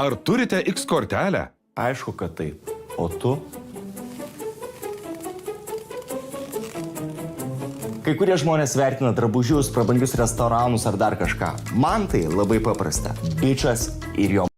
Ar turite X kortelę? Aišku, kad taip. O tu? Kai kurie žmonės vertina drabužius, prabangius restoranus ar dar kažką. Man tai labai paprasta. Bičas ir jo.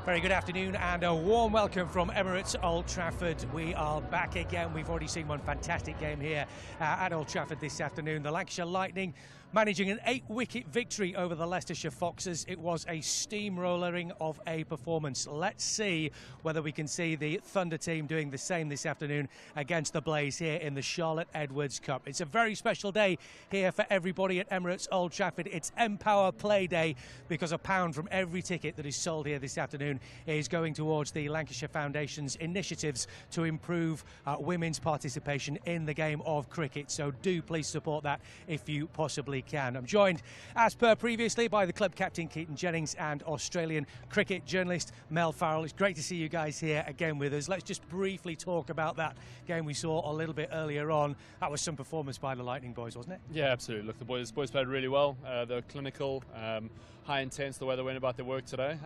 Very good afternoon and a warm welcome from Emirates Old Trafford. We are back again. We've already seen one fantastic game here at Old Trafford this afternoon. The Lancashire Lightning managing an 8-wicket victory over the Worcestershire Foxes. It was a steamrollering of a performance. Let's see whether we can see the Thunder team doing the same this afternoon against the Blaze here in the Charlotte Edwards Cup. It's a very special day here for everybody at Emirates Old Trafford. It's Empower Play Day because £1 from every ticket that is sold here this afternoon is going towards the Lancashire Foundation's initiatives to improve women's participation in the game of cricket. So do please support that if you possibly can. I'm joined, as per previously, by the club captain Keaton Jennings and Australian cricket journalist Mel Farrell. It's great to see you guys here again with us. Let's just briefly talk about that game we saw a little bit earlier on. That was some performance by the Lightning boys, wasn't it? Yeah, absolutely. Look, the boys played really well. They're clinical, high intense the way they went about their work today.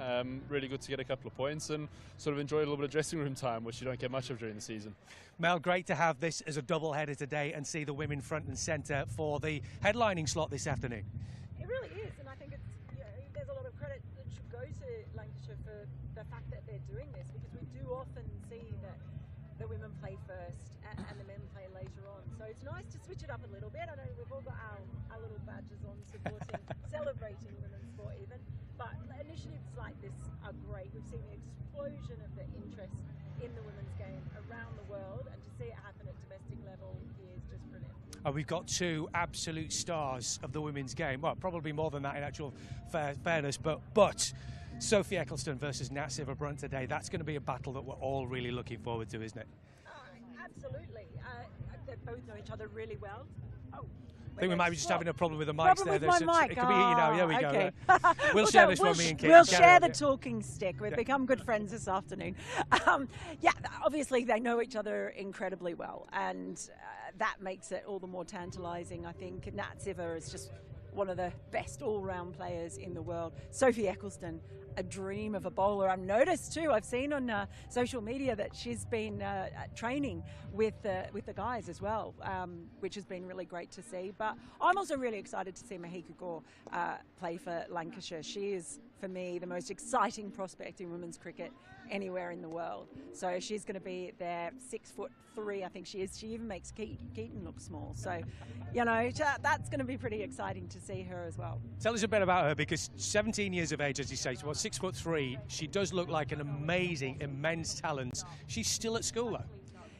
Really good to get a couple of points and sort of enjoy a little bit of dressing room time, which you don't get much of during the season. Mel, great to have this as a double-header today and see the women front and centre for the headlining slot this afternoon. It really is, and I think it's, there's a lot of credit that should go to Lancashire for the fact that they're doing this, because we do often see that the women play first and the men play later on. So it's nice to switch it up a little bit. I know we've all got our little badges on supporting, celebrating women's sport even, but initiatives like this are great. We've seen the explosion of the interest in the women's game around the world, and to see it happen at domestic level is just brilliant. And we've got two absolute stars of the women's game. Well, probably more than that in actual fairness, but Sophie Eccleston versus Nat Sciver-Brunt today. That's going to be a battle that we're all really looking forward to, isn't it? Absolutely. They both know each other really well. Oh. I think we might be just having a problem with the mics there. With my mic. It could be you know. There we okay. go. We'll share this one, me and Kate. We'll share the talking stick. We've become good friends this afternoon. Yeah, obviously they know each other incredibly well, and that makes it all the more tantalising. I think Nat Sciver is just one of the best all-round players in the world. Sophie Eccleston, a dream of a bowler. I've noticed too, I've seen on social media that she's been training with the guys as well, which has been really great to see. But I'm also really excited to see Mahika Gore play for Lancashire. She is, for me, the most exciting prospect in women's cricket anywhere in the world. So she's going to be there, 6'3", I think she is. She even makes Keaton look small. So, you know, that's going to be pretty exciting to see her as well. Tell us a bit about her, because 17 years of age, as you say, she's 6'3". She does look like an amazing, immense talent. She's still at school, though.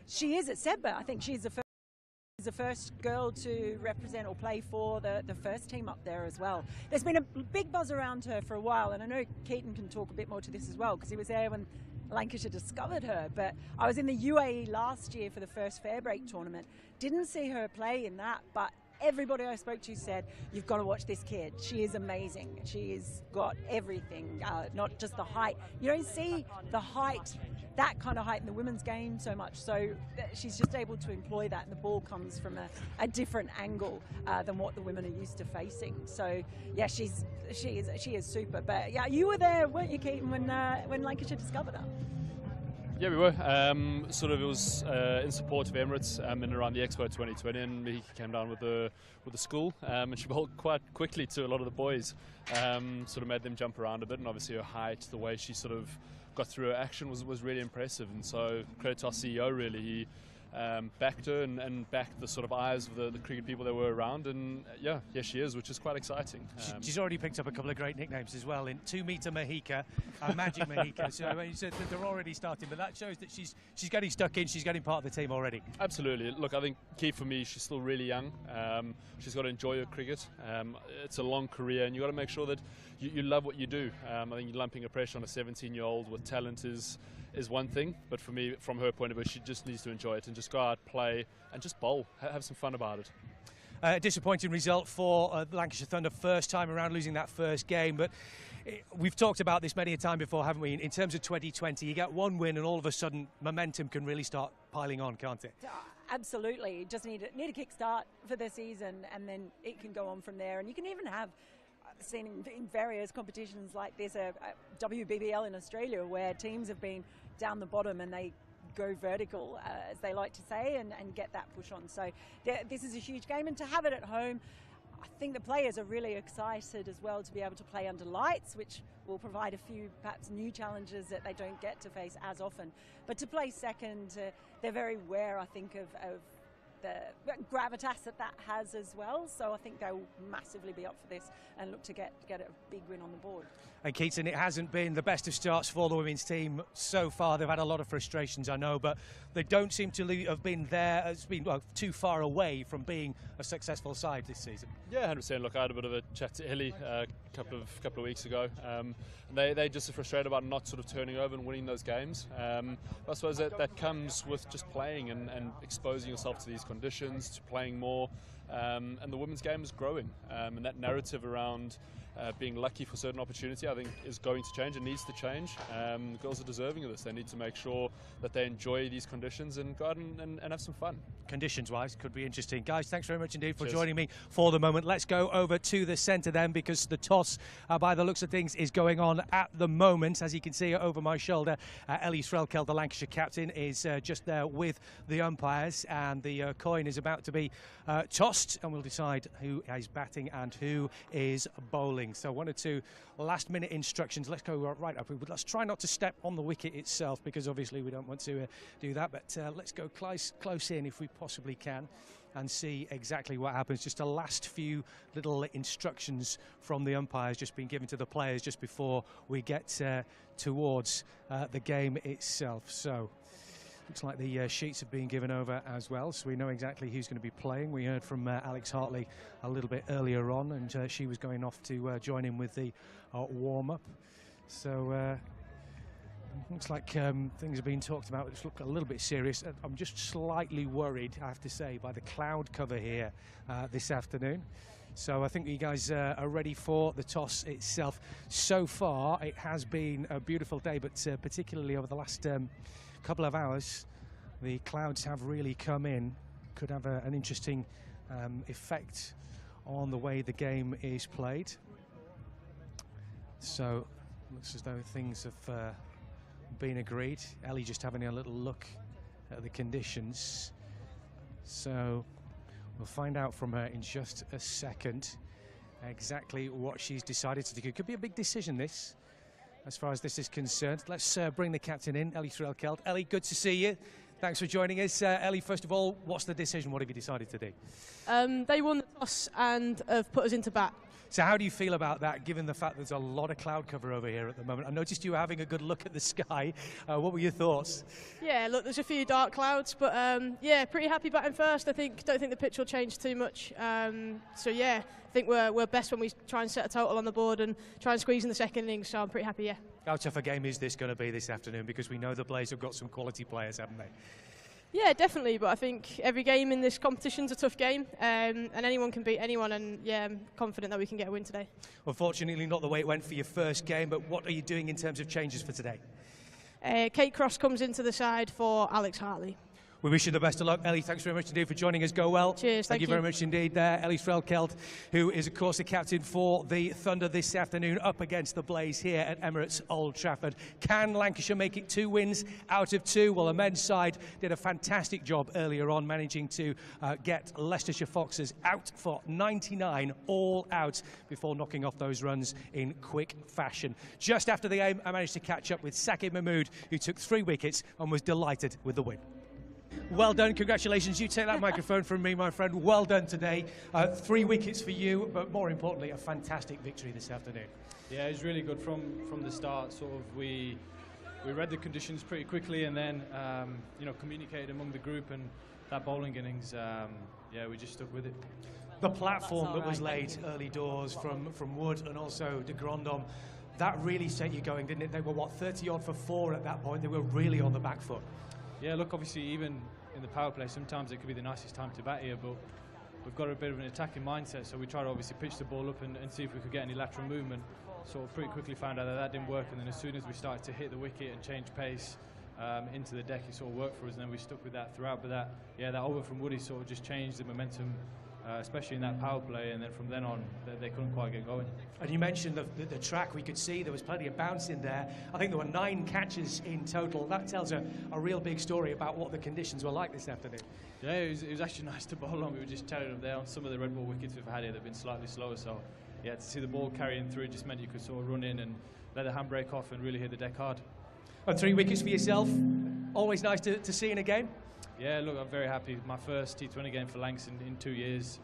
She is at Sedbergh. I think she's the first girl to represent or play for the first team up there as well. There's been a big buzz around her for a while, and I know Keaton can talk a bit more to this as well, because he was there when Lancashire discovered her. But I was in the UAE last year for the first Fairbreak tournament. Didn't see her play in that, but everybody I spoke to said, you've got to watch this kid. She is amazing. She's got everything, not just the height. You don't see the height, that kind of height in the women's game so much. So she's just able to employ that, and the ball comes from a different angle than what the women are used to facing. So yeah, she is super. But yeah, you were there, weren't you, Keaton, when Lancashire discovered her? Yeah, we were. Sort of, it was in support of Emirates in and around the Expo 2020, and he came down with the school, and she bowled quite quickly to a lot of the boys. Sort of made them jump around a bit, and obviously her height, the way she sort of got through her action was really impressive, and so credit to our CEO really. He backed her and backed the sort of eyes of the cricket people that were around, and yeah, here she is, which is quite exciting. She's already picked up a couple of great nicknames as well, in 2-meter Mahika and Magic Mahika. So I mean, so they're already starting, but that shows that she's getting stuck in, she's getting part of the team already. Absolutely. Look, I think key for me, she's still really young. She's got to enjoy her cricket. It's a long career, and you've got to make sure that you love what you do. I think lumping a pressure on a 17-year-old with talent is one thing, but for me, from her point of view, she just needs to enjoy it and just go out, play, and just bowl, have some fun about it. A disappointing result for Lancashire Thunder, first time around, losing that first game, but we've talked about this many a time before, haven't we? In terms of 2020, you get one win and all of a sudden momentum can really start piling on, can't it? Absolutely. You just need a kick start for the season, and then it can go on from there. And you can even have seen in various competitions like this, a WBBL in Australia, where teams have been down the bottom and they go vertical, as they like to say, and get that push on. So this is a huge game, and to have it at home, I think the players are really excited as well to be able to play under lights, which will provide a few perhaps new challenges that they don't get to face as often. But to play second, they're very aware, I think, of the gravitas that has as well. So I think they'll massively be up for this and look to get a big win on the board. And Keaton, it hasn't been the best of starts for the women's team so far. They've had a lot of frustrations, I know, but they don't seem to have been there. It's been too far away from being a successful side this season. Yeah, 100%. Look, I had a bit of a chat to Ellie a couple of weeks ago. They just are frustrated about not sort of turning over and winning those games. I suppose that comes with just playing and exposing yourself to these conditions, to playing more. And the women's game is growing, and that narrative around being lucky for certain opportunity, I think, is going to change and needs to change. The girls are deserving of this. They need to make sure that they enjoy these conditions and go out and have some fun. Conditions-wise, could be interesting. Guys, thanks very much indeed for joining me for the moment. Let's go over to the centre then, because the toss, by the looks of things, is going on at the moment. As you can see over my shoulder, Ellie Srelkeld, the Lancashire captain, is just there with the umpires, and the coin is about to be tossed, and we'll decide who is batting and who is bowling. So 1 or 2 last-minute instructions. Let's go right up. Let's try not to step on the wicket itself, because obviously we don't want to do that. But let's go close in if we possibly can and see exactly what happens. Just a last few little instructions from the umpires just being given to the players just before we get towards the game itself. So looks like the sheets have been given over as well, so we know exactly who's going to be playing. We heard from Alex Hartley a little bit earlier on, and she was going off to join in with the warm-up. So looks like things are being talked about which look a little bit serious. I'm just slightly worried, I have to say, by the cloud cover here this afternoon. So I think you guys are ready for the toss itself. So far, it has been a beautiful day, but particularly over the last couple of hours, the clouds have really come in. Could have an interesting effect on the way the game is played. So looks as though things have been agreed. Ellie just having a little look at the conditions. So we'll find out from her in just a second exactly what she's decided to do. It could be a big decision, this, as far as this is concerned. Let's bring the captain in, Ellie Srelkeld. Ellie, good to see you. Thanks for joining us. Ellie, first of all, what's the decision? What have you decided to do? They won the toss and have put us into bat. So how do you feel about that, given the fact there's a lot of cloud cover over here at the moment? I noticed you were having a good look at the sky. What were your thoughts? Yeah, look, there's a few dark clouds, but yeah, pretty happy batting first. Don't think the pitch will change too much. So yeah, I think we're best when we try and set a total on the board and try and squeeze in the second innings. So I'm pretty happy. Yeah. How tough a game is this going to be this afternoon? Because we know the players have got some quality players, haven't they? Yeah, definitely, but I think every game in this competition's a tough game, and anyone can beat anyone, and yeah, I'm confident that we can get a win today. Unfortunately, not the way it went for your first game, but what are you doing in terms of changes for today? Kate Cross comes into the side for Alex Hartley. We wish you the best of luck. Ellie, thanks very much indeed for joining us. Go well. Cheers, Thank you very much indeed there. Ellie Strelkeld, who is, of course, the captain for the Thunder this afternoon, up against the Blaze here at Emirates Old Trafford. Can Lancashire make it 2 wins out of 2? Well, the men's side did a fantastic job earlier on, managing to get Leicestershire Foxes out for 99 all out before knocking off those runs in quick fashion. Just after the game, I managed to catch up with Saqib Mahmood, who took 3 wickets and was delighted with the win. Well done, congratulations. You take that microphone from me, my friend. Well done today. 3 wickets for you, but more importantly, a fantastic victory this afternoon. Yeah, it was really good from the start. Sort of we read the conditions pretty quickly, and then communicated among the group, and that bowling innings, yeah, we just stuck with it. The platform that was laid early doors from Wood and also de Grandhomme, that really set you going, didn't it? They were, what, 30 odd for 4 at that point. They were really on the back foot. Yeah, look, obviously, even in the power play, sometimes it could be the nicest time to bat here, but we've got a bit of an attacking mindset, so we try to obviously pitch the ball up and see if we could get any lateral movement. Sort of pretty quickly found out that didn't work, and then as soon as we started to hit the wicket and change pace into the deck, it sort of worked for us, and then we stuck with that throughout. But that over from Woody sort of just changed the momentum, especially in that power play, and then from then on, they couldn't quite get going. And you mentioned the track. We could see there was plenty of bounce in there. I think there were 9 catches in total. That tells a real big story about what the conditions were like this afternoon. Yeah, it was actually nice to bowl on. We were just tearing them there on some of the red ball wickets we've had here. They've been slightly slower, so yeah, to see the ball carrying through just meant you could sort of run in and let the handbrake off and really hit the deck hard. And 3 wickets for yourself. Always nice to see in a game. Yeah, look, I'm very happy. My first T20 game for Lancs in 2 years,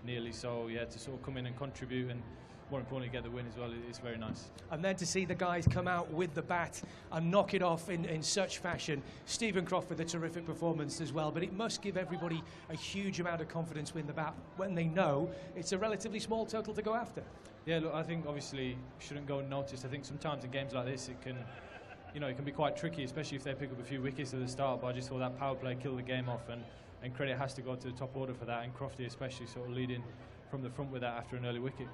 nearly. So yeah, to sort of come in and contribute, and more importantly get the win as well, it's very nice. And then to see the guys come out with the bat and knock it off in such fashion. Stephen Croft with a terrific performance as well, but it must give everybody a huge amount of confidence with the bat when they know it's a relatively small total to go after. Yeah, look, I think obviously shouldn't go unnoticed. I think sometimes in games like this it can be quite tricky, especially if they pick up a few wickets at the start, but I just thought that power play killed the game off, and credit has to go to the top order for that, and Crofty especially sort of leading from the front with that after an early wicket.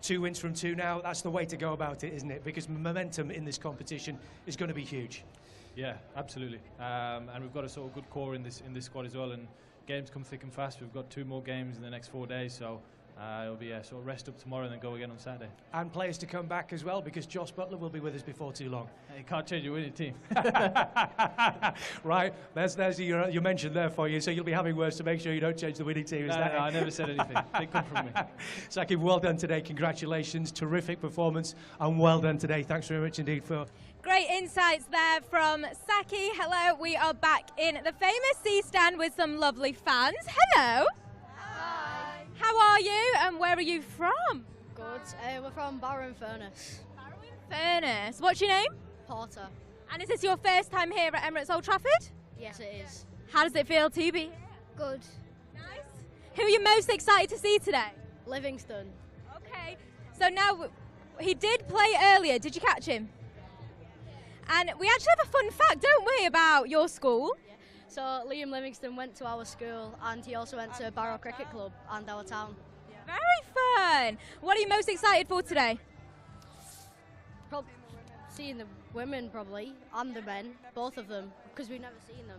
2 wins from 2 now, that's the way to go about it, isn't it? Because momentum in this competition is going to be huge. Yeah, absolutely. And we've got a sort of good core in this squad as well, and games come thick and fast. We've got 2 more games in the next 4 days, so it'll be a sort of rest up tomorrow and then go again on Saturday. And players to come back as well, because Josh Butler will be with us before too long. You can't change your winning team. Right, there's your mention there for you, so you'll be having words to make sure you don't change the winning team. No, I never said anything. They come from me. Saqib, well done today, congratulations, terrific performance, and well done today. Thanks very much indeed for... Great insights there from Saki. Hello, we are back in the famous C stand with some lovely fans. Hello. Hi. How are you and where are you from? Good. We're from Barrow-in-Furness. Barrow-in-Furness. What's your name? Porter. And is this your first time here at Emirates Old Trafford? Yes, it is. How does it feel to be here? Good. Nice. Who are you most excited to see today? Livingston. Okay. So now, he did play earlier. Did you catch him? And we actually have a fun fact, don't we, about your school? Yeah. So Liam Livingston went to our school, and he also went to Barrow Cricket Club and our town. Very fun. What are you most excited for today? Seeing the women probably, and the men, both of them, because we've never seen them.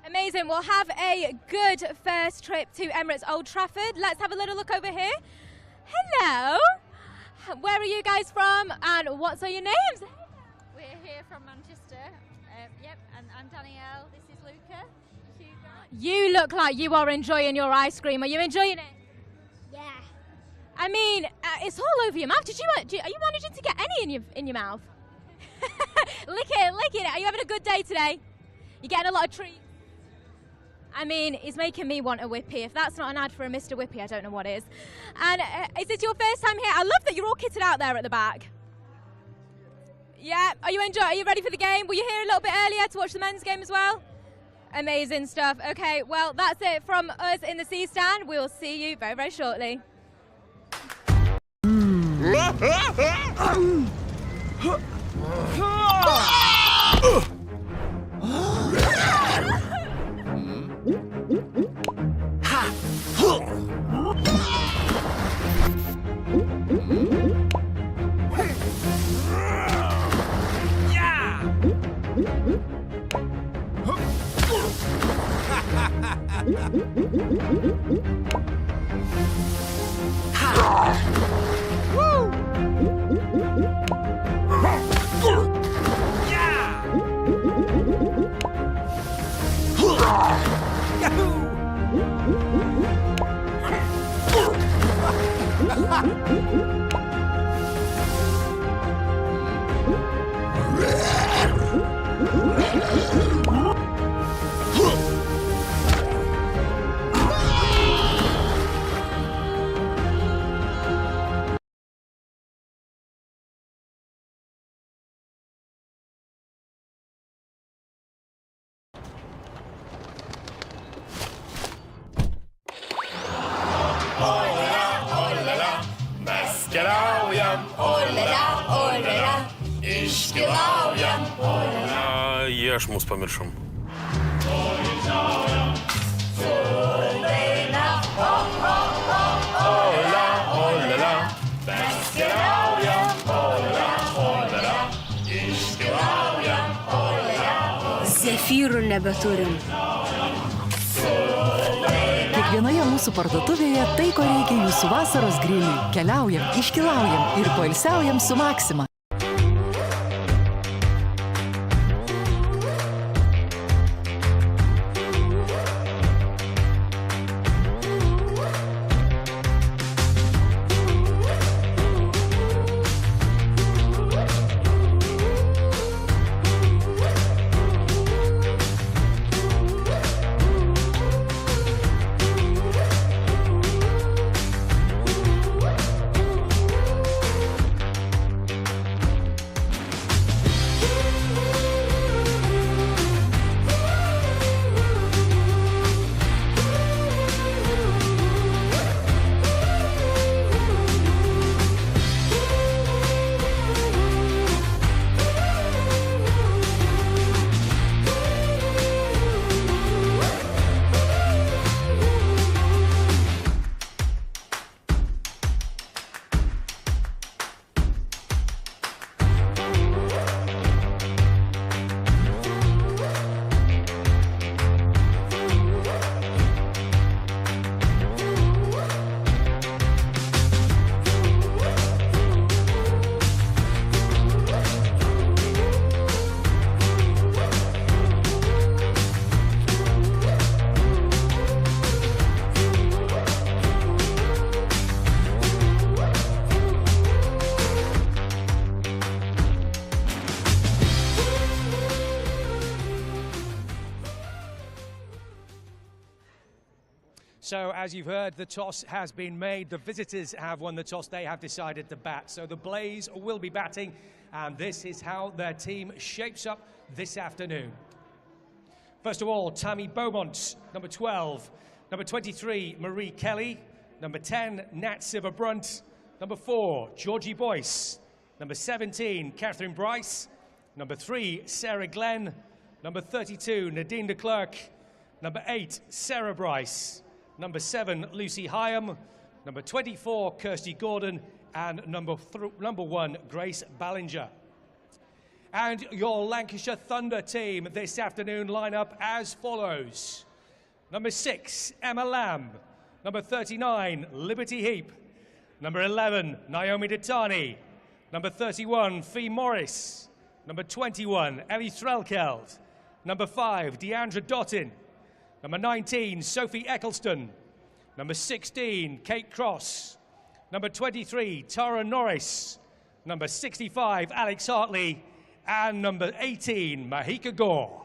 Amazing. We'll have a good first trip to Emirates Old Trafford. Let's have a little look over here. Hello. Where are you guys from, and what are your names? We're here from Manchester. Yep, and I'm Danielle. This is Luca. Hugo. You look like you are enjoying your ice cream. Are you enjoying it? Yeah. I mean, it's all over your mouth. Are you managing to get any in your mouth? Lick it. Are you having a good day today? You getting a lot of treats? I mean, it's making me want a whippy. If that's not an ad for a Mr. Whippy, I don't know what is. And is this your first time here? I love that you're all kitted out there at the back. Yeah, are you ready for the game? Were you here a little bit earlier to watch the men's game as well? Amazing stuff. Okay, well, that's it from us in the C stand. We'll see you very, very shortly. Я ж мус pamiršom. Zefyrų nebeturim. Kiekvienoje mūsų parduotuvėje tai, ko reikia jūsų vasaros griliui. Keliaujam, iškeliaujam ir poilsiaujam su Maxima. So, as you've heard, the toss has been made. The visitors have won the toss. They have decided to bat. So the Blaze will be batting, and this is how their team shapes up this afternoon. First of all, Tammy Beaumont, number 12. Number 23, Marie Kelly. Number 10, Nat Silver-Brunt. Number 4, Georgie Boyce. Number 17, Catherine Bryce. Number 3, Sarah Glenn. Number 32, Nadine de Klerk. Number 8, Sarah Bryce. Number 7, Lucy Hyam. Number 24, Kirsty Gordon. And number 1, Grace Ballinger. And your Lancashire Thunder team this afternoon line up as follows. Number 6, Emma Lamb. Number 39, Liberty Heap. Number 11, Naomi Ditani. Number 31, Fee Morris. Number 21, Ellie Threlkeld. Number 5, Deandra Dottin. Number 19, Sophie Eccleston. Number 16, Kate Cross. Number 23, Tara Norris. Number 65, Alex Hartley. And number 18, Mahika Gore.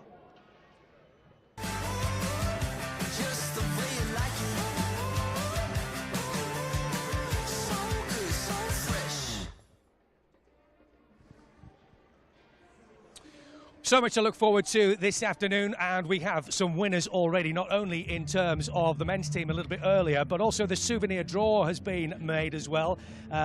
So much to look forward to this afternoon, and we have some winners already, not only in terms of the men's team a little bit earlier, but also the souvenir draw has been made as well,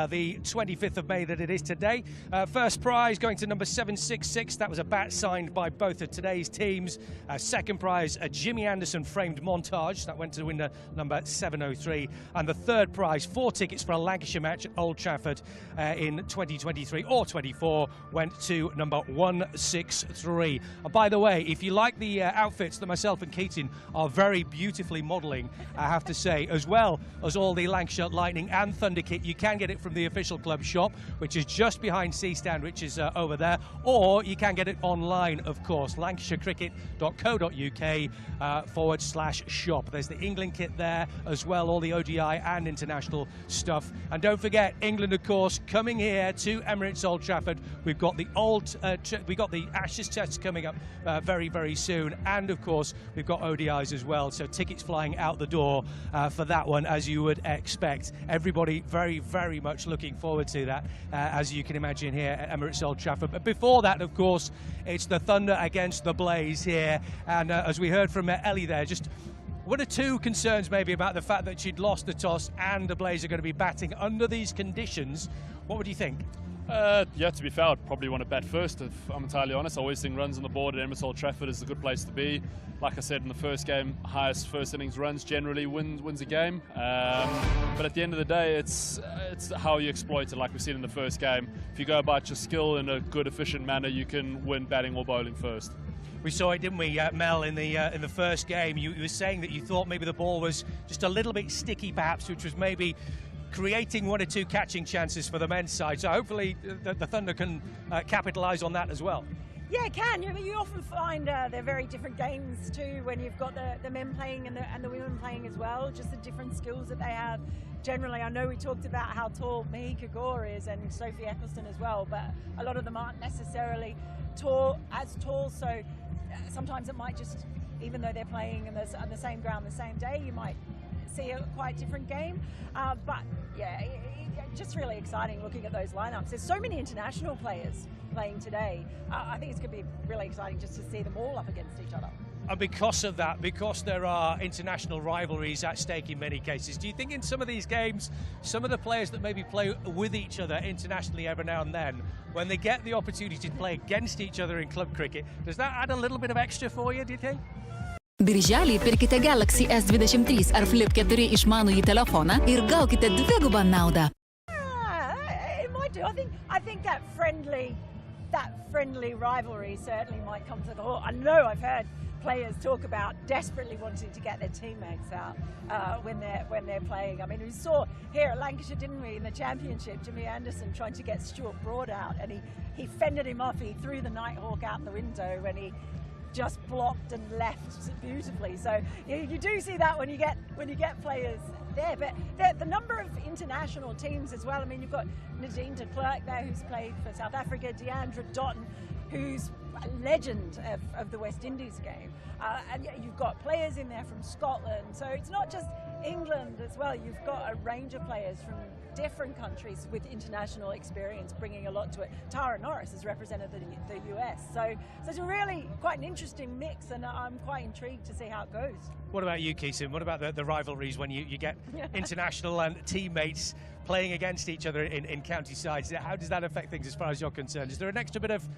the 25th of May that it is today. First prize going to number 766, that was a bat signed by both of today's teams. Second prize, a Jimmy Anderson framed montage, that went to winner number 703. And the third prize, 4 tickets for a Lancashire match at Old Trafford in 2023 or 24, went to number 163. rivalry. And by the way, if you like the outfits that myself and Keaton are very beautifully modelling, I have to say, as well as all the Lancashire Lightning and Thunder kit, you can get it from the official club shop, which is just behind C Stand, which is over there, or you can get it online, of course, lancashirecricket.co.uk/shop. There's the England kit there as well, all the ODI and international stuff. And don't forget, England, of course, coming here to Emirates Old Trafford. We've got the Ashes tests coming up very, very soon, and of course we've got ODIs as well. So tickets flying out the door for that one, as you would expect. Everybody very, very much looking forward to that, as you can imagine here at Emirates Old Trafford. But before that, of course, it's the Thunder against the Blaze here, and as we heard from Ellie there, just one or two concerns maybe about the fact that she'd lost the toss and the Blaze are going to be batting under these conditions. What would you think? Yeah, to be fair, I'd probably want to bat first, if I'm entirely honest. I always think runs on the board at Emirates Old Trafford is a good place to be. Like I said in the first game, highest first innings runs generally wins a game. But at the end of the day, it's how you exploit it, like we've seen in the first game. If you go about your skill in a good, efficient manner, you can win batting or bowling first. We saw it, didn't we, Mel, in the first game? You were saying that you thought maybe the ball was just a little bit sticky, perhaps, which was maybe creating one or two catching chances for the men's side. So hopefully the Thunder can capitalise on that as well. Yeah, it can. You often find they're very different games too when you've got the men playing and the women playing as well, just the different skills that they have. Generally, I know we talked about how tall Mahika Gore is and Sophie Eccleston as well, but a lot of them aren't necessarily as tall, so sometimes it might just, even though they're playing on the same ground the same day, you might see a quite different game. But yeah, just really exciting looking at those lineups. There's so many international players playing today. I think it's going to be really exciting just to see them all up against each other. And because of that, because there are international rivalries at stake in many cases, do you think in some of these games, some of the players that maybe play with each other internationally every now and then, when they get the opportunity to play against each other in club cricket, does that add a little bit of extra for you, do you think? Birželį pirkite Galaxy S23 ar Flip 4 išmanųjį telefoną ir gaukite dvigubą naudą. It might do. I think that friendly rivalry certainly might come to the fore. I know I've heard players talk about desperately wanting to get their teammates out when they're playing. I mean, we saw here at Lancashire, didn't we, in the championship, Jimmy Anderson trying to get Stuart Broad out, and he fended him off. He threw the Nighthawk out the window when he just blocked and left beautifully. So you do see that when you get players there. But the number of international teams as well. I mean, you've got Nadine de Klerk there, who's played for South Africa, Deandra Dotton, who's a legend of the West Indies game. And you've got players in there from Scotland. So it's not just England as well. You've got a range of players from different countries with international experience bringing a lot to it. Tara Norris has represented the US. So it's a really quite an interesting mix, and I'm quite intrigued to see how it goes. What about you, Keaton? What about the rivalries when you get international and teammates playing against each other in county sides? How does that affect things as far as you're concerned? Is there an extra bit of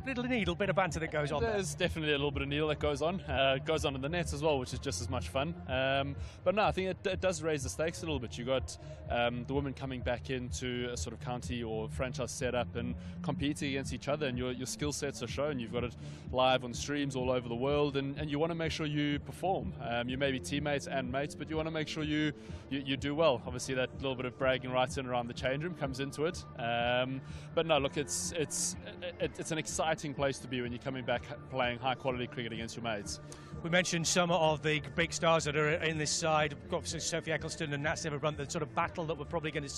bit of banter that goes on? There's definitely a little bit of needle that goes on. Goes on in the nets as well, which is just as much fun. But no, I think it does raise the stakes a little bit. You got the women coming back into a sort of county or franchise setup and competing against each other, and your skill sets are shown. You've got it live on streams all over the world, and you want to make sure you perform. You may be teammates and mates, but you want to make sure you do well. Obviously, that little bit of bragging rights in around the change room comes into it. But no, look, it's an exciting place to be when you're coming back playing high quality cricket against your mates. We mentioned some of the big stars that are in this side. We've got Sophie Eccleston and Nat Severbrunt, the sort of battle that we're probably going to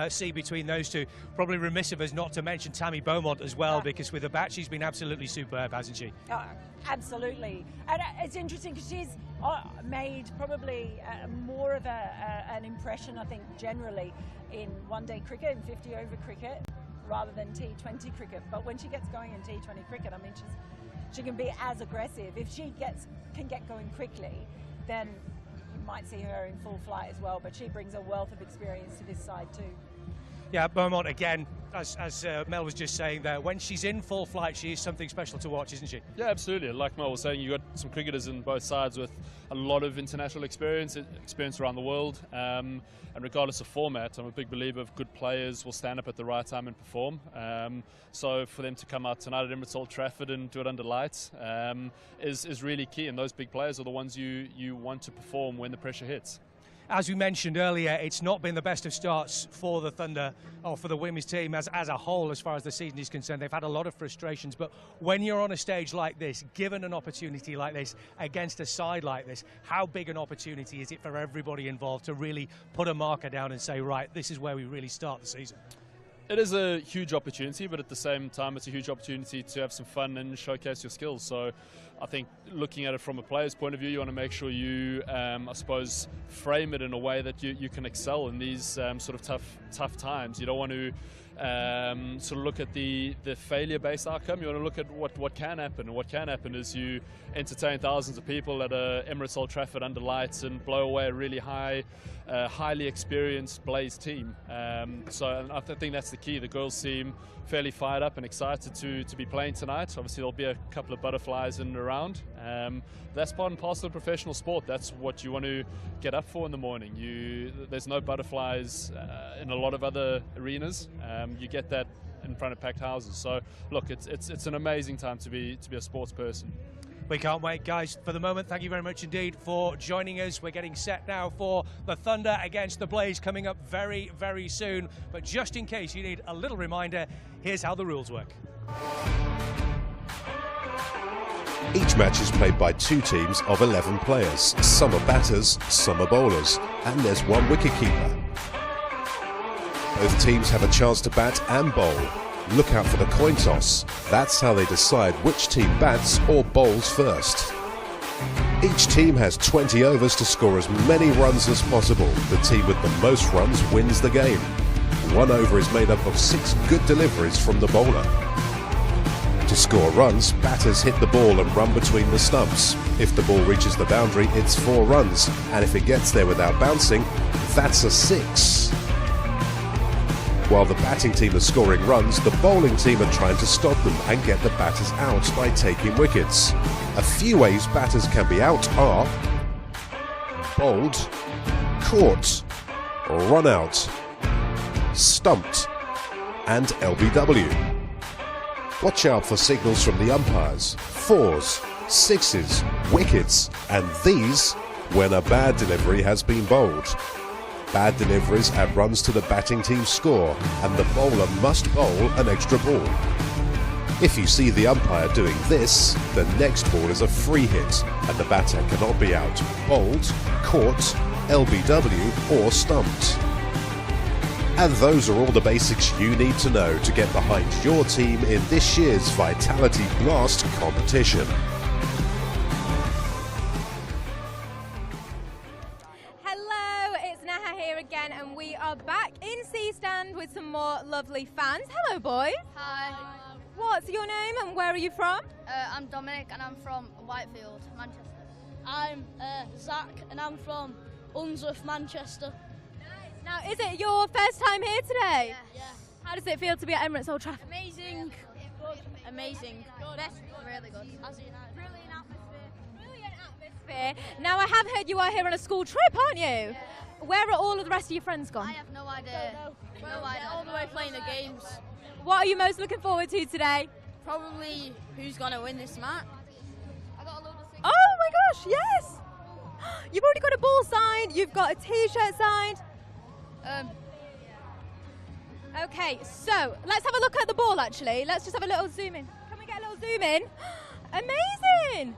see between those two. Probably remiss of us not to mention Tammy Beaumont as well, because with the bat she's been absolutely superb, hasn't she? Absolutely. And it's interesting because she's made probably more of an impression, I think, generally in one-day cricket and 50-over cricket rather than T20 cricket. But when she gets going in T20 cricket, I mean, she can be as aggressive. If she can get going quickly, then you might see her in full flight as well. But she brings a wealth of experience to this side too. Yeah, Beaumont again, as Mel was just saying there, when she's in full flight, she is something special to watch, isn't she? Yeah, absolutely. Like Mel was saying, you've got some cricketers in both sides with a lot of international experience around the world. And regardless of format, I'm a big believer of good players will stand up at the right time and perform. So for them to come out tonight at Emirates Old Trafford and do it under lights is really key. And those big players are the ones you want to perform when the pressure hits. As we mentioned earlier, it's not been the best of starts for the Thunder or for the women's team as a whole as far as the season is concerned. They've had a lot of frustrations, but when you're on a stage like this, given an opportunity like this, against a side like this, how big an opportunity is it for everybody involved to really put a marker down and say, right, this is where we really start the season? It is a huge opportunity, but at the same time, it's a huge opportunity to have some fun and showcase your skills. So I think looking at it from a player's point of view, you want to make sure you, I suppose, frame it in a way that you can excel in these sort of tough times. You don't want to sort of look at the failure-based outcome. You want to look at what can happen. And what can happen is you entertain thousands of people at Emirates Old Trafford under lights and blow away a really highly experienced Blaze team. So I think that's the key. The girls seem fairly fired up and excited to be playing tonight. Obviously there'll be a couple of butterflies in and around. That's part and parcel of professional sport. That's what you want to get up for in the morning. There's no butterflies in a lot of other arenas. You get that in front of packed houses. So look, it's an amazing time to be a sports person. We can't wait, guys. For the moment, thank you very much indeed for joining us. We're getting set now for the Thunder against the Blaze coming up very, very soon. But just in case you need a little reminder, here's how the rules work. Each match is played by 2 teams of 11 players. Some are batters, some are bowlers, and there's 1 wicketkeeper. Both teams have a chance to bat and bowl. Look out for the coin toss. That's how they decide which team bats or bowls first. Each team has 20 overs to score as many runs as possible. The team with the most runs wins the game. 1 over is made up of 6 good deliveries from the bowler. To score runs, batters hit the ball and run between the stumps. If the ball reaches the boundary, it's 4 runs, and if it gets there without bouncing, that's a 6. While the batting team are scoring runs, the bowling team are trying to stop them and get the batters out by taking wickets. A few ways batters can be out are bowled, caught, run out, stumped, and LBW. Watch out for signals from the umpires, 4s, 6s, wickets, and these when a bad delivery has been bowled. Bad deliveries add runs to the batting team's score, and the bowler must bowl an extra ball. If you see the umpire doing this, the next ball is a free hit, and the batter cannot be out, bowled, caught, LBW, or stumped. And those are all the basics you need to know to get behind your team in this year's Vitality Blast competition. Again, and we are back in C stand with some more lovely fans. Hello, boys. Hi. What's your name and where are you from? I'm Dominic and I'm from Whitefield, Manchester. I'm Zach and I'm from Unsworth, Manchester. Nice. Now, is it your first time here today? Yeah. How does it feel to be at Emirates Old Trafford? Amazing. Good. Amazing. Good. Best. Really good. As United. Brilliant atmosphere. Brilliant atmosphere. Now, I have heard you are here on a school trip, aren't you? Yeah. Where are all of the rest of your friends gone? I have no idea. No idea. All the way playing the games. What are you most looking forward to today? Probably who's going to win this match. I got a load of things. Oh my gosh, yes! You've already got a ball signed, you've got a t-shirt signed. Okay, so let's have a look at the ball actually. Let's just have a little zoom in. Can we get a little zoom in? Amazing!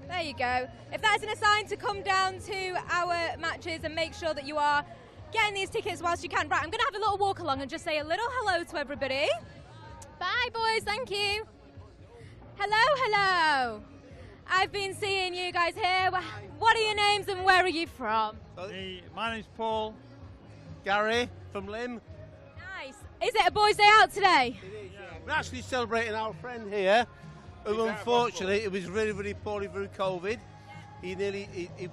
There you go. If that isn't a sign to come down to our matches and make sure that you are getting these tickets whilst you can. Right, I'm going to have a little walk along and just say a little hello to everybody. Bye, boys. Thank you. Hello, hello. I've been seeing you guys here. What are your names and where are you from? My name's Paul. Gary from Lim. Nice. Is it a boys' day out today? It is, yeah. We're actually celebrating our friend here, who unfortunately it was really, really poorly through COVID. He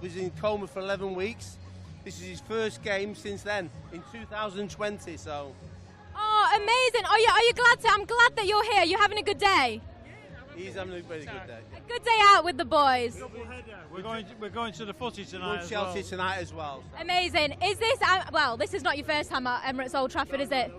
was in coma for 11 weeks. This is his first game since then, in 2020, so amazing. Are you glad to? I'm glad that you're here. You're having a good day. He's having a very good day. A good day out with the boys. We're going to the footy tonight. We're going to Chelsea tonight as well. So. Amazing. Is this well? This is not your first time at Emirates Old Trafford, is it?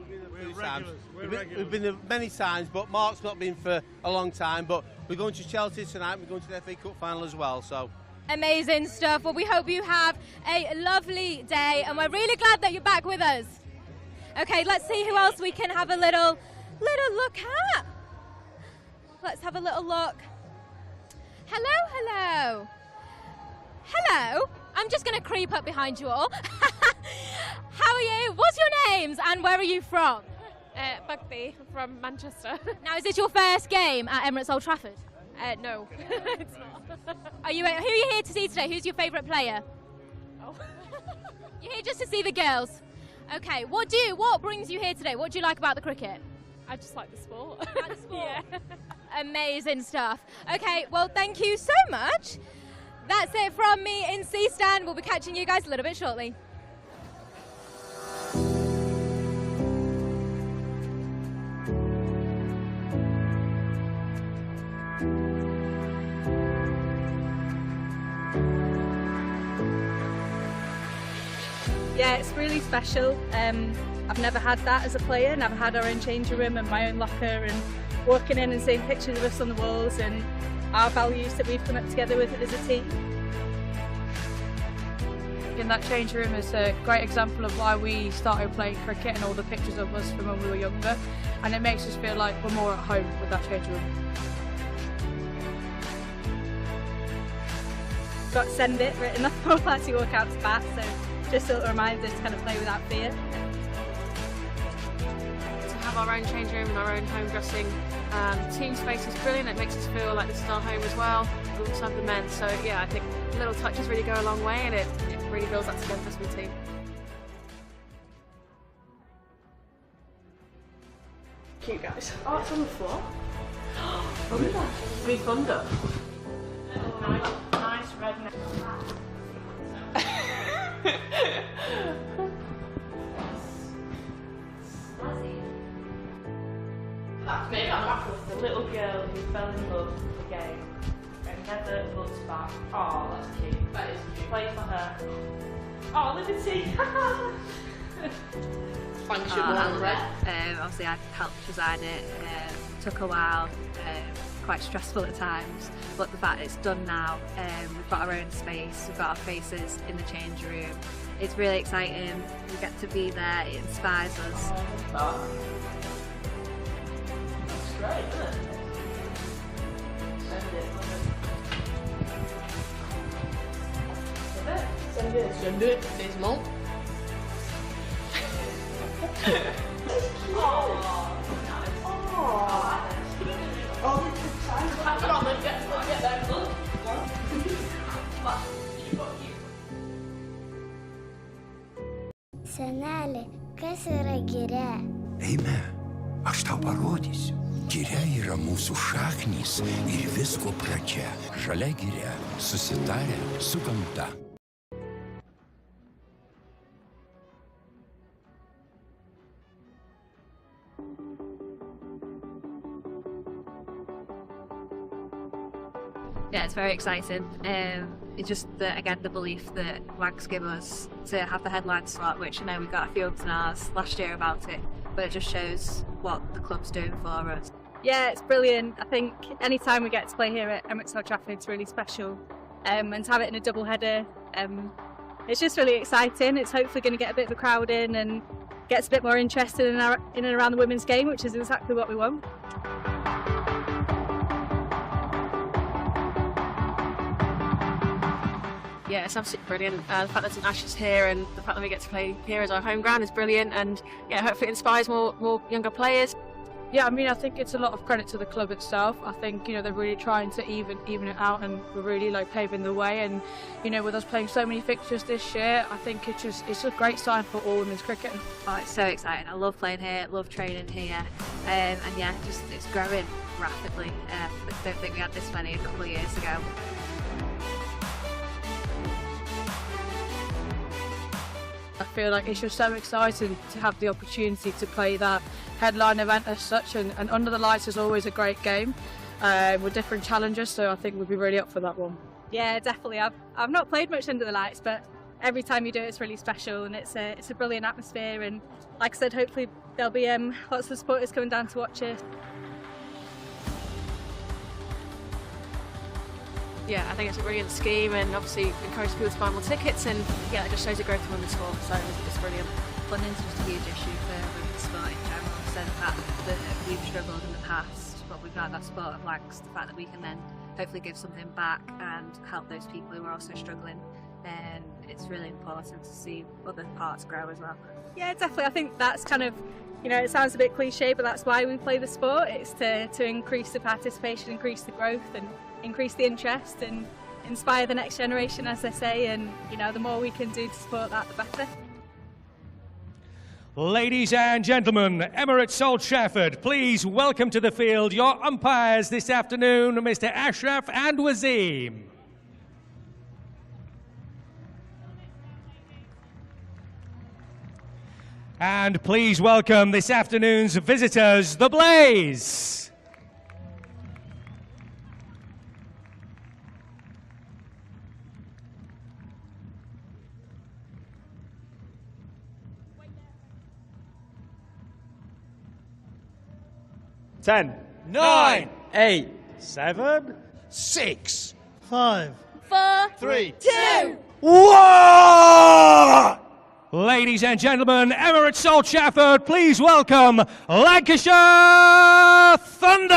We've been there many times, but Mark's not been for a long time. But we're going to Chelsea tonight. We're going to the FA Cup final as well. So. Amazing stuff. Well, we hope you have a lovely day, and we're really glad that you're back with us. Okay, let's see who else we can have a little look at. Let's have a little look. Hello. I'm just going to creep up behind you all. How are you? What's your names and where are you from? Bugby from Manchester. Now, is this your first game at Emirates Old Trafford? No, it's not. Who are you here to see today? Who's your favourite player? Oh. You're here just to see the girls. Okay, what brings you here today? What do you like about the cricket? I just like the sport. Like the sport? Yeah. Amazing stuff. Okay, well, thank you so much. That's it from me in C Stand. We'll be catching you guys a little bit shortly. Yeah, it's really special. I've never had that as a player, never had our own changing room and my own locker, and walking in and seeing pictures of us on the walls and our values that we've come up together with as a team. In that changing room is a great example of why we started playing cricket and all the pictures of us from when we were younger, and it makes us feel like we're more at home with that changing room. Got "Send It" written on all as you walk out to bat, so just sort of reminds us to kind of play without fear. To have our own changing room and our own home dressing team space is brilliant. It makes us feel like this is our home as well, alongside the men. So yeah, I think little touches really go a long way, and it really builds that togetherness with the team. Cute guys. Oh, it's on the floor. Thunder. Big thunder. Nice red. Maybe I'm off with the little girl who fell in love with the game and never looked back. Oh, that's cute. That is cute. Play for her. Oh, liberty! Thanks, your mum, Red. Obviously, I helped design it. Took a while. Quite stressful at times, but the fact it's done now, we've got our own space, we've got our faces in the change room. It's really exciting. We get to be there. It inspires us. Oh, that's great, isn't it? Send it. Send it. There's more. Oh, Seneli, kas yra giria? Eime, aš tau parodysiu. Giria yra mūsų šaknys ir visko pradžia. Žalia giria, susitarę su gamta. Yeah, it's very exciting. It's just, again, the belief that Lancs give us to have the headline slot, which I know we got a few ups and ahs last year about it, but it just shows what the club's doing for us. Yeah, it's brilliant. I think any time we get to play here at Emirates Old Trafford is really special, and to have it in a double header, it's just really exciting. It's hopefully going to get a bit of a crowd in and gets a bit more interested in and around the women's game, which is exactly what we want. Yeah, it's absolutely brilliant. The fact that it's Ageas here and the fact that we get to play here as our home ground is brilliant, and yeah, hopefully it inspires more younger players. Yeah, I mean, I think it's a lot of credit to the club itself. I think, you know, they're really trying to even it out, and we're really like paving the way. And, you know, with us playing so many fixtures this year, I think it's a great sign for all women's cricket. Oh, it's so exciting. I love playing here, love training here, and yeah, just it's growing rapidly. I don't think we had this many a couple of years ago. I feel like it's just so exciting to have the opportunity to play that headline event as such, and Under the Lights is always a great game with different challenges, so I think we'll be really up for that one. Yeah, definitely. I've not played much Under the Lights, but every time you do it, it's really special, and it's a brilliant atmosphere. And like I said, hopefully there'll be lots of supporters coming down to watch it. Yeah, I think it's a brilliant scheme, and obviously encourage people to buy more tickets, and yeah, it just shows the growth of women's sport, so it's brilliant. Funding's just a huge issue for women's sport in general, so the fact that we've struggled in the past, but we've got that sport of Lancs, the fact that we can then hopefully give something back and help those people who are also struggling, and it's really important to see other parts grow as well. Yeah, definitely. I think that's kind of, you know, it sounds a bit cliche, but that's why we play the sport. It's to increase the participation, increase the growth, and increase the interest, and inspire the next generation, as they say. And you know, the more we can do to support that, the better. Ladies and gentlemen, Emirates Old Trafford, please welcome to the field your umpires this afternoon, Mr. Ashraf and Wazeem. And please welcome this afternoon's visitors, the Blaze. Ten, 9, 8, 7, 6, 5, 4, 3, 2, 1! Ladies and gentlemen, Emirates Old Trafford, please welcome Lancashire Thunder!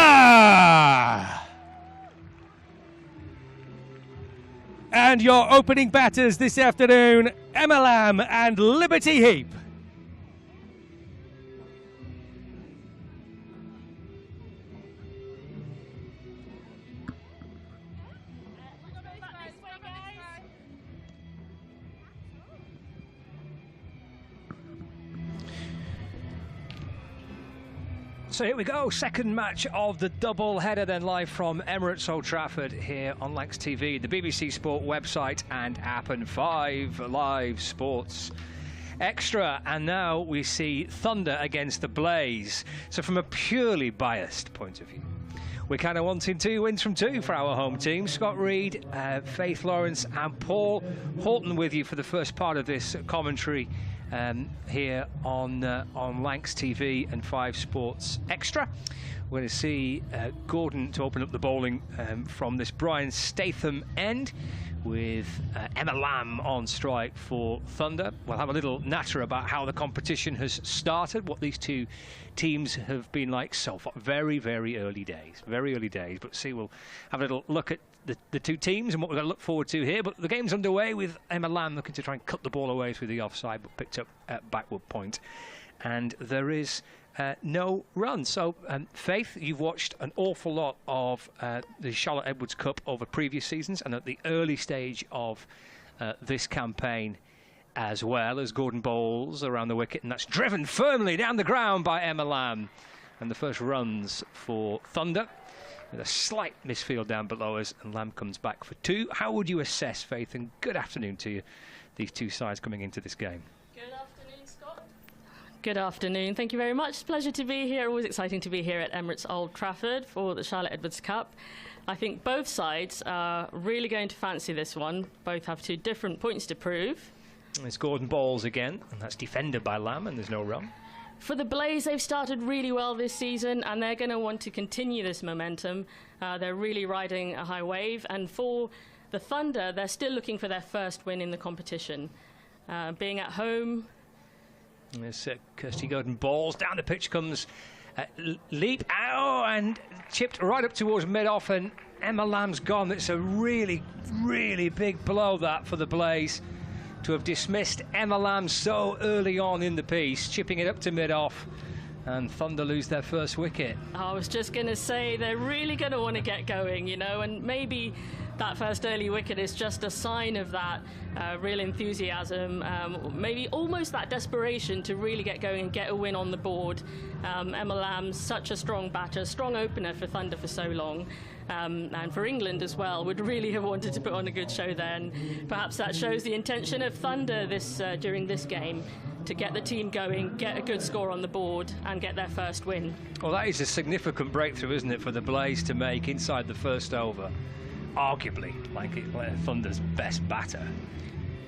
And your opening batters this afternoon, Emma Lamb and Liberty Heap. So here we go, second match of the double header, then live from Emirates Old Trafford here on Lancs TV, the BBC Sport website and app, and 5 Live Sports Extra. And now we see Thunder against the Blaze. So from a purely biased point of view, we're kind of wanting 2 wins from 2 for our home team. Scott Reed, Faith Lawrence and Paul Horton with you for the first part of this commentary here on Lancs TV and 5 Sports Extra. We're going to see Gordon to open up the bowling from this Brian Statham end, with Emma Lamb on strike for Thunder. We'll have a little natter about how the competition has started, what these 2 teams have been like so far. Very, very early days, but see, we'll have a little look at the 2 teams and what we're going to look forward to here. But the game's underway with Emma Lamb looking to try and cut the ball away through the offside, but picked up at backward point. And there is no run. So, Faith, you've watched an awful lot of the Charlotte Edwards Cup over previous seasons, and at the early stage of this campaign as well, as Gordon bowls around the wicket, and that's driven firmly down the ground by Emma Lamb. And the first runs for Thunder, with a slight misfield down below us, and Lamb comes back for 2. How would you assess, Faith, and good afternoon to you, these 2 sides coming into this game? Good afternoon, Scott. Good afternoon. Thank you very much. It's a pleasure to be here. Always exciting to be here at Emirates Old Trafford for the Charlotte Edwards Cup. I think both sides are really going to fancy this one. Both have 2 different points to prove. It's Gordon bowls again, and that's defended by Lamb, and there's no run. For the Blaze, they've started really well this season, and they're going to want to continue this momentum. They're really riding a high wave. And for the Thunder, they're still looking for their first win in the competition. Being at home. There's Kirsty Gordon balls. Down the pitch comes Leap. Ow! And chipped right up towards mid-off, and Emma Lamb's gone. It's a really, really big blow, that, for the Blaze, to have dismissed Emma Lamb so early on in the piece, chipping it up to mid-off, and Thunder lose their first wicket. I was just going to say, they're really going to want to get going, you know, and maybe that first early wicket is just a sign of that real enthusiasm, maybe almost that desperation to really get going and get a win on the board. Emma Lamb's such a strong batter, strong opener for Thunder for so long. And for England as well, would really have wanted to put on a good show then. Perhaps that shows the intention of Thunder during this game, to get the team going, get a good score on the board and get their first win. Well, that is a significant breakthrough, isn't it, for the Blaze to make inside the first over. Arguably, Thunder's best batter.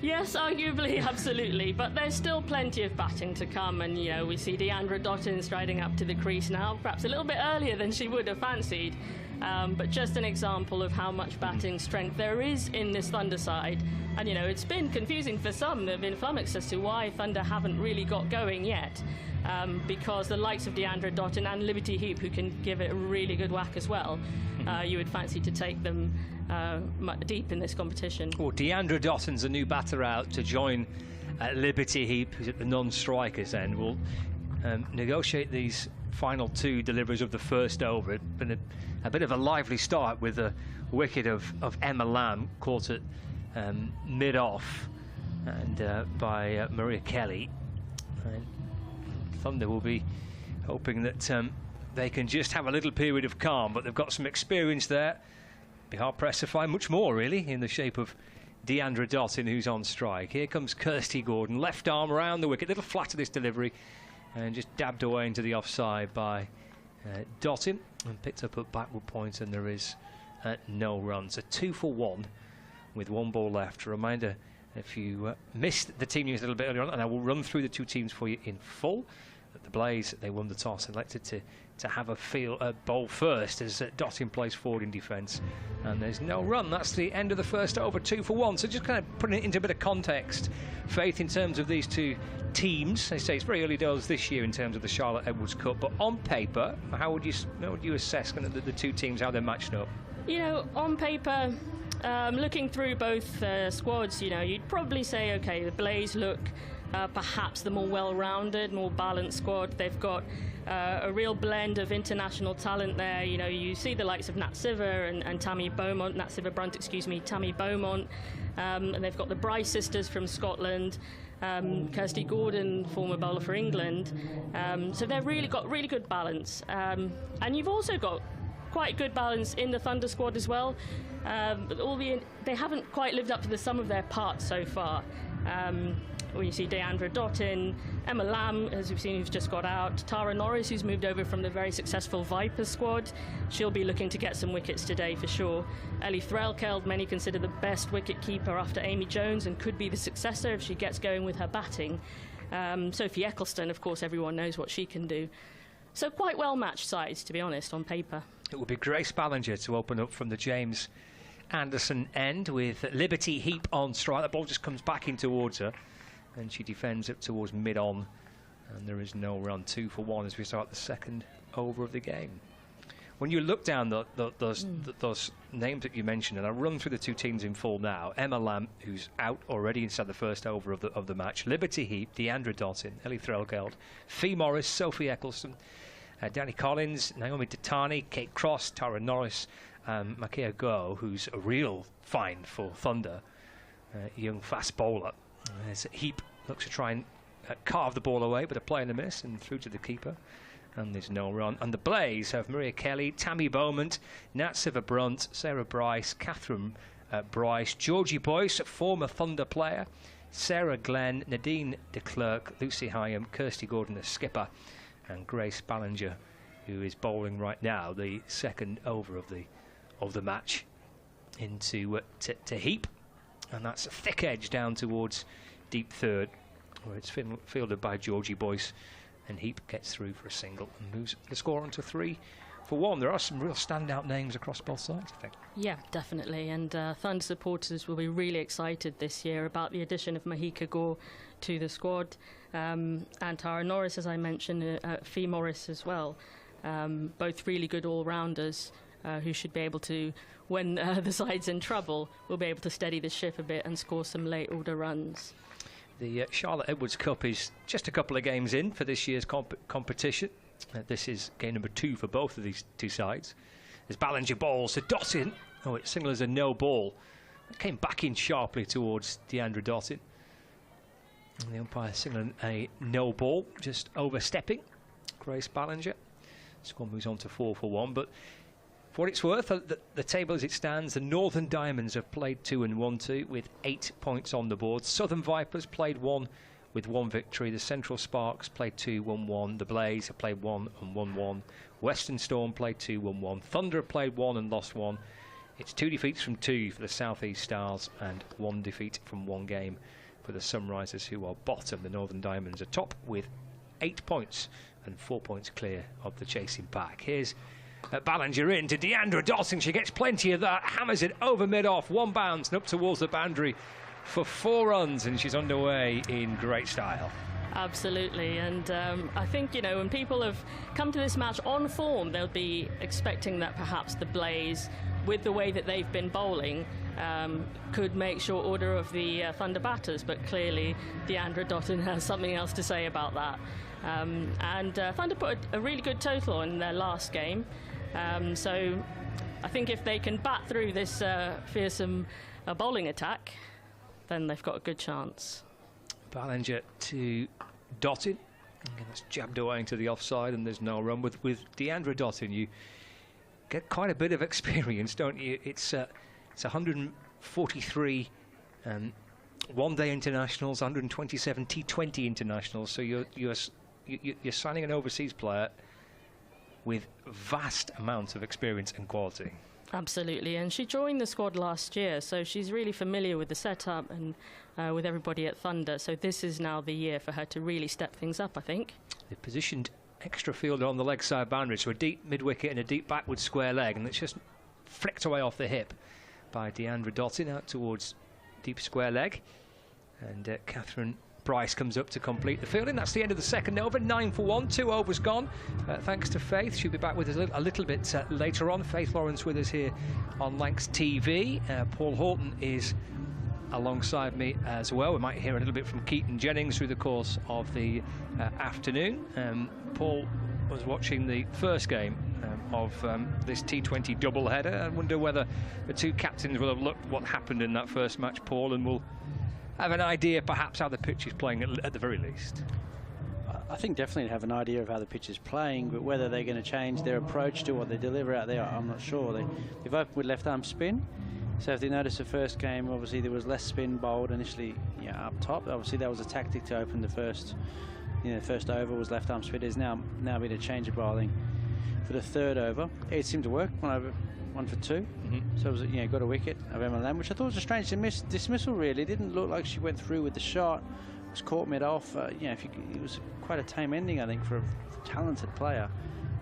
Yes, arguably, absolutely, but there's still plenty of batting to come, and you know, we see Deandra Dottin striding up to the crease now, perhaps a little bit earlier than she would have fancied, but just an example of how much batting strength there is in this Thunder side. And you know, it's been confusing for some. They've been flummoxed as to why Thunder haven't really got going yet, because the likes of Deandra Dottin and Liberty Heap, who can give it a really good whack as well, you would fancy to take them deep in this competition. Well, Deandra Dottin's a new batter out to join Liberty Heap, who's at the non-strikers end. Will negotiate these final two deliveries of the first over. It's been a bit of a lively start with a wicket of Emma Lamb caught at mid-off and by Maria Kelly. Thunder will be hoping that they can just have a little period of calm, but they've got some experience there. Be hard-pressed to find much more, really, in the shape of Deandra Dottin, who's on strike. Here comes Kirsty Gordon, left arm around the wicket, a little flat of this delivery, and just dabbed away into the offside by Dottin, and picked up at backward point, and there is no run. So 2 for 1 with 1 ball left. A reminder, if you missed the team news a little bit earlier on, and I will run through the two teams for you in full. The Blaze, they won the toss and elected to have a bowl first as Dottin plays forward in defence, and there's no run. That's the end of the first over, 2 for 1. So just kind of putting it into a bit of context, Faith, in terms of these two teams. They say it's very early days this year in terms of the Charlotte Edwards Cup, but on paper, how would you assess kind of the two teams, how they're matched up? You know, on paper, looking through both squads, you know, you'd probably say, okay, the Blaze look perhaps the more well-rounded, more balanced squad. They've got a real blend of international talent there. You know, you see the likes of Nat Siver and Tammy Beaumont, Nat Siver Brunt, excuse me, Tammy Beaumont, and they've got the Bryce sisters from Scotland, Kirsty Gordon, former bowler for England. So they've really got really good balance. And you've also got quite good balance in the Thunder squad as well. But they haven't quite lived up to the sum of their parts so far. When you see Deandra Dottin, Emma Lamb, as we've seen, who's just got out, Tara Norris, who's moved over from the very successful Vipers squad. She'll be looking to get some wickets today for sure. Ellie Threlkeld, many consider the best wicket keeper after Amy Jones, and could be the successor if she gets going with her batting. Sophie Eccleston, of course, everyone knows what she can do. So quite well matched sides, to be honest, on paper. It will be Grace Ballinger to open up from the James Anderson end with Liberty Heap on strike. The ball just comes back in towards her, and she defends it towards mid-on, and there is no run. 2 for 1 as we start the second over of the game. When you look down those names that you mentioned, and I'll run through the two teams in full now. Emma Lamb, who's out already inside the first over of the match. Liberty Heap, Deandra Dottin, Ellie Threlkeld, Fee Morris, Sophie Eccleston, Danny Collins, Naomi Datani, Kate Cross, Tara Norris, Makea Go, who's a real find for Thunder, young fast bowler. As Heap looks to try and carve the ball away, but a play and a miss, and through to the keeper, and there's no run. And the Blaze have Maria Kelly, Tammy Beaumont, Nat Siver Brunt, Sarah Bryce, Catherine Bryce, Georgie Boyce, a former Thunder player, Sarah Glenn, Nadine de Klerk, Lucy Hyam, Kirsty Gordon, the skipper, and Grace Ballinger, who is bowling right now the second over of the match into to Heap. And that's a thick edge down towards deep third, where it's fielded by Georgie Boyce, and Heap gets through for a single and moves the score onto 3 for 1. There are some real standout names across both sides, I think. Yeah, definitely, and Thunder supporters will be really excited this year about the addition of Mahika Gore to the squad, and Tara Norris, as I mentioned, Fee Morris as well. Both really good all-rounders who should be able to, when the side's in trouble, will be able to steady the ship a bit and score some late order runs. The Charlotte Edwards Cup is just a couple of games in for this year's competition. This is game number 2 for both of these two sides. As Ballinger bowls to Dottin, Oh, it's signalled as a no ball. It came back in sharply towards Deandra Dottin. And the umpire signalling a no ball, just overstepping Grace Ballinger. Score moves on to 4-1, but for what it's worth, the table as it stands, the Northern Diamonds have played 2 and won 2 with 8 points on the board. Southern Vipers played 1 with 1 victory. The Central Sparks played 2, won 1. The Blaze have played 1 and won 1. Western Storm played 2, won 1. Thunder have played 1 and lost 1. It's 2 defeats from 2 for the South East Stars and 1 defeat from 1 game for the Sunrisers, who are bottom. The Northern Diamonds are top with 8 points and 4 points clear of the chasing pack. Here's Ballinger in to Deandra Dottin. She gets plenty of that, hammers it over mid-off, 1 bounce and up towards the boundary for 4 runs, and she's underway in great style. Absolutely, and I think, you know, when people have come to this match on form, they'll be expecting that perhaps the Blaze, with the way that they've been bowling, could make short order of the Thunder batters, but clearly Deandra Dottin has something else to say about that. And Thunder put a really good total in their last game, so I think if they can bat through this fearsome bowling attack, then they've got a good chance. Ballinger to Dottin, and that's jabbed away into the offside, and there's no run. With Deandra Dottin, you get quite a bit of experience, don't you? It's 143 one-day internationals, 127 T20 internationals. So you're signing an overseas player with vast amounts of experience and quality. Absolutely, and she joined the squad last year, so she's really familiar with the setup and with everybody at Thunder. So this is now the year for her to really step things up, I think. They've positioned extra fielder on the leg side boundary, so a deep mid-wicket and a deep backward square leg, and it's just flicked away off the hip by Deandra Dottin out towards deep square leg. And Catherine Bryce comes up to complete the fielding. That's the end of the second over. 9 for 1, 2 overs gone. Thanks to Faith. She'll be back with us a little bit later on. Faith Lawrence with us here on Lancs TV. Paul Horton is alongside me as well. We might hear a little bit from Keaton Jennings through the course of the afternoon. Paul was watching the first game of this T20 doubleheader. I wonder whether the two captains will have looked what happened in that first match, Paul, and will have an idea perhaps how the pitch is playing at the very least. I think definitely have an idea of how the pitch is playing, but whether they're going to change their approach to what they deliver out there, I'm not sure. They've opened with left arm spin, so if they notice the first game, obviously there was less spin bowled initially up top. Obviously that was a tactic to open the first over was left arm spin. There's now been a change of bowling for the third over. It seemed to work. 1 for 2. So it was, got a wicket of Emma Lamb, which I thought was a strange dismissal. Really, it didn't look like she went through with the shot. It was caught mid off. It was quite a tame ending, I think, for a talented player.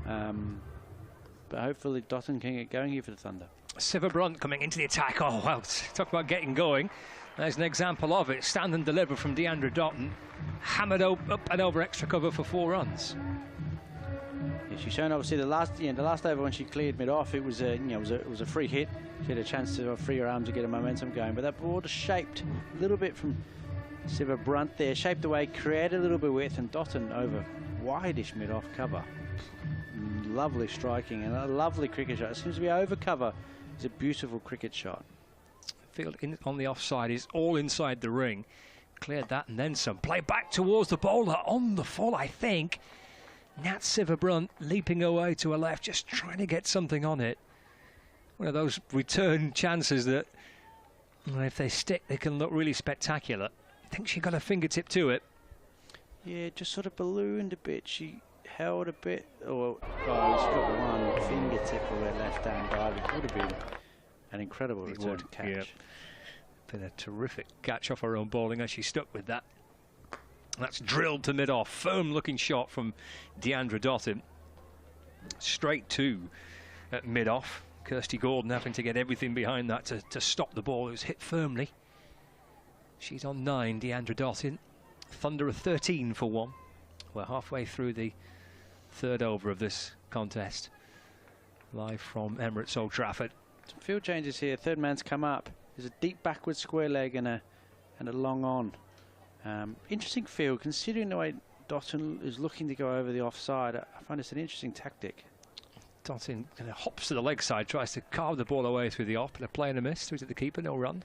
But hopefully Dottin can get going here for the Thunder. Siva Brunt coming into the attack. Oh well, talk about getting going. There's an example of it. Stand and deliver from Deandra Dottin, hammered up and over extra cover for 4 runs. She's shown obviously the last over when she cleared mid off. It was a free hit. She had a chance to free her arms to get her momentum going. But that ball just shaped a little bit from Siva Brunt there, shaped away, created a little bit of width, and Dottin over wideish mid off cover. Lovely striking and a lovely cricket shot. It seems to be over cover. It's a beautiful cricket shot. Field on the offside is all inside the ring. Cleared that and then some. Play back towards the bowler on the full, I think. Nat Siva Brunt leaping away to her left, just trying to get something on it. One of those return chances that, if they stick, they can look really spectacular. I think she got her fingertip to it. Yeah, just sort of ballooned a bit. She held a bit, she's got one fingertip of her left hand dive. It would have been an incredible return catch. Yeah. Been a terrific catch off her own bowling as she stuck with that. That's drilled to mid-off. Firm-looking shot from Deandra Dottin. Straight to mid-off. Kirsty Gordon having to get everything behind that to stop the ball. It was hit firmly. She's on 9, Deandra Dottin. Thunder are 13 for 1. We're halfway through the third over of this contest. Live from Emirates Old Trafford. Some field changes here. Third man's come up. There's a deep backward square leg and a long on. Interesting field, considering the way Dottin is looking to go over the offside. I find it's an interesting tactic. Dottin kind of hops to the leg side, tries to carve the ball away through the off, but a play and a miss through to the keeper, no run.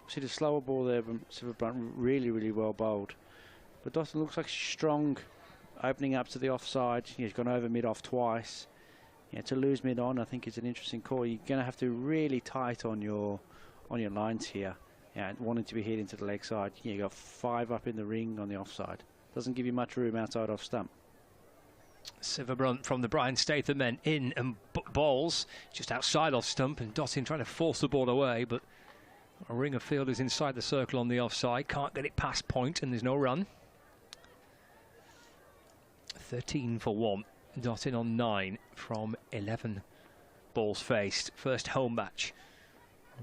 See the slower ball there, but Silverbrunt really, really well bowled. But Dottin looks like she's strong, opening up to the offside. He's gone over mid-off twice. Yeah, to lose mid-on, I think is an interesting call. You're going to have to really tight on your lines here. Yeah, wanting to be hit into the leg side. Yeah, you got 5 up in the ring on the offside. Doesn't give you much room outside off stump. Silverbrunt from the Brian Statham men in and balls just outside off stump, and Dottin trying to force the ball away, but a ring of fielders inside the circle on the offside. Can't get it past point, and there's no run. 13 for 1. Dottin on 9 from 11 balls faced. First home match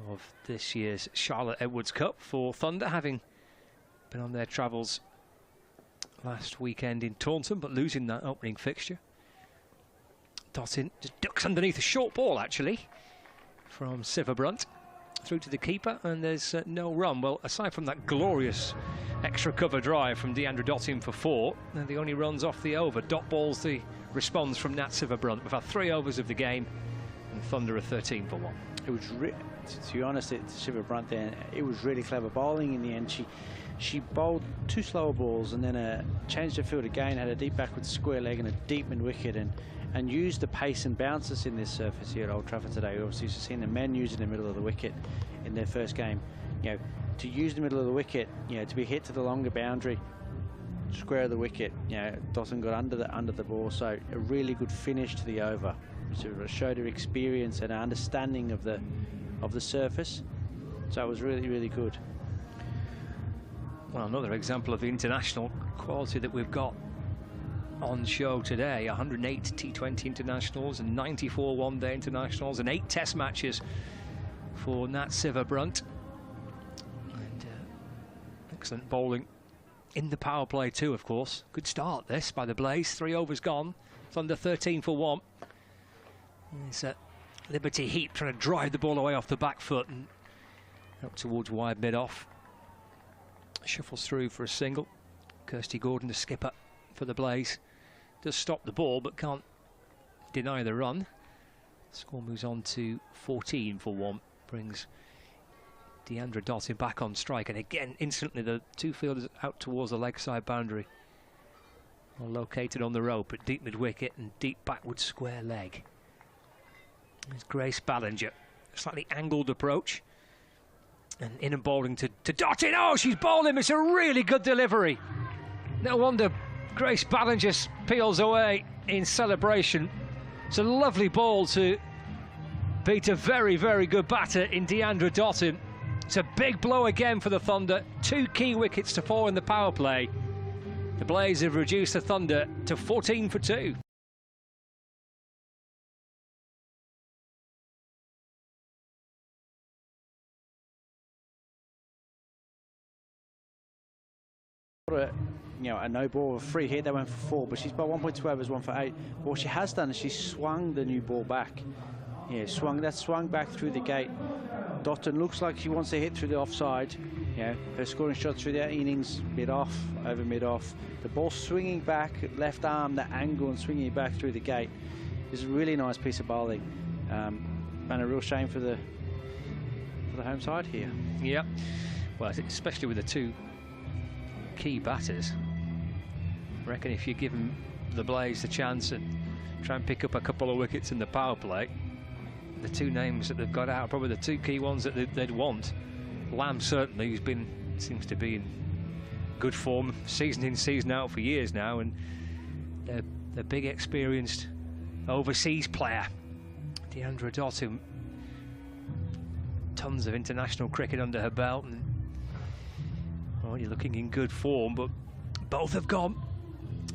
of this year's Charlotte Edwards Cup for Thunder, having been on their travels last weekend in Taunton, but losing that opening fixture. Dottin just ducks underneath a short ball, actually, from Silverbrunt through to the keeper, and there's no run. Well, aside from that glorious extra cover drive from Deandra Dottin for 4, they're the only runs off the over. Dot balls the response from Nat Silverbrunt. We've had 3 overs of the game, and Thunder are 13 for 1. It was, to be honest, Silverbrunt there, it was really clever bowling in the end. She bowled 2 slower balls and then changed her field again, had a deep backwards square leg and a deep mid wicket, and used the pace and bounces in this surface here at Old Trafford today. We've obviously seen the men use it in the middle of the wicket in their first game. You know, to use the middle of the wicket, you know, to be hit to the longer boundary, square of the wicket, you know, Dottin got under the ball, so a really good finish to the over. So it showed her experience and her understanding of the surface. So it was really, really good. Well, another example of the international quality that we've got on show today. 108 T20 internationals and 94 one-day internationals and 8 test matches for Nat Silverbrunt. And excellent bowling in the power play too, of course. Good start this by the Blaze. 3 overs gone. Thunder 13 for 1. It's Liberty Heat trying to drive the ball away off the back foot and up towards wide mid-off. Shuffles through for a single. Kirsty Gordon, the skipper for the Blaze, does stop the ball but can't deny the run. Score moves on to 14 for 1. Brings Deandra Dottin back on strike, and again instantly the 2 fielders out towards the leg side boundary. Well located on the rope at deep mid wicket and deep backward square leg. There's Grace Ballinger, slightly angled approach, and in and bowling to Dottin. Oh, she's bowled him. It's a really good delivery. No wonder Grace Ballinger peels away in celebration. It's a lovely ball to beat a very, very good batter in Deandra Dottin. It's a big blow again for the Thunder. 2 key wickets to 4 in the power play. The Blaze have reduced the Thunder to 14 for 2. You know, a no ball, a free hit, that went for 4, but she's got 1.2 overs, 1 for 8. What she has done is she swung the new ball back. Yeah, swung back through the gate. Dottin looks like she wants to hit through the offside. You know, her scoring shot through that innings, mid-off, over mid-off. The ball swinging back, left arm, that angle, and swinging back through the gate is a really nice piece of bowling. And a real shame for the home side here. Yeah, well, especially with the 2 key batters. I reckon if you give them the Blaze the chance and try and pick up a couple of wickets in the power play, the 2 names that they've got out are probably the 2 key ones that they'd want. Lamb certainly, who's seems to be in good form, season in, season out for years now, and they're big experienced overseas player. Deandra Dottin, tons of international cricket under her belt, and well, you're looking in good form, but both have gone.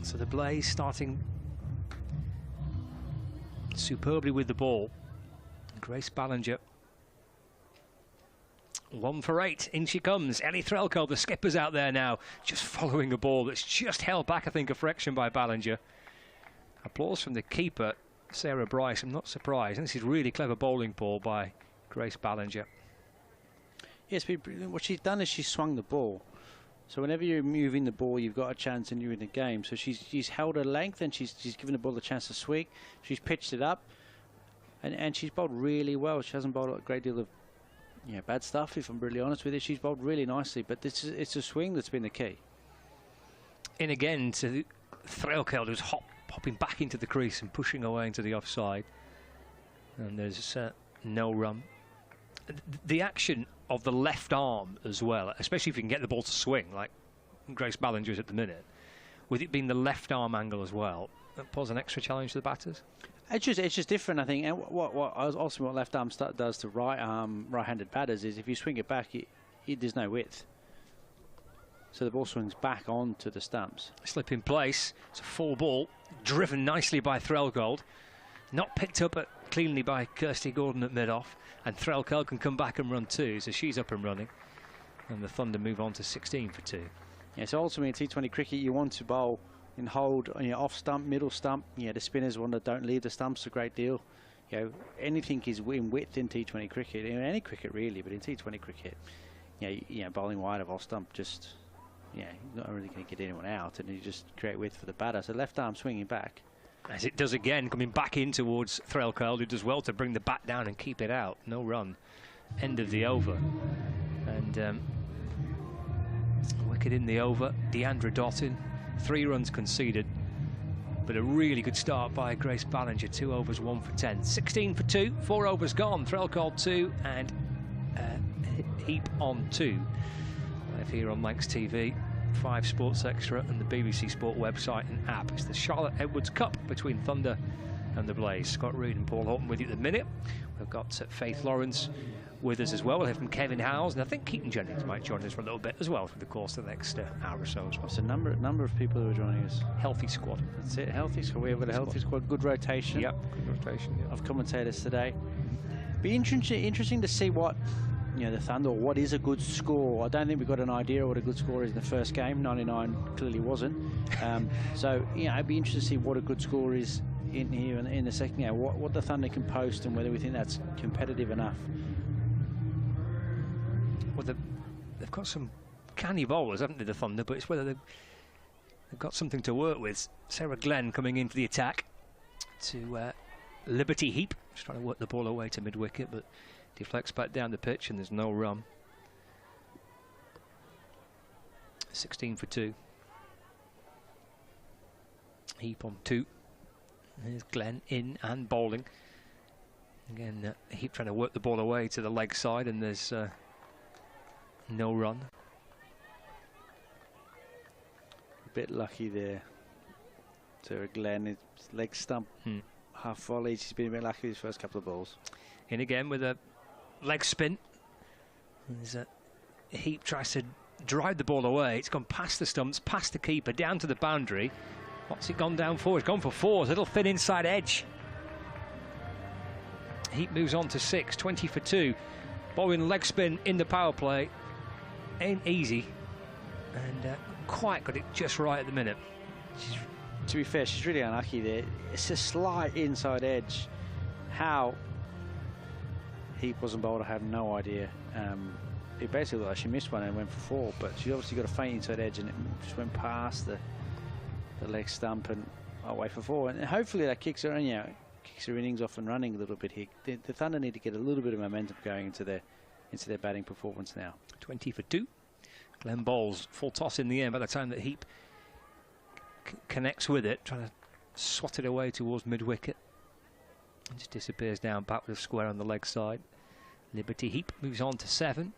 So the Blaze starting superbly with the ball. Grace Ballinger, 1 for 8. In she comes. Ellie Threlko, the skipper's out there now, just following a ball that's just held back, I think, a fraction by Ballinger. Applause from the keeper, Sarah Bryce. I'm not surprised. And this is really clever bowling ball by Grace Ballinger. Yes, what she's done is she swung the ball. So whenever you're moving the ball, you've got a chance and you're in the game. So she's held her length and she's given the ball a chance to swing. She's pitched it up, and she's bowled really well. She hasn't bowled a great deal of bad stuff, if I'm really honest with you. She's bowled really nicely, but it's a swing that's been the key. In again to Threlkeld, who's hopping back into the crease and pushing away into the offside. And there's no run. The action of the left arm as well, especially if you can get the ball to swing, like Grace Ballinger's at the minute, with it being the left arm angle as well, that poses an extra challenge to the batters. It's just different, I think. And what left arm does to right-handed batters is if you swing it back, there's no width. So the ball swings back onto the stumps. Slip in place. It's a full ball, driven nicely by Threlkeld, not picked up cleanly by Kirsty Gordon at mid-off, and Threlkeld can come back and run 2, so she's up and running. And the Thunder move on to 16 for 2. Yeah, so ultimately in T20 cricket, you want to bowl and hold on your off stump, middle stump. The spinners one that don't leave the stumps a great deal. Anything is in width in T20 cricket, in any cricket really, but in T20 cricket, bowling wide of off stump just, you're not really going to get anyone out, and you just create width for the batter. So left arm swinging back. As it does again, coming back in towards Threlkeld, who does well to bring the bat down and keep it out. No run. End of the over. And wicket in the over. Deandra Dottin. 3 runs conceded. But a really good start by Grace Ballinger. 2 overs, 1 for 10. 16 for 2. 4 overs gone. Threlkeld 2 and Heap on 2. Live here on Lancs TV. 5 Sports Extra and the BBC Sport website and app. It's the Charlotte Edwards Cup between Thunder and the Blaze. Scott Reed and Paul Horton with you at the minute. We've got Faith Lawrence with us as well. We'll hear from Kevin Howes, and I think Keaton Jennings might join us for a little bit as well through the course of the next hour or so as well. It's a number of people who are joining us. Healthy squad. That's it, healthy squad. We've got a healthy squad. Good rotation. Yep, good rotation. Yep. Of commentators today. Be interesting to see what the Thunder, what is a good score. I don't think we've got an idea of what a good score is in the first game. 99 clearly wasn't. So I'd be interested to see what a good score is in here in the second game. What the Thunder can post and whether we think that's competitive enough. Well, they've got some canny bowlers, haven't they, the Thunder? But it's whether they've got something to work with. Sarah Glenn coming into the attack to Liberty Heap. Just trying to work the ball away to mid-wicket, but deflects back down the pitch and there's no run. 16 for 2. Heap on 2. There's Glenn in and bowling. Again, Heap trying to work the ball away to the leg side, and there's no run. A bit lucky there. Sarah Glenn, his leg stump, half volley. She's been a bit lucky his first couple of balls. In again with a leg spin. There's a Heap tries to drive the ball away. It's gone past the stumps, past the keeper, down to the boundary. What's it gone down for? It's gone for 4. Little thin inside edge. Heap moves on to 6. 20 for 2. Bowling leg spin in the power play. Ain't easy. And quite got it just right at the minute. To be fair, she's really unlucky there. It's a slight inside edge. How Heap wasn't bowled, I have no idea. It basically looked like she missed one and went for 4, but she obviously got a faint inside edge and it just went past the leg stump and away for 4. And hopefully that kicks her, kicks her innings off and running a little bit here. The Thunder need to get a little bit of momentum going into their batting performance now. 20 for 2. Glenn bowls full toss in the air by the time that Heap connects with it, trying to swat it away towards mid-wicket. It just disappears down back with a square on the leg side. Liberty Heap moves on to 7.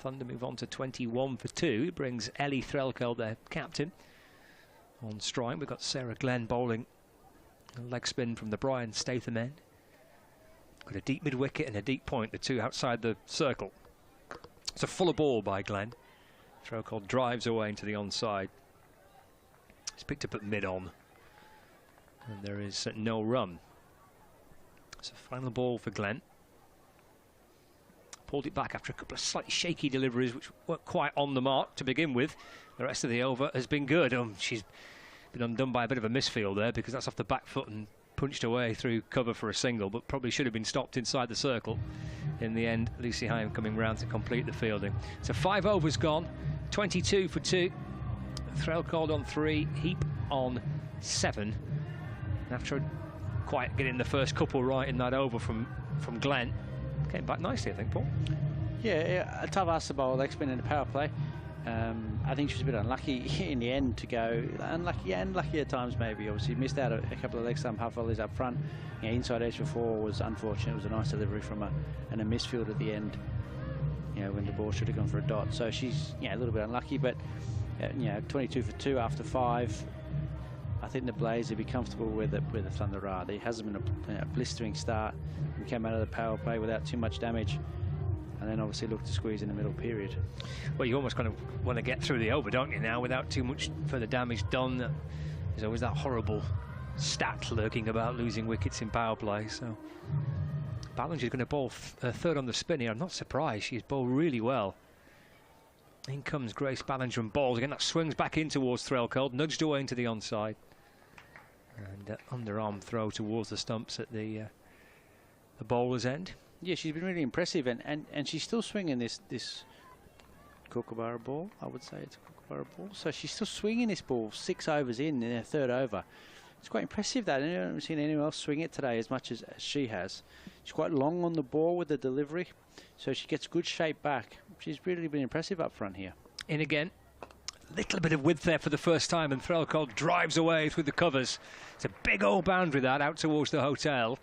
Thunder move on to 21 for 2. It brings Ellie Threlkeld, their captain, on strike. We've got Sarah Glenn bowling a leg spin from the Brian Statham end. Got a deep mid-wicket and a deep point, the two outside the circle. It's a fuller ball by Glenn. Threlkeld drives away into the onside. It's picked up at mid-on. And there is no run. It's a final ball for Glenn. Pulled it back after a couple of slightly shaky deliveries which weren't quite on the mark to begin with. The rest of the over has been good. She's been undone by a bit of a misfield there because that's off the back foot and punched away through cover for a single, but probably should have been stopped inside the circle. In the end, Lucy Hyam coming round to complete the fielding. So 5 overs gone, 22 for 2. Threlkeld on 3, Heap on 7. After quite getting the first couple right in that over from Glenn, came back nicely, I think, Paul. Yeah, a tough ask to bowl leg spin in the power play. I think she was a bit unlucky in the end to go. Unlucky at times, maybe. Obviously, missed out a couple of leg stump half volleys up front. Yeah, inside edge for 4 was unfortunate. It was a nice delivery from a misfield at the end. You know, when the ball should have gone for a dot. So she's a little bit unlucky, but 22 for 2 after 5. I think the Blaze will be comfortable with the Thunder are. There hasn't been a blistering start. We came out of the power play without too much damage, and then obviously looked to squeeze in the middle period. Well, you almost kind of want to get through the over, don't you, now, without too much further damage done. There's always that horrible stat lurking about losing wickets in power play. So Ballinger's going to bowl third on the spin here. I'm not surprised. She's bowled really well. In comes Grace Ballinger and bowls again. That swings back in towards Threlkeld, nudged away into the onside. And underarm throw towards the stumps at the bowler's end. Yeah, she's been really impressive, and she's still swinging this Kookaburra ball. I would say it's a Kookaburra ball. So she's still swinging this ball 6 overs in her third over. It's quite impressive that. I haven't seen anyone else swing it today as much as she has. She's quite long on the ball with the delivery, so she gets good shape back. She's really been impressive up front here. In again. Little bit of width there for the first time, and Threlkeld drives away through the covers. It's a big old boundary that out towards the hotel.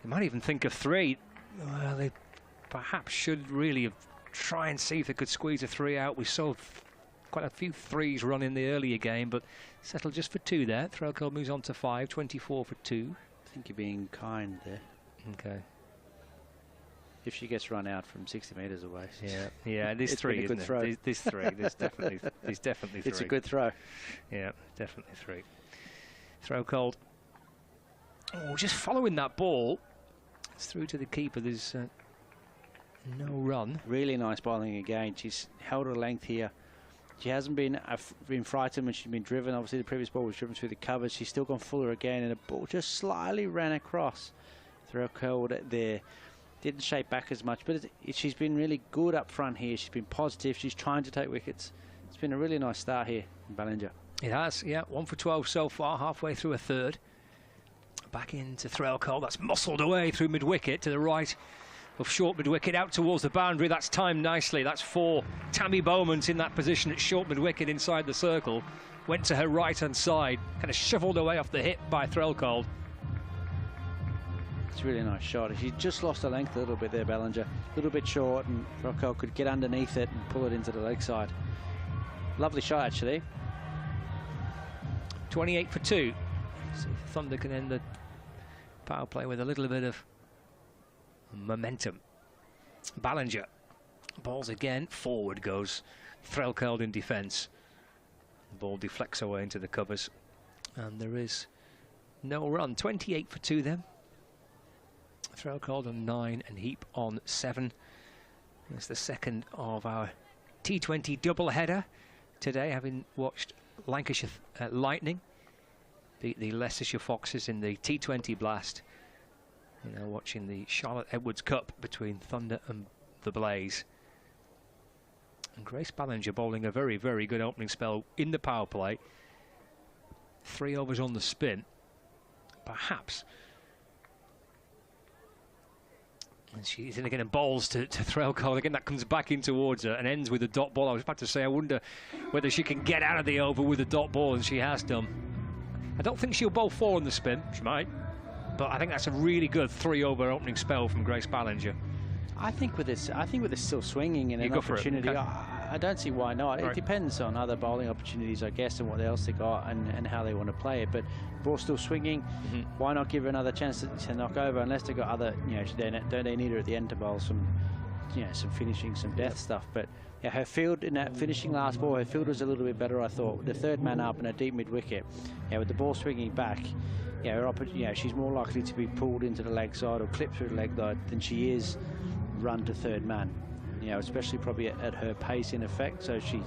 They might even think of 3. Well, they perhaps should really have try and see if they could squeeze a 3 out. We saw quite a few 3s run in the earlier game, but settled just for 2 there. Threlkeld moves on to 5, 24 for 2. I think you're being kind there. Okay. If she gets run out from 60 metres away. Yeah, there's 3, isn't there? There's 3. There's definitely 3. It's a good throw. Yeah, definitely 3. Threlkeld. Oh, just following that ball. It's through to the keeper. There's no run. Really nice bowling again. She's held her length here. She hasn't been frightened when she's been driven. Obviously, the previous ball was driven through the covers. She's still gone fuller again, and the ball just slightly ran across. Threlkeld there. Didn't shape back as much, but she's been really good up front here. She's been positive. She's trying to take wickets. It's been a really nice start here in Ballinger. It has, yeah. 1 for 12 so far, halfway through a third. Back into Threlkeld. That's muscled away through mid-wicket to the right of short mid-wicket, out towards the boundary. That's timed nicely. That's 4. Tammy Bowman's in that position at short mid-wicket inside the circle. Went to her right-hand side, kind of shuffled away off the hip by Threlkeld. It's a really nice shot. She just lost her length a little bit there, Ballinger. A little bit short, and Threlkeld could get underneath it and pull it into the leg side. Lovely shot, actually. 28 for 2. See if Thunder can end the power play with a little bit of momentum. Ballinger balls again. Forward goes Threlkeld in defence. The ball deflects away into the covers, and there is no run. 28 for 2 then. Threlkeld on 9 and Heap on 7. It's the second of our T20 double header today, having watched Lancashire Lightning beat the Leicestershire Foxes in the T20 Blast. You know, watching the Charlotte Edwards Cup between Thunder and the Blaze. And Grace Ballinger bowling a very, very good opening spell in the power play. 3 overs on the spin. Perhaps. And she's in again and bowls to Threlkeld. Again, that comes back in towards her and ends with a dot ball. I was about to say, I wonder whether she can get out of the over with a dot ball, and she has done. I don't think she'll bowl 4 on the spin. She might. But I think that's a really good 3-over opening spell from Grace Ballinger. I think with this still swinging and an opportunity, okay. I don't see why not. Right. It depends on other bowling opportunities, I guess, and what else they got and how they want to play it. But ball still swinging. Why not give her another chance to knock over? Unless they got other, don't they need her at the end to bowl some, some finishing, some death stuff. But yeah, her field in that finishing last ball, her field was a little bit better, I thought. The third man up and a deep mid wicket. Yeah, with the ball swinging back. She's more likely to be pulled into the leg side or clipped through the leg side than she is run to third man. Especially probably at her pace in effect. So she,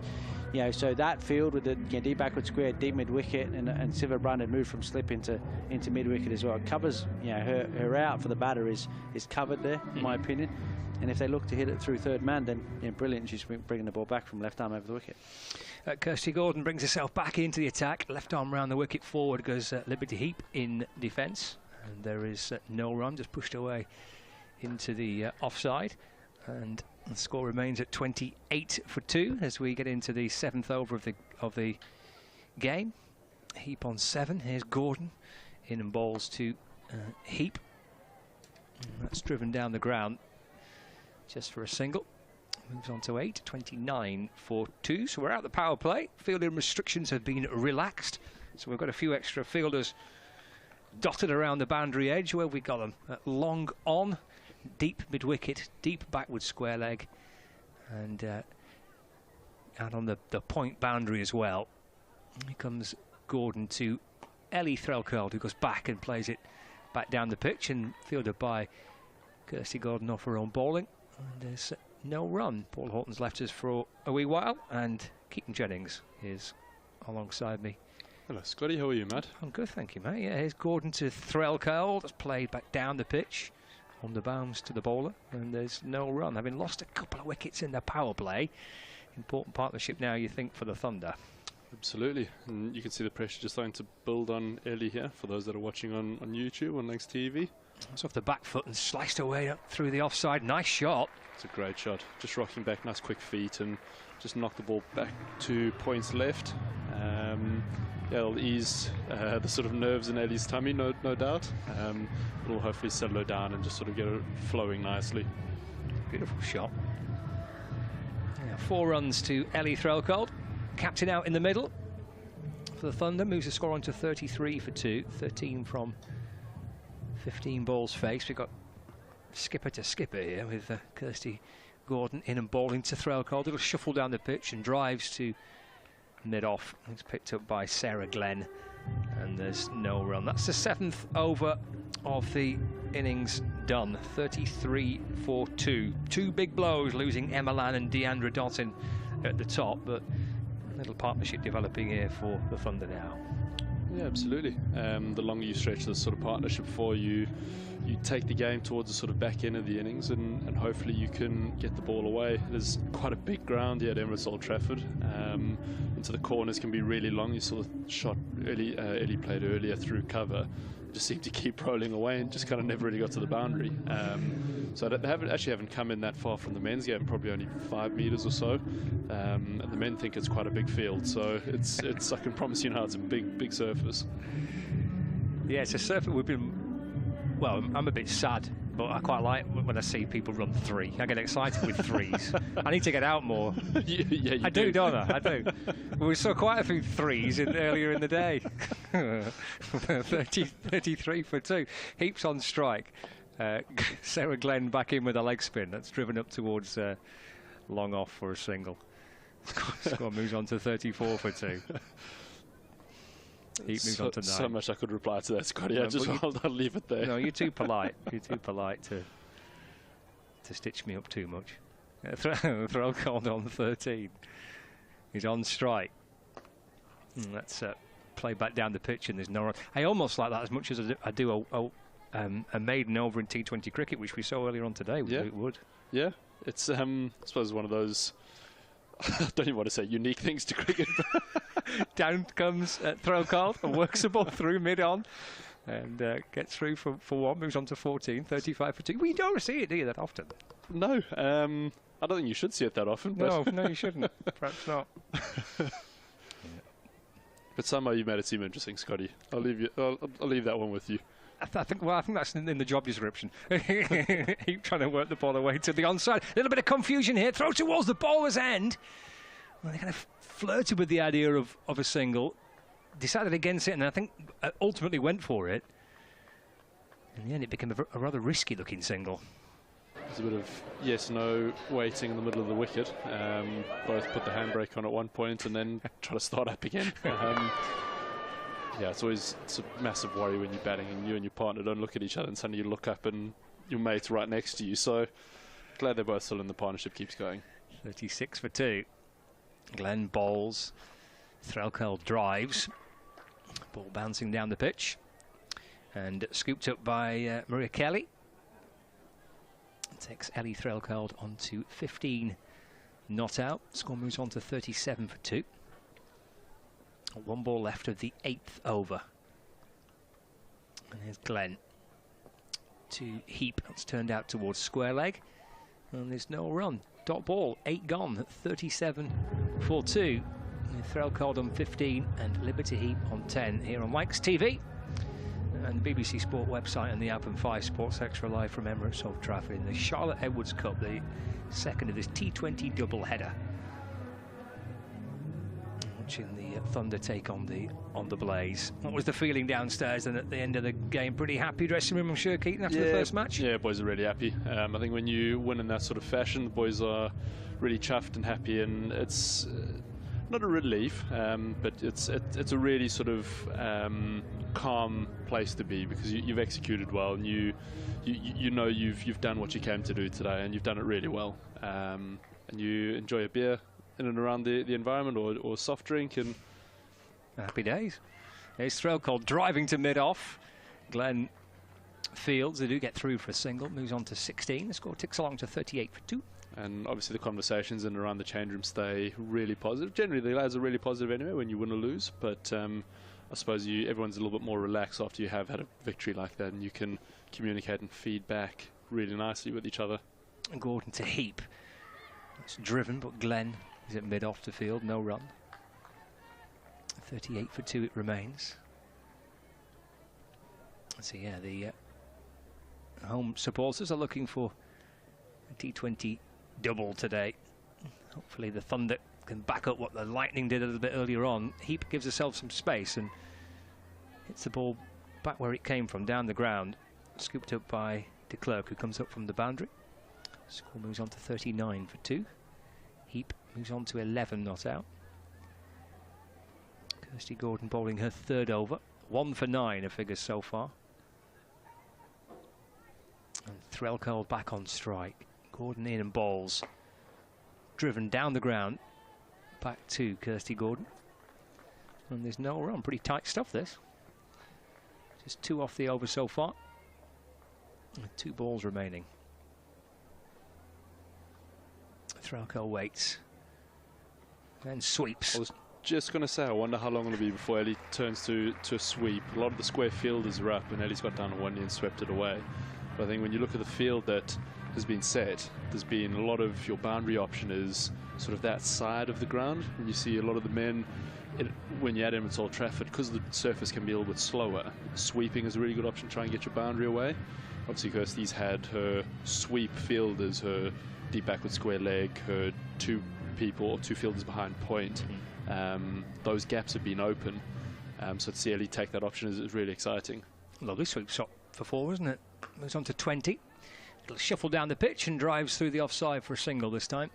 so that field with the deep backward square, deep mid wicket, and Siva Brun had moved from slip into mid wicket as well. It covers, her out for the batter is covered there, in my opinion. And if they look to hit it through third man, then brilliant. She's bringing the ball back from left arm over the wicket. Kirsty Gordon brings herself back into the attack. Left arm round the wicket, forward goes Liberty Heap in defence. And there is no run, just pushed away into the offside. And the score remains at 28 for 2 as we get into the 7th over of the game. Heap on 7. Here's Gordon in and bowls to Heap. And that's driven down the ground just for a single. Moves on to 8. 29 for 2. So we're out the power play. Fielding restrictions have been relaxed. So we've got a few extra fielders dotted around the boundary edge. Where we got them? Long on, deep mid-wicket, deep backward square leg, and on the point boundary as well. Here comes Gordon to Ellie Threlkeld, who goes back and plays it back down the pitch, and fielded by Kirsty Gordon off her own bowling. And there's no run. Paul Horton's left us for a wee while, and Keaton Jennings is alongside me. Hello, Scotty. How are you, Matt? I'm good, thank you, mate. Yeah, here's Gordon to Threlkeld. That's played back down the pitch on the bounce to the bowler, and there's no run. Having lost a couple of wickets in the power play, important partnership now, you think, for the Thunder. Absolutely, and you can see the pressure just starting to build on Ellie here, for those that are watching on YouTube, on Lancs TV. It's off the back foot and sliced away up through the offside. Nice shot. It's a great shot. Just rocking back, nice quick feet, and just knocked the ball back 2 points left. Yeah, it'll ease the sort of nerves in Ellie's tummy, no doubt. It'll hopefully settle her down and just sort of get her flowing nicely. Beautiful shot. Yeah, 4 runs to Ellie Threlkeld. Captain out in the middle for the Thunder. Moves the score on to 33 for 2. 13 from 15 balls faced. We've got skipper to skipper here with Kirsty Gordon in and bowling to Threlkeld. It'll shuffle down the pitch and drives to mid-off. It's picked up by Sarah Glenn, and there's no run. That's the 7th over of the innings done. 33 for 2. 2 big blows, losing Emma Lan and Deandra Dottin at the top, but a little partnership developing here for the Thunder now. Yeah, absolutely. The longer you stretch this sort of partnership for, you take the game towards the sort of back end of the innings, and hopefully you can get the ball away. There's quite a big ground here at Emirates Old Trafford. Into the corners can be really long. You saw the shot Ellie played earlier through cover. It just seemed to keep rolling away and just kind of never really got to the boundary. So they haven't come in that far from the men's game, probably only 5 metres or so. And the men think it's quite a big field, so it's I can promise you now it's a big surface. Yeah, it's a surface we've been. Well, I'm a bit sad, but I quite like when I see people run 3. I get excited with 3s. I need to get out more. Yeah, I do, don't I? I do. We saw quite a few 3s earlier in the day. 33 for 2. Heaps on strike. Sarah Glenn back in with a leg spin. That's driven up towards long off for a single. Score moves on to 34 for 2. Heap moves on to 9. So much I could reply to that, Scotty. No, I'll leave it there. No, you're too polite. You're too polite to stitch me up too much. Throw called on 13. He's on strike. That's play back down the pitch, and there's no run. I almost like that as much as I do a maiden over in T20 cricket, which we saw earlier on today. Yeah. It would. Yeah, it's I suppose one of those. I don't even want to say unique things to cricket. Down comes Threlkeld and works the ball through mid-on and gets through for 1, moves on to 14, 35 for 2. We don't see it, do you, that often? No, I don't think you should see it that often. No, you shouldn't. Perhaps not. But somehow you made it seem interesting, Scotty. I'll leave that one with you. I think that's in the job description. Keep trying to work the ball away to the onside. A little bit of confusion here. Throw towards the bowler's end. Well, they kind of flirted with the idea of a single, decided against it, and I think ultimately went for it. In the end, it became a rather risky-looking single. There's a bit of yes-no waiting in the middle of the wicket. Both put the handbrake on at one point and then try to start up again. Yeah, it's a massive worry when you're batting and you and your partner don't look at each other, and suddenly you look up and your mate's right next to you. So glad they're both still in the partnership keeps going. 36 for 2. Glenn bowls. Threlkeld drives. Ball bouncing down the pitch. And scooped up by Maria Kelly. takes Ellie Threlkeld on to 15 not out. Score moves on to 37 for 2. 1 ball left of the 8th over. And here's Glenn to Heap. That's turned out towards square leg. And there's no run. Dot ball, 8 gone at 37 for 2. Threlkeld on 15 and Liberty Heap on 10 here on Lancs TV and the BBC Sport website and the App and 5 Sports Extra live from Emirates Old Trafford in the Charlotte Edwards Cup, the second of this T20 double header. Watching the Thunder take on the Blaze. What was the feeling downstairs and at the end of the game? Pretty happy dressing room, I'm sure, Keaton, after the first match? Yeah, boys are really happy. I think when you win in that sort of fashion, the boys are really chuffed and happy, and it's not a relief, but it's a really sort of calm place to be, because you've executed well, and you know you've done what you came to do today, and you've done it really well, and you enjoy a beer in and around the environment, or soft drink, and happy days. There's Threlkeld driving to mid-off. Glenn fields, they do get through for a single, moves on to 16. The score ticks along to 38 for 2. And obviously the conversations in and around the change room stay really positive. Generally the lads are really positive anyway when you win or lose, but I suppose everyone's a little bit more relaxed after you have had a victory like that, and you can communicate and feed back really nicely with each other. And Gordon to Heap. It's driven, but Glenn is at mid-off to field, no run. 38 for 2 it remains. So yeah, the home supporters are looking for a T20 double today. Hopefully the Thunder can back up what the Lightning did a little bit earlier on. Heap gives herself some space and hits the ball back where it came from, down the ground. Scooped up by de Klerk, who comes up from the boundary. Score moves on to 39 for 2. Heap moves on to 11 not out. Kirsty Gordon bowling her 3rd over. 1 for 9 her figures so far. And Threlkeld back on strike. Gordon in and bowls. Driven down the ground. Back to Kirsty Gordon. And there's no run. Pretty tight stuff, this. Just 2 off the over so far. And 2 balls remaining. Threlkeld waits. And sweeps. I was just going to say, I wonder how long it'll be before Ellie turns to a sweep. A lot of the square fielders are up, and Ellie's got down on 1 knee and swept it away. But I think when you look at the field that has been set, there's been a lot of your boundary option is sort of that side of the ground. And you see a lot of the men, when you're at Emirates Old Trafford, because the surface can be a little bit slower, sweeping is a really good option to try and get your boundary away. Obviously, Kirsty's had her sweep fielders, her deep backward square leg, her 2 people or 2 fielders behind point. Those gaps have been open. So to see Ellie take that option is really exciting. Lovely sweep shot for 4, isn't it? Moves on to 20. It'll shuffle down the pitch and drives through the offside for a single this time.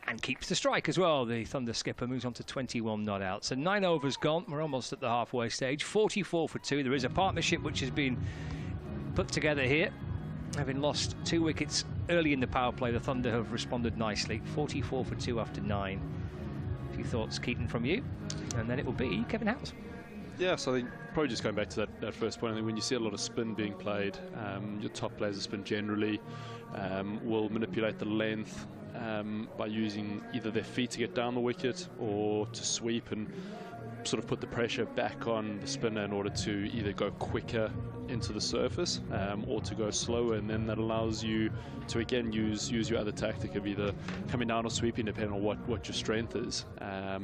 And keeps the strike as well. The Thunder skipper moves on to 21 not out. So 9 overs gone. We're almost at the halfway stage. 44 for 2. There is a partnership which has been put together here. Having lost 2 wickets early in the power play, the Thunder have responded nicely. 44 for 2 after 9. A few thoughts, Keaton, from you. And then it will be Kevin House. Yeah, so I think probably just going back to that first point, I think when you see a lot of spin being played, your top players of spin generally will manipulate the length by using either their feet to get down the wicket or to sweep and sort of put the pressure back on the spinner in order to either go quicker into the surface or to go slower, and then that allows you to again use your other tactic of either coming down or sweeping depending on what your strength is. I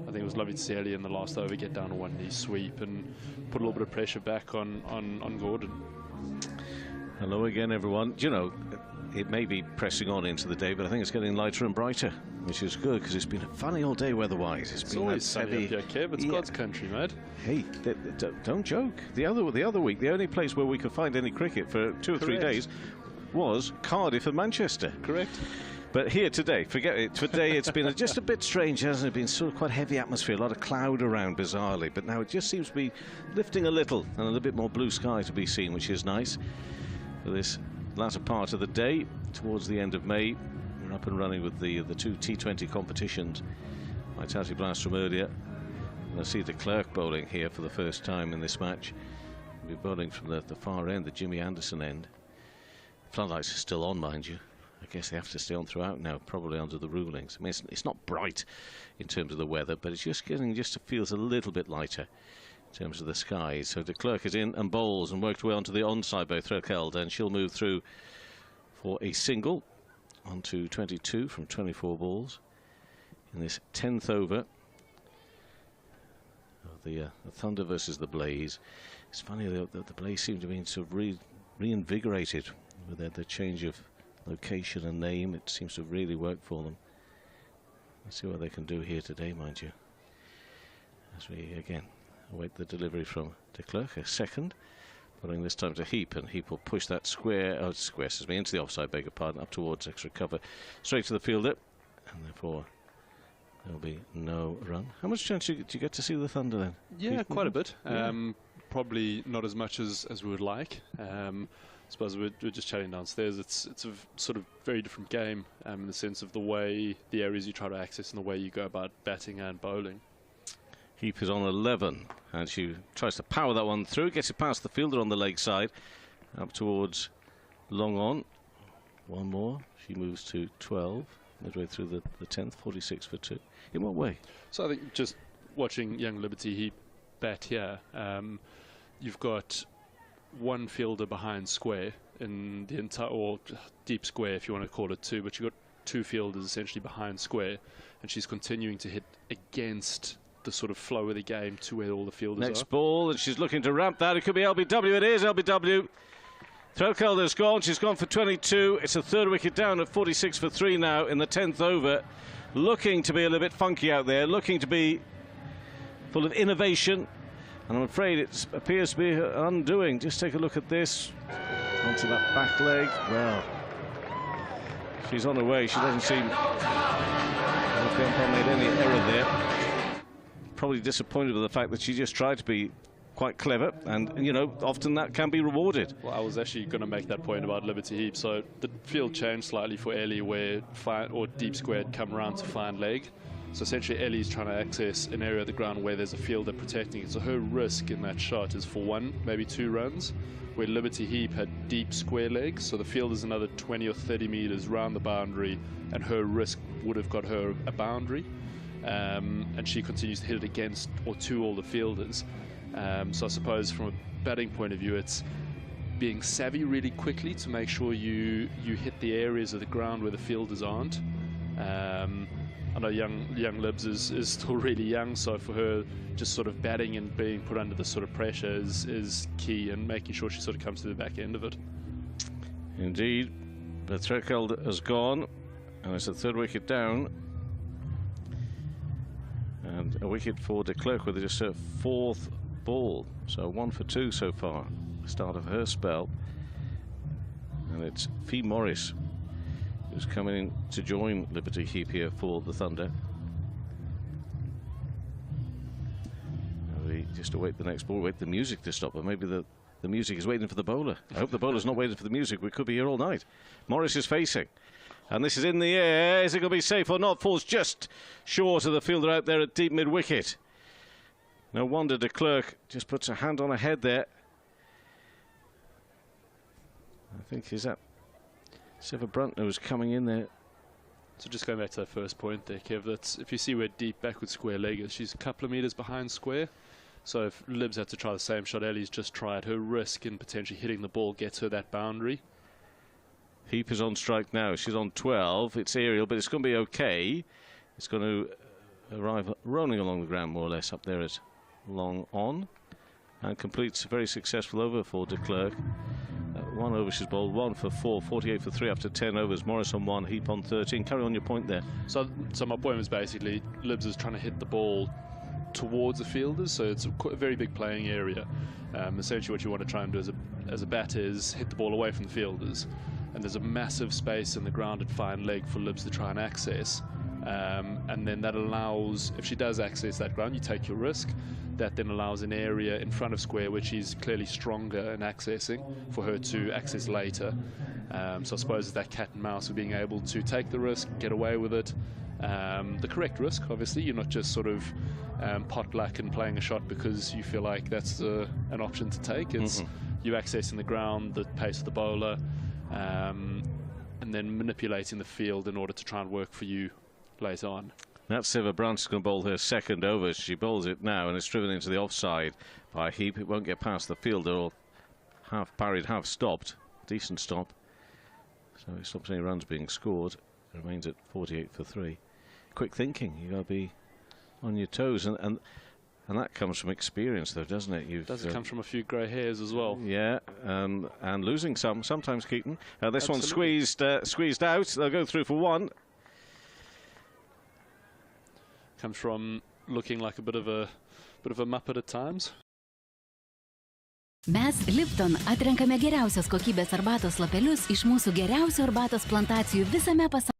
think it was lovely to see Ellie in the last over get down on 1 knee, sweep and put a little bit of pressure back on Gordon. Hello again, everyone. You know, it may be pressing on into the day, but I think it's getting lighter and brighter, which is good because it's been a funny old day weather-wise. It's been always sunny up here, Kev. It's God's country, mate. Hey, don't joke. The other week, the only place where we could find any cricket for 2 or 3 days was Cardiff and Manchester. Correct. But here today, forget it. Today it's been just a bit strange, hasn't it? Been sort of quite heavy atmosphere, a lot of cloud around, bizarrely. But now it just seems to be lifting a little, and a little bit more blue sky to be seen, which is nice. For this latter part of the day, towards the end of May, we're up and running with the 2 T20 competitions. T20 Blast from earlier. And I see de Klerk bowling here for the first time in this match. We'll be bowling from the far end, the Jimmy Anderson end. floodlights are still on, mind you. I guess they have to stay on throughout now, probably under the rulings. I mean, it's not bright in terms of the weather, but it's just feels a little bit lighter in terms of the skies. So de Klerk is in and bowls and worked way onto the onside by Threlkeld, and she'll move through for a single onto 22 from 24 balls in this 10th over of the Thunder versus the Blaze. It's funny that the Blaze seem to be sort of reinvigorated with the change of location and name. It seems to have really worked for them. Let's see what they can do here today, mind you, as we again await the delivery from de Klerk. A second, putting this time to Heap, and Heap will push that into the offside, beg your pardon, up towards extra cover, straight to the fielder, and therefore there'll be no run. How much chance do you get to see the Thunder then? Yeah, quite a bit. Yeah. Probably not as much as we would like. I suppose we're just chatting downstairs. It's a sort of very different game in the sense of the areas you try to access and the way you go about batting and bowling. Heap is on 11, and she tries to power that one through, gets it past the fielder on the leg side, up towards long on. One more. She moves to 12, midway through the 10th, 46 for 2. In what way? So I think just watching young Liberty Heap bat here, you've got one fielder behind square in the entire, or deep square if you want to call it two, but you've got two fielders essentially behind square, and she's continuing to hit against the sort of flow of the game to where all the fielders Next are. ball, and she's looking to ramp that. It could be LBW. It is LBW. Threlkeld has gone. She's gone for 22. It's a third wicket down at 46 for 3 now in the 10th over. Looking to be a little bit funky out there, looking to be full of innovation, and I'm afraid it appears to be her undoing. Just take a look at this. Onto that back leg. Well, she's on her way. She doesn't seem to have made any error there. Probably disappointed with the fact that she just tried to be quite clever, and you know, often that can be rewarded. Well, I was actually going to make that point about Liberty Heap. So the field changed slightly for Ellie, where deep square had come around to find leg. So essentially Ellie's trying to access an area of the ground where there's a fielder protecting it. So her risk in that shot is for 1, maybe 2 runs, where Liberty Heap had deep square legs. So the fielder's another 20 or 30 metres round the boundary, and her risk would have got her a boundary. And she continues to hit it against or to all the fielders. So I suppose from a batting point of view, it's being savvy really quickly to make sure you hit the areas of the ground where the fielders aren't. I know young Libs is still really young, so for her just sort of batting and being put under this sort of pressure is key, and making sure she sort of comes to the back end of it. Indeed, but Threlkeld has gone, and it's a third wicket down. And a wicket for de Klerk with just her 4th ball. So 1 for 2 so far, start of her spell. And it's Fee Morris who's coming in to join Liberty Heap here for the Thunder. And we just await the next ball, wait the music to stop, but maybe the music is waiting for the bowler. I hope the bowler's not waiting for the music. We could be here all night. Morris is facing. And this is in the air. Is it going to be safe or not? Falls just short of the fielder out there at deep mid-wicket. No wonder de Klerk just puts a hand on her head there. I think, is that Sever Bruntner was coming in there. So just going back to that first point there, Kev, that's if you see where deep backward square leg is, she's a couple of metres behind square. So if Libs had to try the same shot, Ellie's just tried. Her risk in potentially hitting the ball gets her that boundary. Heap is on strike now. She's on 12. It's aerial, but it's going to be okay. It's going to arrive rolling along the ground more or less up there as long on, and completes a very successful over for de Klerk. 1 over she's bowled, 1 for 4, 48 for 3 after 10 overs. Morris on 1, Heap on 13. Carry on your point there. So my point was basically Libs is trying to hit the ball towards the fielders, so it's a very big playing area. Essentially what you want to try and do as a batter is hit the ball away from the fielders, and there's a massive space in the ground at fine leg for Libs to try and access, and then that allows, if she does access that ground, you take your risk. That then allows an area in front of square which she's clearly stronger in accessing for her to access later. So I suppose it's that cat and mouse of being able to take the risk, get away with it. The correct risk, obviously. You're not just sort of pot luck and playing a shot because you feel like that's an option to take. It's you accessing the ground, the pace of the bowler, and then manipulating the field in order to try and work for you later on. That's Siva Brant's going to bowl her second over. She bowls it now and it's driven into the offside by Heap. It won't get past the fielder, or half parried, half stopped. Decent stop. So it stops any runs being scored. It remains at 48 for 3. Quick thinking. You've got to be on your toes, and that comes from experience, though, doesn't it? Does it come from a few grey hairs as well? Yeah, and losing sometimes, Keaton. This Absolutely. one's squeezed out. They'll go through for 1. Comes from looking like a bit of a muppet at times. Mes Lipton atrenkame geriausios kokybės arbatos lapelius iš mūsų geriausių arbatos plantacijų visame pasaulyje.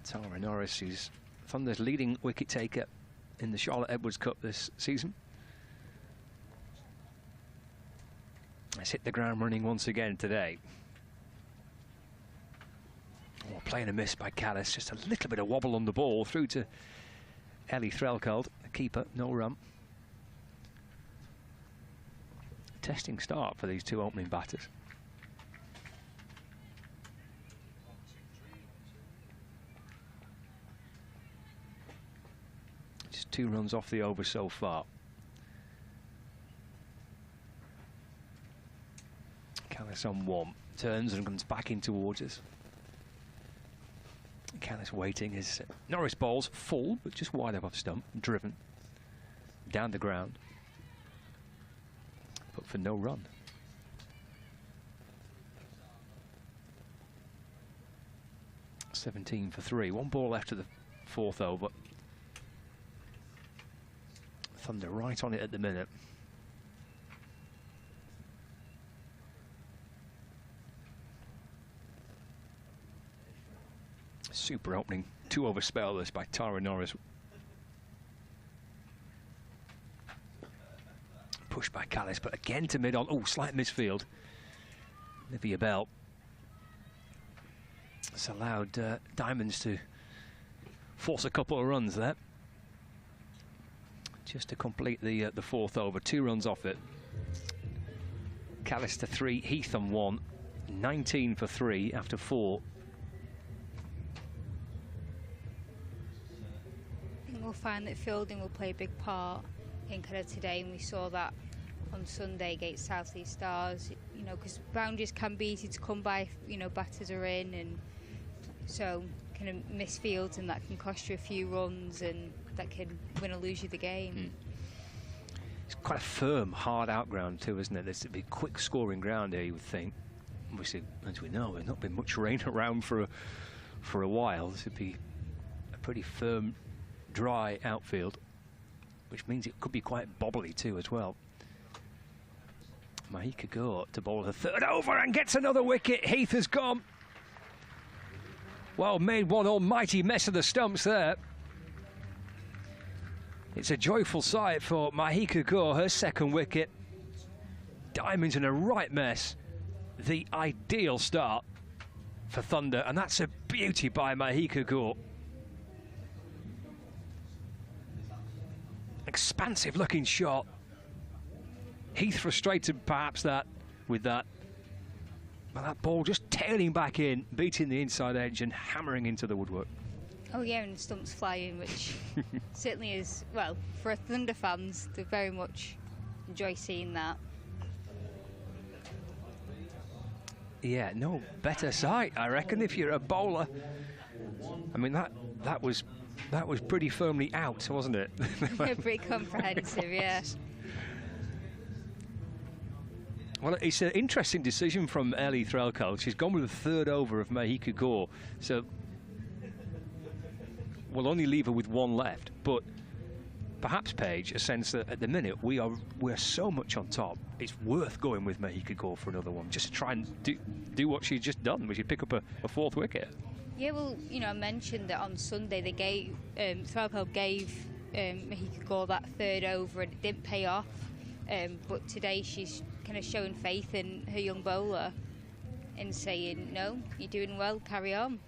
Tara Norris, who's Thunder's leading wicket taker in the Charlotte Edwards Cup this season, has hit the ground running once again today. Oh, playing a miss by Callis, just a little bit of wobble on the ball through to Ellie Threlkeld, the keeper, no run. Testing start for these two opening batters. Just 2 runs off the over so far. Callis on 1, turns and comes back in towards us. Callis waiting as Norris bowls full, but just wide above stump, driven down the ground, but for no run. (17 for 3). 1 ball left of the 4th over. Thunder right on it at the minute. Super opening 2-over spell this by Tara Norris. Pushed by Callis, but again to mid on. Oh, slight misfield. Olivia Bell has allowed Diamonds to force a couple of runs there. Just to complete the 4th over, 2 runs off it. Callis to 3, Heath on 1, 19 for 3 after 4. I think we'll find that fielding will play a big part in kind of today, and we saw that on Sunday against South East Stars. You know, because boundaries can be easy to come by. You know, batters are in, and so kind of misfields, and that can cost you a few runs, and that can win or lose you the game. It's quite a firm, hard out ground too, isn't it? There's to be quick scoring ground here, you would think. Obviously, as we know, there's not been much rain around for a while. This would be a pretty firm, dry outfield, which means it could be quite bobbly too as well. Mahika Gore to bowl the 3rd over and gets another wicket. Heath has gone. Well, made one almighty mess of the stumps there. It's a joyful sight for Mahika Gore, her 2nd wicket. Diamonds in a right mess. The ideal start for Thunder, and that's a beauty by Mahika Gore. Expansive looking shot. Heath frustrated perhaps with that. But that ball just tailing back in, beating the inside edge and hammering into the woodwork. Oh yeah, and the stumps flying, which certainly is, well, for Thunder fans, they very much enjoy seeing that. Yeah, no better sight, I reckon, if you're a bowler. I mean, that was pretty firmly out, wasn't it? Pretty comprehensive, yeah. Well, it's an interesting decision from Ellie Threlkeld. She's gone with the 3rd over of Mahika Gore, so we'll only leave her with 1 left. But perhaps, Paige, a sense that at the minute we're so much on top, it's worth going with Mexico for another one, just to try and do what she's just done, which is pick up a 4th wicket. Yeah, well, you know, I mentioned that on Sunday they gave Threlkeld gave Mexico that 3rd over and it didn't pay off. But today she's kind of showing faith in her young bowler and saying, no, you're doing well, carry on.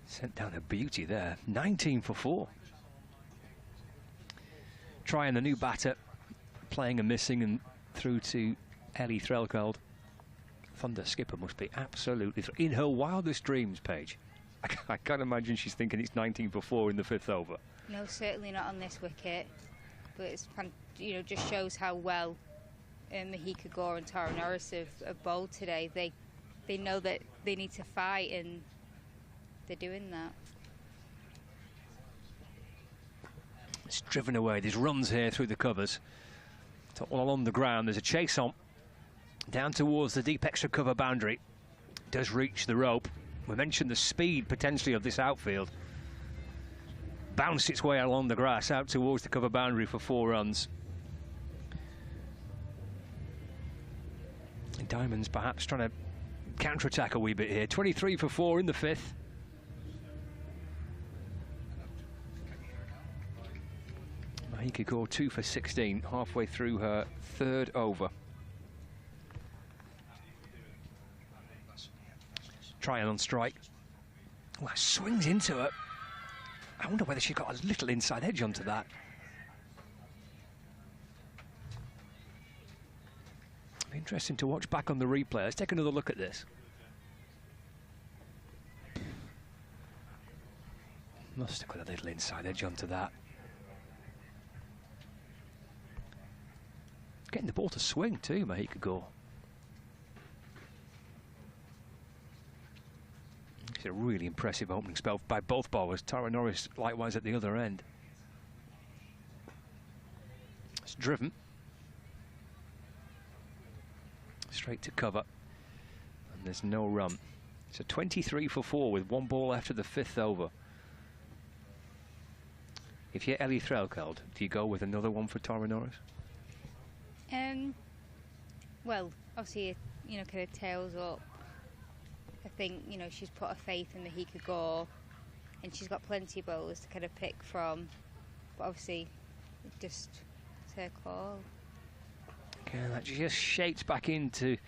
Sent down a beauty there, 19 for 4. Trying the new batter, playing and missing, and through to Ellie Threlkeld. Thunder skipper must be absolutely in her wildest dreams, Paige. I can't imagine she's thinking it's 19 for 4 in the 5th over. No, certainly not on this wicket. But it's, you know, just shows how well Mahika Gore and Tara Norris have bowled today. They know that they need to fight, and they're doing that. It's driven away. There's runs here through the covers. All along the ground, there's a chase on. Down towards the deep extra cover boundary. Does reach the rope. We mentioned the speed potentially of this outfield. Bounced its way along the grass out towards the cover boundary for 4 runs. And Diamonds perhaps trying to counter-attack a wee bit here. 23 for 4 in the 5th. Mahika Gore 2 for 16, halfway through her 3rd over. Trying on strike. Well, that swings into it. I wonder whether she got a little inside edge onto that. Interesting to watch back on the replay. Let's take another look at this. Must have got a little inside edge onto that. Getting the ball to swing too, Mahika Gore. It's a really impressive opening spell by both bowlers. Tara Norris likewise at the other end. It's driven. Straight to cover. And there's no run. So 23 for 4 with 1 ball after the 5th over. If you're Ellie Threlkeld, do you go with another one for Tara Norris? Well, obviously, you know, kind of tails up. I think, you know, she's put her faith in Mahika Gore, and she's got plenty of bowlers to kind of pick from. But obviously, just it's her call. Okay, that just shapes back into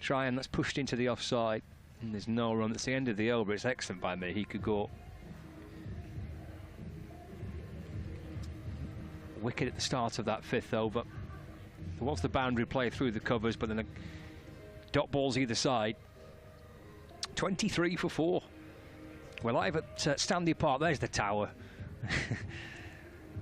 try, and that's pushed into the offside. And there's no run. That's the end of the over. It's excellent by Mahika Gore. Wicket at the start of that 5th over. There was the boundary play through the covers, but then a dot balls either side. 23 for 4. We're live at Stanley Park. There's the tower.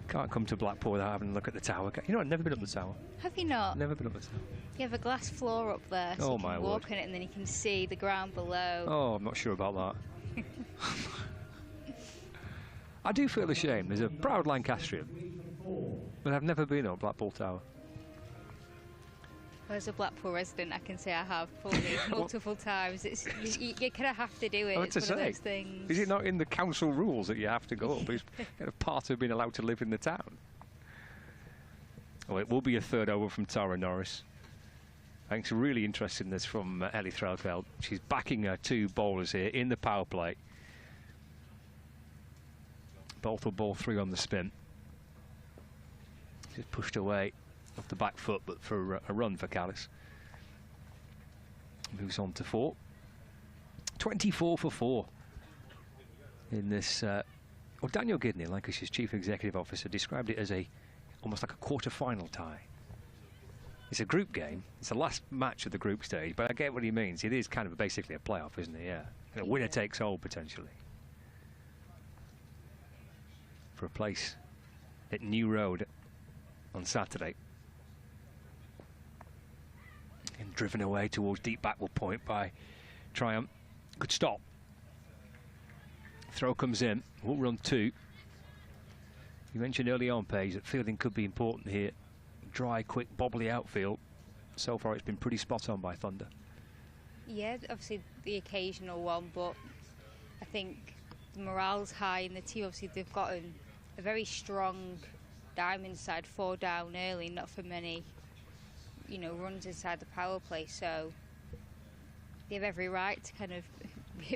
Can't come to Blackpool without having a look at the tower. You know, I've never been up the tower. Have you not? Never been up the tower. You have a glass floor up there, so you can walk on it, and then you can see the ground below. Oh, I'm not sure about that. I do feel ashamed. There's a proud Lancashire, but I've never been up Blackpool Tower. As a Blackpool resident, I can say I have probably multiple times. It's you kind of have to do it. It's one of those things. Is it not in the council rules that you have to go up? It's kind of part of being allowed to live in the town. Well, it will be a 3rd over from Tara Norris. I think it's really interesting this from Ellie Threlkeld. She's backing her 2 bowlers here in the power play. Both will bowl 3 on the spin. She's pushed away off the back foot, but for a run for Callis. Moves on to 4. 24 for 4 in this. Well, Daniel Gidney, Lancashire's chief executive officer, described it as almost like a quarter-final tie. It's a group game. It's the last match of the group stage, but I get what he means. It is kind of basically a playoff, isn't it? Yeah. And a winner takes all potentially for a place at New Road on Saturday. And driven away towards deep backward point by Triumph. Good stop. Throw comes in. We'll run 2. You mentioned early on, Paige, that fielding could be important here. Dry, quick, bobbly outfield. So far, it's been pretty spot on by Thunder. Yeah, obviously the occasional one, but I think the morale's high in the team. Obviously, they've gotten a very strong Diamond side, 4 down early, not for many, you know, runs inside the power play. So they have every right to kind of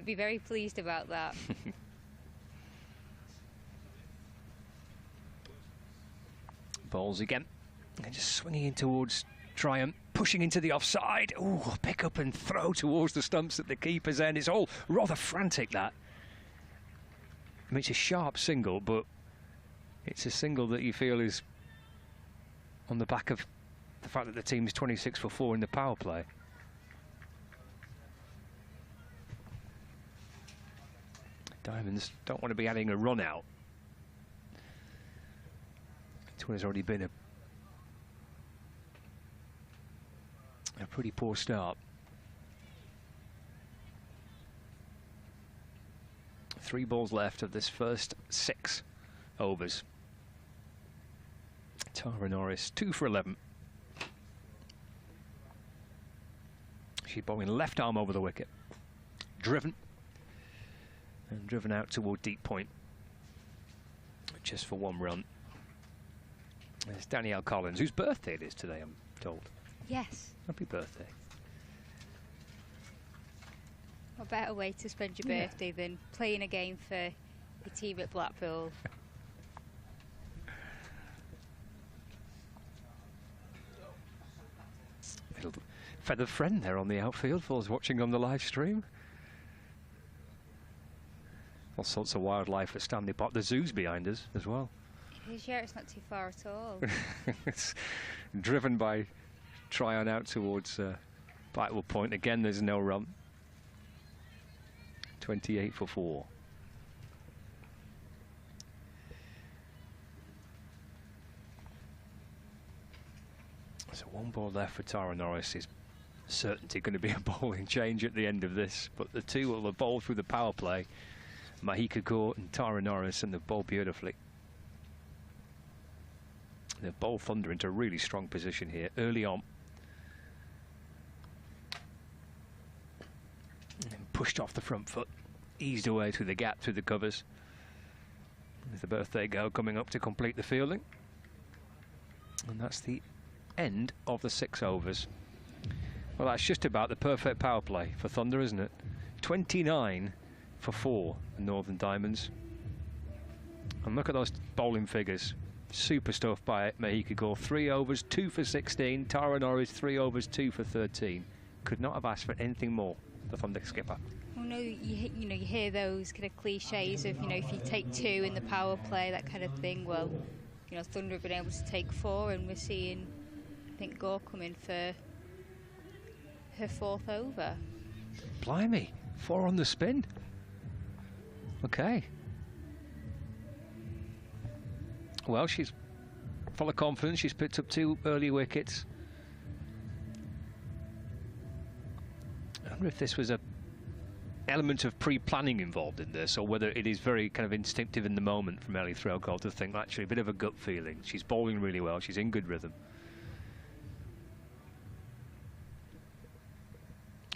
be very pleased about that. Balls again. And just swinging in towards Triumph, pushing into the offside. Oh, pick up and throw towards the stumps at the keeper's end. It's all rather frantic, that. I mean, it's a sharp single, but it's a single that you feel is on the back of the fact that the team's 26 for 4 in the power play. Diamonds don't want to be adding a run out. It's what has already been a pretty poor start. 3 balls left of this first 6 overs. Tara Norris 2 for 11. She's bowling left arm over the wicket. Driven. And driven out toward deep point. Just for 1 run. There's Danielle Collins, whose birthday it is today, I'm told. Yes. Happy birthday. What better way to spend your birthday than playing a game for your team at Blackpool? Little feathered friend there on the outfield for those watching on the live stream. All sorts of wildlife at Stanley Park. The zoo's behind us as well. It is, yeah, it's not too far at all. It's driven by Tryon out towards Blackpool point. Again, there's no run. 28 for 4. So 1 ball left for Tara Norris. Is certainty going to be a bowling change at the end of this, but the 2 will have bowled through the power play. Mahika Kaur and Tara Norris, and they've bowled beautifully. They've bowled Thunder into a really strong position here early on. And pushed off the front foot, eased away through the gap, through the covers. With the birthday go coming up to complete the fielding. And that's the end of the 6 overs. Well, that's just about the perfect power play for Thunder, isn't it? 29 for 4, the Northern Diamonds. And look at those bowling figures. Super stuff by Mahika Kaur. 3 overs, 2 for 16. Tara Norris, 3 overs, 2 for 13. Could not have asked for anything more, the Thunder skipper. Well, no, you know, you hear those kind of cliches of, you know, if you take 2 in the power play, that kind of thing. Well, you know, Thunder have been able to take 4, and we're seeing, I think, Gore come in for her 4th over. Blimey, 4 on the spin. Okay. Well, she's full of confidence. She's picked up 2 early wickets. I wonder if this was a element of pre-planning involved in this, or whether it is very kind of instinctive in the moment from Ellie Threlkeld to think, actually, a bit of a gut feeling. She's bowling really well. She's in good rhythm.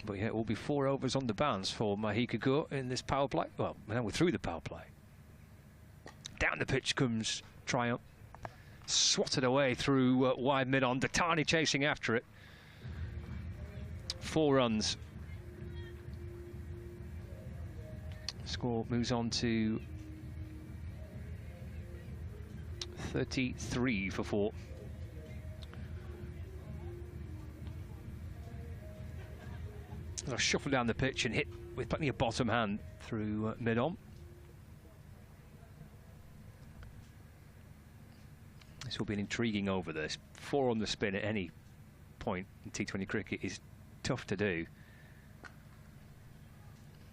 But yeah, it will be 4 overs on the bounce for Mahika Kaur in this power play. Well, now we're through the power play. Down the pitch comes Triumph. Swatted away through wide mid-on. Datani chasing after it. 4 runs. Score moves on to 33 for 4. They'll shuffle down the pitch and hit with plenty of bottom hand through mid-on. This will be an intriguing over this. 4 on the spin at any point in T20 cricket is tough to do.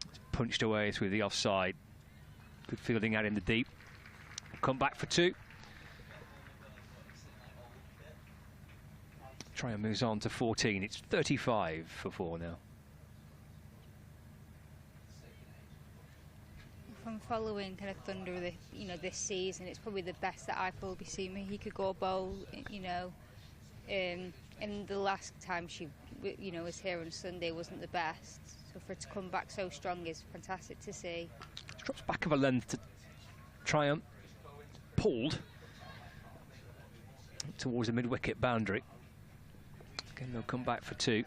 It's punched away through the offside. Good fielding out in the deep. Come back for 2. Try and moves on to 14. It's 35 for 4 now. From following kind of Thunder, you know, this season, it's probably the best that I've probably seen Mahika Kaur bowl. You know, and the last time she, you know, was here on Sunday wasn't the best. So for her to come back so strong is fantastic to see. Drops back of a length to Triumph. pulled towards the mid-wicket boundary. Again, they'll come back for 2.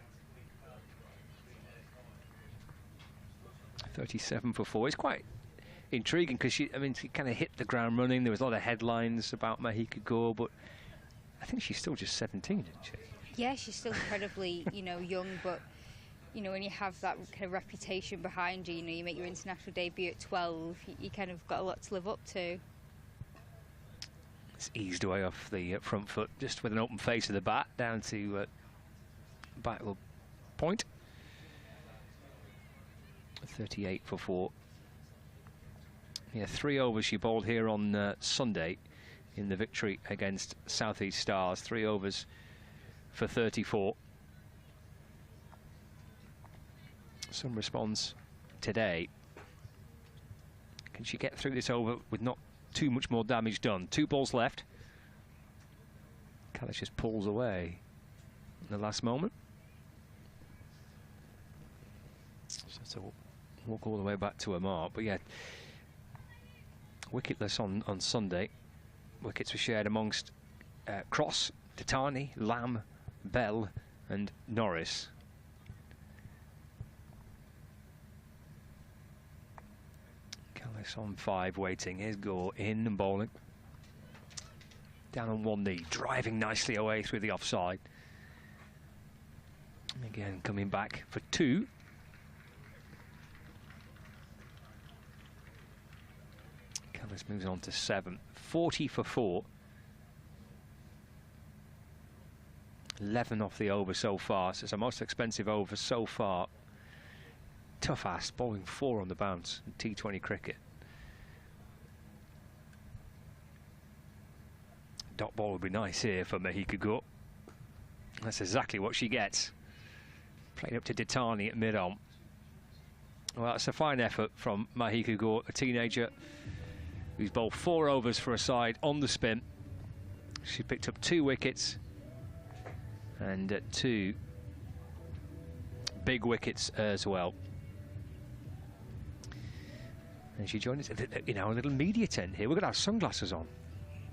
37 for 4. It's quite intriguing because she kind of hit the ground running. There was a lot of headlines about Mahika Gore, but I think she's still just 17, isn't she? Yeah, she's still incredibly, young, but, when you have that kind of reputation behind you, you make your international debut at 12, you kind of got a lot to live up to. It's eased away off the front foot, just with an open face of the bat, down to Blackpool point. 38 for 4. Yeah, 3 overs she bowled here on Sunday in the victory against South East Stars. 3 overs for 34. Some response today. Can she get through this over with not too much more damage done? 2 balls left. Callis just pulls away in the last moment. So walk all the way back to a mark. But yeah, wicketless on Sunday. Wickets were shared amongst Cross, Titani, Lamb, Bell and Norris. Callis on 5 waiting. Here's Gore in and bowling. Down on 1 knee, driving nicely away through the offside. Again coming back for 2. Callis moves on to 7. 40 for 4. 11 off the over so far, so it's the most expensive over so far. Tough ass, bowling 4 on the bounce in T20 cricket. Dot ball would be nice here for Mahika Gore. That's exactly what she gets. Played up to Ditani at mid-on. Well, that's a fine effort from Mahika Gore, a teenager who's bowled 4 overs for a side on the spin. She picked up 2 wickets and 2 big wickets as well. And she joined us in our little media tent here. We've got our sunglasses on.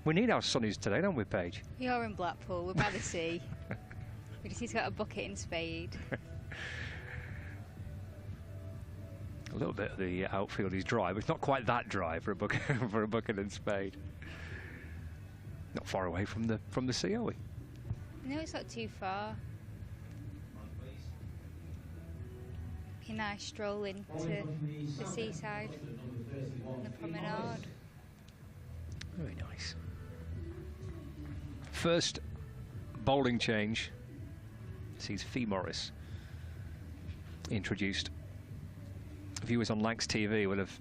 We need our sunnies today, don't we, Paige? We are in Blackpool, we're by the sea. We just need to get a bucket and spade. A little bit of the outfield is dry, but it's not quite that dry for a bucket for a bucket and spade. Not far away from the sea, are we? No, it's not too far. Be a nice stroll into the seaside and the promenade. Very nice. First bowling change sees Fee Morris introduced. Viewers on Lancs TV will have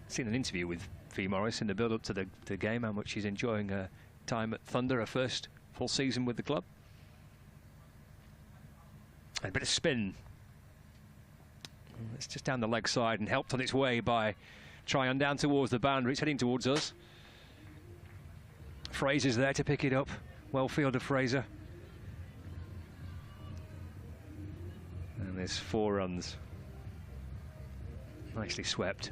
seen an interview with Fee Morris in the build-up to the game, how much she's enjoying her time at Thunder, her first full season with the club. And a bit of spin. It's just down the leg side and helped on its way by Tryon down towards the boundary. It's heading towards us. Fraser's there to pick it up. Well fielded, Fraser. And there's 4 runs. Nicely swept.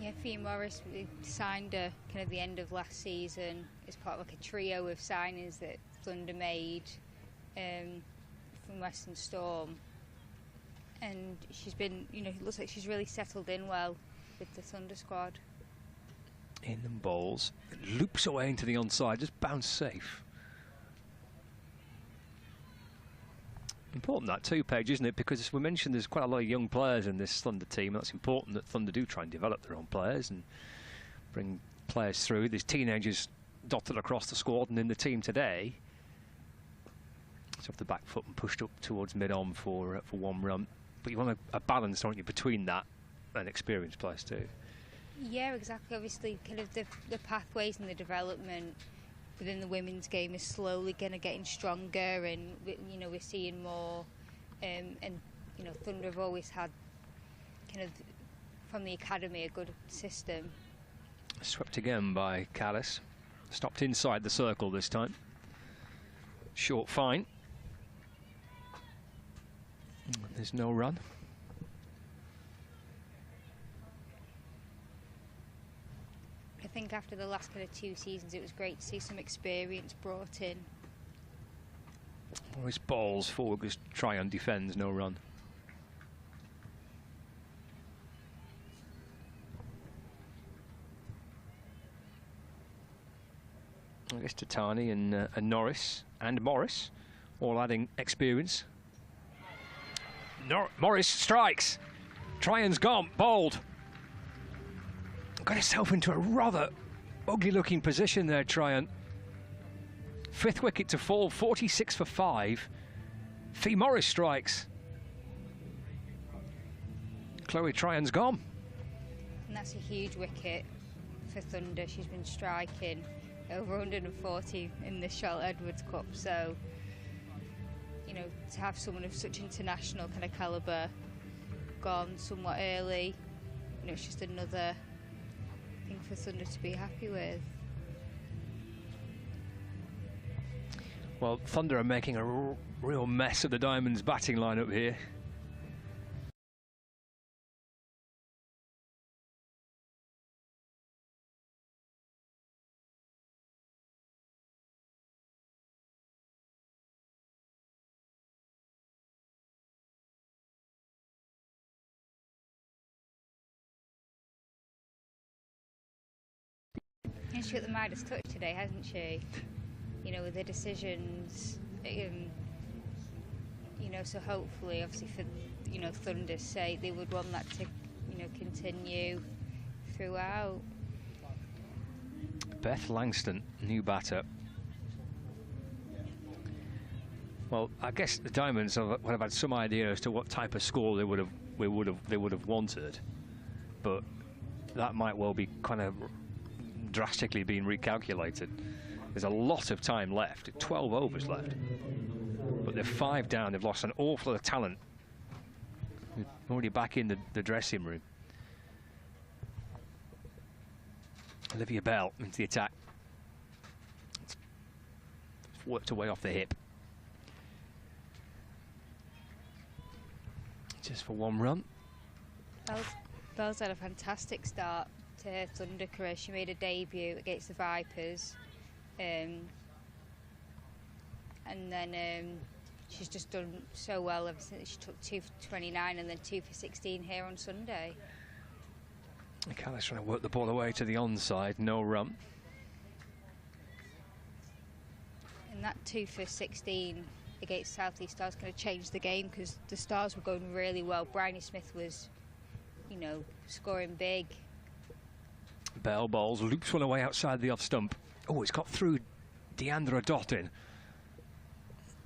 Yeah, Fee Morris, we signed her kind of the end of last season as part of like a trio of signings that Thunder made from Western Storm. And she's been, it looks like she's really settled in well with the Thunder squad. In and bowls. It loops away into the onside, just bounced safe. Important that too, Paige, isn't it? Because as we mentioned, there's quite a lot of young players in this Thunder team. That's important that Thunder do try and develop their own players and bring players through. There's teenagers dotted across the squad and in the team today. It's off the back foot and pushed up towards mid-on for 1 run. But you want a balance, don't you, between that and experienced players too. Yeah, exactly. Obviously, kind of the pathways and the development within the women's game is slowly kind of getting stronger, and we're seeing more. And Thunder have always had kind of from the academy a good system. Swept again by Callis. Stopped inside the circle this time. Short fine. There's no run. think after the last kind of 2 seasons, it was great to see some experience brought in. Always balls forward because Tryon defends, no run. I guess Tatani and Norris and Morris all adding experience. Morris strikes. Tryon's gone, bowled. Got himself into a rather ugly looking position there, Tryon. 5th wicket to fall, 46 for 5. Fee Morris strikes. Chloe Tryon's gone. And that's a huge wicket for Thunder. She's been striking over 140 in the Charlotte Edwards Cup, so you know, to have someone of such international kind of calibre gone somewhat early, you know, it's just another thing for Thunder to be happy with. Well, Thunder are making a real mess of the Diamonds batting lineup here. And she's got the Midas touch today, hasn't she? You know, with the decisions, you know, so hopefully, obviously for, you know, Thunder's sake, they would want that to, you know, continue throughout. Beth Langston, new batter. Well, I guess the Diamonds would have had some idea as to what type of score they would have wanted, but that might well be kind of drastically being recalculated. There's a lot of time left, 12 overs left, but they're 5 down. They've lost an awful lot of talent. They're already back in the dressing room. Olivia Bell into the attack. It's worked away off the hip. Just for 1 run. Bell's had a fantastic start to her Thunder career. She made a debut against the Vipers, and then she's just done so well ever since. She took 2 for 29 and then 2 for 16 here on Sunday. Callis trying to work the ball away to the onside, no run. And that 2 for 16 against South East Stars going to change the game, because the Stars were going really well. Bryony Smith was, you know, scoring big. Bell bowls, loops one away outside the off stump. Oh, it's got through Deandra Dottin.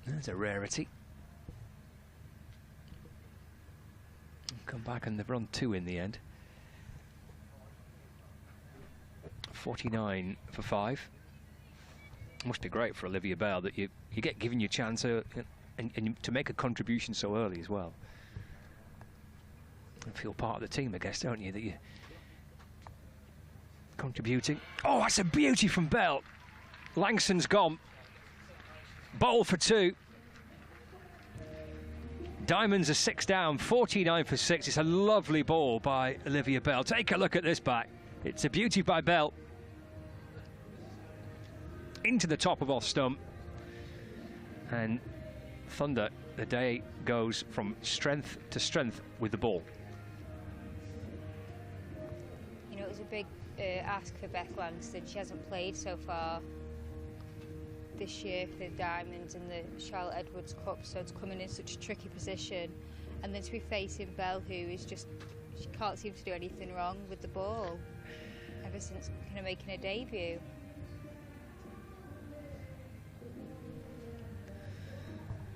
There's a rarity. Come back and they've run 2 in the end. 49 for 5. Must be great for Olivia Bell that you get given your chance and to make a contribution so early as well. You feel part of the team, I guess, don't you, that you're contributing. Oh, that's a beauty from Bell. Langston's gone. Bowl for 2. Diamonds are 6 down, 49 for 6. It's a lovely ball by Olivia Bell. Take a look at this back. It's a beauty by Bell. Into the top of off stump. And Thunder, the day goes from strength to strength with the ball. You know, it was a big ask for Beth Langston. She hasn't played so far this year for the Diamonds in the Charlotte Edwards Cup, so it's coming in such a tricky position, and then to be facing Bell, who is just, she can't seem to do anything wrong with the ball ever since kind of making her debut.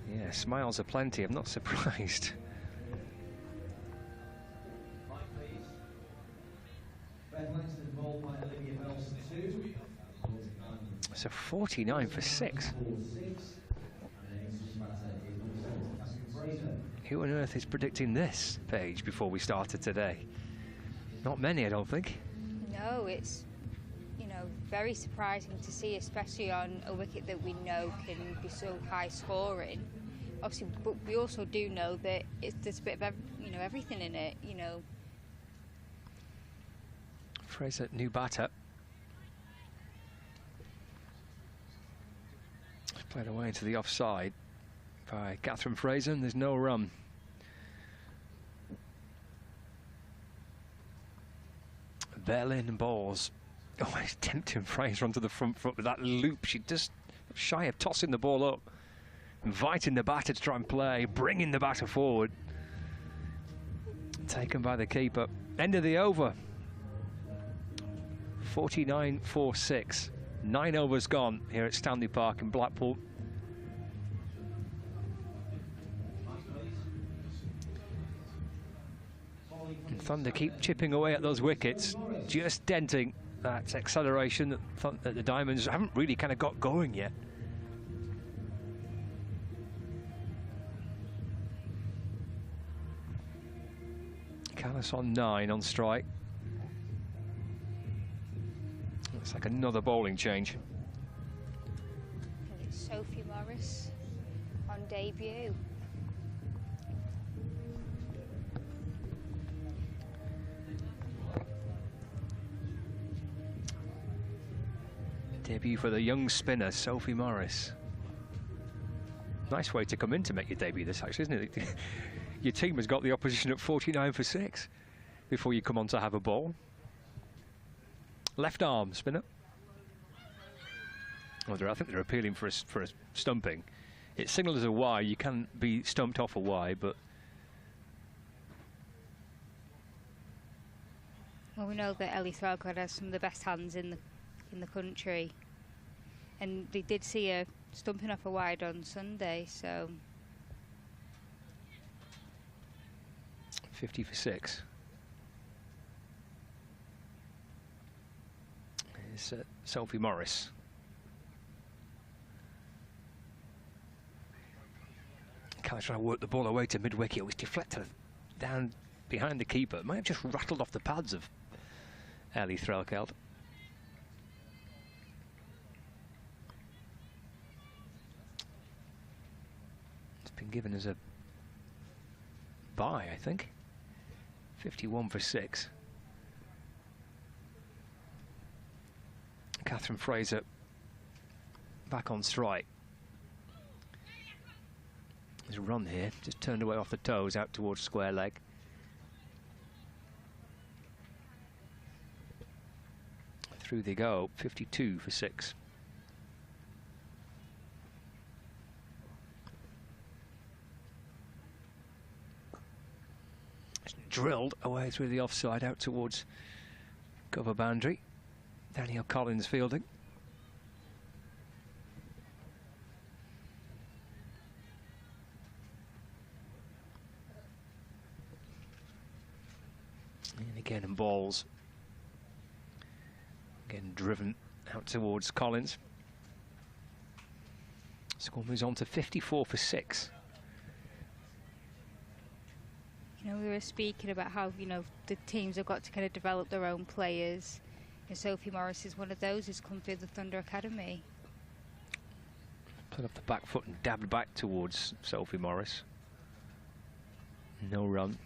Yeah, smiles aplenty. I'm not surprised. So 49 for 6. Who on earth is predicting this, Paige, before we started today? Not many, I don't think. No, it's, you know, very surprising to see, especially on a wicket that we know can be so high scoring. Obviously, but we also do know that there's a bit of, you know, everything in it, you know. Fraser, new batter. Played away into the offside by Catherine Fraser, and there's no run. Berlin balls. Oh, it's tempting Fraser onto the front foot with that loop. She just shy of tossing the ball up, inviting the batter to try and play, bringing the batter forward. Taken by the keeper. End of the over. 49-4-6. 9 overs gone here at Stanley Park in Blackpool. And Thunder keep chipping away at those wickets, just denting that acceleration that the Diamonds haven't really kind of got going yet. Callis on 9 on strike. Looks like another bowling change. It's Sophie Morris on debut. Debut for the young spinner, Sophie Morris. Nice way to come in to make your debut this, actually, isn't it? Your team has got the opposition at 49 for 6 before you come on to have a ball. Left arm spinner. Oh, I think they're appealing for a stumping. It's signalled as a Y. You can be stumped off a Y, but well, we know that Ellie Threlkeld has some of the best hands in the country, and they did see her stumping off a wide on Sunday, so 50 for 6. Here's Sophie Morris. Kind of trying to work the ball away to mid-wicket. It was deflected down behind the keeper. It might have just rattled off the pads of Ellie Threlkeld. It's been given as a bye, I think. 51 for 6. Catherine Fraser back on strike. There's a run here, just turned away off the toes out towards square leg. Through they go, 52 for 6. It's drilled away through the offside out towards cover boundary. Danielle Collins fielding. And again in balls. Again driven out towards Collins. Score moves on to 54 for 6. you know, we were speaking about how, you know, the teams have got to kind of develop their own players. And Sophie Morris is one of those who's come through the Thunder Academy. Put up the back foot and dabbed back towards Sophie Morris. No run.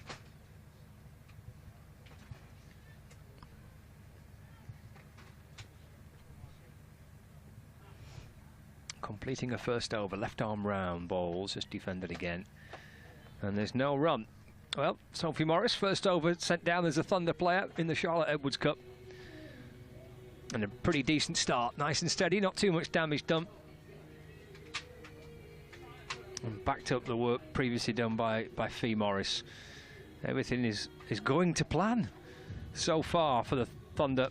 Completing a first over, left arm round, bowls, just defended again. And there's no run. Well, Sophie Morris, first over, sent down as a Thunder player in the Charlotte Edwards Cup. And a pretty decent start, nice and steady, not too much damage done. And backed up the work previously done by Fee Morris. Everything is going to plan so far for the Thunder.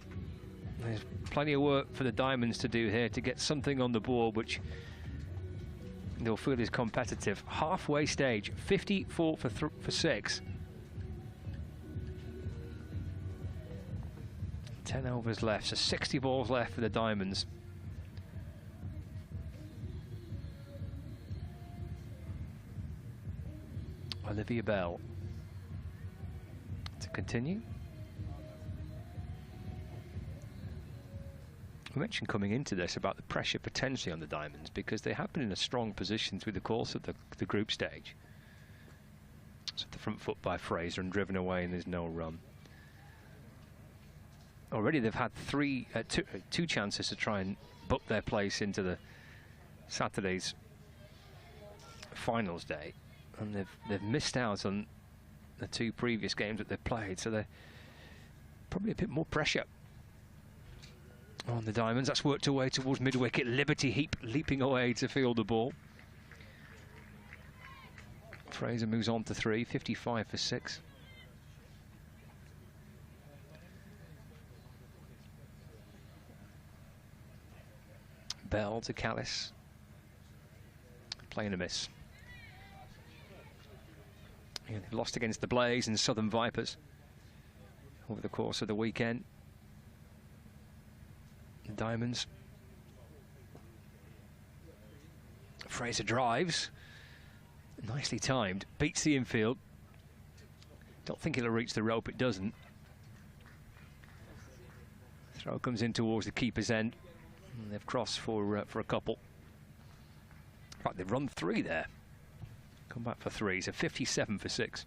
There's plenty of work for the Diamonds to do here to get something on the board which they'll feel is competitive. Halfway stage, 54 for 6. 10 overs left, so 60 balls left for the Diamonds. Olivia Bell to continue. We mentioned coming into this about the pressure potentially on the Diamonds because they have been in a strong position through the course of the group stage. So the front foot by Fraser and driven away, and there's no run. Already they've had two chances to try and book their place into Saturday's finals day, and they've missed out on the 2 previous games that they've played, so they're probably a bit more pressure on the Diamonds. That's worked away towards mid-wicket. Liberty Heap leaping away to field the ball. Fraser moves on to 3, 55 for 6. Bell to Callis. Playing a miss. Yeah, they've lost against the Blaze and Southern Vipers over the course of the weekend. The Diamonds. Fraser drives. Nicely timed. Beats the infield. Don't think it'll reach the rope. It doesn't. Throw comes in towards the keeper's end. And they've crossed for a couple. In fact, they've run 3 there. Come back for 3. So 57 for 6.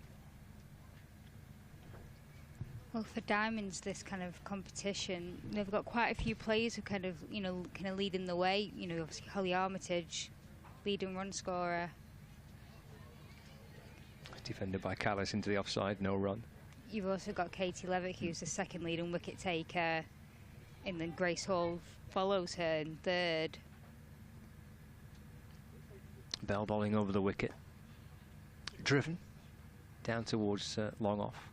Well, for Diamonds, this kind of competition, they've got quite a few players who kind of leading the way. You know, obviously Holly Armitage, leading run scorer. Defended by Callis into the offside, no run. You've also got Katie Levick, who's the 2nd leading wicket taker, and then Grace Hall follows her in 3rd. Bell bowling over the wicket. Driven down towards long off.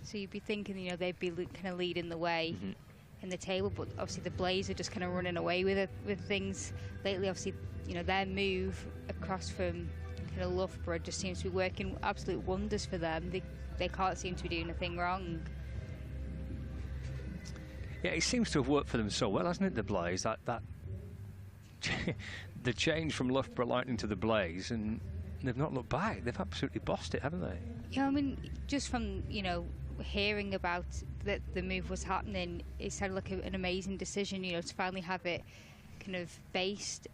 So you'd be thinking, they'd be kind of leading the way in the table, but obviously the Blaze are just kind of running away with things lately. Obviously, their move across from kind of Loughborough just seems to be working absolute wonders for them. They can't seem to be doing anything wrong. Yeah, it seems to have worked for them so well, hasn't it, the Blaze? That the change from Loughborough Lightning to the Blaze, and they've not looked back. They've absolutely bossed it, haven't they? Yeah, I mean, just from hearing about that the move was happening, it sounded like an amazing decision. To finally have it kind of based,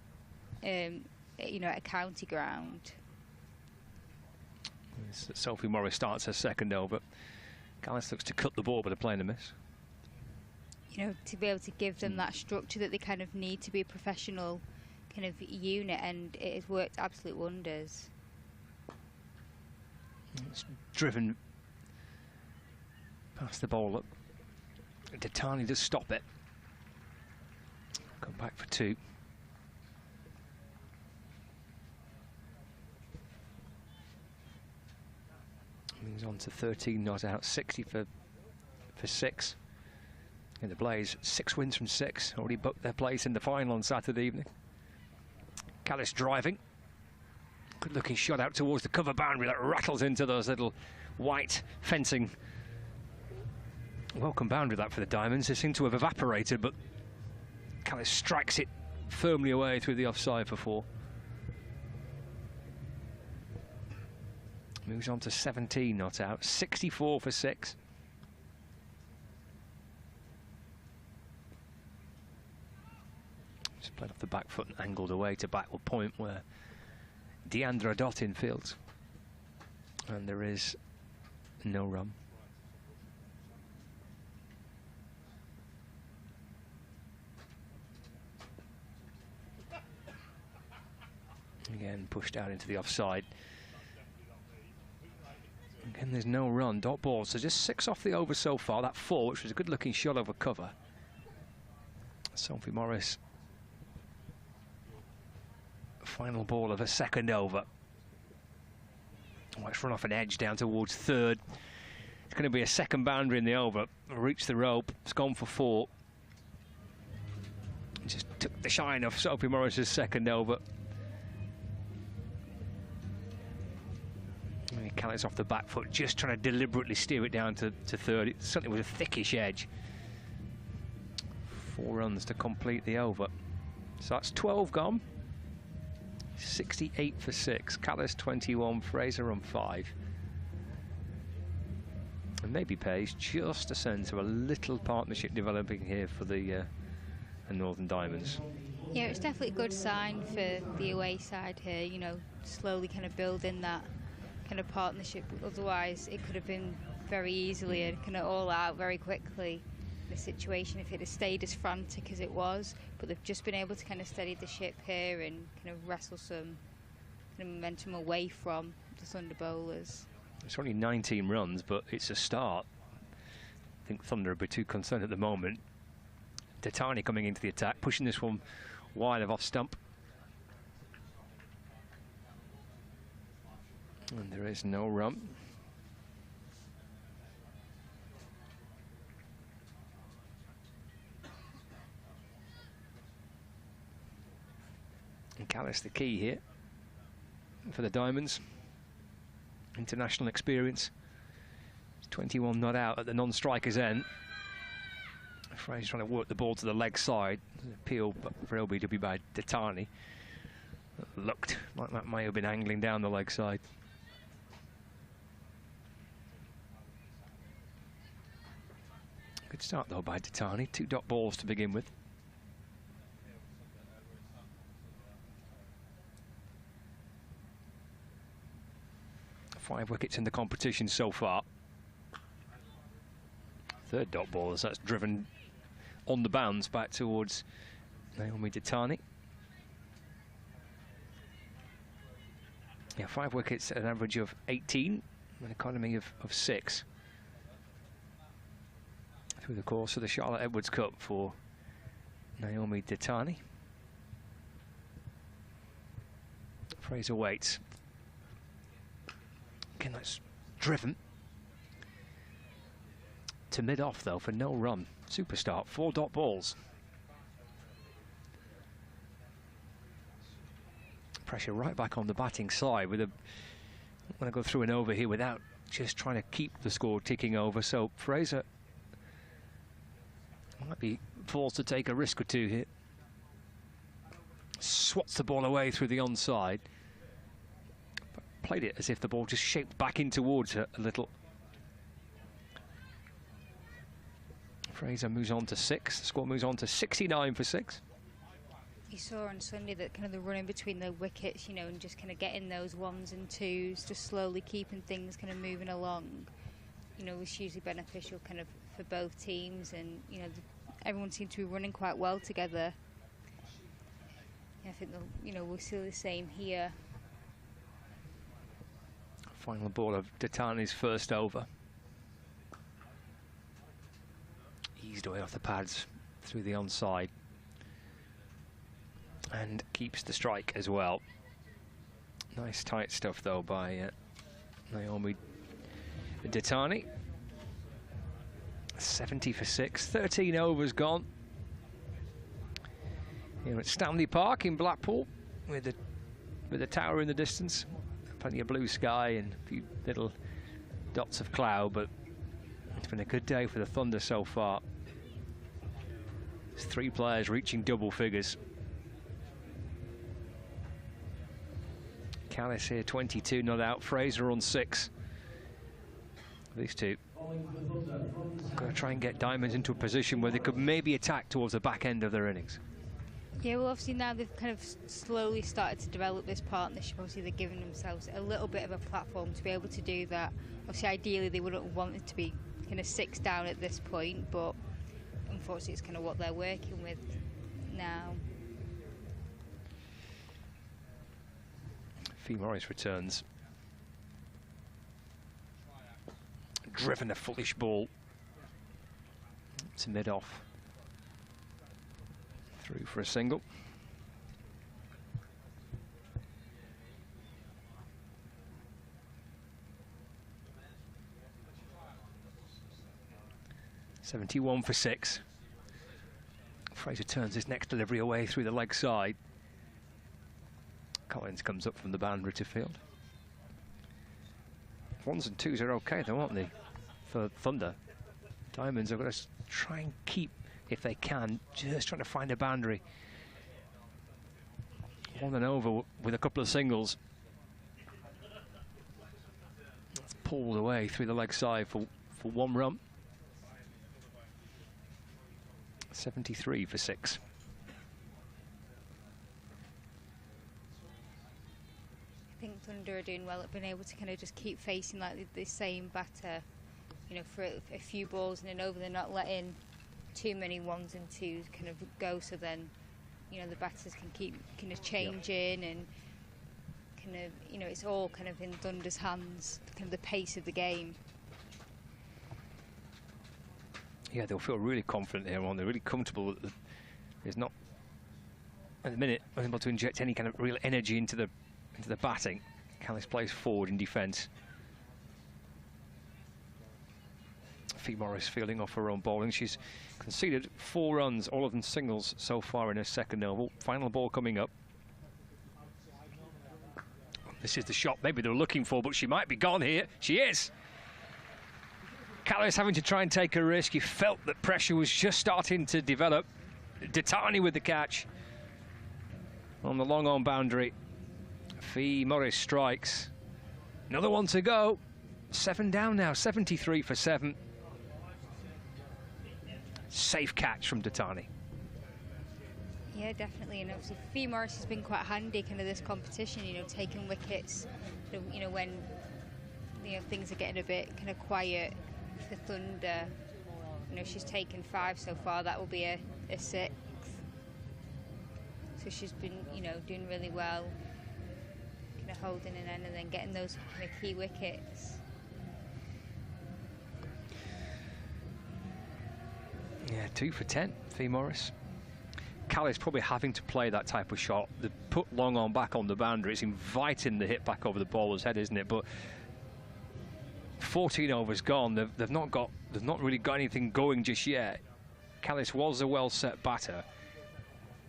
at a county ground. Sophie Morris starts her 2nd over. Callis looks to cut the ball, but they're playing a miss. To be able to give them that structure that they kind of need to be a professional kind of unit, and it has worked absolute wonders. It's driven past the bowler. Datani does stop it. Come back for 2. Moves on to 13 not out, 60 for 6. And the Blaze, 6 wins from 6, already booked their place in the final on Saturday evening. Callis driving. Good looking shot out towards the cover boundary that rattles into those little white fencing. Welcome boundary that for the Diamonds. They seem to have evaporated, but Callis strikes it firmly away through the offside for 4. Moves on to 17 not out, 64 for 6. Just played off the back foot and angled away to backward point where Deandra Dottin fields. And there is no run. Again, pushed out into the offside. Again, there's no run. Dot ball. So just 6 off the over so far. That 4, which was a good-looking shot over cover. Sophie Morris. Final ball of a 2nd over. Oh, it's run off an edge down towards 3rd. It's going to be a 2nd boundary in the over. Reached the rope. It's gone for 4. Just took the shine off Sophie Morris's 2nd over. Callis off the back foot, just trying to deliberately steer it down to 3rd. It certainly was a thickish edge. 4 runs to complete the over. So that's 12 gone. 68 for 6. Callis 21, Fraser on 5. And maybe Page just a sense of a little partnership developing here for the Northern Diamonds. Yeah, it's definitely a good sign for the away side here, slowly kind of building that kind of partnership. Otherwise, it could have been very easily and kind of all out very quickly. the situation if it had stayed as frantic as it was, but they've just been able to kind of steady the ship here and kind of wrestle some kind of momentum away from the Thunder bowlers. It's only 19 runs, but it's a start. I think Thunder would be too concerned at the moment. Datani coming into the attack, pushing this one wide of off stump. And there is no run. And Callis the key here for the Diamonds. International experience. 21 not out at the non-striker's end. Fraser's trying to work the ball to the leg side. Appeal for LBW by Datani. Looked like that may have been angling down the leg side. Good start though by Datani. 2 dot balls to begin with. Five wickets in the competition so far. 3rd dot ball as that's driven on the bounce back towards Naomi Datani. Yeah, 5 wickets at an average of 18, an economy of 6 through the course of the Charlotte Edwards Cup for Naomi Datani. Fraser waits. Again, that's driven to mid-off though for no run. Super start, 4 dot balls. Pressure right back on the batting side with a... I'm going to go through and over here without just trying to keep the score ticking over. So Fraser might be forced to take a risk or two here. Swats the ball away through the onside. Played it as if the ball just shaped back in towards her a little. Fraser moves on to 6. The score moves on to 69 for 6. You saw on Sunday that kind of the running between the wickets, you know, and just kind of getting those 1s and 2s, just slowly keeping things kind of moving along, you know, was hugely beneficial kind of for both teams, and, you know, everyone seemed to be running quite well together. I think, you know, we'll see the same here. Final ball of Datani's first over. Eased away off the pads through the onside. And keeps the strike as well. Nice tight stuff though by Naomi Datani. 70 for 6, 13 overs gone. Here at Stanley Park in Blackpool with the tower in the distance. Plenty of blue sky and a few little dots of cloud, but it's been a good day for the Thunder so far. There's 3 players reaching double figures. Callis here, 22 not out. Fraser on 6. These two going to try and get Diamonds into a position where they could maybe attack towards the back end of their innings. Yeah, well, obviously now they've kind of slowly started to develop this partnership. Obviously they're giving themselves a little bit of a platform to be able to do that. Obviously ideally they wouldn't want it to be kind of 6 down at this point, but unfortunately it's kind of what they're working with now. Fee Morris returns. Driven a foolish ball to mid-off. Through for a single. .71 for 6. Fraser turns his next delivery away through the leg side. Collins comes up from the boundary to field. 1s and 2s are okay though, aren't they, for Thunder? Diamonds are going to try and keep, if they can, just trying to find a boundary. 1 and over with a couple of singles. That's pulled away through the leg side for 1 run. 73 for 6. I think Thunder are doing well at being able to kind of just keep facing like the same batter, you know, for a few balls and an over. They're not letting too many ones and twos kind of go, so then, you know, the batters can keep kind of changing and kind of, you know, it's all kind of in Dunder's hands, kind of the pace of the game. Yeah, they'll feel really confident here on. They're really comfortable. There's not, at the minute, unable to inject any kind of real energy into the batting. Callis plays forward in defence. Fee Morris fielding off her own bowling. She's conceded 4 runs, all of them singles so far in her second over. Final ball coming up. This is the shot maybe they're looking for, but she might be gone here. She is. Callis having to try and take a risk. You felt that pressure was just starting to develop. Ditani with the catch on the long on boundary. Fee Morris strikes. Another one to go. 7 down now, 73 for 7. Safe catch from Ditani. Yeah, definitely, and obviously Fee Morris has been quite handy kind of this competition, you know, taking wickets, you know, when, you know, things are getting a bit kind of quiet for Thunder. You know, she's taken 5 so far, that will be a 6th. So she's been, you know, doing really well, kind of holding an end and then getting those kind of key wickets. Yeah, 2 for 10, Fee Morris. Callis probably having to play that type of shot. They put long on back on the boundary. It's inviting the hit back over the bowler's head, isn't it? But 14 overs gone. They've not really got anything going just yet. Callis was a well-set batter.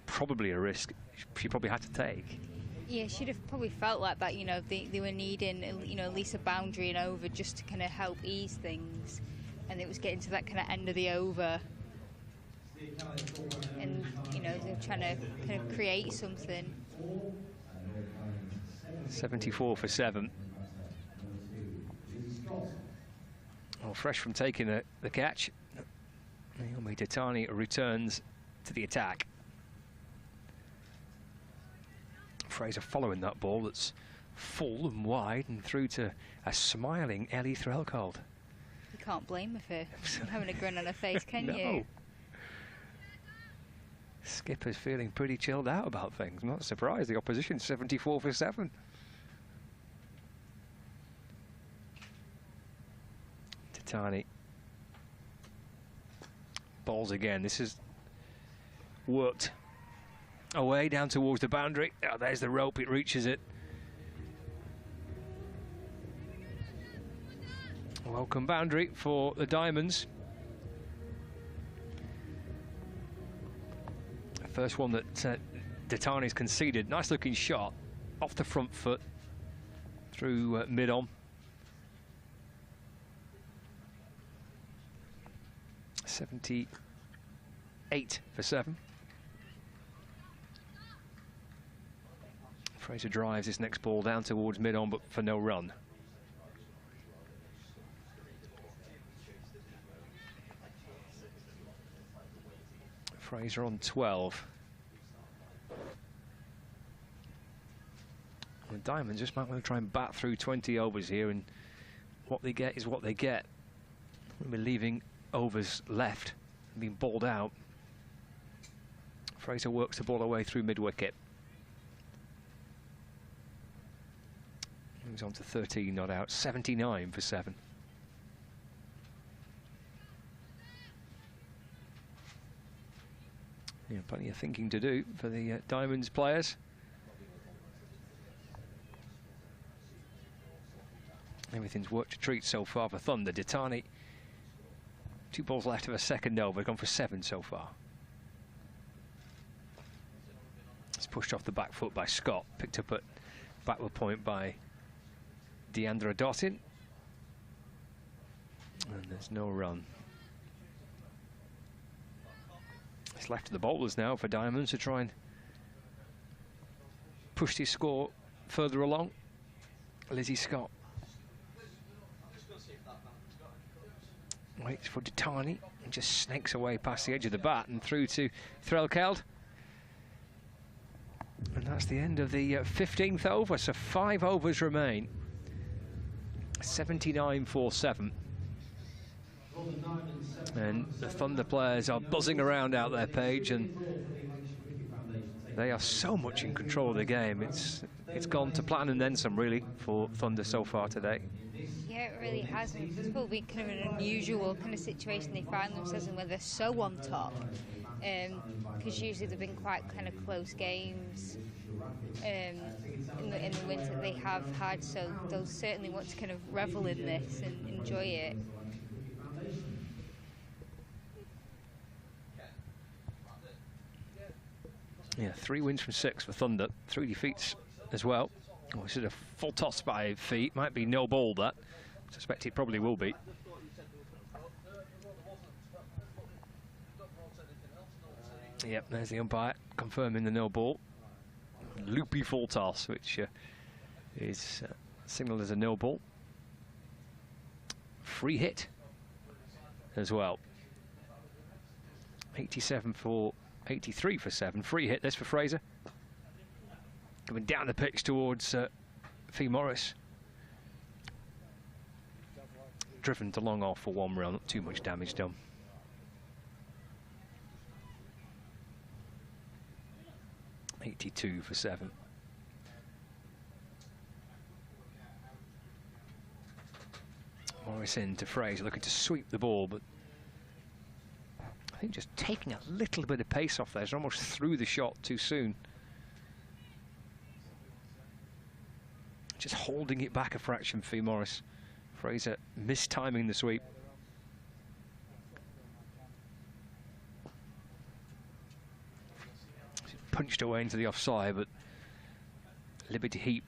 Probably a risk she probably had to take. Yeah, she'd have probably felt like that. You know, they were needing, you know, at least a boundary and over just to kind of help ease things, and it was getting to that kind of end of the over. And, you know, they're trying to kind of create something. 74 for 7. Well, fresh from taking the catch, Naomi Ditani returns to the attack. Fraser following that ball that's full and wide and through to a smiling Ellie Threlkeld. You can't blame her for having a grin on her face, can No. you? Skipper's feeling pretty chilled out about things. I'm not surprised. The opposition 74 for 7. Ditani bowls again. This is worked away down towards the boundary. Oh, there's the rope. It reaches it. Welcome boundary for the Diamonds. First one that Ditani's conceded. Nice looking shot off the front foot through mid-on. 78 for 7. Fraser drives this next ball down towards mid-on, but for no run. Fraser on 12. The Diamonds just might want to try and bat through 20 overs here, and what they get is what they get. We'll be leaving overs left and being bowled out. Fraser works the ball away through mid-wicket. Moves on to 13 not out, 79 for 7. Yeah, plenty of thinking to do for the Diamonds players. Everything's worked a treat so far for Thunder. Ditani, 2 balls left of a second over, gone for 7 so far. It's pushed off the back foot by Scott, picked up at backward point by Deandra Dottin. And there's no run. It's left to the bowlers now for Diamonds to try and push this score further along. Lizzie Scott waits for Ditani and just snakes away past the edge of the bat and through to Threlkeld. And that's the end of the 15th over, so 5 overs remain. 79 for 7. And the Thunder players are buzzing around out there, Paige, and they are so much in control of the game. It's gone to plan and then some, really, for Thunder so far today. Yeah, it really has. It's probably kind of an unusual kind of situation they find themselves in, where they're so on top. Because usually they've been quite kind of close games in the wins that they have had, so they'll certainly want to kind of revel in this and enjoy it. Yeah, 3 wins from 6 for Thunder, 3 defeats as well. Oh, this is a full toss by feet. Might be no ball, that. I suspect it probably will be. Yep, there's the umpire confirming the no ball. Loopy full toss, which is signalled as a no ball. Free hit as well. 87 for 83 for 7. Free hit, this for Fraser. Coming down the pitch towards Fee Morris. Driven to long off for 1 run, not too much damage done. .82 for 7. Morris in to Fraser, looking to sweep the ball, but I think just taking a little bit of pace off there. He's almost through the shot too soon. Just holding it back a fraction, Fee Morris. Fraser mistiming the sweep. Punched away into the offside, but Liberty Heap,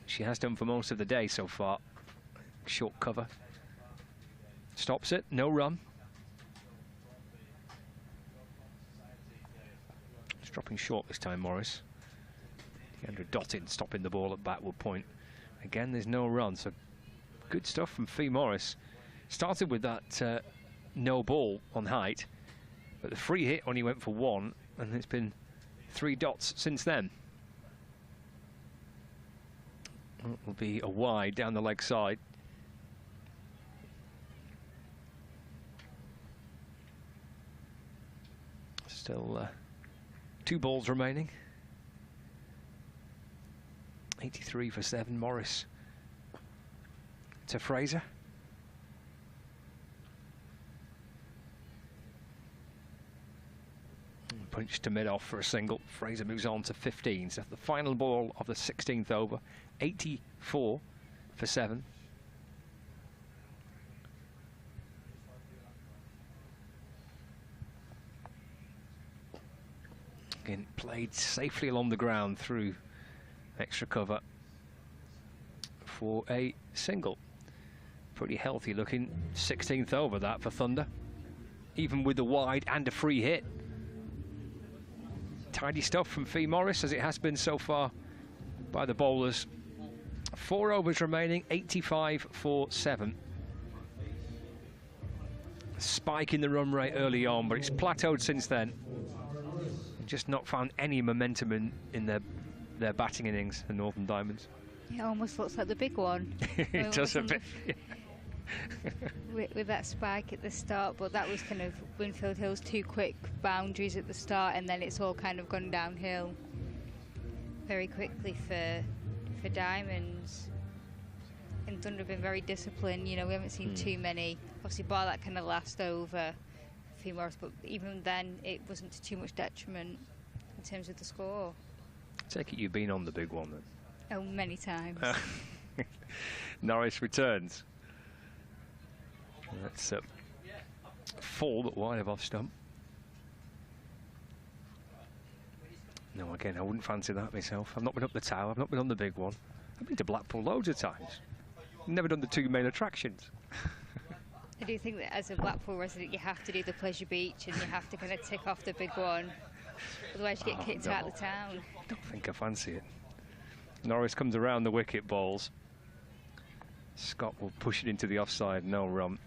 she has done for most of the day so far. Short cover. Stops it, no run. It's dropping short this time, Morris. Andrew Dottin stopping the ball at backward point. Again, there's no run, so good stuff from Fee Morris. Started with that no ball on height, but the free hit only went for 1, and it's been 3 dots since then. It will be a wide down the leg side. Still 2 balls remaining. 83 for 7, Morris to Fraser. Punch to mid-off for a single. Fraser moves on to 15. So the final ball of the 16th over. 84 for 7. Again, played safely along the ground through extra cover for a single. Pretty healthy looking 16th over that for Thunder, even with the wide and a free hit. Tidy stuff from Fee Morris, as it has been so far by the bowlers. 4 overs remaining, 85 for 7. Spike in the run rate early on, but it's plateaued since then. Just not found any momentum in their batting innings, the Northern Diamonds. It almost looks like the big one. It does a bit. with that spike at the start, but that was kind of Winfield Hill's 2 quick boundaries at the start, and then it's all kind of gone downhill very quickly for Diamonds. And Thunder have been very disciplined. You know, we haven't seen too many, obviously bar that kind of last over for Morris, but even then it wasn't to too much detriment in terms of the score. Take it you've been on the big one then. Oh, many times. Norris returns. That's full but wide of off stump. No, again, I wouldn't fancy that myself. I've not been up the tower, I've not been on the big one. I've been to Blackpool loads of times. Never done the 2 main attractions. I do think that as a Blackpool resident you have to do the Pleasure Beach and you have to kind of tick off the big one. Otherwise you get kicked out of the town. I don't think I fancy it. Norris comes around the wicket, balls. Scott will push it into the offside, no run.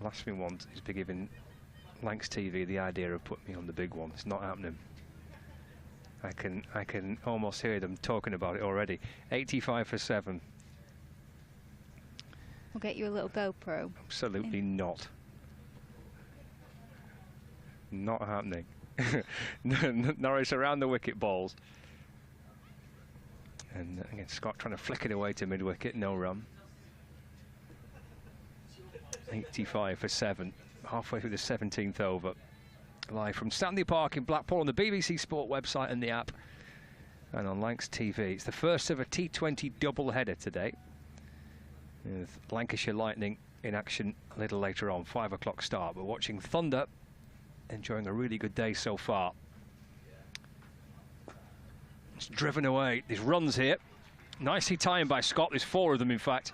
Last thing I want is to be giving Lancs TV the idea of putting me on the big one. It's not happening. I can almost hear them talking about it already. 85 for 7. We'll get you a little GoPro. Absolutely not. Not happening. Norris around the wicket balls. And again, Scott trying to flick it away to mid-wicket, no run. 85 for 7, halfway through the 17th over. Live from Stanley Park in Blackpool on the BBC Sport website and the app, and on Lancs TV. It's the first of a T20 double-header today, with Lancashire Lightning in action a little later on, 5 o'clock start. We're watching Thunder, enjoying a really good day so far. It's driven away. There's runs here. Nicely timed by Scott. There's 4 of them, in fact.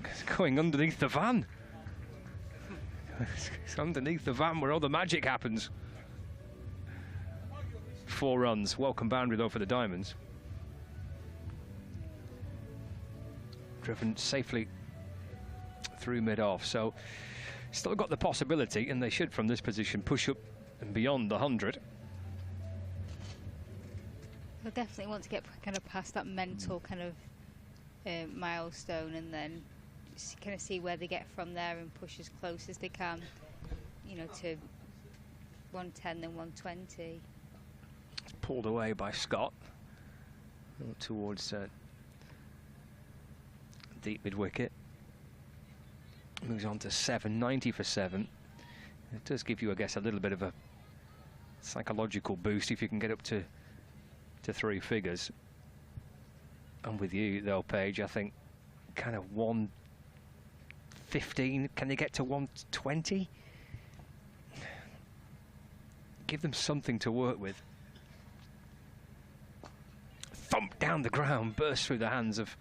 It's going underneath the van. It's underneath the van where all the magic happens. 4 runs. Welcome boundary, though, for the Diamonds. Driven safely through mid-off. So, still got the possibility, and they should, from this position, push up and beyond the 100. They'll definitely want to get kind of past that mental kind of milestone, and then just kind of see where they get from there and push as close as they can, you know, to 110 then 120. Pulled away by Scott towards deep mid-wicket. Moves on to 790 for 7. It does give you, I guess, a little bit of a psychological boost if you can get up to 3 figures. I'm with you though, Paige. I think kind of 115. Can they get to 120? Give them something to work with. Thump down the ground, burst through the hands of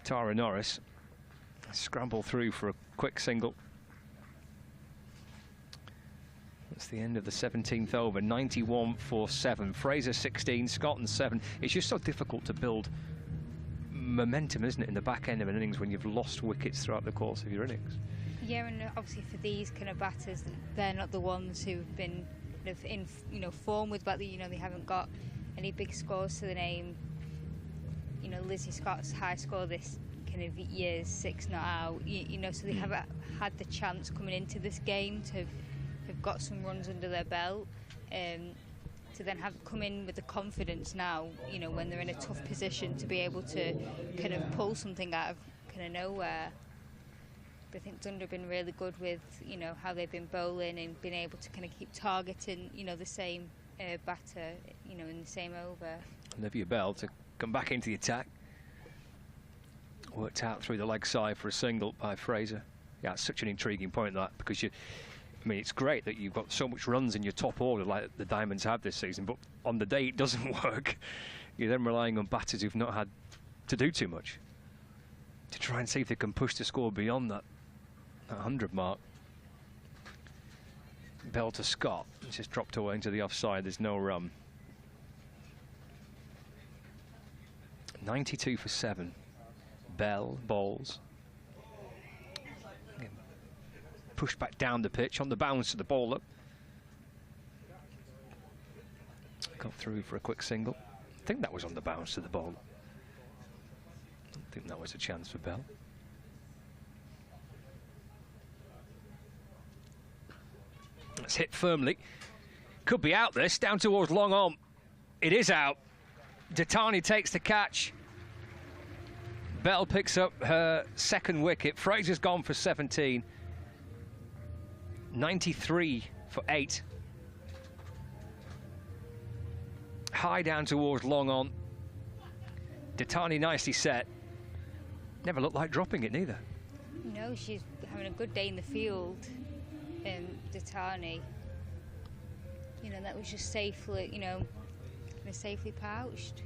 Tara Norris. Scramble through for a quick single. That's the end of the 17th over. 91 for 7. Fraser 16, Scotland 7. It's just so difficult to build momentum, isn't it, in the back end of an innings when you've lost wickets throughout the course of your innings? Yeah, and obviously for these kind of batters, they're not the ones who've been kind of in, you know, form with batter. You know, they haven't got any big scores to the name. You know, Lizzie Scott's high score this kind of year's 6 not out. You know, so they haven't had the chance coming into this game to have got some runs under their belt. To then have come in with the confidence now, you know, when they're in a tough position to be able to kind of pull something out of kind of nowhere. But I think Thunder have been really good with, you know, how they've been bowling and been able to kind of keep targeting, you know, the same batter, you know, in the same over. Olivia Bell to come back into the attack. Worked out through the leg side for a single by Fraser. Yeah, it's such an intriguing point, that, because you, I mean, it's great that you've got so much runs in your top order like the Diamonds have this season, but on the day it doesn't work, you're then relying on batters who've not had to do too much to try and see if they can push the score beyond that 100 mark. Bell to Scott. It's just dropped away into the offside. There's no run. 92 for 7. Bell bowls. Pushed back down the pitch on the bounce to the bowler. Got through for a quick single. I think that was on the bounce to the bowler. I don't think that was a chance for Bell. That's hit firmly. Could be out this, down towards long on. It is out. Datani takes the catch. Bell picks up her second wicket. Fraser's gone for 17. 93 for 8. High down towards long on. Datani nicely set. Never looked like dropping it neither. No, she's having a good day in the field. Datani. You know, that was just safely, you know, kind of safely pouched.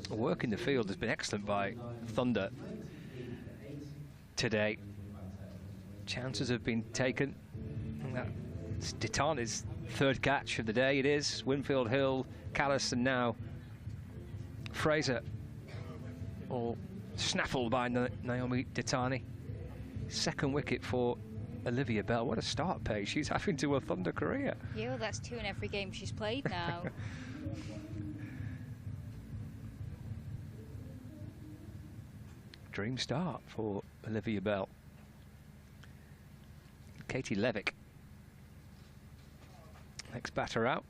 Work in the field has been excellent by Thunder today. Chances have been taken. That's Datani's third catch of the day. It is Winfield, Hill, Callis, and now Fraser, all snaffled by Naomi Datani. Second wicket for Olivia Bell. What a start, Paige. She's having to a Thunder career. Yeah, well, that's 2 in every game she's played now. Dream start for Olivia Bell. Katie Levick, next batter out.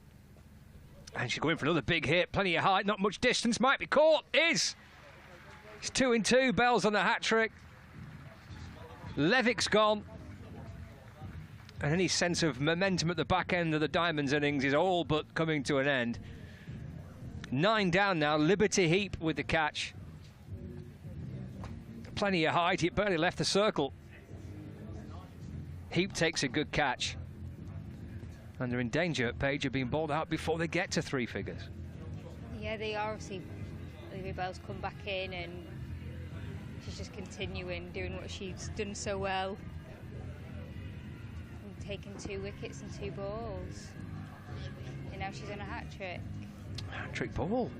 And she's going for another big hit. Plenty of height, not much distance. Might be caught. Is. It's 2 in 2. Bell's on the hat-trick. Levick's gone. And any sense of momentum at the back end of the Diamonds innings is all but coming to an end. 9 down now. Liberty Heap with the catch. Plenty of height. It barely left the circle. Heap takes a good catch. And they're in danger, Paige, of being bowled out before they get to 3 figures. Yeah, they are. Obviously, Olivia Bell's come back in and she's just continuing doing what she's done so well. And taking 2 wickets and 2 balls. And now she's on a hat-trick. Hat-trick ball.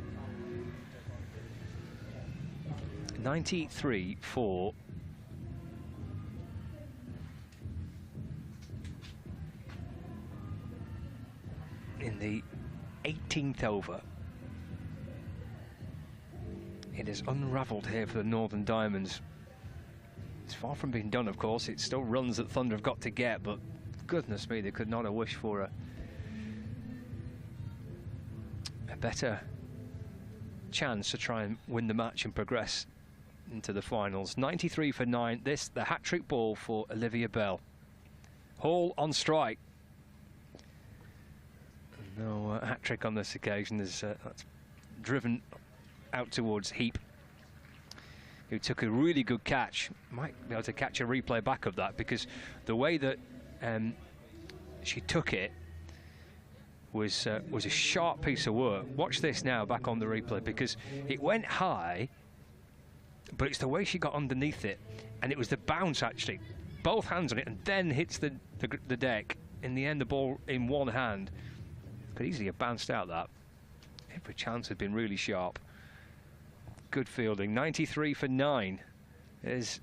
93 for in the 18th over. It has unravelled here for the Northern Diamonds. It's far from being done, of course. It still runs that Thunder have got to get, but goodness me, they could not have wished for a better chance to try and win the match and progress into the finals. 93 for 9. This, the hat-trick ball for Olivia Bell. Hall on strike. No hat-trick on this occasion. That's driven out towards Heap, who took a really good catch. Might be able to catch a replay back of that, because the way that she took it was a sharp piece of work. Watch this now back on the replay, because it went high, but it's the way she got underneath it, and it was the bounce actually, both hands on it, and then hits the deck. In the end, the ball in one hand could easily have bounced out that. Every chance had been really sharp. Good fielding. 93 for 9 is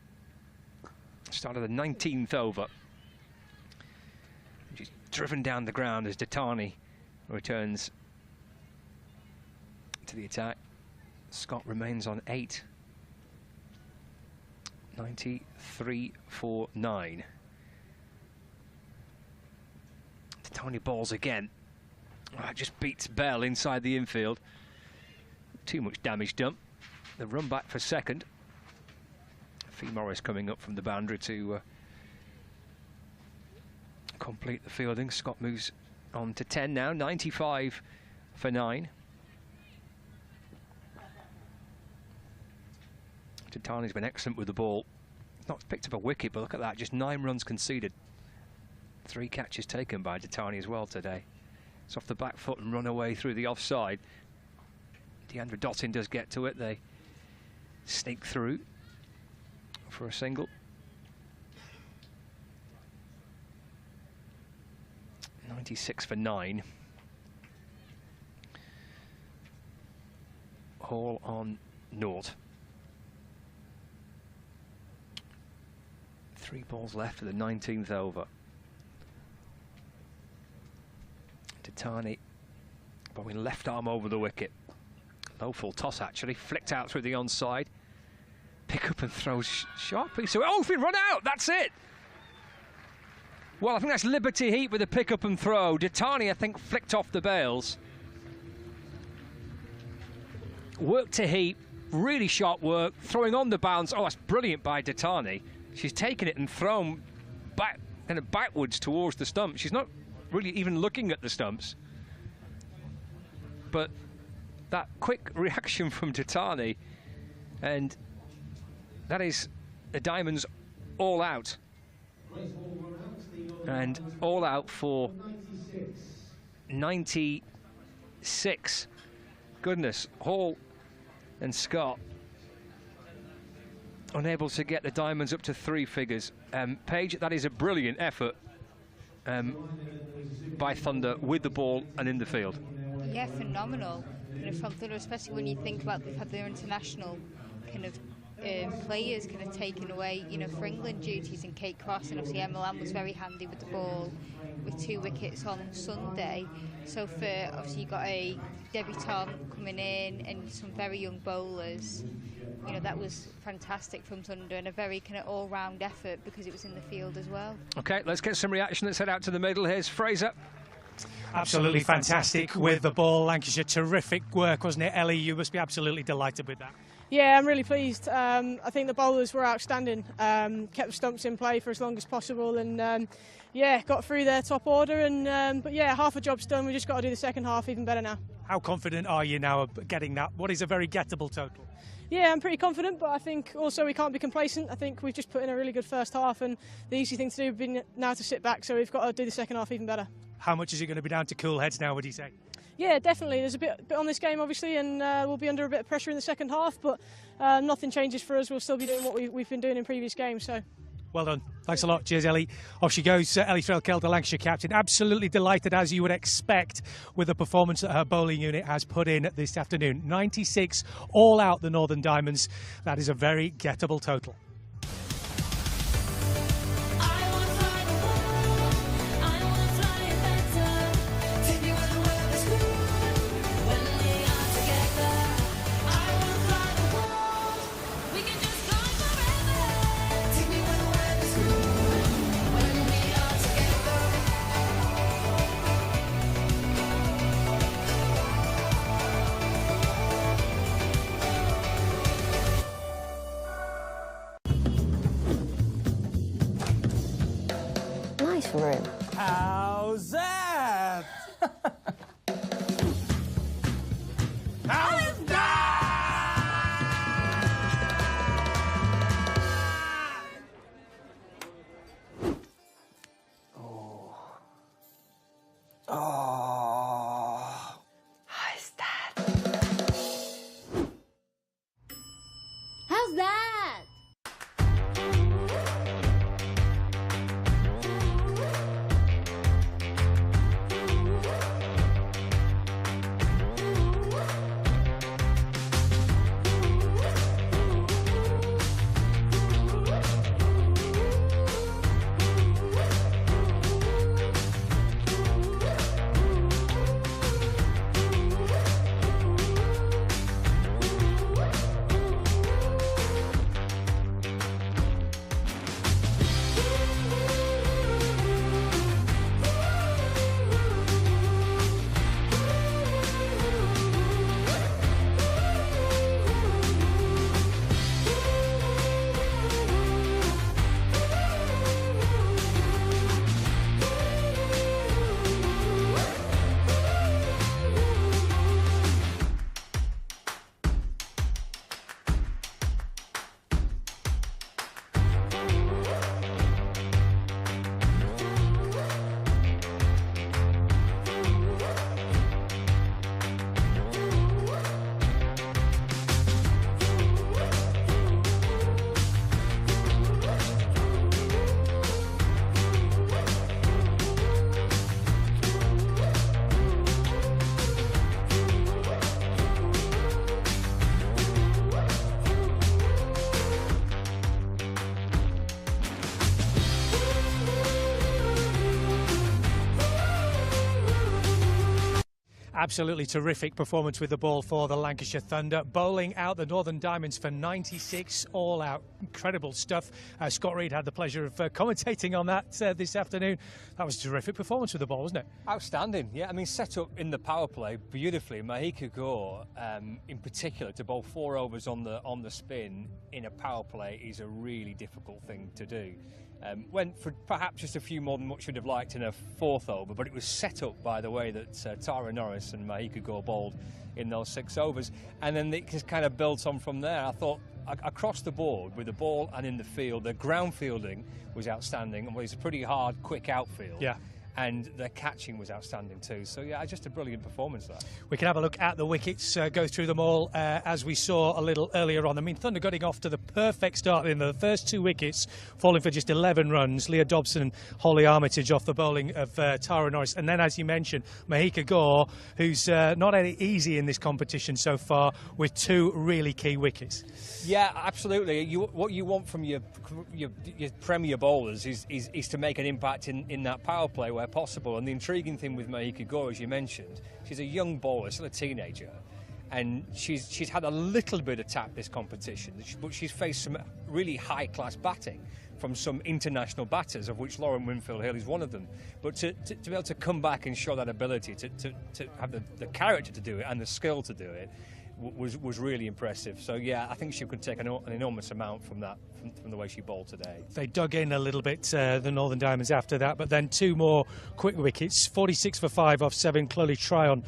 start of the 19th over. She's driven down the ground as Datani returns to the attack. Scott remains on 8. 93 for 9. Datani balls again. Oh, it just beats Bell inside the infield. Too much damage done. The run back for second. Fee Morris coming up from the boundary to complete the fielding. Scott moves on to 10 now. 95 for 9. Titani's been excellent with the ball. Not picked up a wicket, but look at that. Just 9 runs conceded. 3 catches taken by Titani as well today. It's off the back foot and run away through the offside. Deandra Dottin does get to it. They sneak through for a single. 96 for 9. Hall on naught. 3 balls left for the 19th over. Titani bowling left arm over the wicket. Low full toss actually, flicked out through the onside. Pick up and throw sharp piece. So it's been run out, that's it. Well, I think that's Liberty Heap with a pick up and throw. Titani, I think, flicked off the bails. Work to Heap, really sharp work, throwing on the bounce. Oh, that's brilliant by Titani. She's taken it and thrown back, kind of backwards towards the stump. She's not really even looking at the stumps. But that quick reaction from Titani, and that is the Diamonds all out. And all out for 96. Goodness, Hall and Scott unable to get the Diamonds up to 3 figures. Paige, that is a brilliant effort by Thunder with the ball and in the field. Yeah, phenomenal. From Thunder, especially when you think about they've had their international kind of players kind of taken away, for England duties, and Kate Cross, and obviously Emma Lamb was very handy with the ball with 2 wickets on Sunday. So obviously you got a debutante coming in and some very young bowlers. you know, that was fantastic from Thunder and a very kind of all-round effort because it was in the field as well. OK, let's get some reaction. Let's head out to the middle. Here's Fraser. Absolutely fantastic with the ball, Lancashire. Terrific work, wasn't it, Ellie? You must be absolutely delighted with that. Yeah, I'm really pleased. I think the bowlers were outstanding. Kept the stumps in play for as long as possible, and yeah, got through their top order. And but yeah, half a job's done. We just got to do the second half even better now. How confident are you now of getting that? What is a very gettable total? Yeah, I'm pretty confident, but I think also we can't be complacent. I think we've just put in a really good first half, and the easy thing to do would be now to sit back. So we've got to do the second half even better. How much is it going to be down to cool heads now, would you say? Yeah, definitely. There's a bit on this game, obviously, and we'll be under a bit of pressure in the second half, but nothing changes for us. We'll still be doing what we've been doing in previous games. So. Well done. Thanks a lot. Cheers, Ellie. Off she goes, Ellie Threlkeld, the Lancashire captain. Absolutely delighted, as you would expect, with the performance that her bowling unit has put in this afternoon. 96 all out, the Northern Diamonds. That is a very gettable total. Room. How's that? How's that? Oh. Oh. How's that? How's that? Absolutely terrific performance with the ball for the Lancashire Thunder. Bowling out the Northern Diamonds for 96 all out. Incredible stuff. Scott Reed had the pleasure of commentating on that this afternoon. That was a terrific performance with the ball, wasn't it? Outstanding, yeah. I mean, set up in the power play beautifully. Mahika Gore, in particular, to bowl 4 overs on the spin in a power play is a really difficult thing to do. Went for perhaps just a few more than what she'd have liked in her 4th over, but it was set up by the way that Tara Norris and Mahika Gore bowled in those 6 overs, and then it just kind of built on from there. I thought across the board with the ball and in the field, the ground fielding was outstanding, and it was a pretty hard, quick outfield. Yeah. And their catching was outstanding too. So yeah, just a brilliant performance there. We can have a look at the wickets, go through them all as we saw a little earlier on. I mean, Thunder getting off to the perfect start in the first 2 wickets, falling for just 11 runs. Leah Dobson and Holly Armitage off the bowling of Tara Norris. And then, as you mentioned, Mahika Gore, who's not any easy in this competition so far, with 2 really key wickets. Yeah, absolutely. What you want from your premier bowlers is to make an impact in that power play where possible. And the intriguing thing with Mahika Gore, as you mentioned, she's a young bowler, still a teenager, and she's had a little bit of tap this competition, but she's faced some really high-class batting from some international batters, of which Lauren Winfield-Hill is one of them. But to be able to come back and show that ability, to have the character to do it and the skill to do it, was really impressive. So yeah, I think she could take an enormous amount from that, from the way she bowled today. They dug in a little bit, the Northern Diamonds, after that, but then 2 more quick wickets. 46 for 5 off 7. Chloe Tryon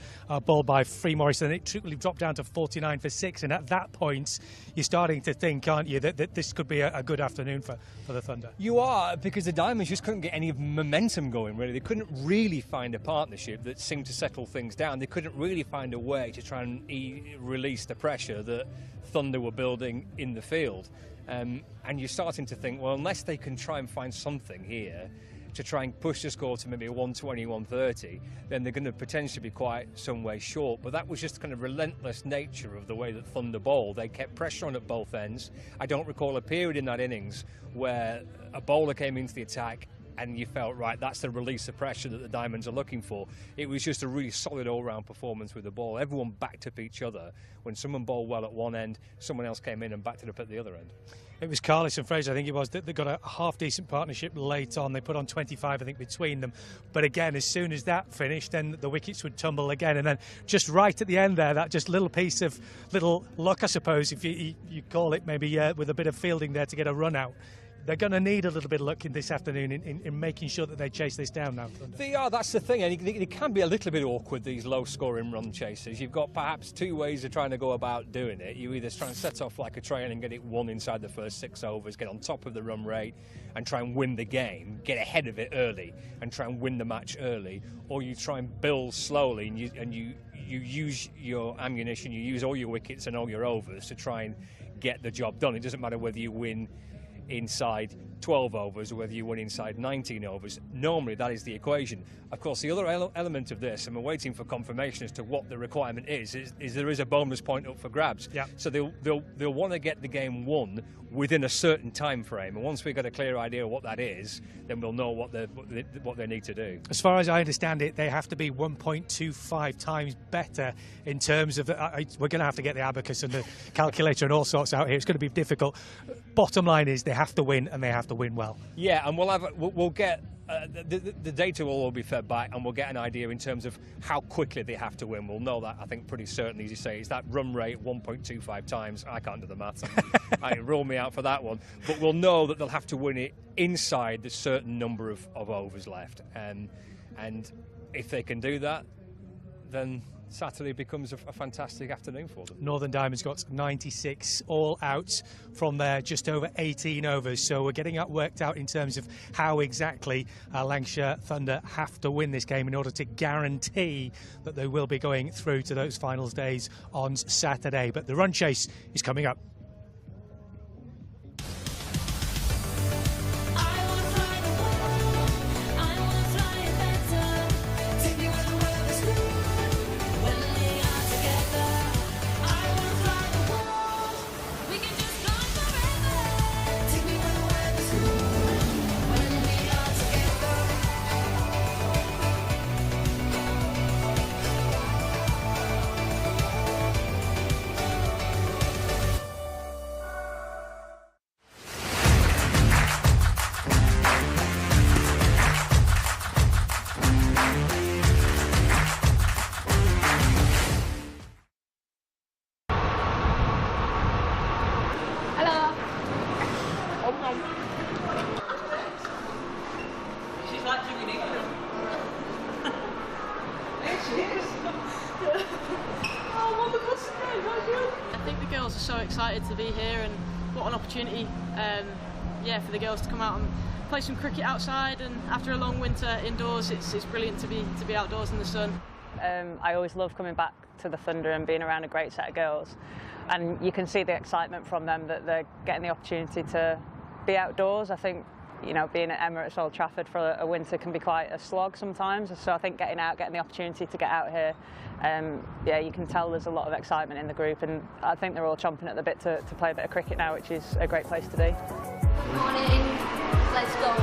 bowled by Free Morris, and it quickly dropped down to 49 for 6. And at that point, you're starting to think, aren't you, that this could be a good afternoon for the Thunder? You are, because the Diamonds just couldn't get any momentum going, really. They couldn't really find a partnership that seemed to settle things down. They couldn't really find a way to try and release the pressure that Thunder were building in the field. And you're starting to think, well, unless they can try and find something here to try and push the score to maybe a 120, 130, then they're going to potentially be quite some way short. But that was just kind of relentless nature of the way that Thunder bowled. They kept pressure on at both ends. I don't recall a period in that innings where a bowler came into the attack and you felt, right, that's the release of pressure that the Diamonds are looking for. It was just a really solid all-round performance with the ball. Everyone backed up each other. When someone bowled well at one end, someone else came in and backed it up at the other end. It was Carlis and Fraser, I think it was, that got a half-decent partnership late on. They put on 25, I think, between them. But again, as soon as that finished, then the wickets would tumble again. And then just right at the end there, that just little piece of little luck, I suppose, if you call it, maybe with a bit of fielding there to get a run out. They're going to need a little bit of luck in this afternoon in making sure that they chase this down now. They are, that's the thing. And it can be a little bit awkward, these low-scoring run chases. You've got perhaps 2 ways of trying to go about doing it. You either try and set off like a train and get it won inside the first 6 overs, get on top of the run rate and try and win the game, get ahead of it early and try and win the match early, or you try and build slowly and you use your ammunition, you use all your wickets and all your overs to try and get the job done. It doesn't matter whether you win inside 12 overs or whether you win inside 19 overs. Normally that is the equation. Of course, the other element of this, and we're waiting for confirmation as to what the requirement is there is a bonus point up for grabs. Yeah. So they'll want to get the game won within a certain time frame, and once we've got a clear idea of what that is, then we'll know what they need to do. As far as I understand it, they have to be 1.25 times better in terms of we're going to have to get the abacus and the calculator and all sorts out here. It's going to be difficult. Bottom line is they have to win, and they have to win well. Yeah, and we'll get the data will all be fed back, and we'll get an idea in terms of how quickly they have to win. We'll know that, I think, pretty certainly, as you say. It's that run rate 1.25 times. I can't do the maths. Rule me out for that one. But we'll know that they'll have to win it inside the certain number of overs left. And if they can do that, then Saturday becomes a fantastic afternoon for them. Northern Diamonds got 96 all out from their just over 18 overs, so we're getting that worked out in terms of how exactly Lancashire Thunder have to win this game in order to guarantee that they will be going through to those finals days on Saturday. But the run chase is coming up. To be here, and what an opportunity for the girls to come out and play some cricket outside, and after a long winter indoors it's brilliant to be outdoors in the sun. I always love coming back to the Thunder and being around a great set of girls, and you can see the excitement from them that they're getting the opportunity to be outdoors. I think, you know, being at Emirates Old Trafford for a winter can be quite a slog sometimes, so I think getting the opportunity to get out here, you can tell there's a lot of excitement in the group, and I think they're all chomping at the bit to play a bit of cricket now, which is a great place to be. Good morning, let's go.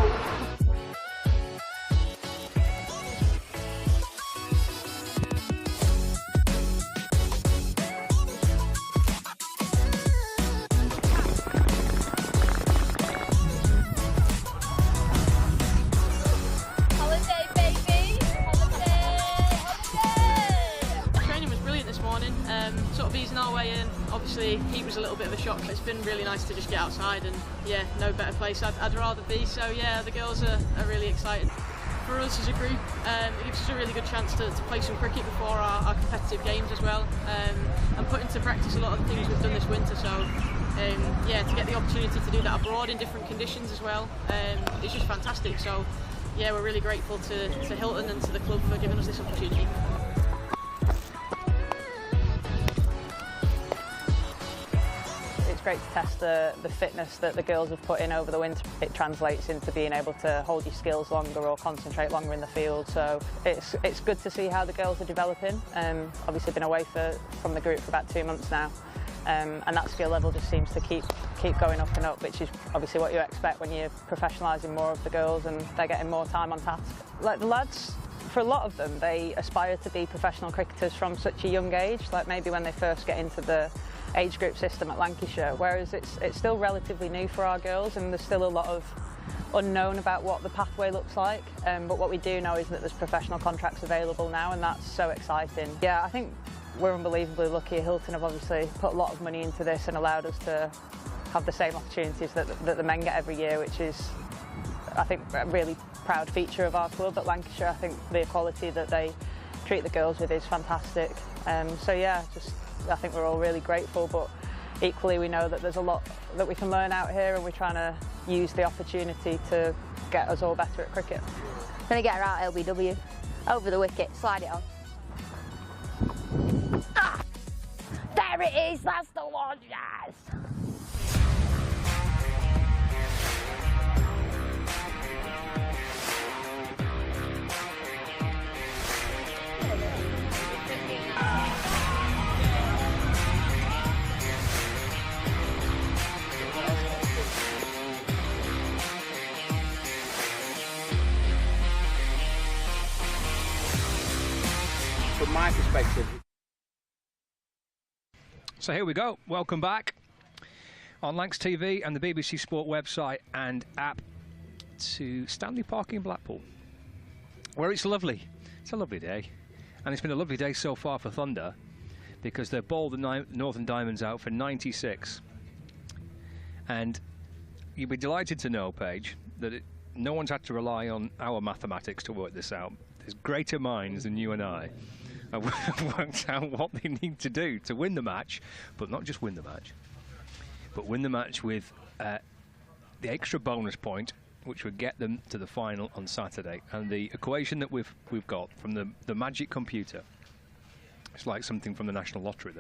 obviously heat was a little bit of a shock. It's been really nice to just get outside, and yeah, no better place I'd rather be. So yeah, the girls are really excited. For us as a group, it gives us a really good chance to play some cricket before our competitive games as well, and put into practice a lot of the things we've done this winter. So yeah, to get the opportunity to do that abroad in different conditions as well, it's just fantastic. So yeah, we're really grateful to Hilton and to the club for giving us this opportunity. It's great to test the fitness that the girls have put in over the winter. It translates into being able to hold your skills longer or concentrate longer in the field. So it's good to see how the girls are developing. Obviously been away from the group for about 2 months now. And that skill level just seems to keep going up and up, which is obviously what you expect when you're professionalising more of the girls and they're getting more time on task. Like the lads, for a lot of them, they aspire to be professional cricketers from such a young age, like maybe when they first get into the age group system at Lancashire, whereas it's still relatively new for our girls and there's still a lot of unknown about what the pathway looks like. But what we do know is that there's professional contracts available now, and that's so exciting. Yeah, I think we're unbelievably lucky. Hilton have obviously put a lot of money into this and allowed us to have the same opportunities that the men get every year, which is, I think, a really proud feature of our club at Lancashire. I think the equality that they treat the girls with is fantastic. So yeah, I think we're all really grateful, but equally we know that there's a lot that we can learn out here, and we're trying to use the opportunity to get us all better at cricket. Gonna get her out, LBW. Over the wicket, slide it on. Ah! There it is, that's the one, yes! From my perspective. So here we go. Welcome back on Lancs TV and the BBC Sport website and app to Stanley Park in Blackpool, where it's lovely. It's a lovely day, and it's been a lovely day so far for Thunder because they've bowled the Northern Diamonds out for 96. And you'll be delighted to know, Paige, that no one's had to rely on our mathematics to work this out. There's greater minds than you and I have worked out what they need to do to win the match, but not just win the match, but win the match with the extra bonus point, which would get them to the final on Saturday. And the equation that we've got from the magic computer, it's like something from the National Lottery.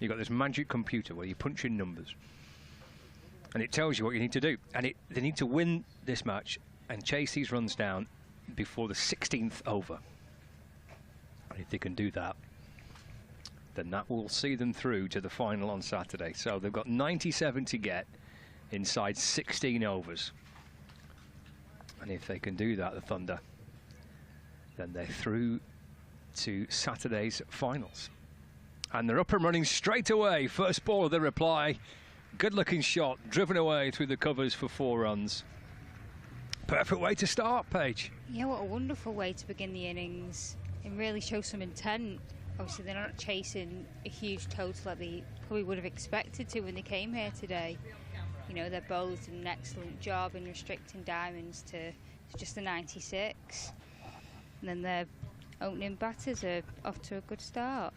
You've got this magic computer where you punch in numbers, and it tells you what you need to do. And they need to win this match and chase these runs down before the 16th over. And if they can do that, then that will see them through to the final on Saturday. So they've got 97 to get inside 16 overs. And if they can do that, the Thunder, then they're through to Saturday's finals. And they're up and running straight away. First ball of the reply. Good looking shot, driven away through the covers for 4 runs. Perfect way to start, Paige. Yeah, what a wonderful way to begin the innings. It really shows some intent. Obviously, they're not chasing a huge total that they probably would have expected to when they came here today. You know, they're both done an excellent job in restricting Diamonds to just a 96. And then their opening batters are off to a good start.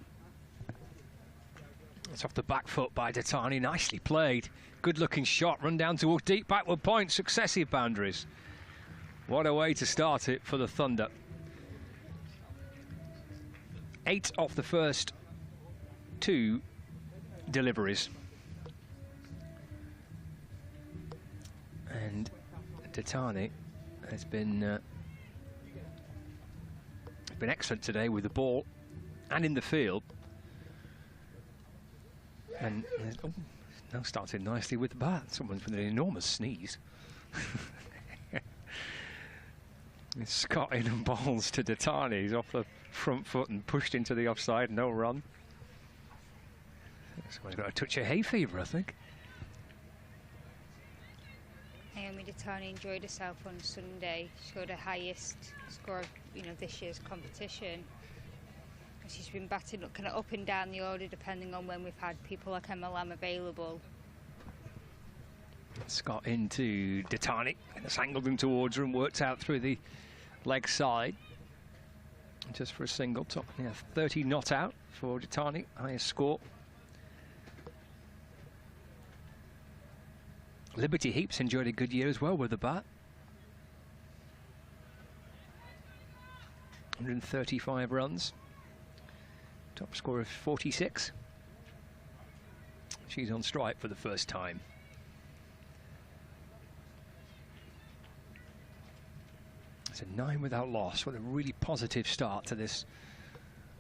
It's off the back foot by Datani. Nicely played. Good looking shot. Run down to a deep backward point. Successive boundaries. What a way to start it for the Thunder. 8 off the first 2 deliveries. And Datani has been excellent today with the ball and in the field. And now started nicely with the bat. Someone's with an enormous sneeze. Scott in and bowls to Datani. He's off the front foot and pushed into the offside. No run. Someone's got a touch of hay fever, I think. Naomi Datani enjoyed herself on Sunday. She scored her highest score of this year's competition. She's been batting kind of up and down the order depending on when we've had people like Emma Lamb available. Scott into Ditani, and it's angled him towards her and worked out through the leg side. Just for a single, top, yeah, 30 not out for Ditani, highest score. Liberty Heaps enjoyed a good year as well with the bat. 135 runs. Top score of 46. She's on strike for the first time. It's a 9 without loss. What a really positive start to this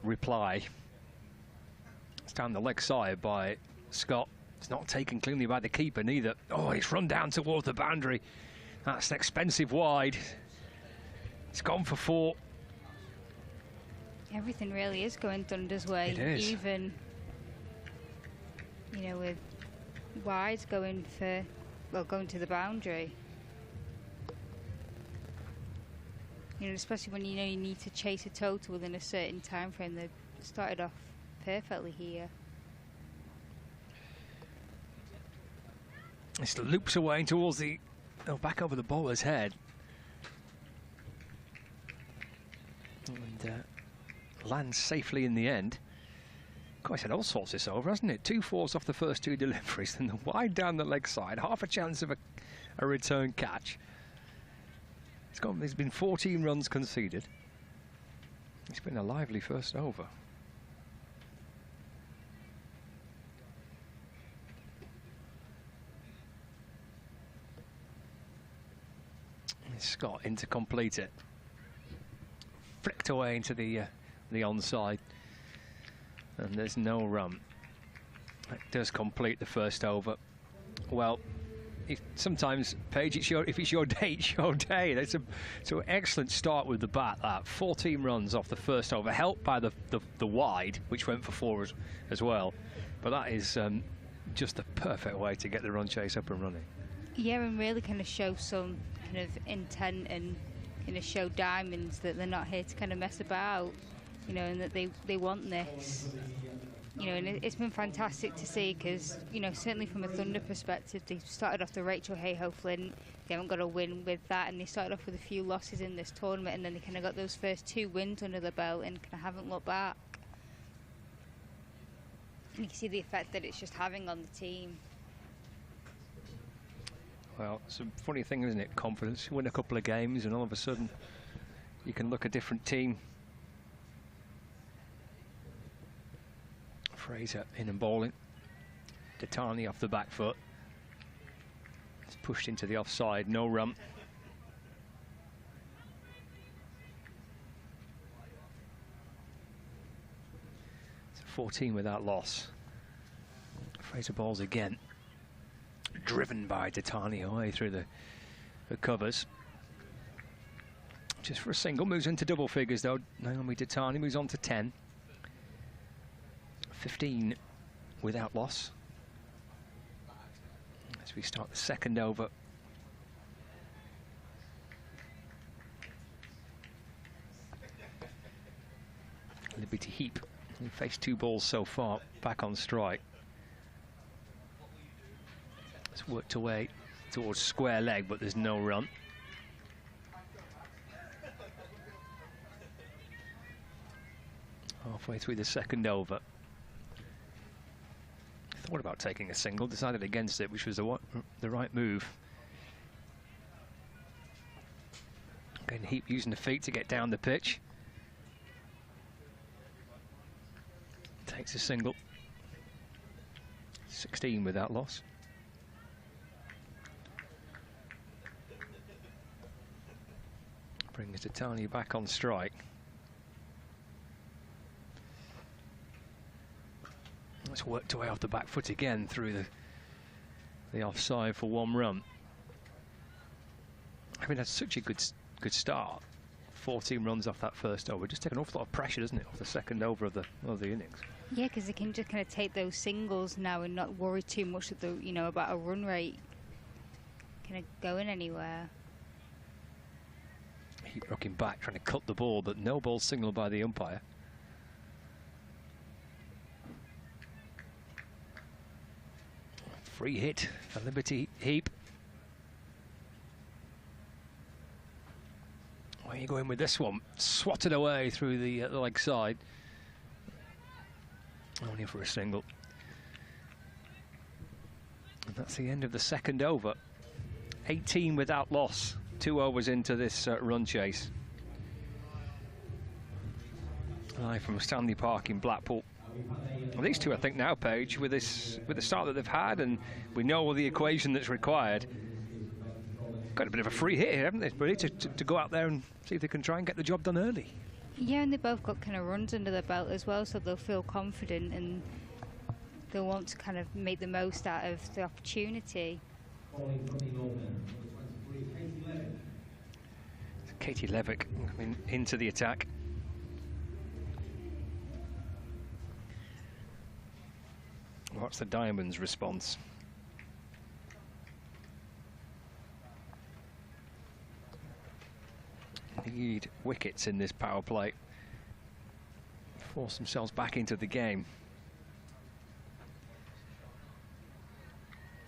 reply. It's down the leg side by Scott. It's not taken cleanly by the keeper neither. Oh, it's run down towards the boundary. That's an expensive wide. It's gone for 4. Everything really is going Thunder's way. It is. Even, you know, with wides going for, well, going to the boundary. You know, especially when you know you need to chase a total within a certain time frame. They started off perfectly here. It loops away towards the, oh, back over the bowler's head. And lands safely in the end. Quite had all sorts this over, hasn't it? 2 4s off the first 2 deliveries, and the wide down the leg side, half a chance of a return catch. There's been 14 runs conceded. It's been a lively first over. Scott in to complete it. Flicked away into the onside. And there's no run. That does complete the first over. Well, sometimes, Paige, if it's your day, it's your day. That's an excellent start with the bat. That 14 runs off the first over, helped by the wide, which went for 4 as well. But that is just the perfect way to get the run chase up and running. Yeah, and really kind of show some kind of intent and kind of show Diamonds that they're not here to kind of mess about, you know, and that they want this. You know, and it's been fantastic to see because, you know, certainly from a Thunder perspective, they started off the Rachel Hayhoe Flint. They haven't got a win with that, and they started off with a few losses in this tournament, and then they kind of got those first 2 wins under the belt and kind of haven't looked back. And you can see the effect that it's just having on the team. Well, it's a funny thing, isn't it? Confidence. You win a couple of games, and all of a sudden, you can look a different team. Fraser in and bowling. Ditani off the back foot. It's pushed into the offside, no run. It's a 14 without loss. Fraser bowls again. Driven by Ditani away through the covers. Just for a single, moves into double figures though. Naomi Ditani moves on to 10. 15 without loss. As we start the second over. Liberty Heap, who faced 2 balls so far, back on strike. It's worked away towards square leg, but there's no run. Halfway through the second over. Thought about taking a single, decided against it, which was the right move. Again, Heap using the feet to get down the pitch. Takes a single. 16 without loss. Brings Ditani back on strike. It's worked away off the back foot again through the offside for 1 run. I mean, that's such a good start. 14 runs off that first over. Just take an awful lot of pressure, doesn't it, off the second over of the innings. Yeah, because they can just kind of take those singles now and not worry too much at the, you know, about a run rate kind of going anywhere. Heap rocking back, trying to cut the ball, but no ball signalled by the umpire. Free hit for Liberty Heap. Where are you going with this one? Swatted away through the leg side. Only for a single. And that's the end of the second over. 18 without loss. 2 overs into this run chase. Live from Stanley Park in Blackpool. Well, these two, I think now, Paige, with the start that they've had, and we know the equation that's required, got a bit of a free hit here, haven't they, really, to go out there and see if they can try and get the job done early. Yeah, and they both got kind of runs under their belt as well, so they'll feel confident and they'll want to kind of make the most out of the opportunity. Katie Levick coming into the attack. What's the Diamonds' response? Need wickets in this power play. Force themselves back into the game.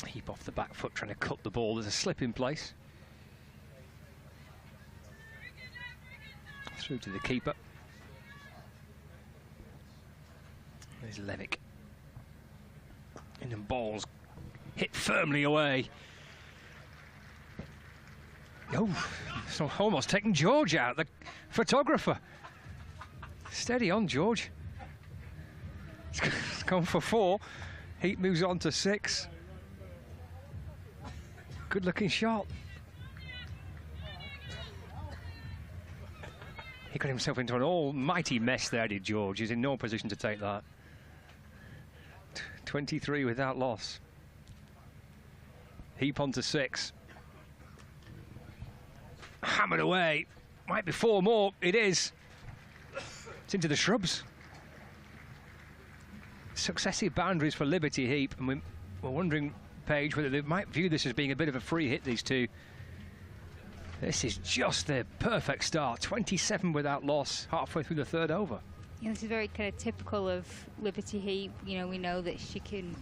Heap off the back foot, trying to cut the ball. There's a slip in place. Through to the keeper. There's Levick. And then balls hit firmly away. Oh, so almost taking George out, the photographer. Steady on, George. It's gone for 4. Heat moves on to 6. Good looking shot. He got himself into an almighty mess there, did George. He's in no position to take that. 23 without loss. Heap on to 6. Hammered away. Might be 4 more. It is. It's into the shrubs. Successive boundaries for Liberty Heap, and we're wondering, Paige, whether they might view this as being a bit of a free hit, these two. This is just the perfect start. 27 without loss, halfway through the third over. Yeah, this is very kind of typical of Liberty Heap. You know, we know that she can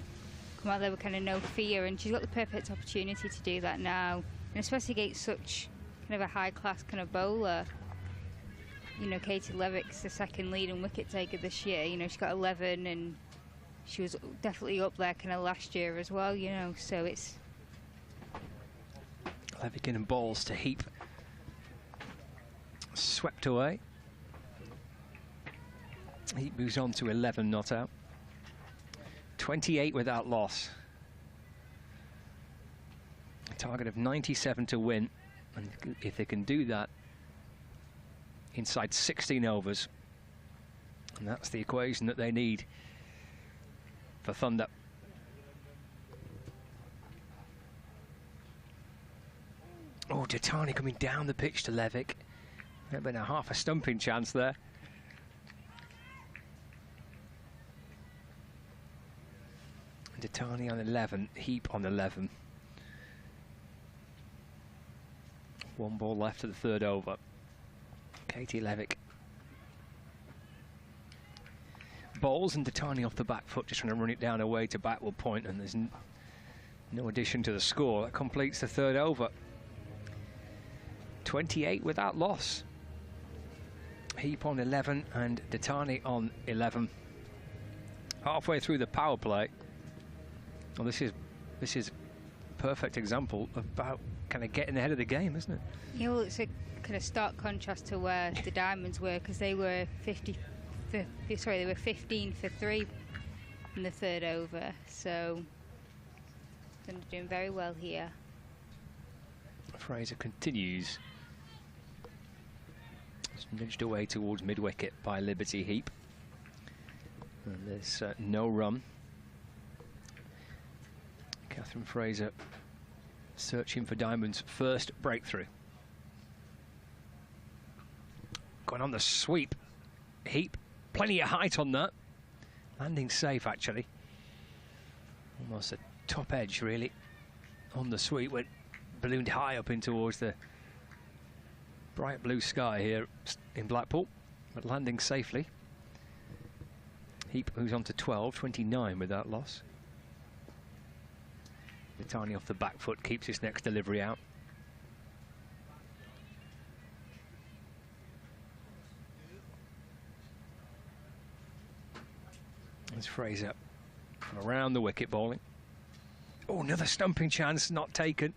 come out there with kind of no fear, and she's got the perfect opportunity to do that now, and especially against such kind of a high-class kind of bowler. You know, Katie Levick's the second lead and wicket taker this year. You know, she got 11, and she was definitely up there kind of last year as well, you know, so it's... Levick in and balls to Heap. Swept away. Heap moves on to 11 not out. 28 without loss. A target of 97 to win. And if they can do that inside 16 overs, and that's the equation that they need for Thunder. Oh, Datani coming down the pitch to Levick. There'd been a half a stumping chance there. Datani on 11, Heap on 11. 1 ball left of the third over. Katie Levick. Bowls and Datani off the back foot, just trying to run it down away to backward point, and there's no addition to the score. That completes the third over. 28 without loss. Heap on 11 and Datani on 11. Halfway through the power play. Well, this is a perfect example about kind of getting ahead of the game, isn't it? Yeah, well, it's a kind of stark contrast to where the Diamonds were, because they were 15 for 3 in the third over. So they're doing very well here. Fraser continues. It's nudged away towards mid-wicket by Liberty Heap. And there's no run. Catherine Fraser searching for Diamond's first breakthrough. Going on the sweep. Heap, plenty of height on that. Landing safe, actually. Almost a top edge, really, on the sweep. Went ballooned high up in towards the bright blue sky here in Blackpool, but landing safely. Heap moves on to 12, 29 without loss. Vitani off the back foot, keeps his next delivery out. There's Fraser from around the wicket bowling. Oh, another stumping chance, not taken.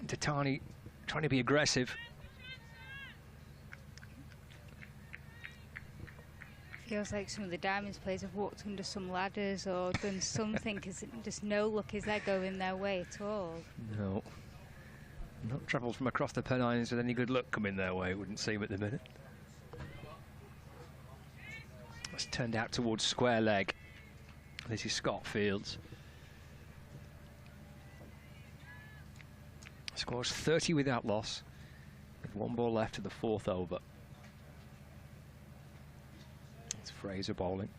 Vitani trying to be aggressive. Feels like some of the Diamonds players have walked under some ladders or done something, because just no luck is there going their way at all. No. Not travelled from across the Pennines with any good luck coming their way, it wouldn't seem at the minute. It's turned out towards square leg. This is Scott Fields. Scores 30 without loss, with 1 ball left to the 4th over. It's Fraser bowling.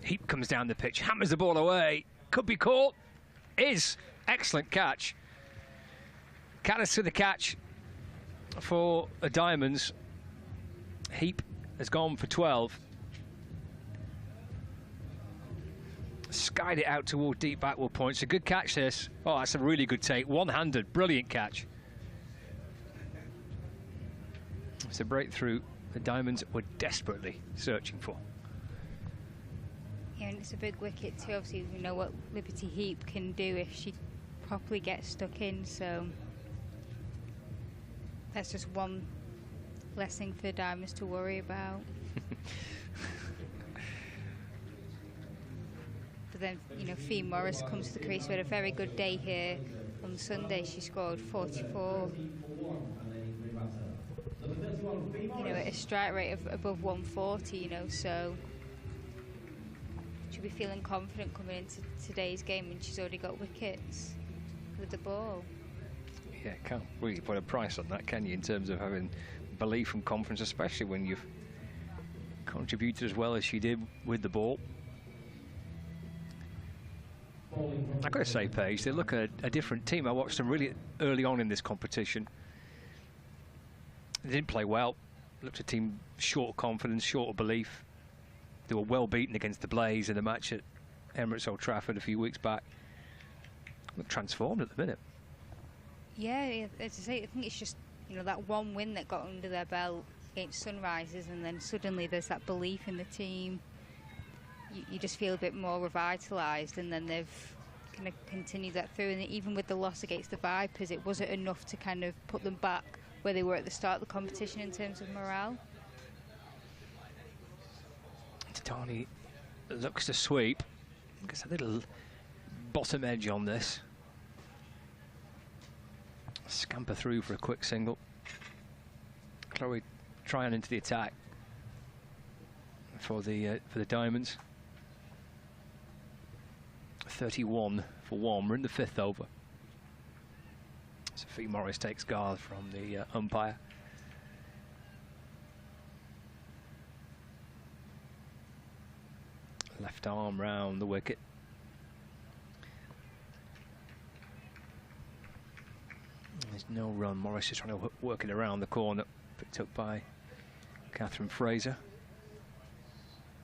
Heap comes down the pitch, hammers the ball away. Could be caught. Is. Excellent catch. Caddis to the catch for the Diamonds. Heap has gone for 12. Skied it out toward deep backward points. A good catch this. Oh, that's a really good take. One-handed, brilliant catch. It's a breakthrough the Diamonds were desperately searching for. Yeah, and it's a big wicket too. Obviously, we know what Liberty Heap can do if she properly gets stuck in, so that's just one less thing for the Diamonds to worry about. But then, you know, Fee Morris comes to the crease. We had a very good day here on Sunday. She scored 44. You know, at a strike rate of above 140, you know, so she'll be feeling confident coming into today's game, and she's already got wickets with the ball. Yeah, can't really put a price on that, can you, in terms of having belief and confidence, especially when you've contributed as well as she did with the ball. I've got to say, Paige, they look a different team. I watched them really early on in this competition. They didn't play well. Looked a team short of confidence, short of belief. They were well beaten against the Blaze in a match at Emirates Old Trafford a few weeks back. Look transformed at the minute. Yeah, as I say, I think it's just, you know, that one win that got under their belt against Sunrisers, and then suddenly there's that belief in the team. You just feel a bit more revitalised, and then they've kind of continued that through. And even with the loss against the Vipers, it wasn't enough to kind of put them back where they were at the start of the competition in terms of morale. Titani looks to sweep. Gets a little bottom edge on this. Scamper through for a quick single. Chloe Tryon into the attack for the Diamonds. 31 for 1. We're in the 5th over. Sophie Morris takes guard from the umpire. Left arm round the wicket. There's no run. Morris is trying to work it around the corner. Picked up by Catherine Fraser.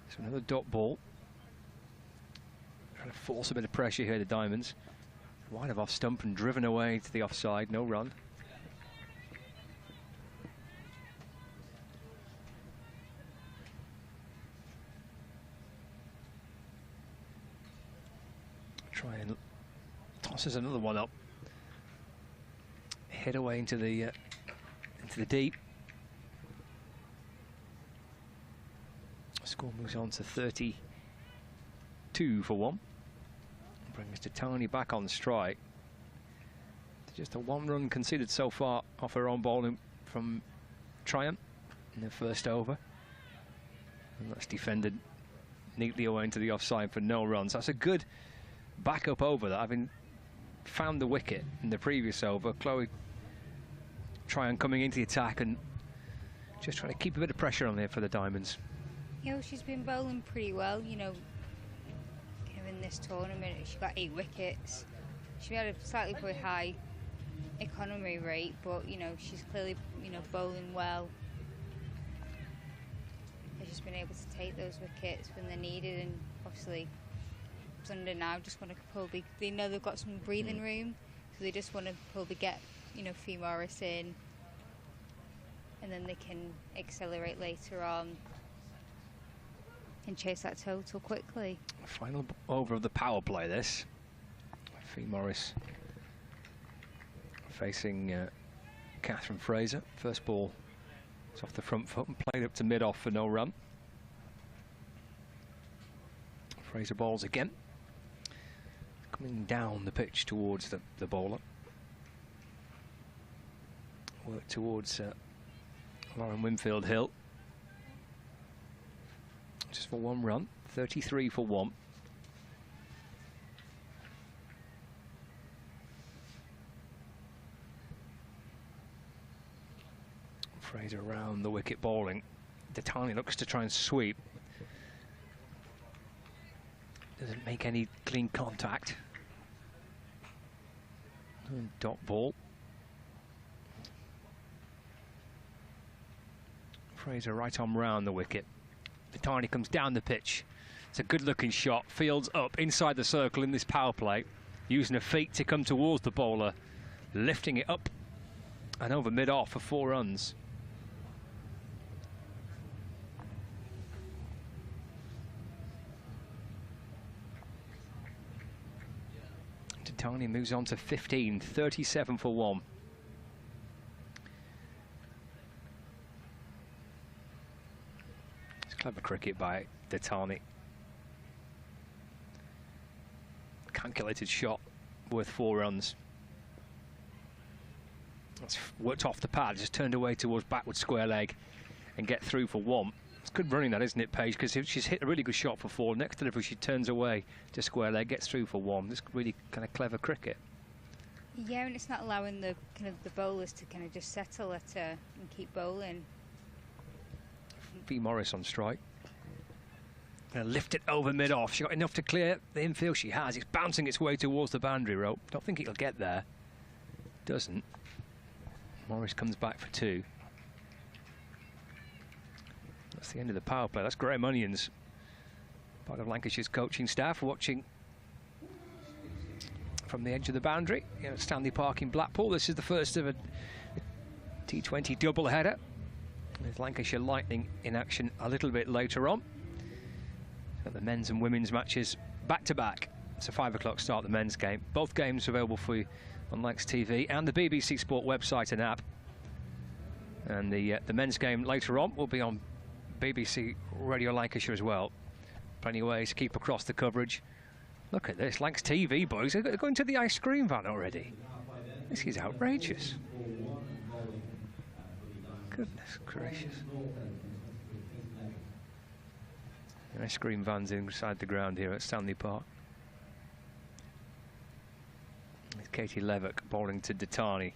So another dot ball. Trying to force a bit of pressure here, the Diamonds. Wide of off stump and driven away to the offside. No run. Try and tosses another one up. Hit away into the deep. Score moves on to 32 for 1. Brings Titani back on strike. Just a 1 run conceded so far off her own bowling from Tryon in the first over. And that's defended neatly away into the offside for no runs. That's a good backup over that. Having found the wicket in the previous over, Chloe Tryon coming into the attack and just trying to keep a bit of pressure on there for the Diamonds. You know, she's been bowling pretty well, you know, in this tournament. She got 8 wickets. She had a slightly very high economy rate, but, you know, she's clearly, you know, bowling well. She's just been able to take those wickets when they're needed, and obviously Thunder now just want to probably, they know they've got some breathing room, so they just want to probably get, you know, Fee Morris in, and then they can accelerate later on and chase that total quickly. Final over of the power play, this. Fee Morris facing Catherine Fraser. First ball is off the front foot and played up to mid-off for no run. Fraser balls again. Coming down the pitch towards the bowler. Work towards Lauren Winfield-Hill. Just for one run, 33 for one. Fraser around the wicket bowling. Detani looks to try and sweep. Doesn't make any clean contact. And dot ball. Fraser right on round the wicket. Detani comes down the pitch. It's a good looking shot. Fields up inside the circle in this power play. Using her feet to come towards the bowler. Lifting it up and over mid-off for 4 runs. Detani moves on to 15, 37 for 1. It's clever cricket by Detani. Calculated shot worth 4 runs. That's worked off the pad, just turned away towards backward square leg and get through for 1. It's good running that, isn't it, Paige? Because she's hit a really good shot for 4. Next delivery, she turns away to square leg, gets through for 1. This really kind of clever cricket. Yeah, and it's not allowing the kind of the bowlers to kind of just settle at her and keep bowling. Fee Morris on strike. Gonna lift it over mid-off. She got enough to clear the infield. She has. It's bouncing its way towards the boundary rope. Don't think it'll get there. Doesn't. Morris comes back for 2. That's the end of the power play. That's Graham Onions, part of Lancashire's coaching staff, watching from the edge of the boundary at Stanley Park in Blackpool. This is the first of a T20 double-header, with Lancashire Lightning in action a little bit later on. Got the men's and women's matches back-to-back. It's a 5 o'clock start, the men's game. Both games available for you on Lancs TV and the BBC Sport website and app. And the men's game later on will be on BBC Radio Lancashire as well. Plenty of ways to keep across the coverage. Look at this, Lancs TV, boys. They're going to the ice cream van already. This is outrageous. Goodness gracious. The ice cream van's inside the ground here at Stanley Park. With Katie Levick bowling to Detani.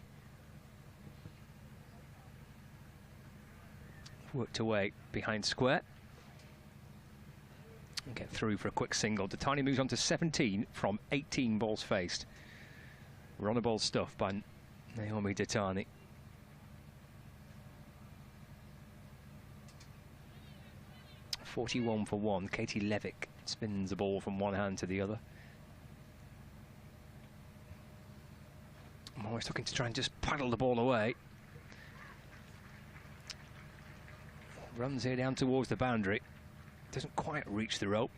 Worked away behind square and get through for a quick single. Detani moves on to 17 from 18 balls faced. Run a ball stuff by Naomi Detani. .41 for 1. Katie Levick spins the ball from one hand to the other. Morris looking to try and just paddle the ball away. Runs here down towards the boundary. Doesn't quite reach the rope.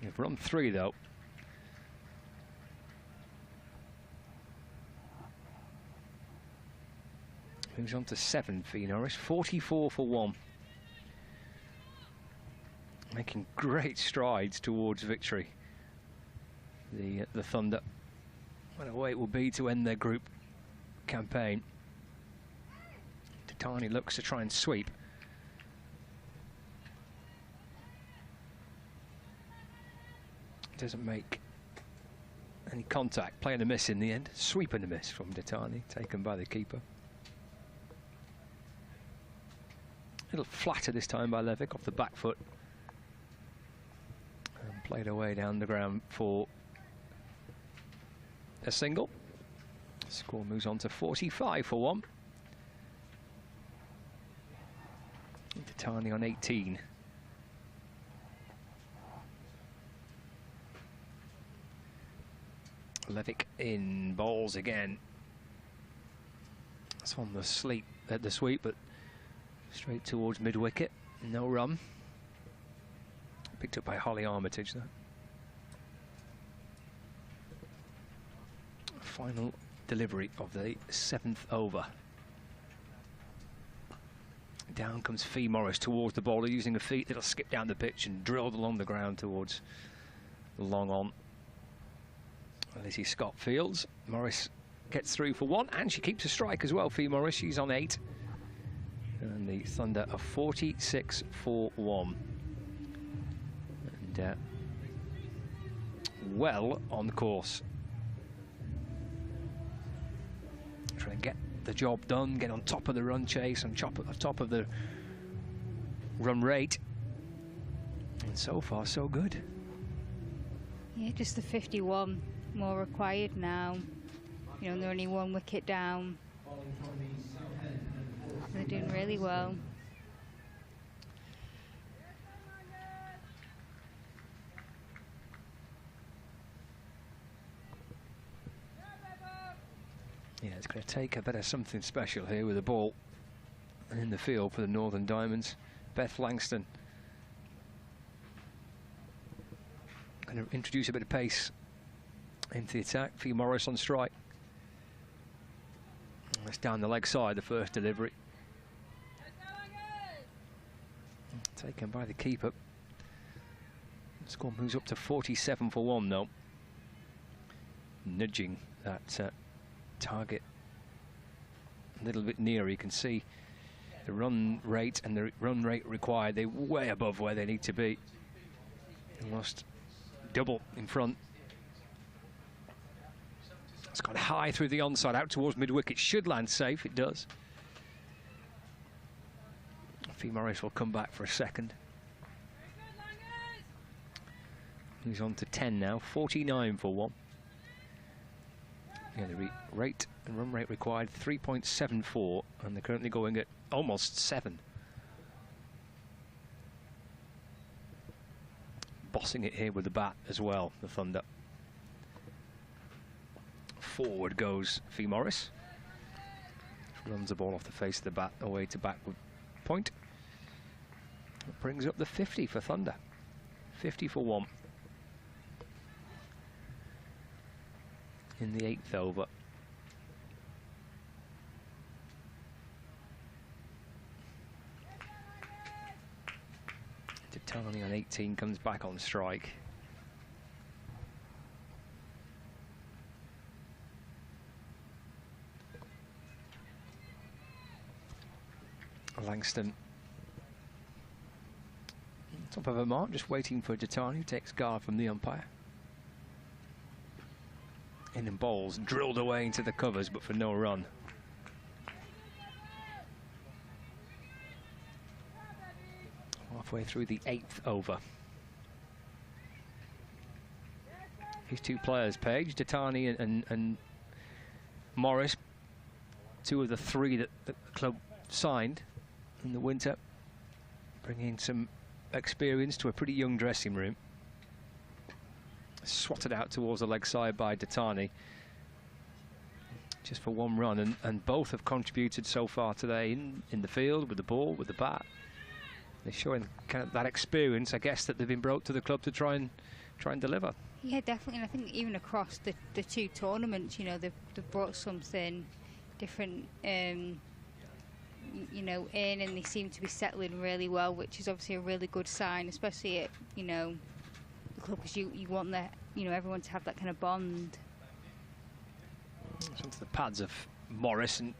You've run 3 though. Moves on to 7 for Norris. 44 for 1. Making great strides towards victory. The Thunder. What a way it will be to end their group campaign. Detani looks to try and sweep. Doesn't make any contact. Play and a miss in the end. Sweep and a miss from Detani, taken by the keeper. A little flatter this time by Levick off the back foot. And played away down the ground for a single. Score moves on to 45 for 1. Detani on 18. Levick in bowls again. It's on the sweep, but straight towards mid-wicket. No run. Picked up by Holly Armitage, though. Final delivery of the 7th over. Down comes Fee Morris towards the bowler, using her feet that'll skip down the pitch and drilled along the ground towards long on. Lizzie Scott fields. Morris gets through for 1, and she keeps a strike as well. Fee Morris, she's on 8. And the Thunder are 46 for 1. And well on course. Trying to get the job done, get on top of the run chase, on top of the run rate. And so far, so good. Yeah, just the 51 more required now. You know, they're only 1 wicket down. They're doing really well. Yeah, it's going to take a bit of something special here with the ball in the field for the Northern Diamonds. Beth Langston going to introduce a bit of pace into the attack. Fee Morris on strike. That's down the leg side, the first delivery. Taken by the keeper. The score moves up to 47 for 1 though. Nudging that target a little bit nearer. You can see the run rate and the run rate required, they're way above where they need to be. Almost double in front. It's gone high through the onside, out towards mid-wicket. Should land safe, it does. Fee Morris will come back for a second. He's on to 10 now, 49 for 1. Yeah, the rate and run rate required 3.74, and they're currently going at almost 7. Bossing it here with the bat as well, the Thunder. Forward goes Fee Morris. Runs the ball off the face of the bat away to backward point. That brings up the 50 for Thunder. 50 for 1. In the 8th over. Titani on 18 comes back on strike. Langston top of her mark, just waiting for Titani, who takes guard from the umpire. In and bowls, drilled away into the covers, but for no run. Halfway through the 8th over. These two players, Page, Titani and Morris, 2 of the 3 that the club signed in the winter, bringing some experience to a pretty young dressing room. Swatted out towards the leg side by Titani, just for 1 run, and both have contributed so far today in the field, with the ball, with the bat. They're showing kind of that experience, I guess, that they've been brought to the club to try and deliver. Yeah, definitely. And I think even across the 2 tournaments, you know, they've brought something different, you know, in, and they seem to be settling really well, which is obviously a really good sign, especially at, you know, the club, because you want that, you know, everyone to have that kind of bond. It's onto the pads of Morris, and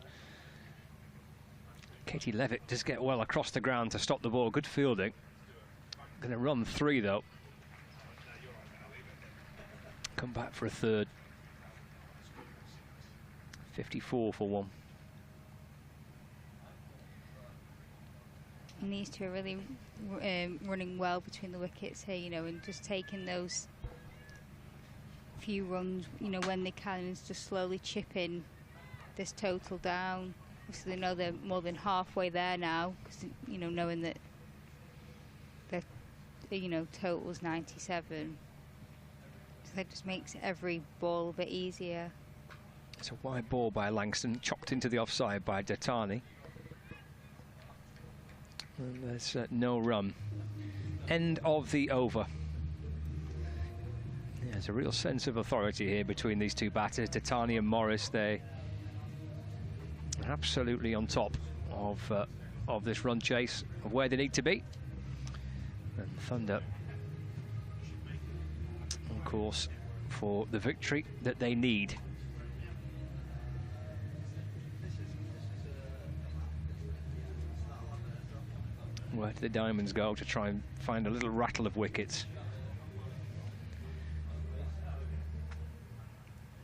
Katie Levitt does get well across the ground to stop the ball. Good fielding. Going to run 3 though. Come back for a 3rd. 54 for 1. And these two are really running well between the wickets here, you know, and just taking those few runs, you know, when they can, and just slowly chipping this total down. So they know they're more than halfway there now, because, you know, knowing that their, you know, total's 97. That just makes every ball a bit easier. It's a wide ball by Langston, chopped into the offside by Datani. And there's no run. End of the over. Yeah, there's a real sense of authority here between these two batters, Datani and Morris. They are absolutely on top of this run chase, of where they need to be. And Thunder on course for the victory that they need. Where do the Diamonds go to try and find a little rattle of wickets?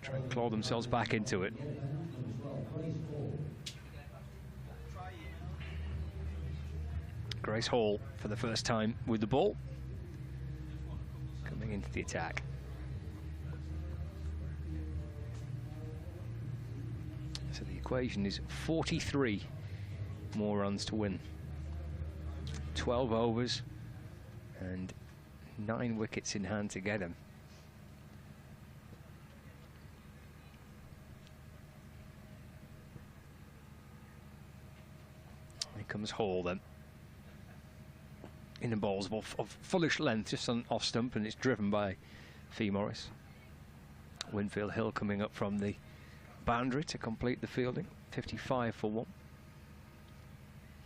Try and claw themselves back into it. Grace Hall for the first time with the ball, coming into the attack. So the equation is 43 more runs to win. 12 overs and 9 wickets in hand to get him. Here comes Hall then. In the balls of fullish length, just on off stump, and it's driven by Fee Morris. Winfield Hill coming up from the boundary to complete the fielding. 55 for 1.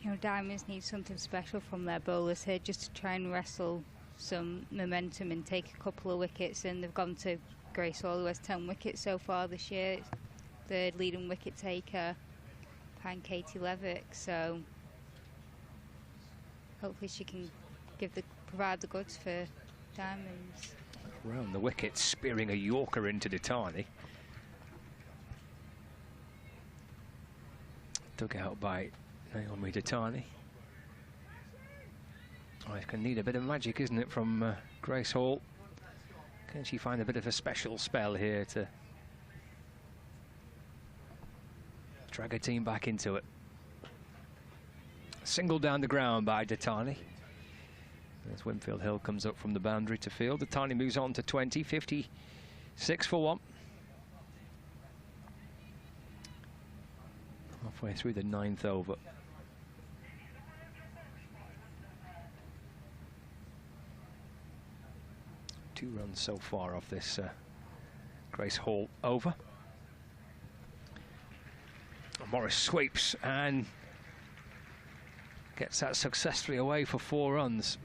You know, Diamonds need something special from their bowlers here, just to try and wrestle some momentum and take a couple of wickets. And they've gone to Grace Hall, who has 10 wickets so far this year. Third leading wicket taker behind Katie Levick. So hopefully she can provide the goods for Diamonds. Around the wicket, spearing a Yorker into Datani. Dug out by Naomi Datani. Oh, it's going to need a bit of magic, isn't it, from Grace Hall? Can she find a bit of a special spell here to drag her team back into it? Single down the ground by Datani. As Winfield Hill comes up from the boundary to field. Datani moves on to 20, 56 for 1. Halfway through the 9th over. Two runs so far off this Grace Hall over. Morris sweeps and gets that successfully away for 4 runs.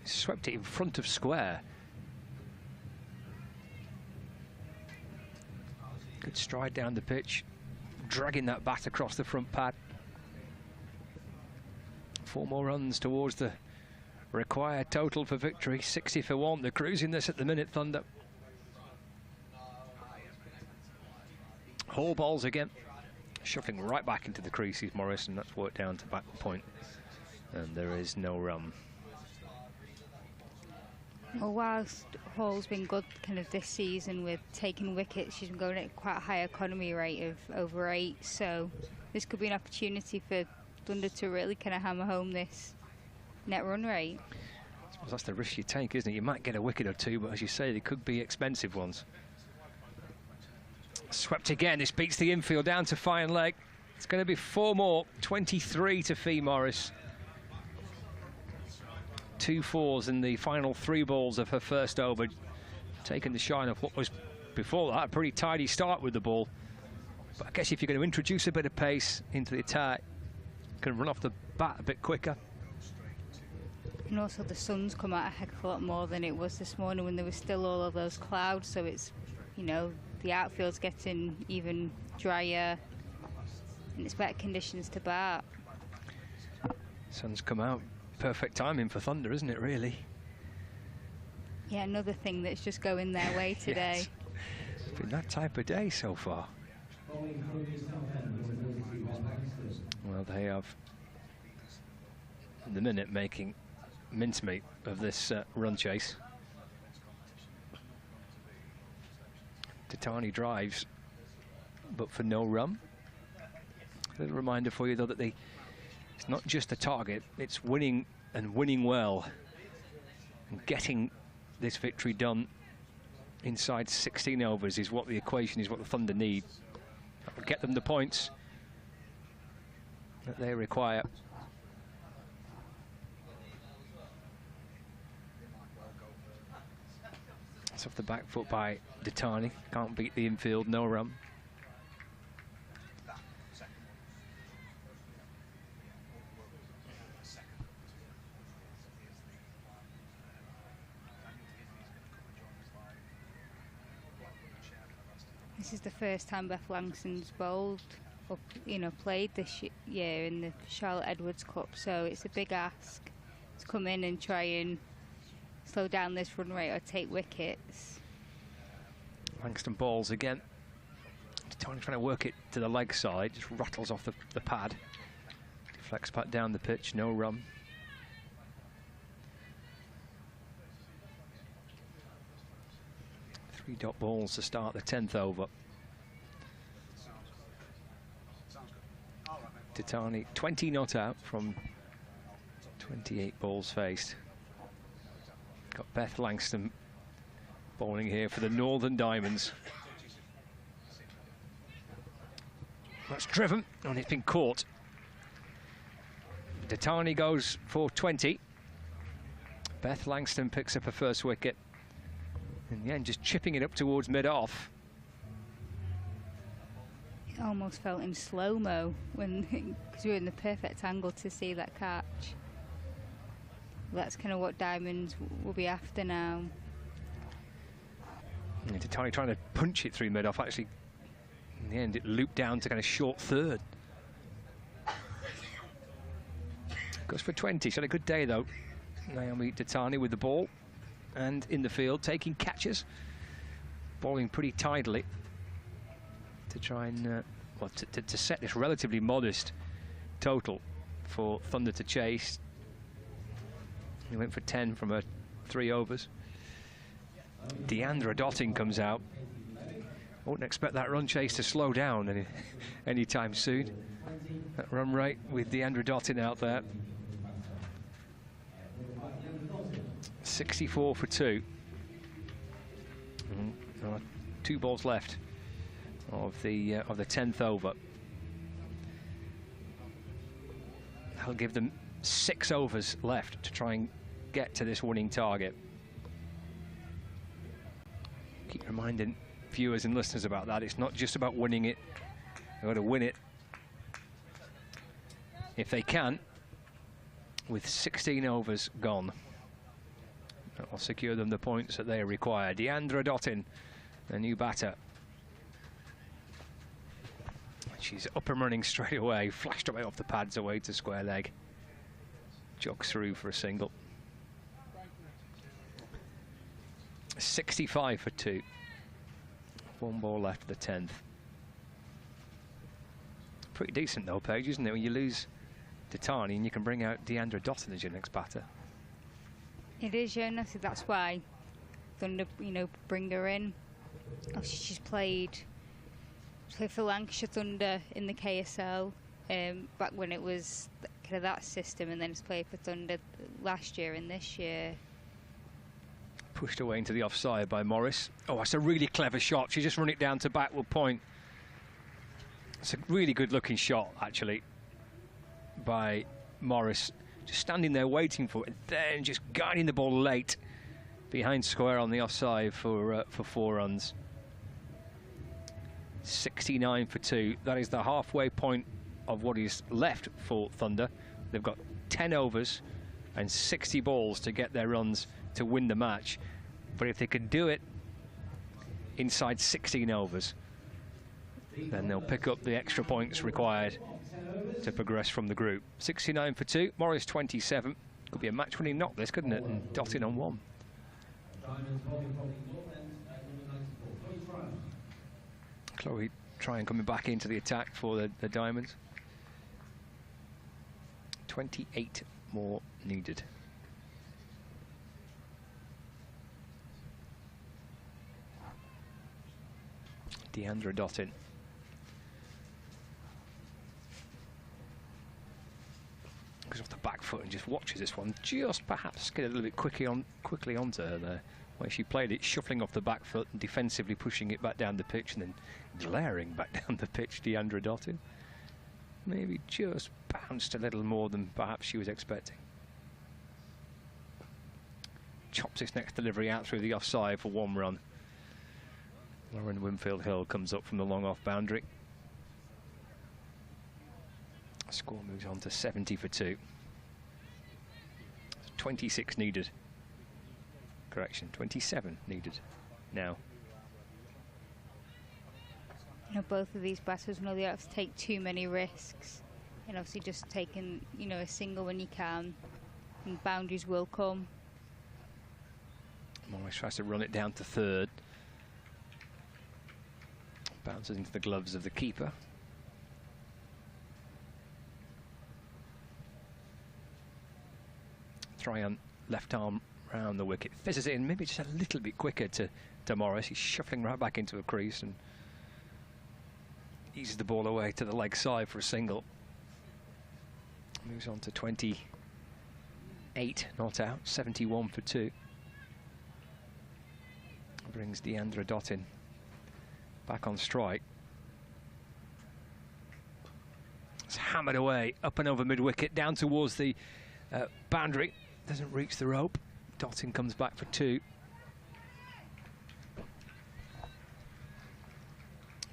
Swept it in front of square. Good stride down the pitch, dragging that bat across the front pad. 4 more runs towards the required total for victory. 60 for 1. They're cruising this at the minute, Thunder. Hall balls again, shuffling right back into the creases, Morris, and that's worked down to back point. And there is no run. Well, whilst Hall's been good kind of this season with taking wickets, she's been going at quite a high economy rate of over 8, so this could be an opportunity for Thunder to really kind of hammer home this net run rate. I suppose that's the risk you take, isn't it? You might get a wicket or 2, but as you say, they could be expensive ones. Swept again. This beats the infield down to fine leg. It's going to be 4 more. 23 to Fee Morris. 2 4s in the final 3 balls of her first over, taking the shine of what was before that a pretty tidy start with the ball. But I guess if you're going to introduce a bit of pace into the attack, you can run off the bat a bit quicker. And also the sun's come out a heck of a lot more than it was this morning when there was still all of those clouds, so it's, you know, the outfield's getting even drier and it's better conditions to bat. Sun's come out. Perfect timing for Thunder, isn't it, really? Yeah, another thing that's just going their way today. Yes. It's been that type of day so far. Well, they have, in the minute, making mincemeat of this run chase. Datani drives, but for no run. A little reminder for you, though, that it's not just the target, it's winning and winning well and getting this victory done inside 16 overs is what the equation is, what the Thunder need. That will get them the points that they require. It's off the back foot by Ditani. Can't beat the infield, no run. This is the first time Beth Langston's bowled, or played this year in the Charlotte Edwards Cup, so it's a big ask to come in and try and slow down this run rate or take wickets. Langston balls again. Tony trying to work it to the leg side, just rattles off the pad. Deflects back down the pitch, no run. Three dot balls to start the 10th over. Titani 20 not out from 28 balls faced. Got Beth Langston bowling here for the Northern Diamonds. That's driven and it's been caught. Titani goes for 20. Beth Langston picks up her first wicket. In the end, just chipping it up towards mid-off. It almost felt in slow-mo because we were in the perfect angle to see that catch. That's kind of what Diamonds will be after now. Titani trying to punch it through mid-off. Actually, in the end, it looped down to kind of short third. Goes for 20. She's had a good day, though. Naomi Titani with the ball. And in the field, taking catches, bowling pretty tidily to try and to set this relatively modest total for Thunder to chase. He went for 10 from her 3 overs. Deandra Dottin comes out. I wouldn't expect that run chase to slow down anytime soon. That run rate with Deandra Dottin out there. 64 for 2. 2 balls left of the 10th over. That'll give them 6 overs left to try and get to this winning target. Keep reminding viewers and listeners about that. It's not just about winning it. They've got to win it if they can, with 16 overs gone. That will secure them the points that they require. Deandra Dottin, the new batter. She's up and running straight away, flashed away off the pads away to square leg. Jogs through for a single. 65 for 2. 1 ball left of the 10th. Pretty decent though, Paige, isn't it? When you lose Titani and you can bring out Deandra Dottin as your next batter. It is, yeah, and I think that's why Thunder, bring her in. Obviously, she's played for Lancashire Thunder in the KSL back when it was kind of that system, and then it's played for Thunder last year and this year. Pushed away into the offside by Morris. Oh, that's a really clever shot. She just run it down to backward point. It's a really good-looking shot, actually, by Morris. Just standing there waiting for it, and then just guiding the ball late behind square on the offside for 4 runs. 69 for 2. That is the halfway point of what is left for Thunder. They've got 10 overs and 60 balls to get their runs to win the match. But if they can do it inside 16 overs, then they'll pick up the extra points required to progress from the group. 69 for 2. Morris 27. Could be a match-winning knock, this, couldn't it? And Dottin on 1. Chloe trying coming back into the attack for the Diamonds. 28 more needed. Deandra Dottin. Goes off the back foot and just watches this one. Just perhaps get a little bit quickly onto her there. where she played it shuffling off the back foot and defensively pushing it back down the pitch and then glaring back down the pitch. Deandra Dottin maybe just bounced a little more than perhaps she was expecting. Chops this next delivery out through the offside for 1 run. Lauren Winfield-Hill comes up from the long off boundary. Score moves on to 70 for 2. 26 needed. Correction, 27 needed now. You know, both of these batters know they don't have to take too many risks. And obviously just taking, you know, a single when you can, and boundaries will come. Morris tries to run it down to third. Bounces into the gloves of the keeper. Try on left arm round the wicket. Fizzes it in maybe just a little bit quicker to Morris. He's shuffling right back into a crease and eases the ball away to the leg side for a single. Moves on to 28 not out, 71 for 2. Brings Deandra Dottin back on strike. It's hammered away, up and over mid-wicket, down towards the boundary. Doesn't reach the rope. Dottin comes back for 2.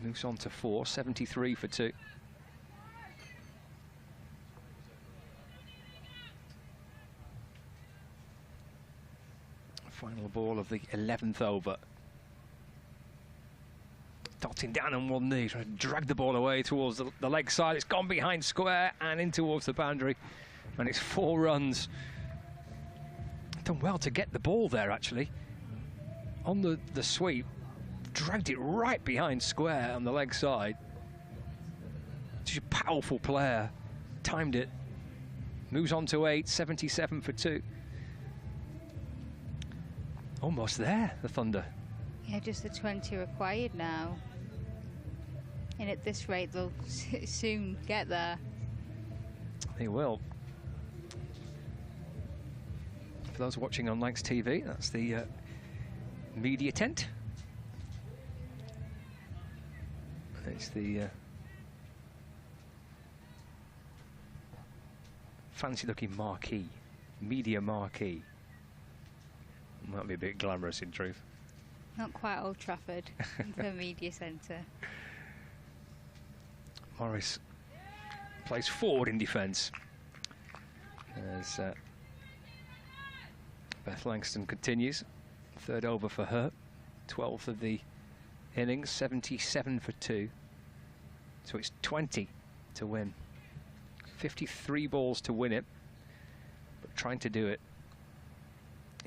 Moves on to 4, 73 for 2. Final ball of the 11th over. Dottin down on one knee, trying to drag the ball away towards the leg side. It's gone behind square and in towards the boundary. And it's 4 runs. Done well to get the ball there, actually. On the sweep, dragged it right behind square on the leg side. Such a powerful player. Timed it. Moves on to 8, 77 for 2. Almost there, the Thunder. Yeah, just the 20 required now. And at this rate, they'll soon get there. They will. For those watching on Lancs TV, that's the media tent. It's the fancy-looking marquee, media marquee. Might be a bit glamorous in truth. Not quite Old Trafford, the media centre. Morris plays forward in defence as Beth Langston continues. 3rd over for her, 12th of the innings, 77 for 2. So it's 20 to win. 53 balls to win it, but trying to do it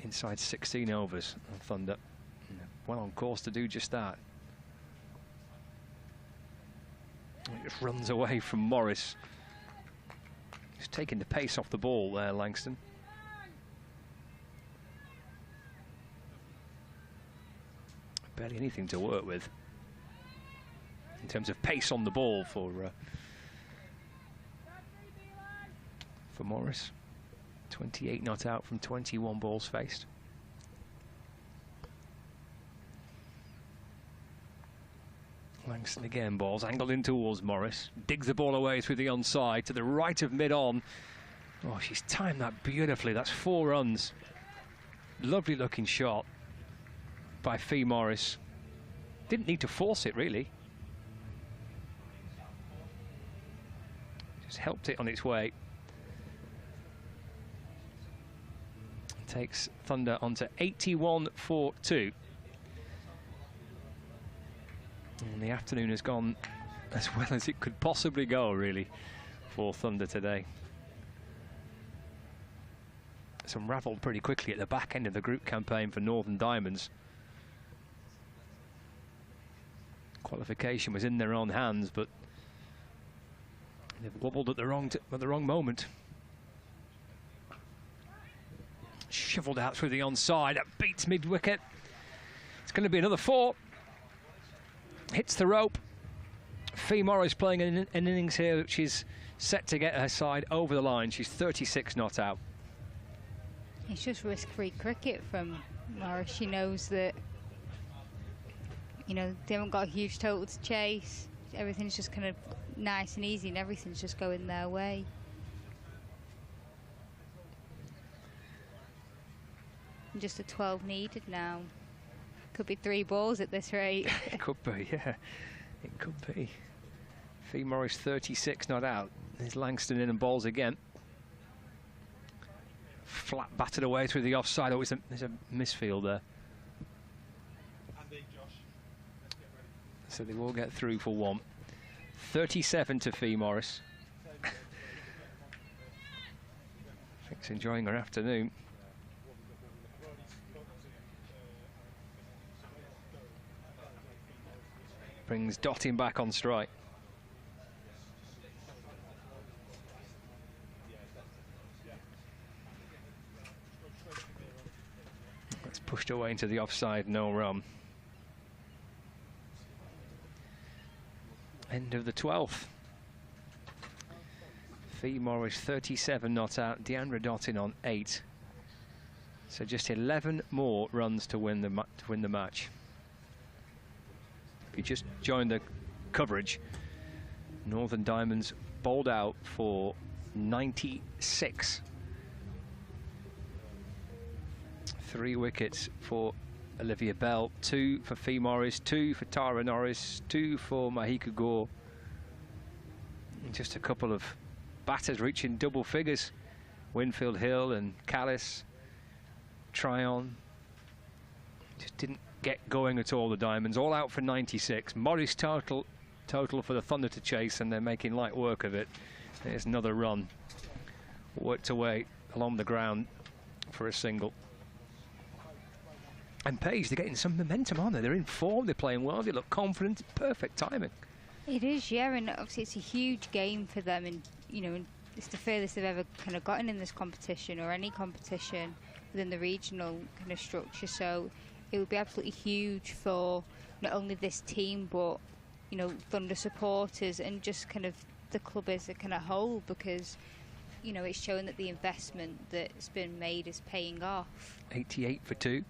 inside 16 overs on Thunder. Well on course to do just that. It just runs away from Morris. He's taking the pace off the ball there, Langston. Barely anything to work with in terms of pace on the ball for Morris. 28 not out from 21 balls faced. Langston again, balls angled in towards Morris. Digs the ball away through the onside to the right of mid-on. Oh, she's timed that beautifully. That's 4 runs. Lovely looking shot by Fee Morris. Didn't need to force it, really. Just helped it on its way. Takes Thunder onto 81 for 2. And the afternoon has gone as well as it could possibly go, really, for Thunder today. It's unravelled pretty quickly at the back end of the group campaign for Northern Diamonds. Qualification was in their own hands, but they've wobbled at the wrong moment. Shovelled out through the onside. That beats mid-wicket. It's going to be another 4. Hits the rope. Fee Morris playing an innings here which is set to get her side over the line. She's 36 not out. It's just risk-free cricket from Morris, she knows that, you know, they haven't got a huge total to chase. Everything's just kind of nice and easy, and everything's just going their way. And just a 12 needed now. Could be 3 balls at this rate. It could be, yeah. It could be. Fee Morris 36 not out. There's Langston in and balls again. Flat batted away through the offside. Oh, there's a misfield there. So they will get through for 1. 37 to Fee Morris. I think she's enjoying her afternoon. Brings Dottin back on strike. That's pushed away into the offside, no run. End of the 12th. Fee Morris 37 not out. Deandra Dottin on 8. So just 11 more runs to win the match. If you just joined the coverage, Northern Diamonds bowled out for 96. 3 wickets for Olivia Bell, 2 for Fee Morris, 2 for Tara Norris, 2 for Mahika Gore. And just a couple of batters reaching double figures. Winfield Hill and Callis, Tryon. Just didn't get going at all, the Diamonds. All out for 96. Morris total for the Thunder to chase, and they're making light work of it. There's another run. Worked away along the ground for a single. And Page, they're getting some momentum, aren't they? They're in form, they're playing well, they look confident, perfect timing. It is, yeah, and obviously it's a huge game for them, and you know, it's the furthest they've ever kind of gotten in this competition or any competition within the regional kind of structure. So it would be absolutely huge for not only this team, but you know, Thunder supporters and just kind of the club as a kind of whole, because you know, it's showing that the investment that's been made is paying off. 88 for 2.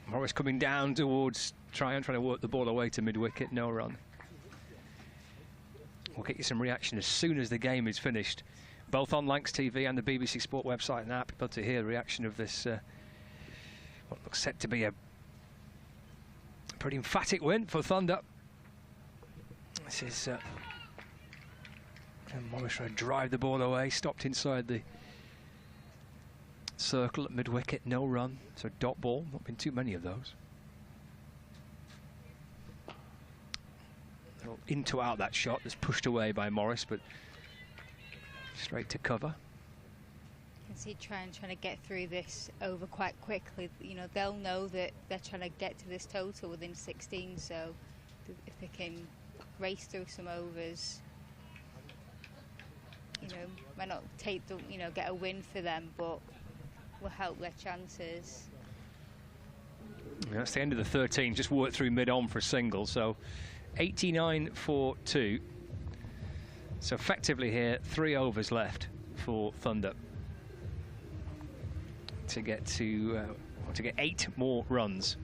Morris coming down towards Tryon, trying to work the ball away to mid-wicket, no run. We'll get you some reaction as soon as the game is finished, both on Lancs TV and the BBC Sport website and app. Able to hear the reaction of this, what looks set to be a pretty emphatic win for Thunder. This is Morris trying to drive the ball away, stopped inside the circle at mid-wicket, no run, so dot ball, not been too many of those. Into out that shot that's pushed away by Morris, but straight to cover. You can see trying to get through this over quite quickly. You know, they'll know that they're trying to get to this total within 16, so if they can race through some overs, you know, might not take the, you know, get a win for them, but will help their chances. Yeah, that's the end of the 13, just worked through mid-on for a single, so 89 for 2. So effectively here, 3 overs left for Thunder to get to 8 more runs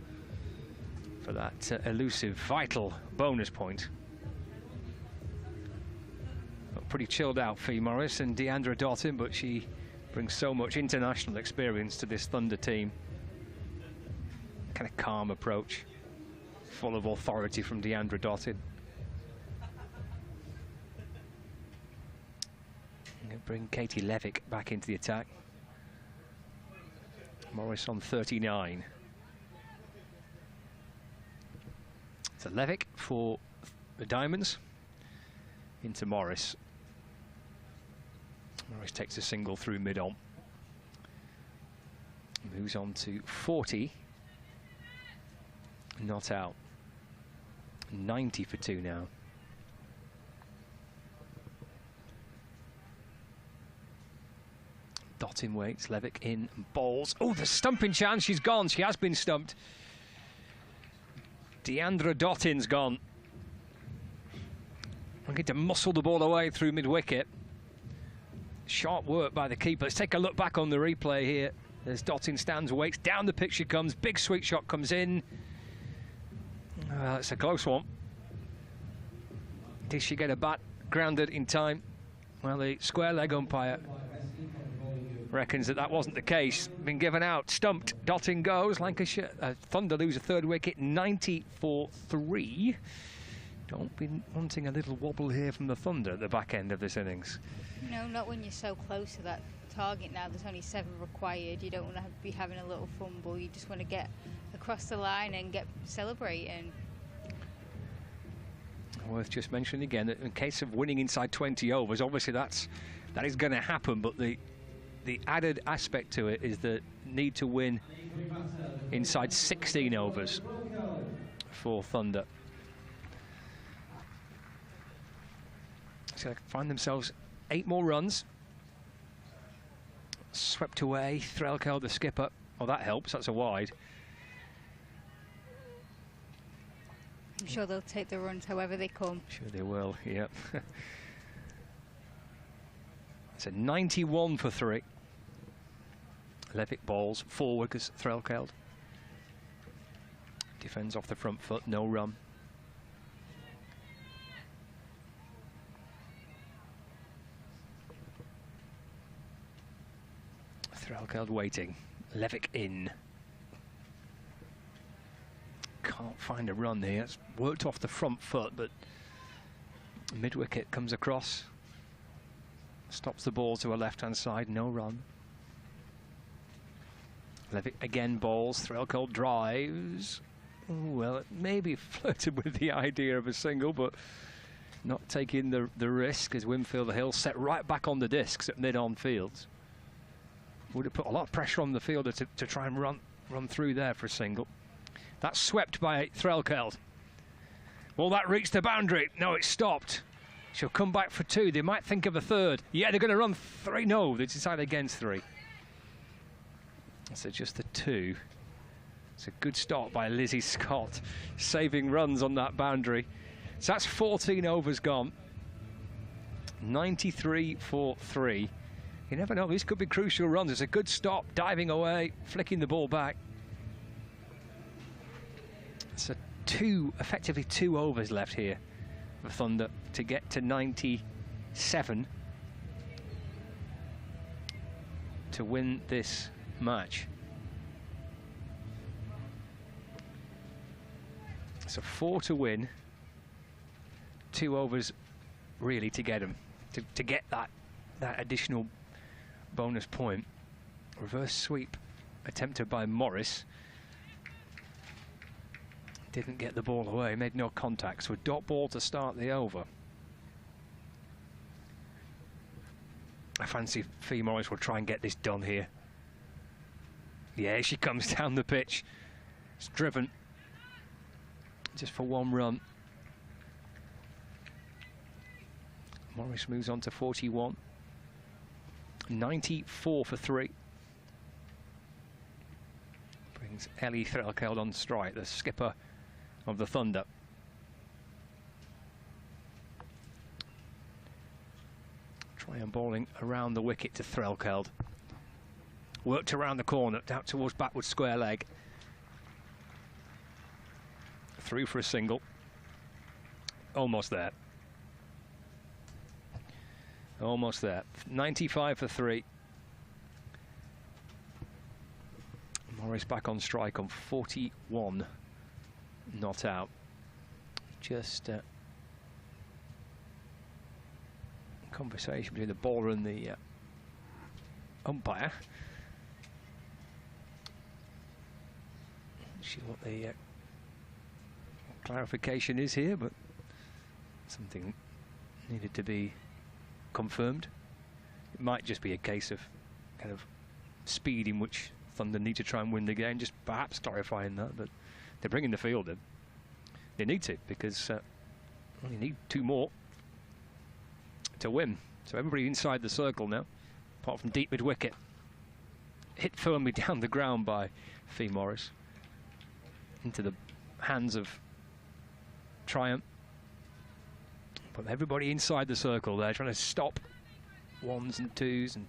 for that elusive, vital bonus point. Got pretty chilled out Fee Morris and Deandra Dottin, but she brings so much international experience to this Thunder team. Kind of calm approach, full of authority from Deandra Dottin. I'm going to bring Katie Levick back into the attack. Morris on 39. So Levick for the Diamonds, into Morris. Morris takes a single through mid-on. Moves on to 40. Not out. 90 for 2 now. Dottin waits, Levick in, bowls. Oh, the stumping chance, she's gone. She has been stumped. Deandra Dottin's gone. Looking to muscle the ball away through mid-wicket. Sharp work by the keeper. Let's take a look back on the replay here. There's Dottin, stands, waits, down the pitch she comes, big sweet shot comes in. It's a close one. Did she get a bat grounded in time? Well, the square leg umpire reckons that wasn't the case. Been given out, stumped. Dottin goes. Lancashire Thunder lose a third wicket, 94-3. Don't be wanting a little wobble here from the Thunder at the back end of this innings. No, not when you're so close to that target now. There's only 7 required. You don't want to be having a little fumble. You just want to get across the line and get celebrating. Worth just mentioning again that in case of winning inside 20 overs, obviously that is going to happen, but the added aspect to it is the need to win inside 16 overs for Thunder. So they find themselves 8 more runs. Swept away, Threlkeld the skipper. Oh, that helps, that's a wide. I'm sure they'll take the runs however they come. Sure they will, yep. It's a 91 for 3. Levick balls forward because Threlkeld defends off the front foot, no run. Threlkeld waiting, Levick in. Can't find a run here. It's worked off the front foot, but mid-wicket comes across. Stops the ball to a left-hand side, no run. Levick again balls, Threlkeld drives. Ooh, well, it maybe flirted with the idea of a single, but not taking the risk as Winfield Hill set right back on the discs at mid-on fields. Would have put a lot of pressure on the fielder to try and run through there for a single. That's swept by Threlkeld. Will that reach the boundary? No, it's stopped. She'll come back for 2. They might think of a third. Yeah, they're going to run 3. No, they decide against 3. So just the 2. It's a good start by Lizzie Scott, saving runs on that boundary. So that's 14 overs gone. 93 for 3. You never know, these could be crucial runs. It's a good stop, diving away, flicking the ball back. It's effectively 2 overs left here for Thunder to get to 97 to win this match. So 4 to win, 2 overs really to get them, to get that additional bonus point. Reverse sweep attempted by Morris. Didn't get the ball away, made no contact, so a dot ball to start the over. I fancy Fee Morris will try and get this done here. Yeah, she comes down the pitch. It's driven just for 1 run. Morris moves on to 41. 94 for 3. Brings Ellie Threlkeld on strike, the skipper of the Thunder. Try and bowling around the wicket to Threlkeld. Worked around the corner, out towards backward square leg. Through for a single. Almost there. Almost there. 95 for 3. Morris back on strike on 41. Not out. Just conversation between the bowler and the umpire. See what the clarification is here, but something needed to be confirmed. It might just be a case of kind of speed in which Thunder need to try and win the game, just perhaps clarifying that, but they're bringing the field in. They need to, because you need 2 more to win. So everybody inside the circle now, apart from deep mid-wicket. Hit firmly down the ground by Fee Morris. Into the hands of Triumph. But everybody inside the circle there trying to stop 1s and 2s and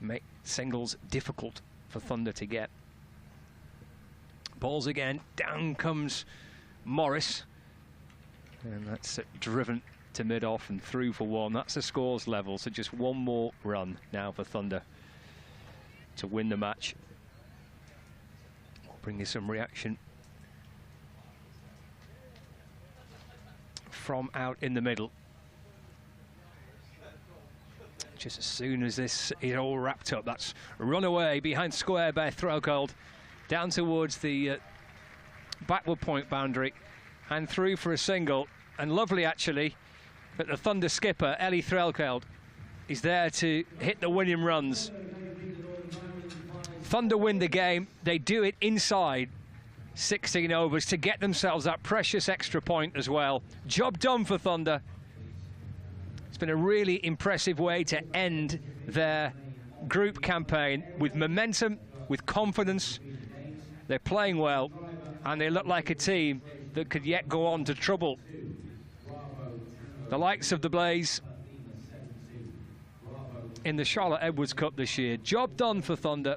make singles difficult for Thunder to get. Balls again, down comes Morris, and that's driven to mid-off and through for one. That's the scores level, so just one more run now for Thunder to win the match. We'll bring you some reaction from out in the middle. Just as soon as this is all wrapped up, that's run away behind square by Threlkeld, down towards the backward point boundary and through for a single. And lovely actually that the Thunder skipper, Ellie Threlkeld, is there to hit the winning runs. Thunder win the game. They do it inside 16 overs to get themselves that precious extra point as well. Job done for Thunder. It's been a really impressive way to end their group campaign with momentum, with confidence. They're playing well, and they look like a team that could yet go on to trouble the likes of the Blaze in the Charlotte Edwards Cup this year. Job done for Thunder.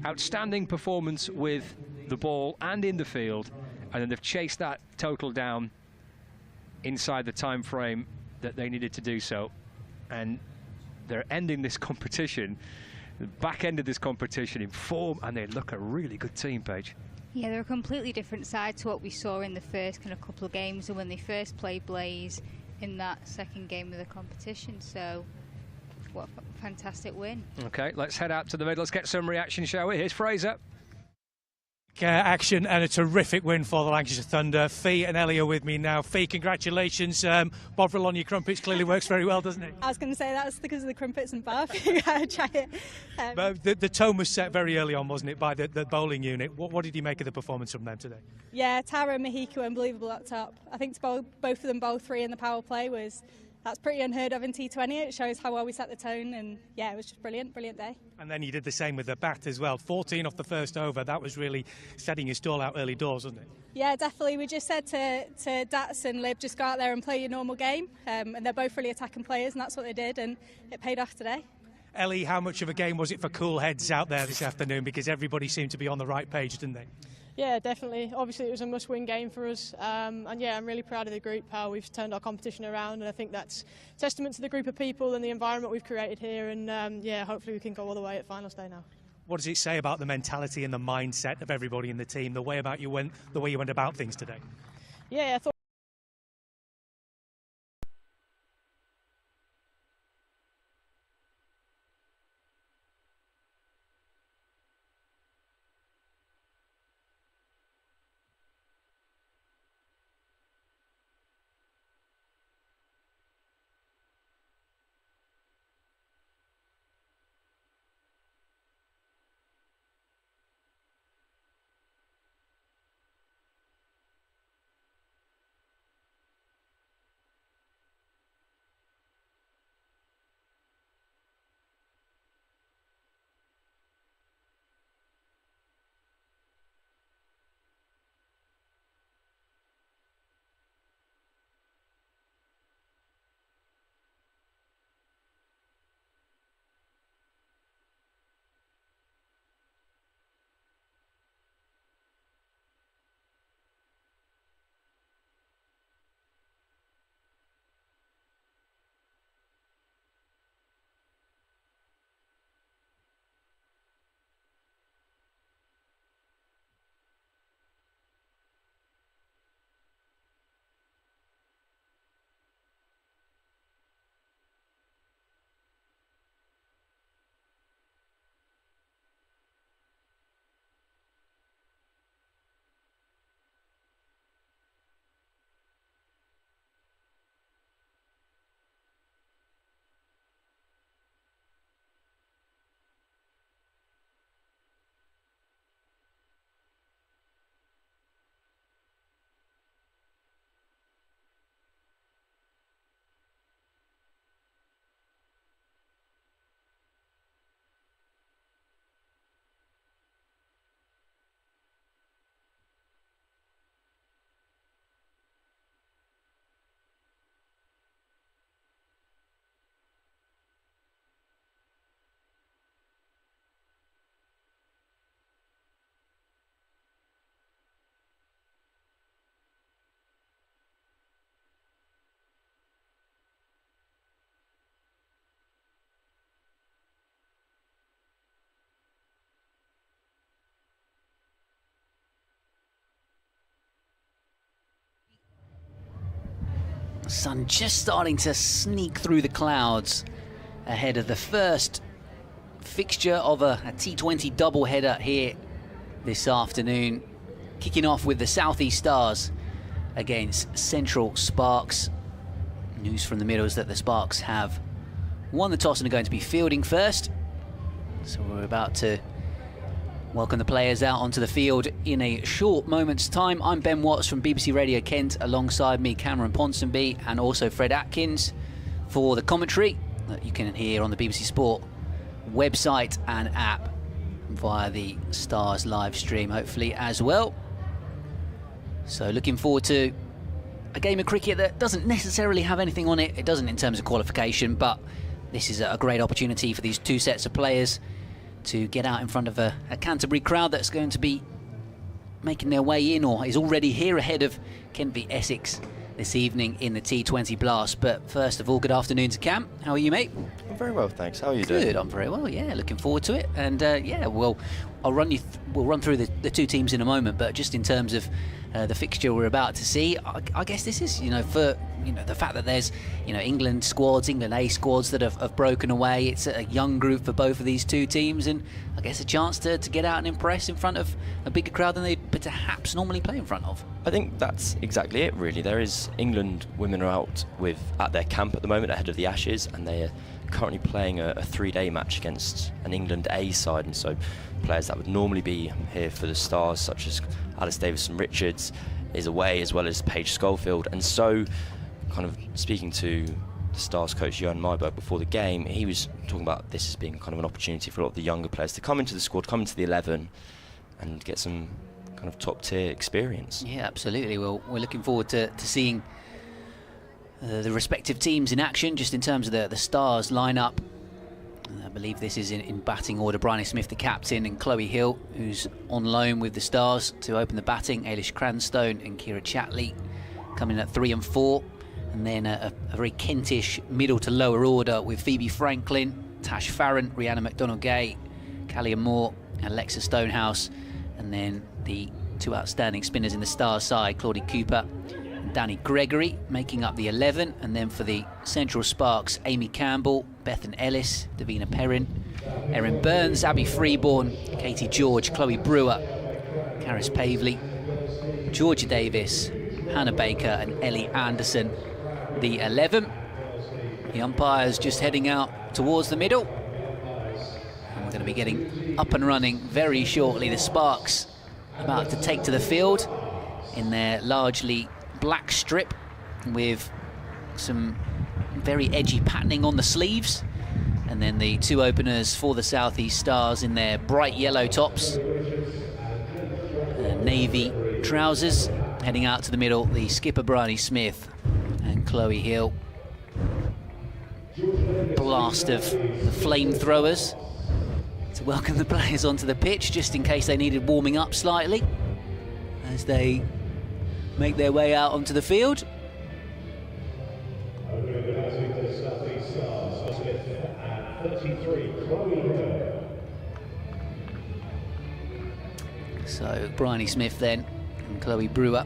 Outstanding performance with the ball and in the field, and then they've chased that total down inside the time frame that they needed to do so, and they're ending this competition, the back end of this competition, in form, and they look a really good team, Paige. Yeah, they're a completely different side to what we saw in the first kind of couple of games and when they first played Blaze in that second game of the competition. So what a fantastic win. Okay, let's head out to the middle. Let's get some reaction, shall we? Here's Fraser. Action and a terrific win for the Lancashire Thunder. Fee and Ellie are with me now. Fee, congratulations. Bovril on your crumpets clearly works very well, doesn't it? I was going to say that was because of the crumpets and barf. You gotta try it. But the tone was set very early on, wasn't it, by the bowling unit? What did you make of the performance from them today? Yeah, Tara and Mahiko unbelievable up top. I think to both of them bowl three in the power play that's pretty unheard of in T20. It shows how well we set the tone, and yeah, it was just brilliant day. And then you did the same with the bat as well. 14 off the first over. That was really setting your stall out early doors, wasn't it? Yeah, definitely. We just said to Dats and Lib, just go out there and play your normal game. And they're both really attacking players, and that's what they did, and it paid off today. Ellie, how much of a game was it for cool heads out there this afternoon? Because everybody seemed to be on the right page, didn't they? Yeah, definitely. Obviously, it was a must-win game for us. And yeah, I'm really proud of the group, how we've turned our competition around. And I think that's testament to the group of people and the environment we've created here. And yeah, hopefully we can go all the way at finals day now. What does it say about the mentality and the mindset of everybody in the team, the way you went about things today? Yeah, I thought sun just starting to sneak through the clouds ahead of the first fixture of a T20 doubleheader here this afternoon. Kicking off with the South East Stars against Central Sparks. News from the middle is that the Sparks have won the toss and are going to be fielding first. So we're about to welcome the players out onto the field in a short moment's time. I'm Ben Watts from BBC Radio Kent, alongside me Cameron Ponsonby and also Fred Atkins for the commentary that you can hear on the BBC Sport website and app via the Stars live stream, hopefully as well. So looking forward to a game of cricket that doesn't necessarily have anything on it. It doesn't in terms of qualification, but this is a great opportunity for these two sets of players to get out in front of a Canterbury crowd that's going to be making their way in, or is already here, ahead of Kent v Essex this evening in the T20 Blast. But first of all, good afternoon to Cam. How are you, mate? I'm very well, thanks. How are you doing? Good, I'm very well, yeah, looking forward to it. And yeah, we'll run through the two teams in a moment, but just in terms of the fixture we're about to see, I guess this is, for the fact that there's England squads, England A squads that have broken away. It's a young group for both of these two teams, and I guess a chance to get out and impress in front of a bigger crowd than they perhaps normally play in front of. I think that's exactly it, really. There is England women are out at their camp at the moment ahead of the Ashes, and they are currently playing a 3-day match against an England A side, and so players that would normally be here for the Stars, such as Alice Davison-Richards, is away, as well as Paige Schofield. And so, kind of speaking to the Stars coach Johan Myberg before the game, he was talking about this as being kind of an opportunity for a lot of the younger players to come into the squad, come into the 11 and get some kind of top tier experience. Yeah, absolutely. Well, we're looking forward to seeing the respective teams in action, just in terms of the Stars lineup. I believe this is in batting order. Bryony Smith, the captain, and Chloe Hill, who's on loan with the Stars to open the batting. Ailish Cranstone and Kira Chatley coming at 3 and 4. And then a very Kentish middle to lower order with Phoebe Franklin, Tash Farron, Rhiannon McDonald-Gay, Callian Moore, and Alexa Stonehouse. And then the two outstanding spinners in the Stars side, Claudie Cooper and Danny Gregory, making up the 11. And then for the Central Sparks, Amy Campbell, Bethan Ellis, Davina Perrin, Erin Burns, Abby Freeborn, Katie George, Chloe Brewer, Caris Pavley, Georgia Davis, Hannah Baker and Ellie Anderson, the 11. The umpires just heading out towards the middle. And we're going to be getting up and running very shortly. The Sparks about to take to the field in their largely black strip with some very edgy patterning on the sleeves, and then the two openers for the South East Stars in their bright yellow tops, navy trousers. Heading out to the middle, the skipper Bryony Smith and Chloe Hill. Blast of the flamethrowers to welcome the players onto the pitch, just in case they needed warming up slightly as they make their way out onto the field. So Bryony Smith then and Chloe Brewer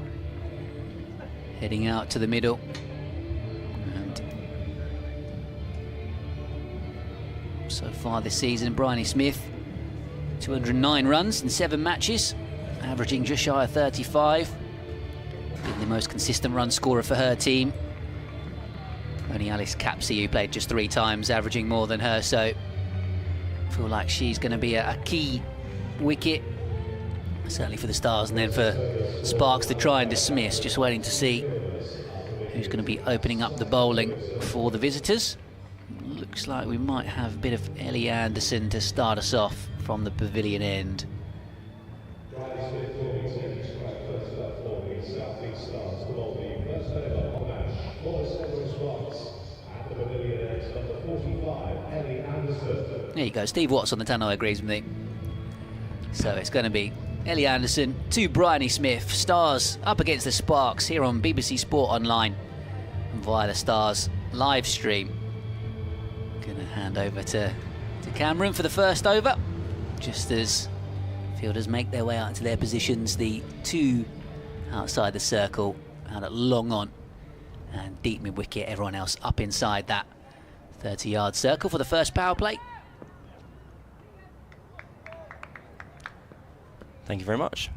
heading out to the middle. And so far this season, Bryony Smith 209 runs in 7 matches, averaging just shy of 35. Being the most consistent run scorer for her team. Only Alice Capsey, who played just 3 times, averaging more than her, so I feel like she's going to be a key wicket, certainly for the Stars, and then for Sparks to try and dismiss. Just waiting to see who's going to be opening up the bowling for the visitors. Looks like we might have a bit of Ellie Anderson to start us off from the pavilion end. There you go, Steve Watts on the tannoy agrees with me. So it's going to be Ellie Anderson to Bryony Smith. Stars up against the Sparks here on BBC Sport Online and via the Stars live stream. Going to hand over to Cameron for the first over, just as fielders make their way out into their positions. The two outside the circle out at long on And deep mid-wicket, everyone else up inside that 30-yard circle for the first power play. Thank you very much.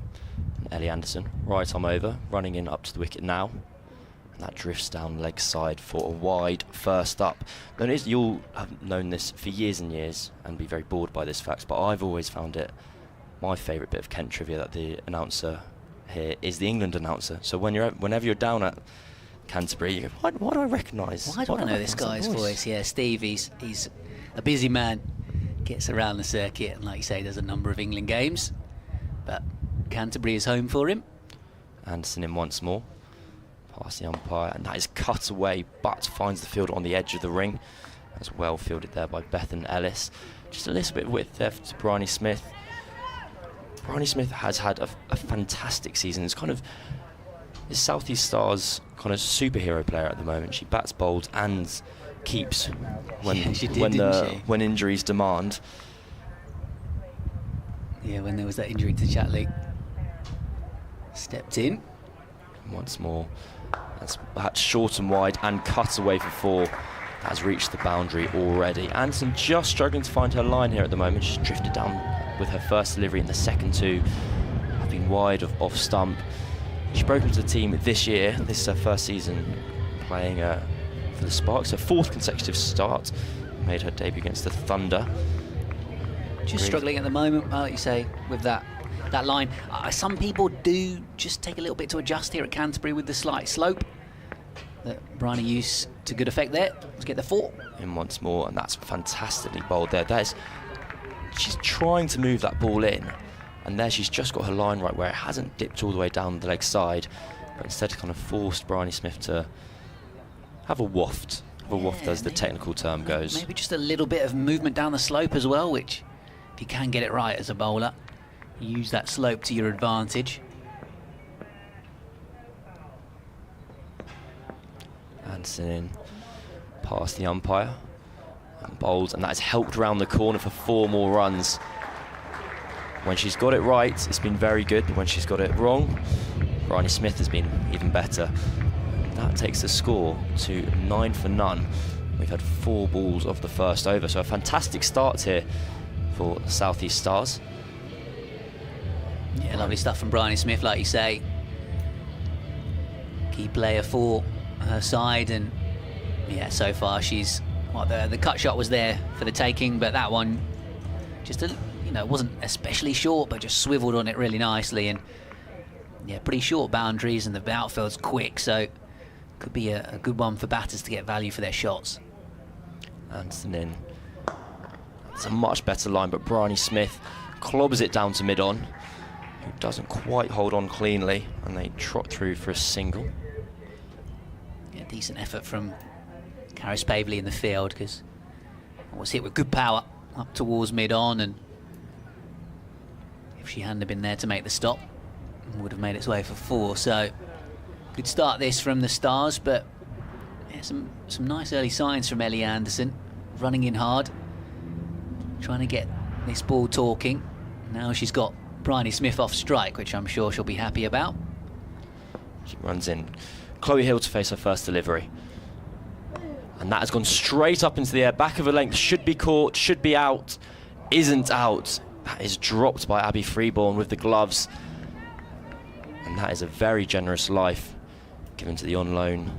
Ellie Anderson, right arm over, running in up to the wicket now. And that drifts down leg side for a wide first up. Now, you'll have known this for years and years and be very bored by this fact, but I've always found it my favourite bit of Kent trivia that the announcer here is the England announcer. So whenever you're down at Canterbury, you go, why do I recognise? Why do I know this guy's voice? Yeah, Steve, he's a busy man, gets around the circuit, and like you say, there's a number of England games, but Canterbury is home for him. Anderson in once more, past the umpire, and that is cut away, but finds the field on the edge of the ring. That's well fielded there by Bethan Ellis. Just a little bit of width there to Bryony Smith. Bryony Smith has had a fantastic season. It's kind of this South East Stars kind of superhero player at the moment. She bats, bowls and keeps when injuries demand. Yeah, when there was that injury to Chatley. Stepped in. Once more. That's short and wide and cut away for 4. Has reached the boundary already. Anderson just struggling to find her line here at the moment. She's drifted down with her first delivery, and the second 2 have been wide of off stump. She broke into the team this year. This is her first season playing for the Sparks. Her 4th consecutive start. Made her debut against the Thunder. Just struggling at the moment, like you say, with that line. Some people do just take a little bit to adjust here at Canterbury with the slight slope that Bryony used to good effect there. Let's get the 4. In once more, and that's fantastically bowled there. She's trying to move that ball in, and there she's just got her line right where it hasn't dipped all the way down the leg side, but instead kind of forced Bryony Smith to have a waft. As the technical term goes. Maybe just a little bit of movement down the slope as well, which, if you can get it right as a bowler, you use that slope to your advantage. Anderson in past the umpire and bowls, and that has helped round the corner for 4 more runs. When she's got it right, it's been very good, but when she's got it wrong, Bryony Smith has been even better. That takes the score to 9 for none. We've had 4 balls of the first over, so a fantastic start here for the South East Stars. Yeah, lovely stuff from Bryony Smith, like you say. Key player for her side, and yeah, so far she's the cut shot was there for the taking, but that one just wasn't especially short, but just swiveled on it really nicely, and yeah, pretty short boundaries, and the outfield's quick, so could be a good one for batters to get value for their shots. Anderson in. It's a much better line, but Bryony Smith clobbers it down to mid-on, who doesn't quite hold on cleanly, and they trot through for a single. Yeah, decent effort from Caris Pavley in the field, because it was hit with good power up towards mid-on, and if she hadn't have been there to make the stop, it would have made its way for 4. So good start this from the Stars, but yeah, some nice early signs from Ellie Anderson, running in hard, trying to get this ball talking. Now she's got Bryony Smith off strike, which I'm sure she'll be happy about. She runs in. Chloe Hill to face her first delivery. And that has gone straight up into the air. Back of a length, should be caught, should be out. Isn't out. That is dropped by Abby Freeborn with the gloves. And that is a very generous life given to the on loan.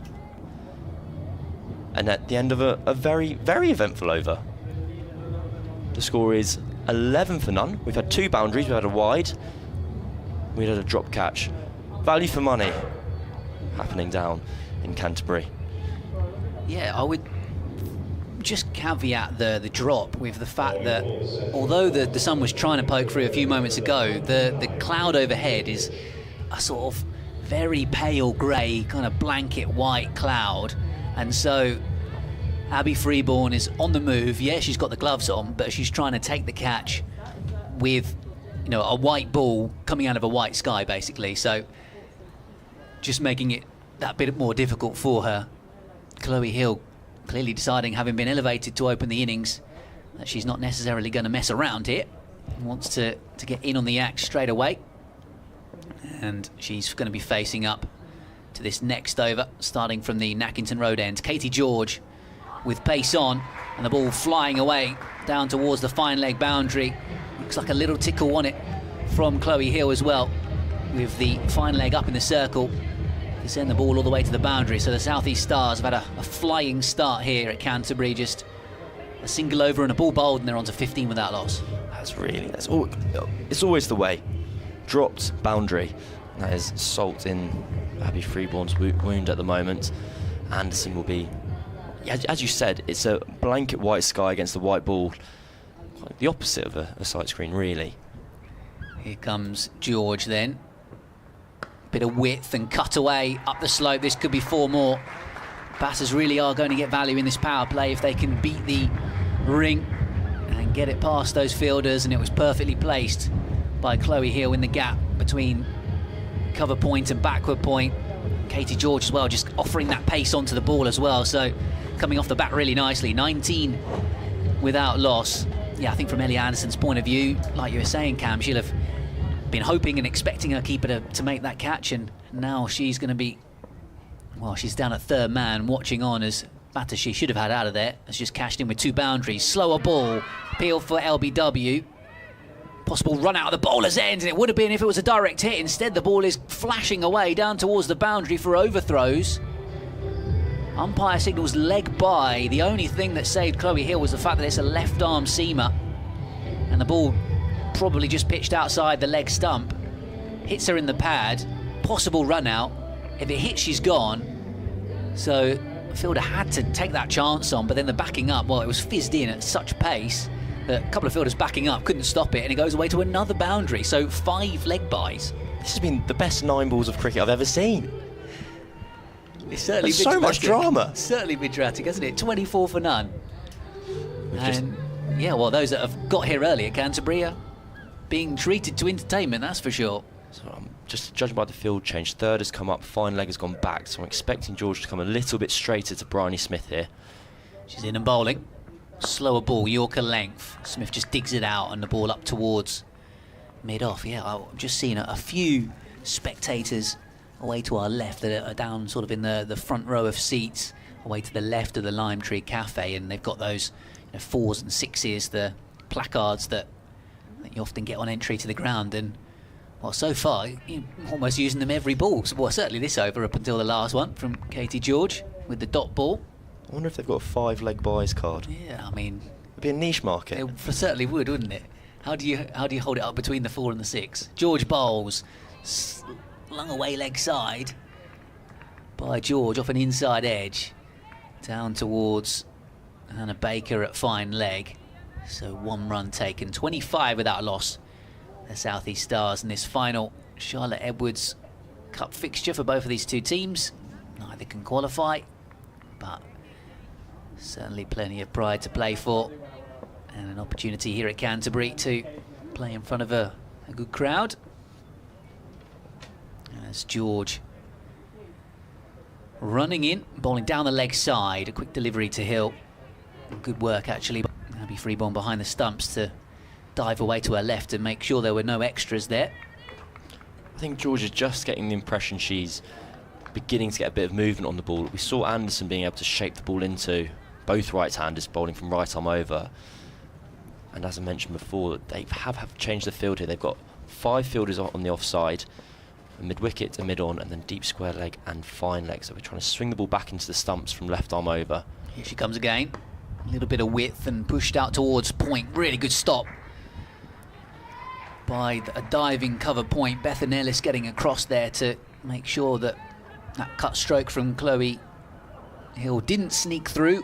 And at the end of a very, very eventful over. The score is 11 for none. We've had 2 boundaries, we've had a wide, we had a drop catch. Value for money happening down in Canterbury. Yeah, I would just caveat the drop with the fact that although the sun was trying to poke through a few moments ago, the cloud overhead is a sort of very pale grey, kind of blanket white cloud, and so Abby Freeborn is on the move. Yeah, she's got the gloves on, but she's trying to take the catch with, a white ball coming out of a white sky, basically. So just making it that bit more difficult for her. Chloe Hill clearly deciding, having been elevated to open the innings, that she's not necessarily going to mess around here. Wants to get in on the act straight away. And she's going to be facing up to this next over, starting from the Nackington Road end. Katie George with pace on, and the ball flying away down towards the fine leg boundary. Looks like a little tickle on it from Chloe Hill as well, with the fine leg up in the circle to send the ball all the way to the boundary. So the South East Stars have had a flying start here at Canterbury, just a single over and a ball bowled, and they're on to 15 without loss. It's always the way. Dropped boundary. That is salt in Abby Freeborn's wound at the moment. Anderson will be, as you said, it's a blanket white sky against the white ball. Like the opposite of a sight screen, really. Here comes George then. Bit of width and cut away up the slope. This could be 4 more. Batters really are going to get value in this power play if they can beat the ring and get it past those fielders, and it was perfectly placed by Chloe Hill in the gap between cover point and backward point. Katie George as well, just offering that pace onto the ball as well, so coming off the bat really nicely. 19 without loss. Yeah, I think from Ellie Anderson's point of view, like you were saying, Cam, she'll have been hoping and expecting her keeper to make that catch, and now she's going to be, well, she's down at third man watching on as batter she should have had out of there has just cashed in with 2 boundaries. Slower ball, appeal for LBW. Possible run out of the bowler's end, and it would have been if it was a direct hit. Instead, the ball is flashing away down towards the boundary for overthrows. Umpire signals leg by. The only thing that saved Chloe Hill was the fact that it's a left arm seamer, and the ball probably just pitched outside the leg stump. Hits her in the pad. Possible run out. If it hits, she's gone. So the fielder had to take that chance on, but then the backing up, well, it was fizzed in at such pace that a couple of fielders backing up couldn't stop it, and it goes away to another boundary. So 5 leg buys. This has been the best 9 balls of cricket I've ever seen. It's certainly There's so much drama. Certainly been dramatic, hasn't it? 24 for none. And yeah, well, those that have got here early at Canterbury are being treated to entertainment, that's for sure. So I'm just judging by the field change. Third has come up, fine leg has gone back, so I'm expecting George to come a little bit straighter to Bryony Smith here. She's in and bowling. Slower ball, Yorker length. Smith just digs it out, and the ball up towards mid-off. Yeah, I've just seen a few spectators away to our left that are down sort of in the front row of seats, away to the left of the Lime Tree Cafe, and they've got those 4s and 6s, the placards that you often get on entry to the ground. And well, so far, you're almost using them every ball. Well, certainly this over up until the last one from Katie George with the dot ball. I wonder if they've got a 5 leg buys card. Yeah, I mean, it'd be a niche market. It certainly would, wouldn't it? How do you hold it up between the 4 and the 6? George bowls, slung away leg side by George off an inside edge, down towards Hannah Baker at fine leg. So 1 run taken, 25 without loss. The South East Stars in this final Charlotte Edwards Cup fixture for both of these 2 teams. Neither can qualify, but certainly plenty of pride to play for, and an opportunity here at Canterbury to play in front of a good crowd. As George running in, bowling down the leg side, a quick delivery to Hill. Good work actually. Abby Freeborn behind the stumps to dive away to her left and make sure there were no extras there. I think George is just getting the impression she's beginning to get a bit of movement on the ball. We saw Anderson being able to shape the ball into both right-handers bowling from right arm over. And as I mentioned before, they have changed the field here. They've got 5 fielders on the offside, a mid-wicket, a mid-on, and then deep square leg and fine leg. So we're trying to swing the ball back into the stumps from left arm over. Here she comes again. A little bit of width and pushed out towards point. Really good stop by a diving cover point. Bethan Ellis getting across there to make sure that that cut stroke from Chloe Hill didn't sneak through,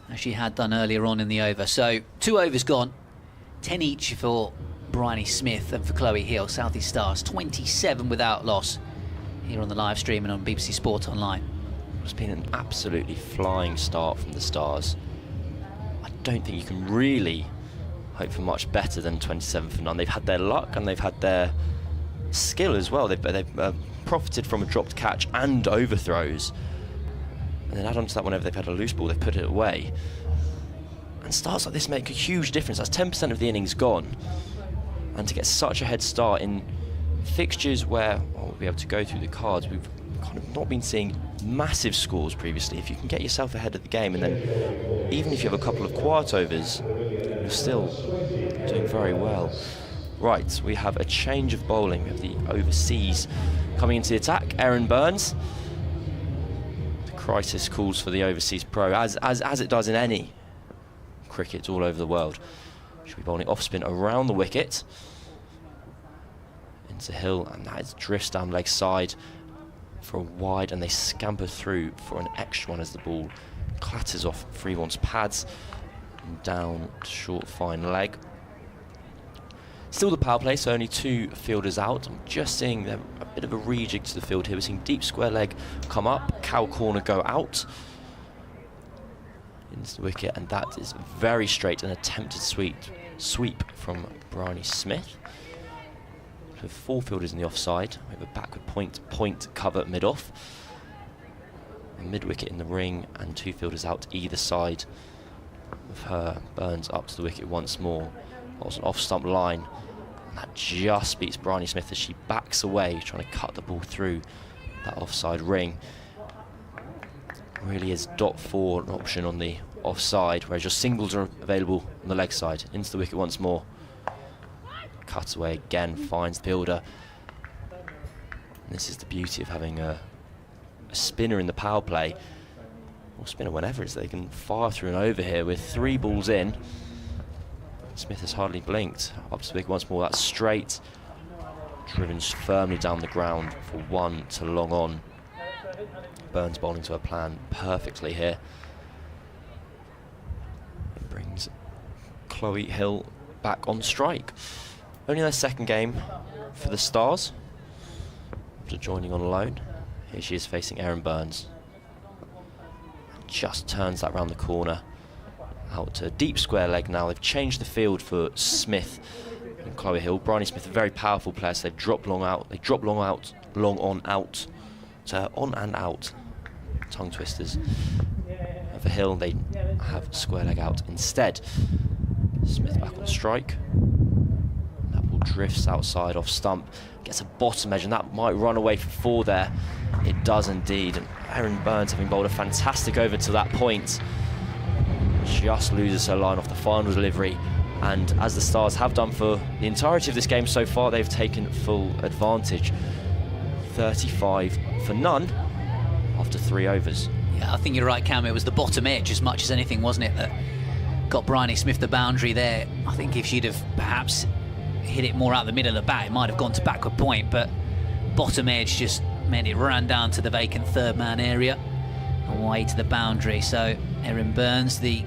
as she had done earlier on in the over. So 2 overs gone, 10 each for Bryony Smith and for Chloe Hill. South East Stars 27 without loss here on the live stream and on BBC Sport Online. It's been an absolutely flying start from the Stars. I don't think you can really hope for much better than 27 for none. They've had their luck and they've had their skill as well. They've profited from a dropped catch and overthrows. And then add on to that, whenever they've had a loose ball, they've put it away. And starts like this make a huge difference. That's 10% of the innings gone. And to get such a head start in fixtures where we'll be able to go through the cards, we've kind of not been seeing massive scores previously. If you can get yourself ahead of the game, and then even if you have a couple of quiet overs, you're still doing very well. Right, we have a change of bowling of the overseas coming into the attack. Erin Burns. The crisis calls for the overseas pro, as it does in any cricket all over the world. She'll be bowling off spin around the wicket. Into Hill, and that is drifts down leg side for a wide, and they scamper through for an extra one as the ball clatters off Freeborn's pads and down to short fine leg. Still the power play, so only 2 fielders out. I'm just seeing a bit of a rejig to the field here. We're seeing deep square leg come up, cow corner go out into the wicket, and that is very straight, an attempted sweep from Bryony Smith. So 4 fielders in the offside. We have a backward point cover mid-off. A mid-wicket in the ring, and 2 fielders out either side of her. Burns up to the wicket once more. That was an off-stump line. And that just beats Bryony Smith as she backs away, trying to cut the ball through that offside ring. Really is .4 an option on the offside, whereas your singles are available on the leg side. Into the wicket once more. Cuts away again, finds the fielder. And this is the beauty of having a spinner in the power play, or spinner whenever it's, they can fire through and over here with 3 balls in. Smith has hardly blinked. Up to the wicket once more, that's straight. Driven firmly down the ground for 1 to long on. Burns bowling to her plan perfectly here. It brings Chloe Hill back on strike. Only their second game for the Stars after joining on loan. Here she is facing Erin Burns. Just turns that round the corner. Out to a deep square leg now. They've changed the field for Smith and Chloe Hill. Bryony Smith, a very powerful player, so they've dropped long out. They drop long out, long on out. To on and out. Tongue twisters. And for Hill, they have square leg out instead. Smith back on strike. That ball drifts outside off stump. Gets a bottom edge, and that might run away for 4 there. It does indeed. And Erin Burns, having bowled a fantastic over to that point, just loses her line off the final delivery, and as the Stars have done for the entirety of this game so far, they've taken full advantage. 35 for none after 3 overs. Yeah, I think you're right, Cam. It was the bottom edge as much as anything, wasn't it, that got Bryony Smith the boundary there. I think if she'd have perhaps hit it more out the middle of the bat, it might have gone to backward point, but bottom edge just meant it ran down to the vacant 3rd man area away to the boundary. So Erin Burns, the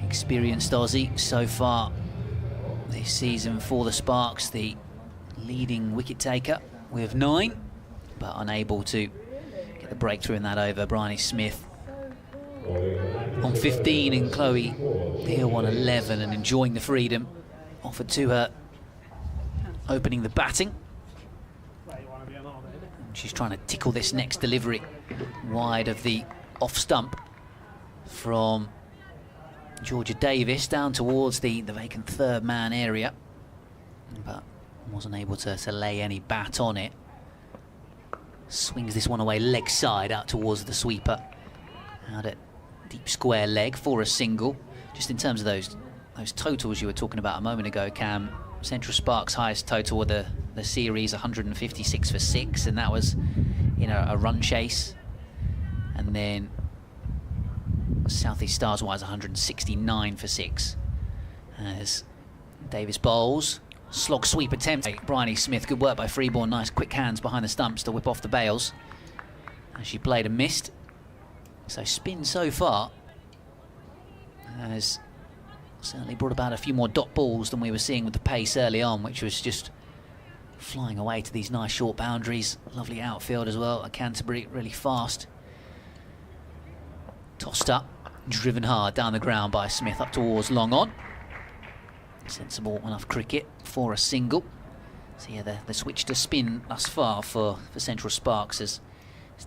experienced Aussie so far this season for the Sparks, the leading wicket taker with 9, but unable to get the breakthrough in that over. Bryony Smith on 15 and Chloe Hill on 11, and enjoying the freedom offered to her opening the batting. She's trying to tickle this next delivery wide of the off stump from Georgia Davis down towards the vacant 3rd man area, but wasn't able to lay any bat on it. Swings this one away leg side out towards the sweeper. Out at deep square leg for a single. Just in terms of those totals you were talking about a moment ago, Cam, Central Sparks' highest total of the series, 156 for 6, and that was in a run chase. And then South East Stars wise 169 for 6. As Davis bowls, slog sweep attempt. Bryony Smith, good work by Freeborn, nice quick hands behind the stumps to whip off the bails. And she played and missed. So spin so far has certainly brought about a few more dot balls than we were seeing with the pace early on, which was just flying away to these nice short boundaries. Lovely outfield as well at Canterbury, really fast. Tossed up, driven hard down the ground by Smith up towards long on. Sensible enough cricket for a single. So yeah, the switch to spin thus far for Central Sparks has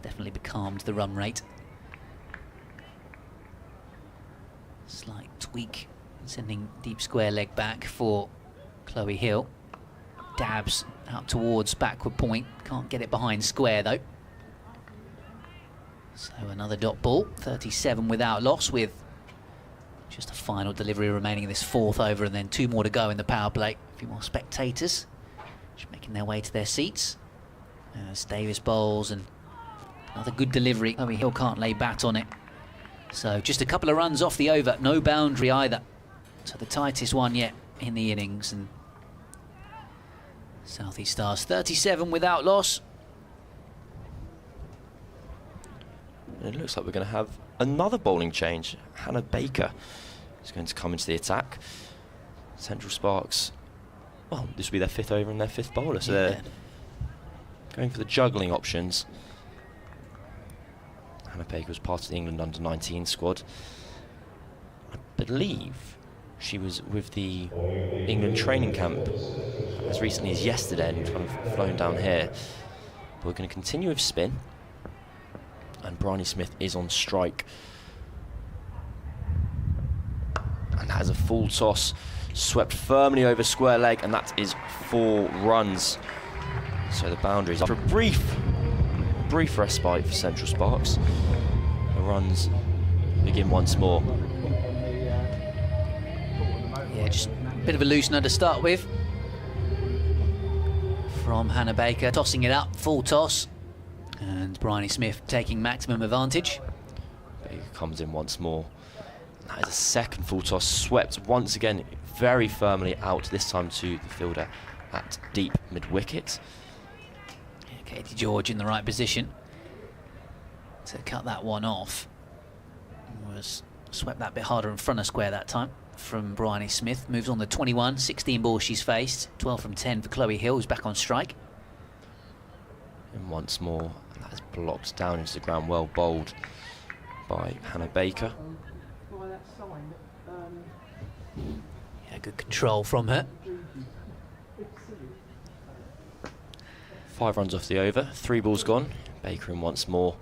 definitely becalmed the run rate. Slight tweak, sending deep square leg back for Chloe Hill. Dabs out towards backward point, can't get it behind square though. So another dot ball, 37 without loss, with just a final delivery remaining in this fourth over, and then 2 more to go in the power play. A few more spectators just making their way to their seats as Davis bowls, and another good delivery. Chloe Hill can't lay bat on it. So just a couple of runs off the over, no boundary either. So the tightest one yet in the innings, and South East Stars 37 without loss. It looks like we're going to have another bowling change. Hannah Baker is going to come into the attack. Central Sparks, well, this will be their 5th over and their 5th bowler, so they're going for the juggling options. Hannah Baker was part of the England under-19 squad. I believe she was with the England training camp as recently as yesterday and kind of flown down here. But we're going to continue with spin. And Bryony Smith is on strike. And has a full toss, swept firmly over square leg, and that is 4 runs. So the boundaries, after a brief respite for Central Sparks, the runs begin once more. Yeah, just a bit of a loosener to start with from Hannah Baker, tossing it up, full toss, and Bryony Smith taking maximum advantage. Baker comes in once more. That is a second full toss, swept once again very firmly out, this time to the fielder at deep mid-wicket. Katie George in the right position to cut that one off. Was swept that bit harder in front of square that time from Bryony Smith. Moves on to 21, 16 balls she's faced, 12 from 10 for Chloe Hill, who's back on strike. And once more, and that is blocked down into the ground, well bowled by Hannah Baker. Yeah, good control from her. 5 runs off the over, 3 balls gone. Baker in once more.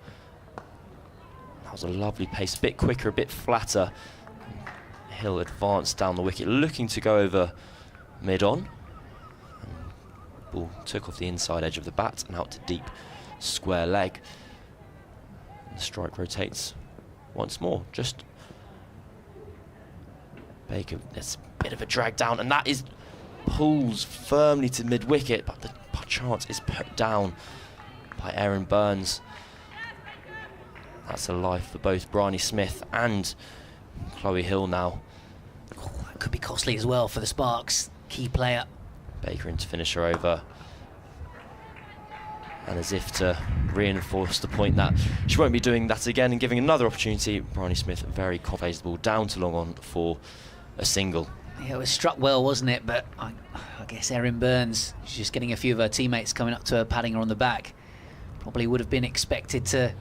That was a lovely pace, a bit quicker, a bit flatter. Hill advanced down the wicket, looking to go over mid-on. Ball took off the inside edge of the bat and out to deep square leg. And the strike rotates once more. Just Baker, there's a bit of a drag down, and that is pulls firmly to mid-wicket, but the chance is put down by Erin Burns. That's a life for both Bryony Smith and Chloe Hill now. Oh, that could be costly as well for the Sparks. Key player. Baker in to finish her over. And as if to reinforce the point that she won't be doing that again and giving another opportunity, Bryony Smith very confident, the ball down to long on for a single. Yeah, it was struck well, wasn't it? But I guess Erin Burns, she's just getting a few of her teammates coming up to her, patting her on the back. Probably would have been expected to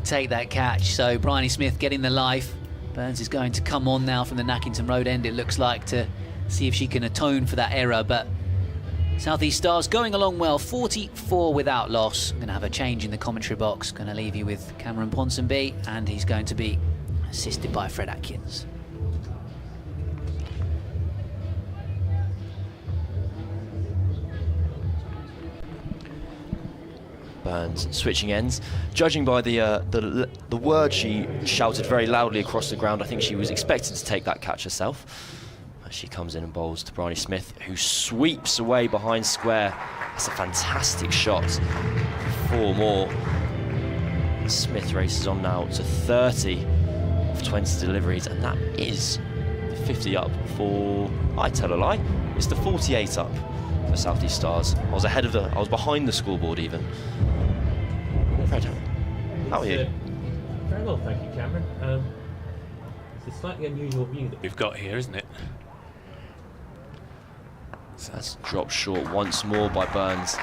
take that catch. So Bryony Smith getting the life. Burns is going to come on now from the Nackington Road end, it looks like, to see if she can atone for that error. But South East Stars going along well, 44 without loss. I'm going to have a change in the commentary box. Going to leave you with Cameron Ponsonby, and he's going to be assisted by Fred Atkins. Burns switching ends. Judging by the word she shouted very loudly across the ground, I think she was expected to take that catch herself. She comes in and bowls to Bryony Smith, who sweeps away behind square. That's a fantastic shot. 4 more. Smith races on now to 30 of 20 deliveries, and that is the 50 up for, I tell a lie, it's the 48 up for South East Stars. I was behind the scoreboard even. Fred, how are you? Very well, thank you, Cameron. It's a slightly unusual view that we've got here, isn't it? So that's dropped short once more by Burns.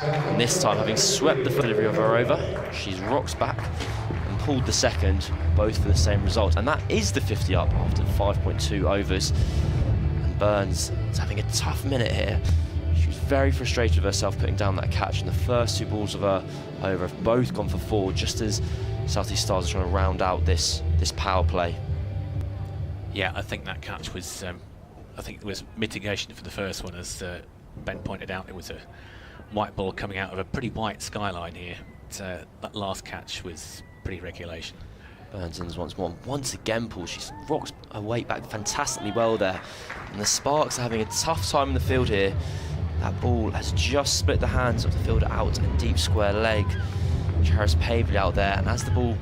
And this time, having swept the delivery of her over, she's rocked back and pulled the second, both for the same result. And that is the 50 up after 5.2 overs. And Burns is having a tough minute here. She was very frustrated with herself putting down that catch, and the first 2 balls of her over have both gone for 4, just as South East Stars are trying to round out this power play. Yeah, I think that catch was, I think it was mitigation for the first one, as Ben pointed out. It was a white ball coming out of a pretty white skyline here. that last catch was pretty regulation. Burns in once again, Paul. She's rocked her weight back fantastically well there, and the Sparks are having a tough time in the field here. That ball has just split the hands of the fielder out a deep square leg. Charis Pavley out there, and as the ball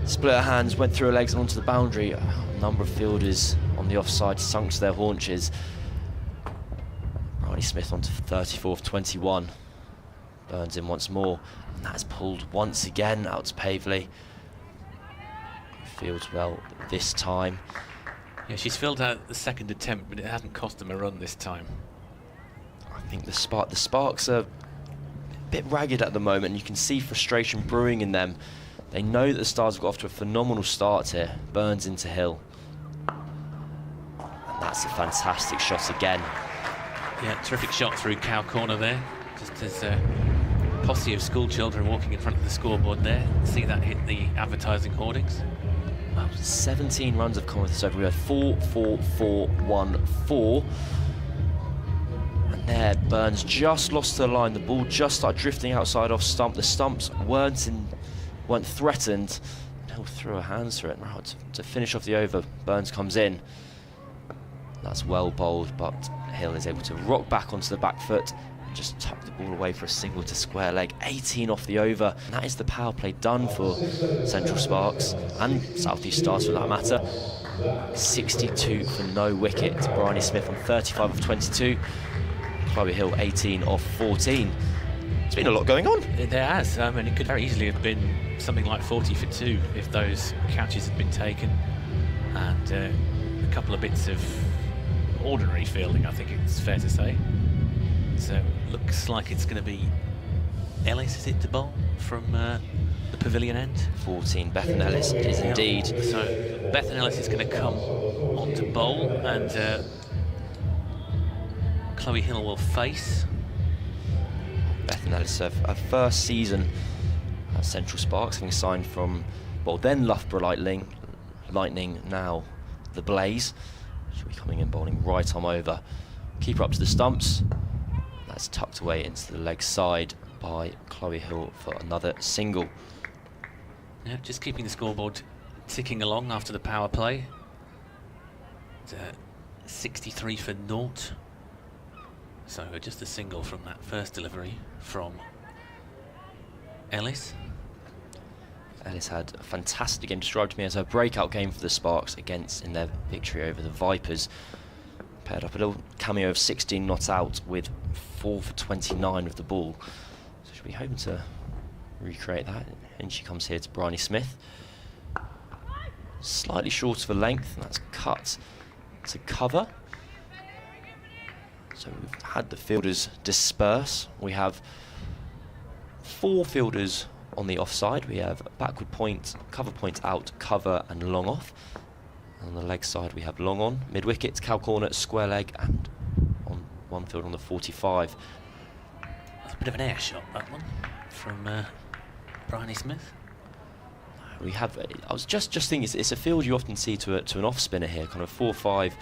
split her hands, went through her legs and onto the boundary, a number of fielders on the offside sunk to their haunches. Bryony Smith onto 34 of 21. Burns in once more, and that's pulled once again out to Pavley. Fields well this time. Yeah, she's filled out the second attempt, but it hasn't cost them a run this time. I think the Sparks are a bit ragged at the moment. You can see frustration brewing in them. They know that the Stars have got off to a phenomenal start here. Burns into Hill. And that's a fantastic shot again. Yeah, terrific shot through cow corner there. Just as a posse of school children walking in front of the scoreboard there. See that hit the advertising hoardings. Wow, 17 runs have come with this over. We had 4, 4, 4, 1, 4. And there, Burns just lost the line. The ball just started drifting outside off stump. The stumps weren't threatened. Hill threw her hands through it. Now to finish off the over, Burns comes in. That's well bowled, but Hill is able to rock back onto the back foot and just tuck the ball away for a single to square leg. 18 off the over. And that is the power play done for Central Sparks and South East Stars for that matter. 62 for no wicket. Bryony Smith on 35 of 22. Chloe Hill 18 of 14. There's been a lot going on. There has. I mean, it could very easily have been something like 40 for 2 if those catches had been taken. And a couple of bits of ordinary fielding, I think it's fair to say. So looks like it's going to be Ellis, is it, to bowl from the pavilion end? 14, Bethan Ellis is indeed. So Bethan Ellis is going to come on to bowl, and Chloe Hill will face. Bethan Ellis, her first season at Central Sparks, having signed from, well, then Loughborough Lightning, now the Blaze. She'll be coming in bowling right arm over. Keeper up to the stumps. That's tucked away into the leg side by Chloe Hill for another single. Yeah, just keeping the scoreboard ticking along after the power play. It's 63 for 0. So just a single from that first delivery from Ellis. Ellis had a fantastic game, described to me as her breakout game for the Sparks in their victory over the Vipers. Paired up a little cameo of 16 not out with 4 for 29 of the ball. So she'll be hoping to recreate that. And she comes here to Bryony Smith. Slightly short of a length, and that's cut to cover. So we've had the fielders disperse. We have 4 fielders on the offside. We have backward point, cover point out, cover and long off. On the leg side we have long on, mid wicket, cow corner, square leg, and on one field on the 45. That's a bit of an air shot, that one, from Bryony Smith. We have, I was just thinking, it's a field you often see to an off spinner here, kind of 4-5,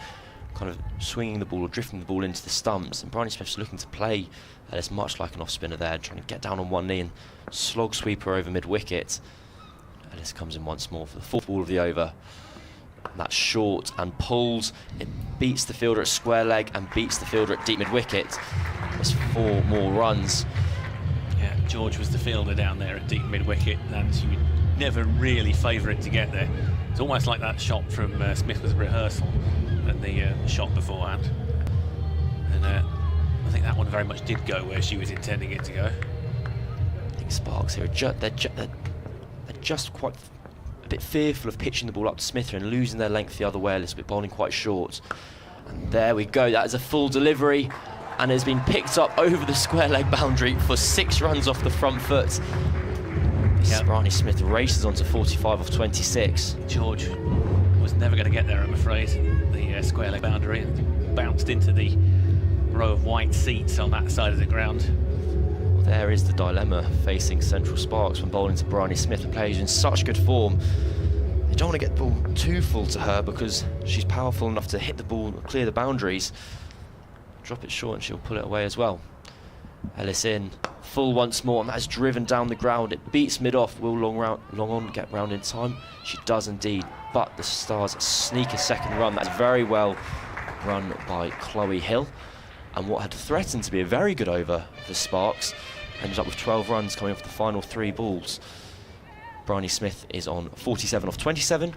kind of swinging the ball or drifting the ball into the stumps, and Bryony Smith's looking to play Ellis much like an off spinner there, trying to get down on one knee and slog sweep her over mid wicket. Ellis comes in once more for the 4th ball of the over. And that's short and pulls. It beats the fielder at square leg and beats the fielder at deep mid wicket. There's 4 more runs. Yeah, George was the fielder down there at deep mid wicket, and she would never really favour it to get there. It's almost like that shot from Smith was a rehearsal and the shot beforehand. And I think that one very much did go where she was intending it to go. I think Sparks here, they're just quite a bit fearful of pitching the ball up to Smith and losing their length the other way a little bit, bowling quite short. And there we go, that is a full delivery and has been picked up over the square leg boundary for 6 runs off the front foot. Yep. Bryony Smith races on to 45 of 26. George was never going to get there, I'm afraid. The square leg boundary bounced into the row of white seats on that side of the ground. Well, there is the dilemma facing Central Sparks when bowling to Bryony Smith. The player in such good form. They don't want to get the ball too full to her because she's powerful enough to hit the ball, clear the boundaries, drop it short, and she'll pull it away as well. Ellis in, full once more, and that is driven down the ground. It beats mid-off. Will Long On get round in time? She does indeed, but the Stars sneak a second run. That's very well run by Chloe Hill. And what had threatened to be a very good over for Sparks ended up with 12 runs coming off the final 3 balls. Bryony Smith is on 47 off 27.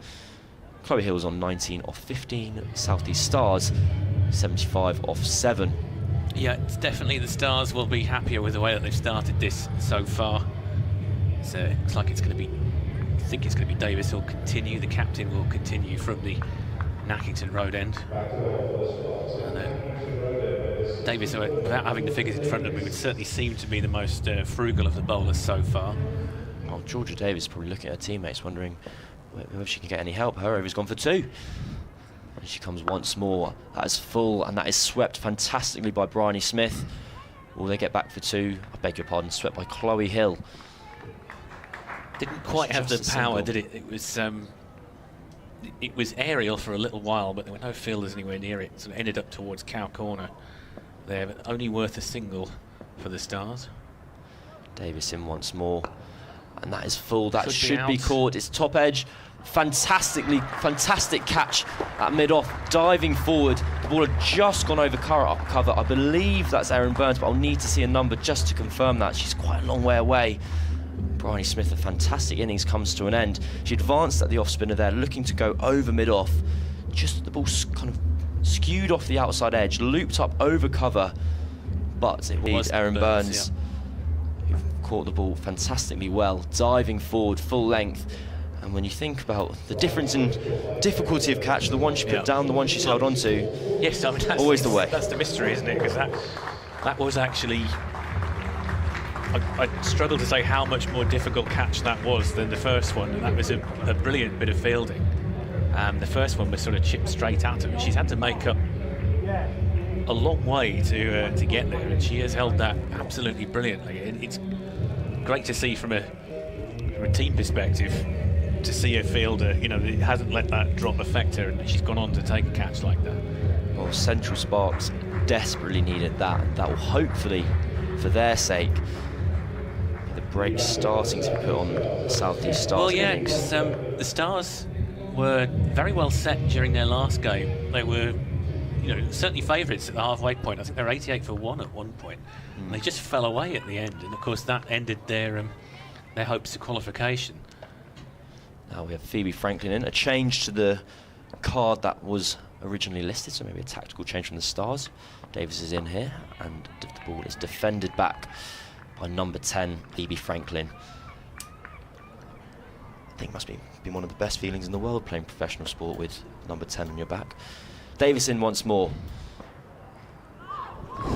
Chloe Hill's on 19 off 15. South East Stars 75 off 7. Yeah, it's definitely the Stars will be happier with the way that they've started this so far. So it looks like it's going to be, I think it's going to be Davis who'll continue. The captain will continue from the Nackington Road end. And, Davis, without having the figures in front of me, would certainly seem to be the most frugal of the bowlers so far. Well, Georgia Davis probably looking at her teammates, wondering whether she can get any help. Her over's gone for 2. And she comes once more. That is full, and that is swept fantastically by Bryony Smith. Will they get back for 2? I beg your pardon, swept by Chloe Hill. Didn't quite have the power, did it? It was aerial for a little while, but there were no fielders anywhere near it, so it ended up towards Cow Corner there, but only worth a single for the Stars. Davis in once more, and that is full. That should be caught. It's top edge. Fantastic catch at mid-off, diving forward. The ball had just gone over cover. I believe that's Erin Burns, but I'll need to see a number just to confirm that. She's quite a long way away. Bryony Smith, a fantastic innings comes to an end. She advanced at the off-spinner there, looking to go over mid-off. Just the ball kind of skewed off the outside edge, looped up over cover, but it was Erin Burns who caught the ball fantastically well, diving forward full length. And when you think about the difference in difficulty of catch, the one she put down, the one she's held on to, yes, I mean, that's always the way. That's the mystery, isn't it? Because that was actually, I struggle to say how much more difficult catch that was than the first one, and that was a brilliant bit of fielding. The first one was sort of chipped straight at her. She's had to make up a long way to get there, and she has held that absolutely brilliantly. It's great to see from a team perspective, to see a fielder, you know, it hasn't let that drop affect her, and she's gone on to take a catch like that. Well, Central Sparks desperately needed that. That will hopefully, for their sake, the break starting to be put on South East Stars. Well, yeah, because the Stars were very well set during their last game. They were, you know, certainly favourites at the halfway point. I think they were 88 for 1 at one point. And they just fell away at the end, and of course that ended their hopes of qualification. Now we have Phoebe Franklin in. A change to the card that was originally listed, so maybe a tactical change from the Stars. Davis is in here, and the ball is defended back by number 10, Phoebe Franklin. I think must be one of the best feelings in the world, playing professional sport with number 10 on your back. Davis in once more.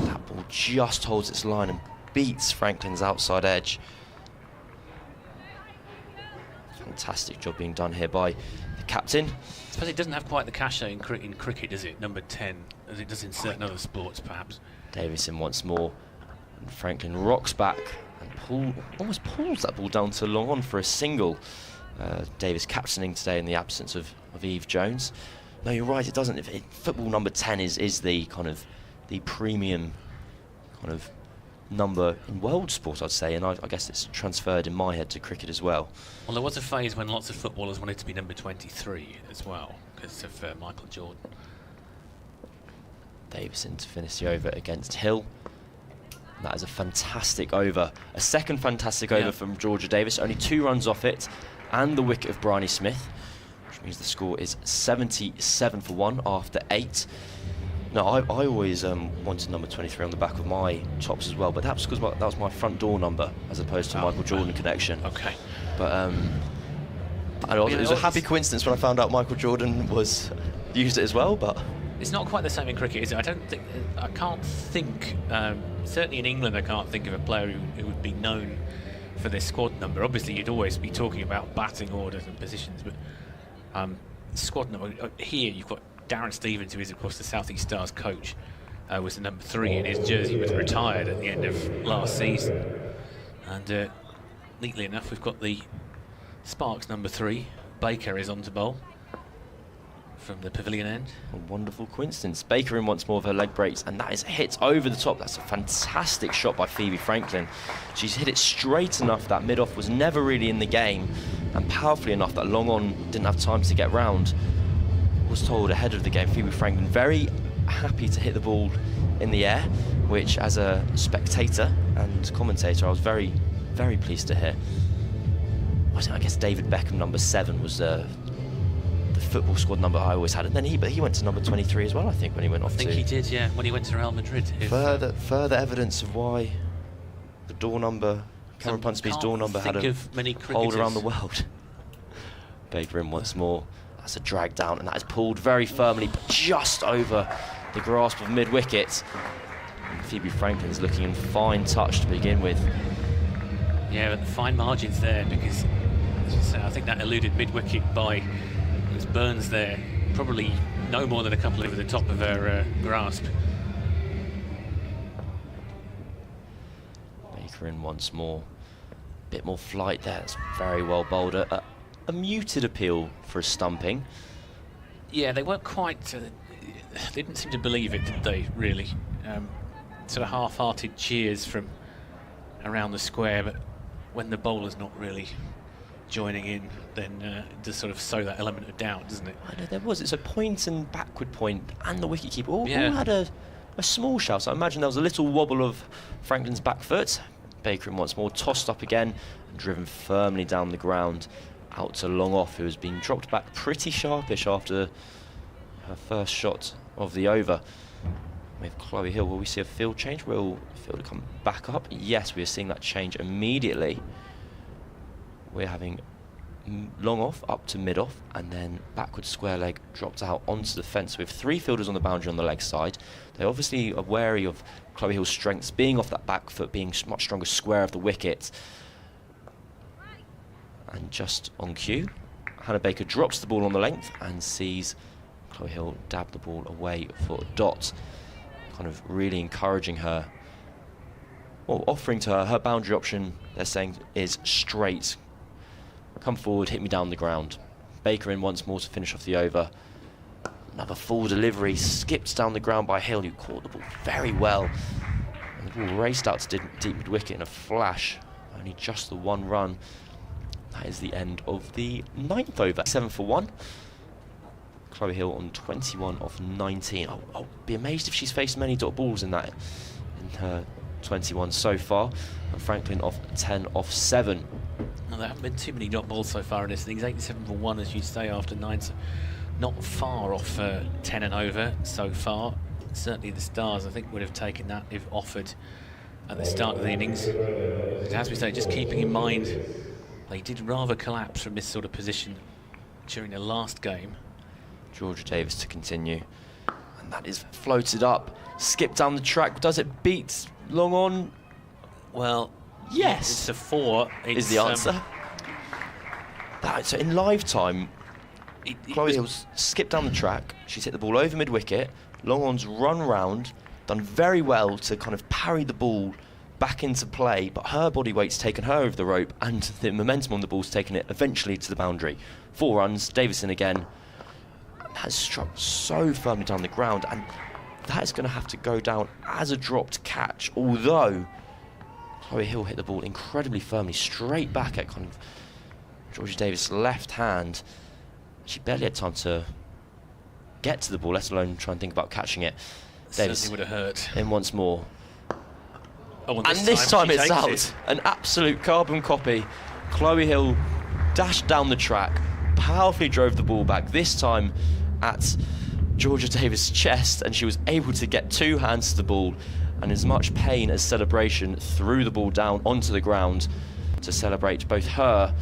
That ball just holds its line and beats Franklin's outside edge. Fantastic job being done here by the captain. I suppose it doesn't have quite the cachet in cricket, does it? Number 10, as it does in certain other sports, perhaps. Davis in once more. And Franklin rocks back and almost pulls that ball down to long on for a single. Davis captaining today in the absence of Eve Jones. No, you're right, it doesn't. Football number 10 is the kind of the premium kind of number in world sport, I'd say, and I guess it's transferred in my head to cricket as well. Well, there was a phase when lots of footballers wanted to be number 23 as well, because of Michael Jordan. Davison to finish the over against Hill. That is a fantastic over. A second fantastic over from Georgia Davis. Only 2 runs off it, and the wicket of Bryony Smith, which means the score is 77 for 1 after 8. No, I always wanted number 23 on the back of my tops as well, but that's because that was my front door number as opposed to Michael Jordan connection. Okay. But it was a happy coincidence when I found out Michael Jordan used it as well. But it's not quite the same in cricket, is it? I can't think. Certainly in England, I can't think of a player who would be known for their squad number. Obviously, you'd always be talking about batting orders and positions, but squad number here, you've got Darren Stevens, who is of course the South East Stars coach, was the number 3 in his jersey, was retired at the end of last season. And neatly enough, we've got the Sparks number 3, Baker, is on to bowl from the pavilion end. A wonderful coincidence. Baker in once more of her leg breaks, and that is hit over the top. That's a fantastic shot by Phoebe Franklin. She's hit it straight enough that mid-off was never really in the game, and powerfully enough that long on didn't have time to get round. Was told ahead of the game, Phoebe Franklin very happy to hit the ball in the air, which as a spectator and commentator I was very, very pleased to hear. I guess David Beckham, number 7, was the football squad number I always had, and then he went to number 23 as well, I think, when he went off. I think he did, yeah, when he went to Real Madrid. Further evidence of why the door number, Cameron Punsby's door number, had a hold around the world. Baker in once more. That's a drag down, and that is pulled very firmly, but just over the grasp of mid-wicket. Phoebe Franklin's looking in fine touch to begin with. Yeah, but the fine margins there, because as I say, I think that eluded mid-wicket by Burns there, probably no more than a couple over the top of her grasp. Baker in once more. Bit more flight there, it's very well bowled. A muted appeal for a stumping. Yeah, they weren't quite, they didn't seem to believe it, did they, really? Sort of half-hearted cheers from around the square, but when the bowler's not really joining in, then it does sort of sow that element of doubt, doesn't it? I know there was. It's a point and backward point, and the wicketkeeper all had a small shout. So I imagine there was a little wobble of Franklin's back foot. Baker in once more tossed up again and driven firmly down the ground out to long off, who has been dropped back pretty sharpish after her first shot of the over. With Chloe Hill, will we see a field change? Will the field come back up? Yes, we are seeing that change immediately. We're having long off up to mid off, and then backward square leg dropped out onto the fence with 3 fielders on the boundary on the leg side. They obviously are wary of Chloe Hill's strengths, being off that back foot, being much stronger square of the wicket. And just on cue, Hannah Baker drops the ball on the length and sees Chloe Hill dab the ball away for a dot, kind of really encouraging her, or offering to her boundary option, they're saying, is straight. Come forward, hit me down the ground. Baker in once more to finish off the over. Another full delivery, skipped down the ground by Hill, who caught the ball very well. And the ball raced out to deep mid-wicket in a flash. Only just the 1 run. That is the end of the 9th over. 7 for 1. Chloe Hill on 21 off 19. I'll be amazed if she's faced many dot balls in her 21 so far. And Franklin off 10 off 7. No, there haven't been too many dot balls so far in this thing. 87 for 1, as you say, after 9. So not far off 10 and over so far. Certainly the Stars, I think, would have taken that if offered at the start of the innings. But as we say, just keeping in mind, they did rather collapse from this sort of position during the last game. Georgia Davis to continue, and that is floated up, skipped down the track. Does it beat long on? Well, yes. It's a 4. Is the answer. So in live time, Chloe Hill's skipped down the track. She's hit the ball over mid-wicket. Long on's run round, done very well to kind of parry the ball back into play, but her body weight's taken her over the rope, and the momentum on the ball's taken it eventually to the boundary. 4 runs, Davison again. Has struck so firmly down the ground, and that is going to have to go down as a dropped catch, although Chloe Hill hit the ball incredibly firmly straight back at kind of Georgia Davis' left hand. She barely had time to get to the ball, let alone try and think about catching it. Davis would have hurt. In once more. Oh, and this time it's out. An absolute carbon copy. Chloe Hill dashed down the track, powerfully drove the ball back, this time at Georgia Davis' chest, and she was able to get 2 hands to the ball, and as much pain as celebration threw the ball down onto the ground to celebrate both her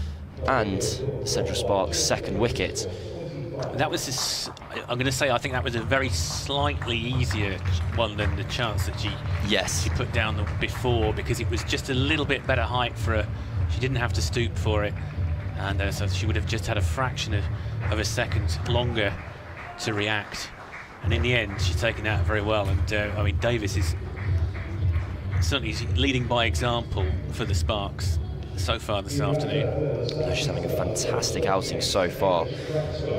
and Central Sparks' 2nd wicket. That was, I'm going to say, I think that was a very slightly easier one than the chance that she put down before, because it was just a little bit better height for her. She didn't have to stoop for it, and so she would have just had a fraction of a second longer to react. And in the end, she's taken out very well. And I mean, Davis is certainly leading by example for the Sparks. so far this afternoon. She's having a fantastic outing so far.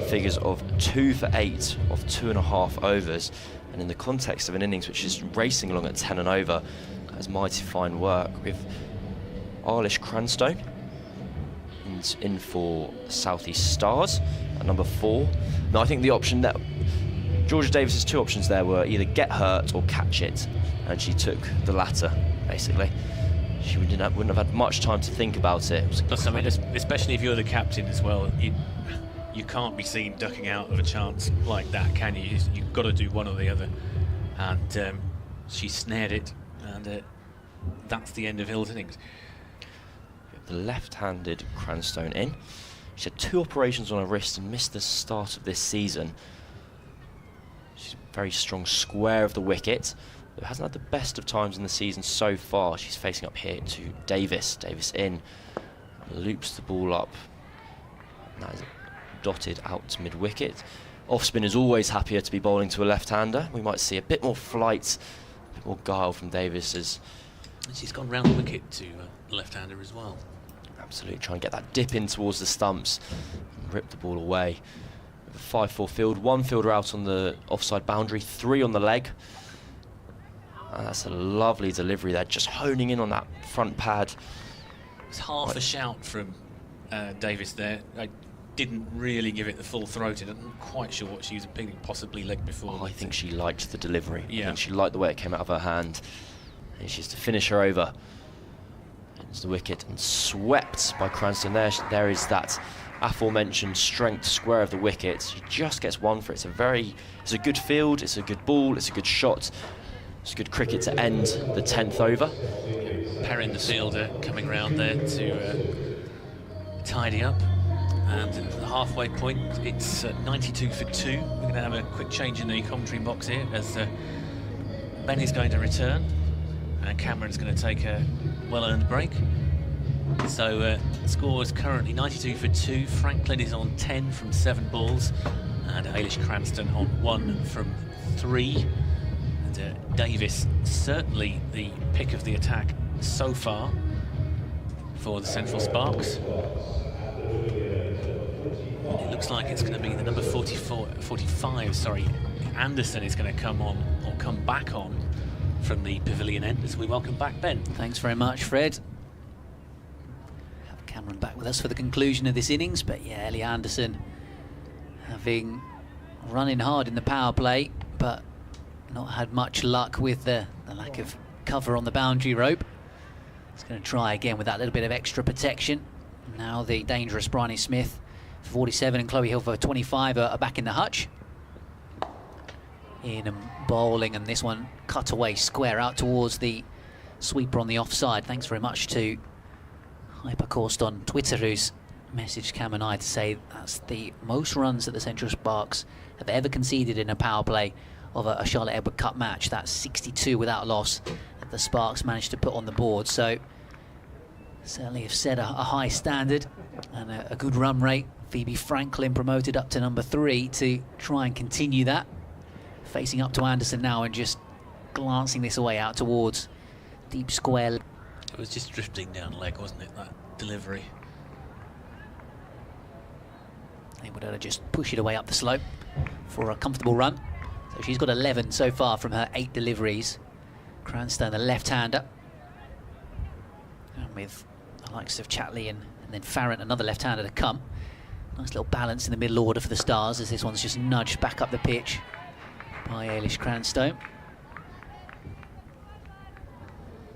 Figures of 2 for 8 of 2.5 overs. And in the context of an innings which is racing along at 10 and over, that's mighty fine work with Ageas Cranstone in for South East Stars at number 4. Now I think the option that Georgia Davis's 2 options there were either get hurt or catch it, and she took the latter basically. She wouldn't have had much time to think about it. Plus, I mean, especially if you're the captain as well, you can't be seen ducking out of a chance like that, can you? You've got to do one or the other. And she snared it, and that's the end of Hill's innings. The left-handed Cranstone in. She had 2 operations on her wrist and missed the start of this season. She's a very strong square of the wicket. But hasn't had the best of times in the season so far. She's facing up here to Davis. Davis in, loops the ball up. And that is dotted out to mid-wicket. Off-spin is always happier to be bowling to a left-hander. We might see a bit more flight, a bit more guile from Davis as... She's gone round the wicket to the left-hander as well. Absolutely, try and get that dip in towards the stumps and rip the ball away. 5-4 field, 1 fielder out on the offside boundary, 3 on the leg. And that's a lovely delivery there, just honing in on that front pad. It's half a shout from Davis there. I didn't really give it the full throated. I'm not quite sure what she was possibly leg before. I think she liked the delivery. Yeah. I think she liked the way it came out of her hand. And she's to finish her over. It's the wicket and swept by Cranston. There is that aforementioned strength square of the wicket. She just gets 1 for it. It's a good field, it's a good ball, it's a good shot. It's good cricket to end the 10th over. Perrin, the fielder, coming round there to tidy up. And at the halfway point, it's 92 for 2. We're going to have a quick change in the commentary box here as Ben is going to return and Cameron's going to take a well-earned break. So score is currently 92 for 2. Franklin is on 10 from 7 balls, and Ageas Cranston on 1 from 3. Davis, certainly the pick of the attack so far for the Central Sparks. And it looks like it's going to be the number 45, Anderson is going to come on, or come back on, from the pavilion end as we welcome back Ben. Thanks very much, Fred. Have Cameron back with us for the conclusion of this innings, but yeah, Ellie Anderson having running hard in the power play, but not had much luck with the lack of cover on the boundary rope. He's going to try again with that little bit of extra protection. Now the dangerous Bryony Smith for 47 and Chloe Hill for 25 are back in the hutch. In and bowling, and this one cut away square out towards the sweeper on the offside. Thanks very much to Hypercourse on Twitter, who's messaged Cam and I to say that's the most runs that the Central Sparks have ever conceded in a power play of a Charlotte Edward Cup match. That's 62 without loss that the Sparks managed to put on the board. So certainly have set a high standard and a good run rate. Phoebe Franklin promoted up to number 3 to try and continue that. Facing up to Anderson now and just glancing this away out towards deep square. It was just drifting down leg, wasn't it, that delivery? Able to just push it away up the slope for a comfortable run. So she's got 11 so far from her 8 deliveries. Cranston, the left-hander. And with the likes of Chatley and then Farrant, another left-hander to come. Nice little balance in the middle order for the Stars as this one's just nudged back up the pitch by Ageas Cranstone.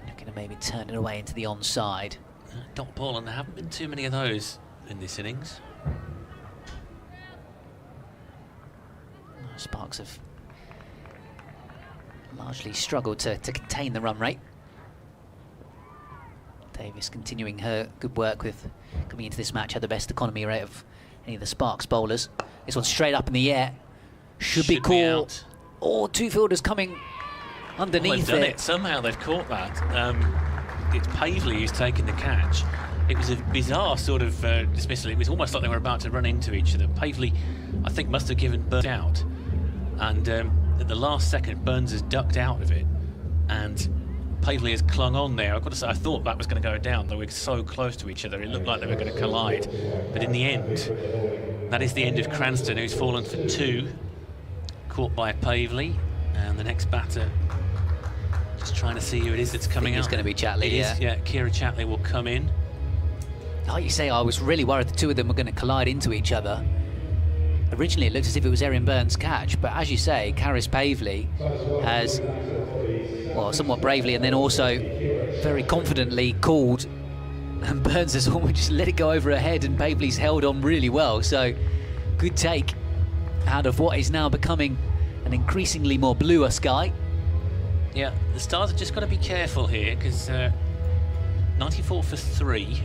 Looking to maybe turn it away into the onside. Dot ball, and there haven't been too many of those in this innings. Sparks have largely struggled to contain the run rate. Davis continuing her good work with coming into this match, had the best economy rate of any of the Sparks bowlers. This one's straight up in the air. Should be caught. Or 2 fielders coming underneath they've done it. Somehow they've caught that. It's Pavley who's taken the catch. It was a bizarre sort of dismissal. It was almost like they were about to run into each other. Pavley, I think, must have given Burns out. And at the last second, Burns has ducked out of it. And Pavely has clung on there. I've got to say, I thought that was going to go down. They were so close to each other. It looked like they were going to collide. But in the end, that is the end of Cranston, who's fallen for 2. Caught by Pavely. And the next batter, just trying to see who it is that's coming out. It's going to be Chatley, yeah. Kira Chatley will come in. Like you say, I was really worried the two of them were going to collide into each other. Originally, it looked as if it was Erin Burns' catch, but as you say, Caris Pavely has, well, somewhat bravely and then also very confidently called, and Burns has almost just let it go over her head, and Pavely's held on really well. So, good take out of what is now becoming an increasingly more bluer sky. Yeah, the Stars have just got to be careful here, because 94 for 3.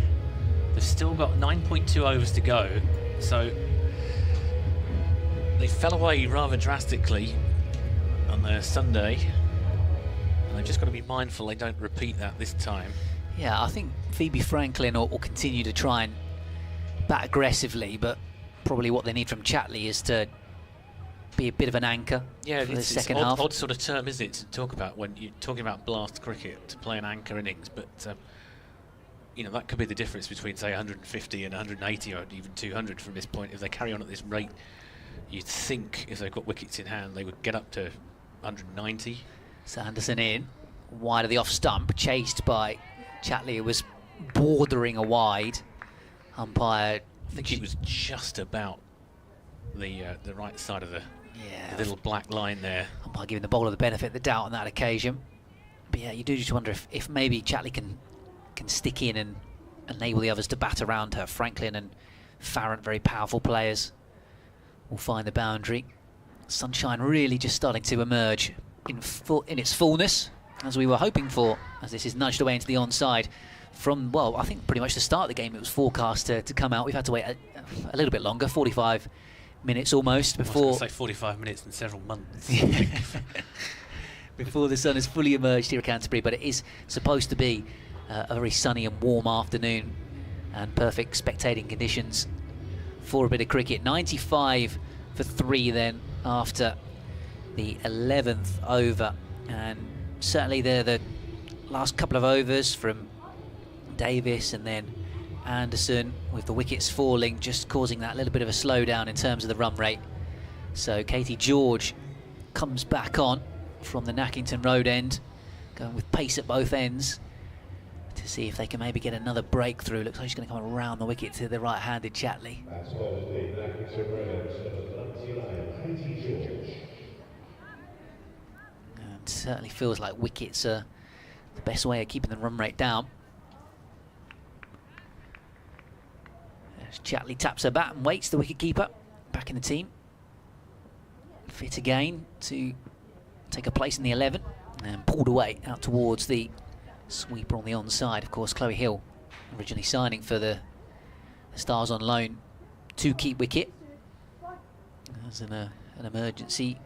They've still got 9.2 overs to go, so they fell away rather drastically on their Sunday, and they've just got to be mindful they don't repeat that this time. Yeah, I think Phoebe Franklin will continue to try and bat aggressively, but probably what they need from Chatley is to be a bit of an anchor for the second half. Odd sort of term, isn't it, to talk about when you're talking about blast cricket, to play an anchor innings, but you know, that could be the difference between, say, 150 and 180 or even 200 from this point. If they carry on at this rate, you'd think if they've got wickets in hand, they would get up to 190. Sanderson in, wide of the off stump, chased by Chatley, who was bordering a wide. Umpire, I think he was just about the right side of the little black line there. Umpire giving the bowler the benefit of the doubt on that occasion. But yeah, you do just wonder if maybe Chatley can stick in and enable the others to bat around her. Franklin and Farrant, very powerful players, will find the boundary. Sunshine really just starting to emerge in its fullness, as we were hoping for, as this is nudged away into the onside from, well, I think pretty much the start of the game it was forecast to come out. We've had to wait a little bit longer, 45 minutes almost, before... I was going to say 45 minutes and several months. Before the sun has fully emerged here at Canterbury, but it is supposed to be a very sunny and warm afternoon and perfect spectating conditions for a bit of cricket. 95 for 3 then after the 11th over, and certainly the last couple of overs from Davis and then Anderson, with the wickets falling, just causing that little bit of a slowdown in terms of the run rate. So Katie George comes back on from the Nackington Road end, going with pace at both ends to see if they can maybe get another breakthrough. Looks like she's going to come around the wicket to the right-handed Chatley. And certainly feels like wickets are the best way of keeping the run rate down. As Chatley taps her bat and waits, the wicket-keeper back in the team. Fit again to take a place in the 11 and pulled away out towards the sweeper on the onside. Of course, Chloe Hill originally signing for the Stars on loan to keep wicket as an emergency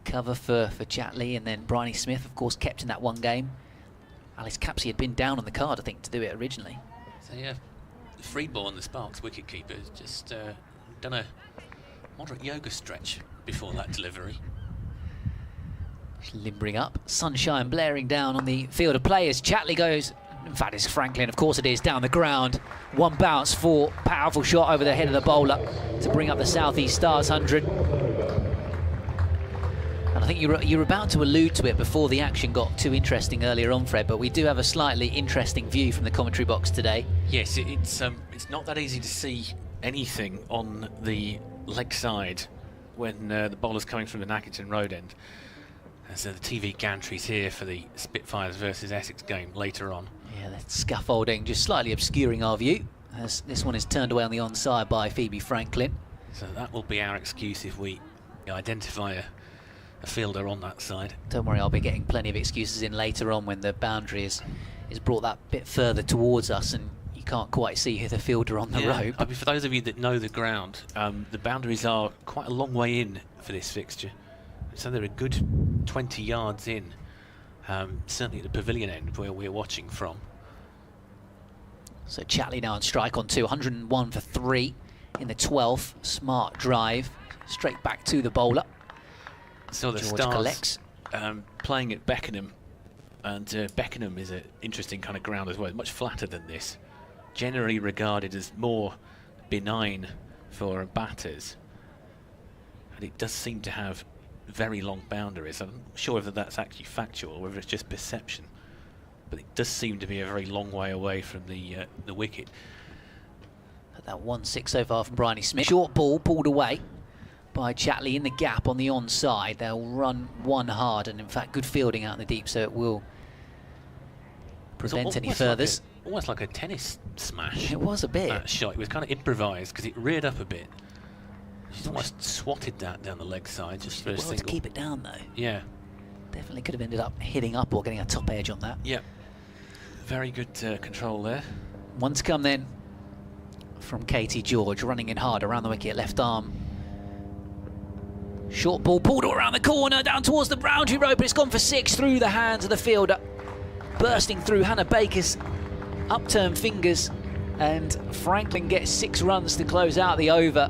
cover for Chatley, and then Bryony Smith, of course, kept in that one game. Alice Capsey had been down on the card, I think, to do it originally. So yeah, Freeborn, the Sparks wicket-keeper, has just done a moderate yoga stretch before that delivery. Limbering up, sunshine blaring down on the field of players. Chatley goes, in fact it's Franklin, of course it is, down the ground. One bounce for powerful shot over the head of the bowler to bring up the South East Stars 100. And I think you were about to allude to it before the action got too interesting earlier on, Fred, but we do have a slightly interesting view from the commentary box today. Yes, it's not that easy to see anything on the leg side when the bowler's coming from the Nackington Road end. So the TV gantry's here for the Spitfires versus Essex game later on. Yeah, that scaffolding just slightly obscuring our view, as this one is turned away on the onside by Phoebe Franklin. So that will be our excuse if we identify a fielder on that side. Don't worry, I'll be getting plenty of excuses in later on when the boundary is brought that bit further towards us and you can't quite see the fielder on the rope. I mean, for those of you that know the ground, the boundaries are quite a long way in for this fixture. So they're a good 20 yards in, certainly at the pavilion end where we're watching from. So Chatley now on strike on 2, 101 for 3 in the 12th. Smart drive, straight back to the bowler. So the George Stars collects. playing at Beckenham And Beckenham is an interesting kind of ground as well. It's much flatter than this. Generally regarded as more benign for batters. And it does seem to have very long boundaries. I'm not sure whether that's actually factual or whether it's just perception. But it does seem to be a very long way away from the wicket. That 1-6 so far from Bryony Smith. Short ball pulled away by Chatley in the gap on the onside. They'll run one hard, and in fact good fielding out in the deep, so it will prevent any furthers. Almost like a tennis smash. It was a bit. That shot. It was kind of improvised because it reared up a bit. She's almost swatted that down the leg side just for a single. To keep it down though. Yeah. Definitely could have ended up hitting up or getting a top edge on that. Yeah. Very good control there. One to come then from Katie George, running in hard around the wicket, left arm. Short ball pulled around the corner, down towards the boundary rope, but it's gone for 6 through the hands of the fielder. Bursting through Hannah Baker's upturned fingers, and Franklin gets 6 runs to close out the over.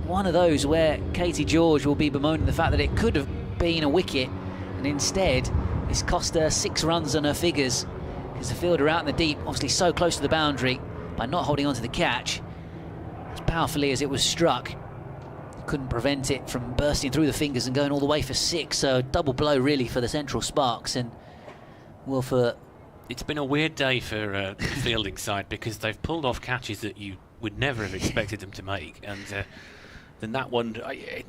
One of those where Katie George will be bemoaning the fact that it could have been a wicket, and instead it's cost her 6 runs on her figures, because the fielder out in the deep, obviously so close to the boundary, by not holding on to the catch, as powerfully as it was struck, couldn't prevent it from bursting through the fingers and going all the way for 6. So double blow really for the Central Sparks. And well, it's been a weird day for the fielding side, because they've pulled off catches that you would never have expected them to make, and then that one,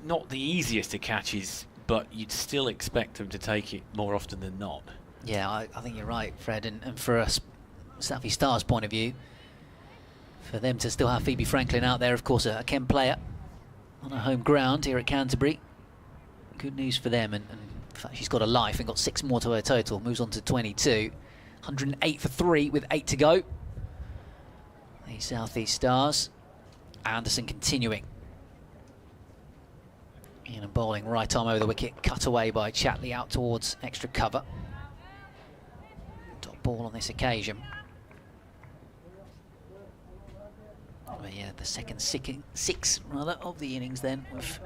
not the easiest of catches, but you'd still expect them to take it more often than not. Yeah, I think you're right, Fred, and for us Southie Stars point of view, for them to still have Phoebe Franklin out there, of course, a Kent player on her home ground here at Canterbury. Good news for them, and in fact she's got a life and got 6 more to her total, moves on to 22. 108 for 3 with 8 to go. The South East Stars. Anderson continuing. In and bowling right arm over the wicket, cut away by Chatley out towards extra cover. Top ball on this occasion. But yeah, the second 6 rather of the innings then, with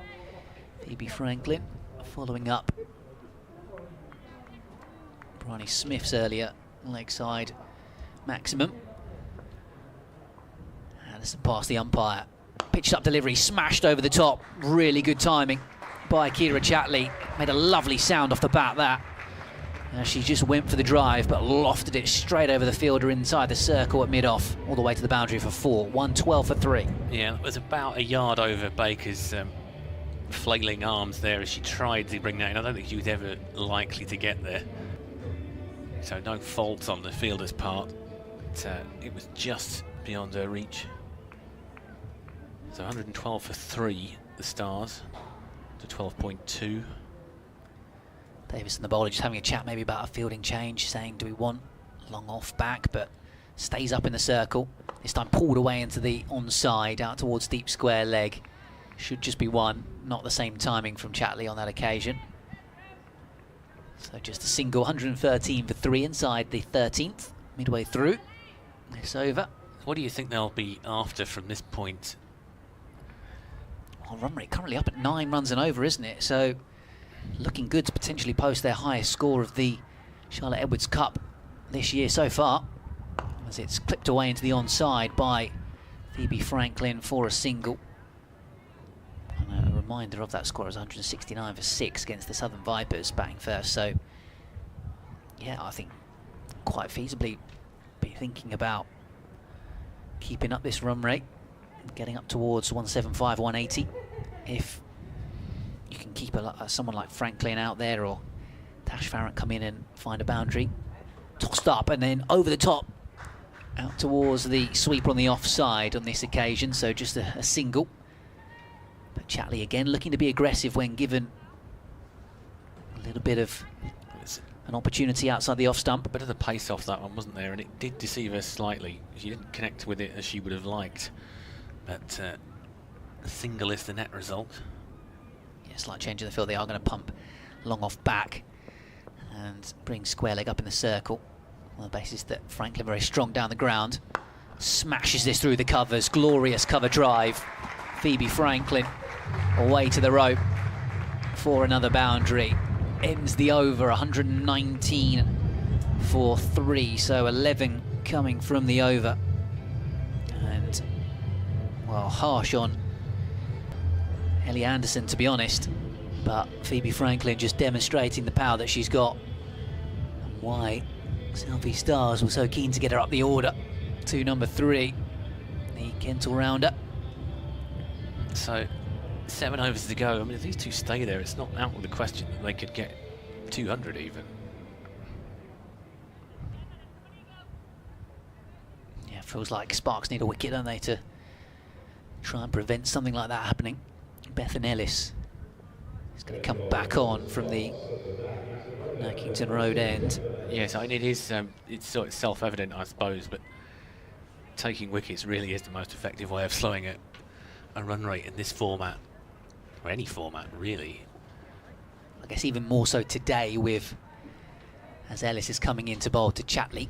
Phoebe Franklin following up Bryony Smith's earlier leg side maximum. Anderson past the umpire, pitched up delivery, smashed over the top. Really good timing by Kira Chatley. Made a lovely sound off the bat, that. She just went for the drive, but lofted it straight over the fielder inside the circle at mid-off, all the way to the boundary for 4. 112 for 3. Yeah, it was about a yard over Baker's flailing arms there as she tried to bring that in. I don't think she was ever likely to get there. So no fault on the fielder's part. It was just beyond her reach. So 112 for 3, the Stars, to 12.2. Davis and the bowler just having a chat maybe about a fielding change, saying do we want long off back, but stays up in the circle. This time pulled away into the onside, out towards deep square leg. Should just be 1, not the same timing from Chatley on that occasion. So just a single, 113 for 3 inside the 13th, midway through this over. What do you think they'll be after from this point? Well, run rate currently up at 9 runs and over, isn't it? So looking good to potentially post their highest score of the Charlotte Edwards Cup this year so far, as it's clipped away into the onside by Phoebe Franklin for a single. And a reminder of that score is 169 for 6 against the Southern Vipers, batting first. So yeah, I think quite feasibly be thinking about keeping up this run rate, getting up towards 175, 180 if you can keep someone like Franklin out there, or Tash Farrant come in and find a boundary. Tossed up and then over the top, out towards the sweeper on the offside on this occasion, so just a single. But Chatley again looking to be aggressive when given a little bit of an opportunity outside the off stump. A bit of the pace off that one, wasn't there? And it did deceive her slightly. She didn't connect with it as she would have liked. But a single is the net result. Yeah, slight change in the field. They are going to pump long off back and bring square leg up in the circle on the basis that Franklin very strong down the ground. Smashes this through the covers. Glorious cover drive. Phoebe Franklin away to the rope for another boundary. Ends the over, 119 for 3, so 11 coming from the over. And, well, harsh on Ellie Anderson, to be honest, but Phoebe Franklin just demonstrating the power that she's got and why South East Stars were so keen to get her up the order to number 3, the Kent all-rounder. So 7 overs to go. I mean, if these two stay there, it's not out of the question that they could get 200 even. Yeah, feels like Sparks need a wicket, don't they, to try and prevent something like that happening. Bethan Ellis is going to come back on from the Nackington Road end. Yes, I mean, it is. It's sort of self-evident, I suppose, but taking wickets really is the most effective way of slowing a run rate in this format, or any format, really. I guess even more so today, with as Ellis is coming in to bowl to Chatley.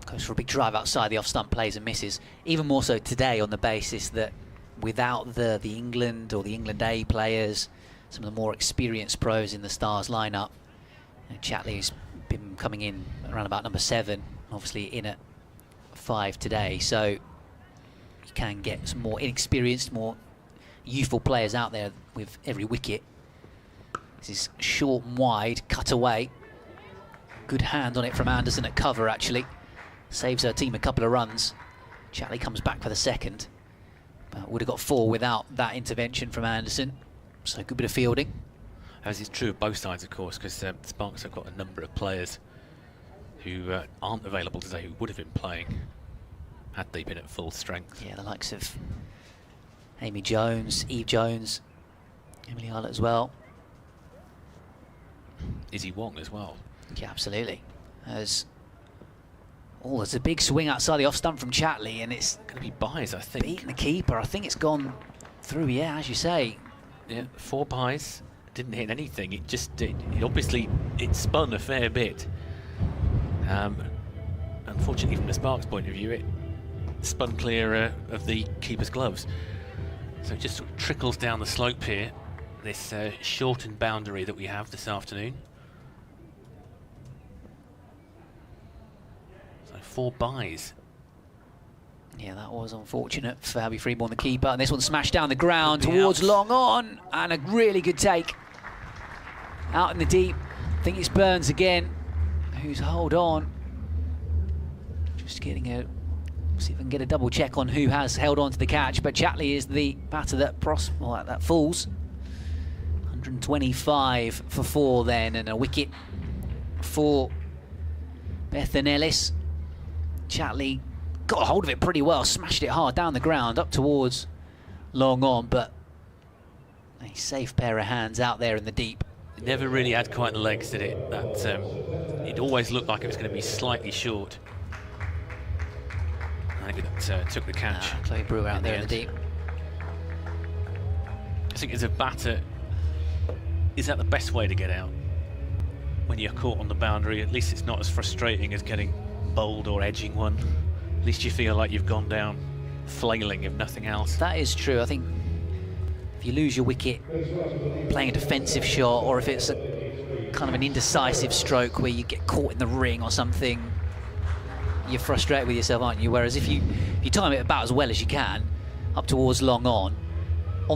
Goes for a big drive outside the off-stump, plays and misses. Even more so today on the basis that without the England or the England A players, some of the more experienced pros in the Stars lineup, Chatley's been coming in around about number 7, obviously in at 5 today, so you can get some more inexperienced, more youthful players out there with every wicket. This is short and wide, cut away. Good hand on it from Anderson at cover, actually. Saves her team a couple of runs. Chatley comes back for the second, but would have got 4 without that intervention from Anderson. So good bit of fielding. As is true of both sides, of course, because Sparks have got a number of players who aren't available today, who would have been playing had they been at full strength. Yeah, the likes of Amy Jones, Eve Jones, Emily Eilert as well. Izzy Wong as well. Yeah, absolutely. There's a big swing outside the off stump from Chatley, and it's going to be byes, I think. Beating the keeper. I think it's gone through, yeah, as you say. Yeah, 4 byes. Didn't hit anything. It just did. It spun a fair bit. Unfortunately, from the Sparks point of view, it spun clear of the keeper's gloves. So it just sort of trickles down the slope here, this shortened boundary that we have this afternoon. So 4 byes. Yeah, that was unfortunate for Abby Freeborn, the keeper. And this one smashed down the ground towards long on. And a really good take. Out in the deep. I think it's Burns again, who's hold on. Just getting see if I can get a double check on who has held on to the catch. But Chatley is the batter that falls. 125 for 4 then, and a wicket for Bethan Ellis. Chatley got a hold of it pretty well, smashed it hard down the ground up towards long on, but a safe pair of hands out there in the deep. It never really had quite the legs, did it? It always looked like it was going to be slightly short. I think it took the catch. Chloe Brewer out there in the deep. I think as a batter, is that the best way to get out? When you're caught on the boundary, at least it's not as frustrating as getting bowled or edging one. At least you feel like you've gone down flailing, if nothing else. That is true. I think if you lose your wicket playing a defensive shot, or if it's a kind of an indecisive stroke where you get caught in the ring or something, you're frustrated with yourself, aren't you? Whereas if you time it about as well as you can, up towards long on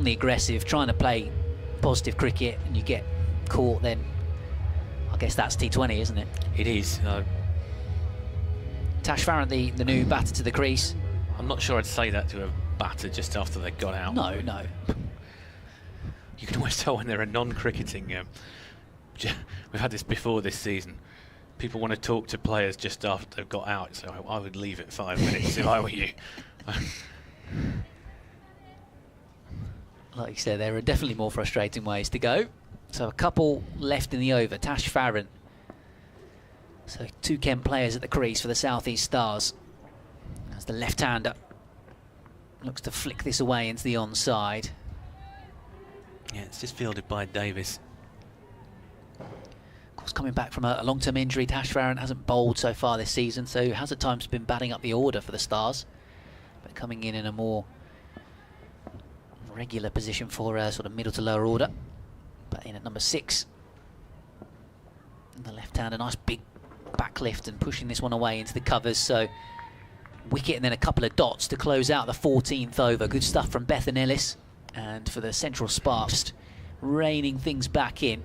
the aggressive, trying to play positive cricket, and you get caught, then I guess that's T20, isn't it? It is. Tash Farrant, the new batter to the crease. I'm not sure I'd say that to a batter just after they got out. No. You can always tell when they're a non-cricketing. We've had this before this season. People want to talk to players just after they've got out, so I would leave it 5 minutes if I were you. Like you said, there are definitely more frustrating ways to go. So a couple left in the over. Tash Farrant. So 2 Kent players at the crease for the South East Stars. As the left-hander looks to flick this away into the onside. Yeah, it's just fielded by Davis. Of course, coming back from a long-term injury, Tash Farrant hasn't bowled so far this season, so has at times been batting up the order for the Stars, but coming in a more regular position for sort of middle to lower order. But in at number 6. On the left hand, a nice big back lift and pushing this one away into the covers. So wicket and then a couple of dots to close out the 14th over. Good stuff from Bethan Ellis. And for the Central Sparks, reining things back in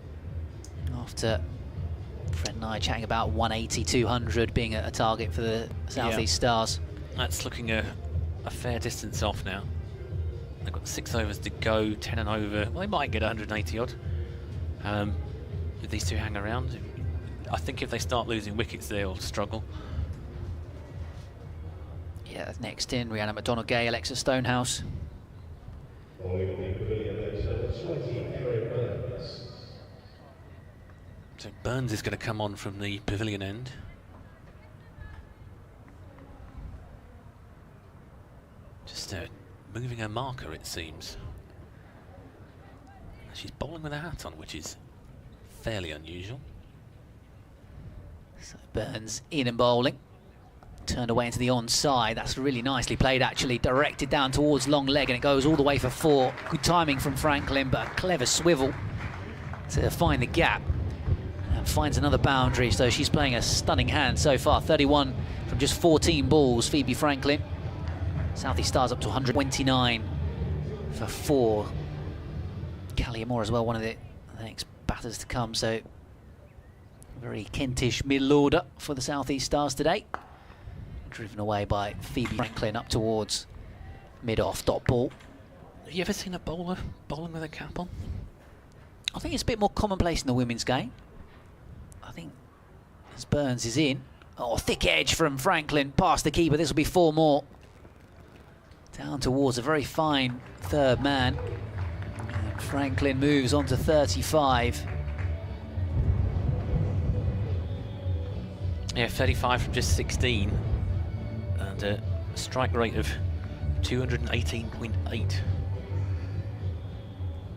after Fred and I chatting about 180, 200 being a target for the South East Stars. That's looking a fair distance off now. They've got 6 overs to go, 10 and over. Well, they might get 180 odd if these two hang around. I think if they start losing wickets, they'll struggle. Yeah, next in, Rhiannon McDonald-Gay, Alexa Stonehouse. So Burns is going to come on from the pavilion end. Just moving her marker, it seems. She's bowling with a hat on, which is fairly unusual. So Burns in and bowling. Turned away into the onside. That's really nicely played, actually. Directed down towards long leg, and it goes all the way for 4. Good timing from Franklin, but a clever swivel to find the gap. And finds another boundary, so she's playing a stunning hand so far. 31 from just 14 balls, Phoebe Franklin. South East Stars up to 129 for 4. Callie Moore as well, one of the next batters to come, so very Kentish middle order for the South East Stars today. Driven away by Phoebe Franklin up towards mid-off dot ball. Have you ever seen a bowler bowling with a cap on? I think it's a bit more commonplace in the women's game. I think as Burns is in. Oh, thick edge from Franklin past the keeper. This will be 4 more. Down towards a very fine third man. And Franklin moves on to 35. Yeah, 35 from just 16. And a strike rate of 218.8.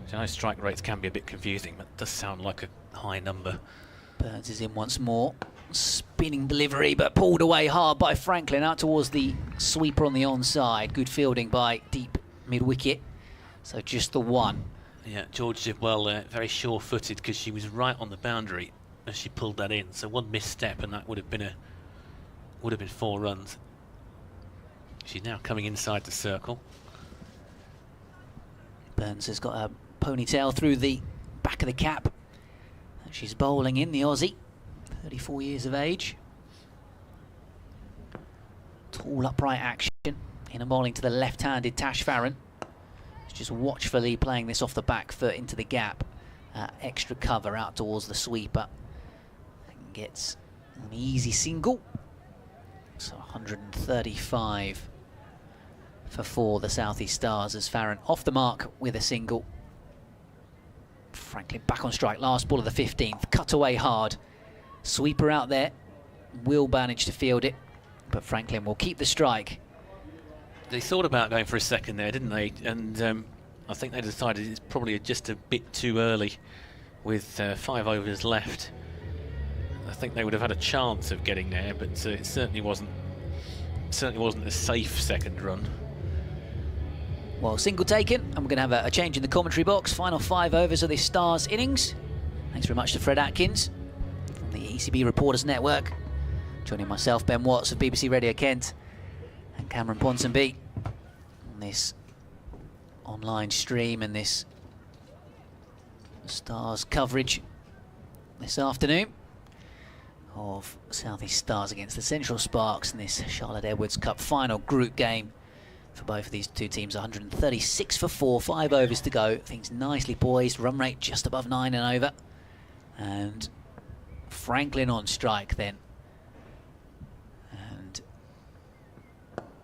So I know strike rates can be a bit confusing, but it does sound like a high number. Burns is in once more. Spinning delivery, but pulled away hard by Franklin out towards the sweeper on the onside. Good fielding by deep mid-wicket. So just the 1. Yeah, George did well there. Very sure-footed because she was right on the boundary as she pulled that in. So one misstep and that would have been 4 runs. She's now coming inside the circle. Burns has got a ponytail through the back of the cap. And she's bowling in the Aussie, 34 years of age. Tall upright action. In and bowling to the left-handed Tash Farron. Just watchfully playing this off the back foot into the gap. Extra cover out towards the sweeper. And gets an easy single. So 135 for 4, the South East Stars, as Farron off the mark with a single. Franklin back on strike, last ball of the 15th, cut away hard. Sweeper out there, will manage to field it, but Franklin will keep the strike. They thought about going for a second there, didn't they? And I think they decided it's probably just a bit too early with 5 overs left. I think they would have had a chance of getting there, but it certainly wasn't a safe second run. Well, single taken, and we're going to have a change in the commentary box. Final 5 overs of this Stars innings. Thanks very much to Fred Atkins from the ECB Reporters Network. Joining myself, Ben Watts of BBC Radio Kent, and Cameron Ponsonby on this online stream and this Stars coverage this afternoon of South East Stars against the Central Sparks in this Charlotte Edwards Cup final group game. For both of these two teams, 136 for 4, 5 overs to go. Things nicely poised, run rate just above 9 and over. And Franklin on strike then. And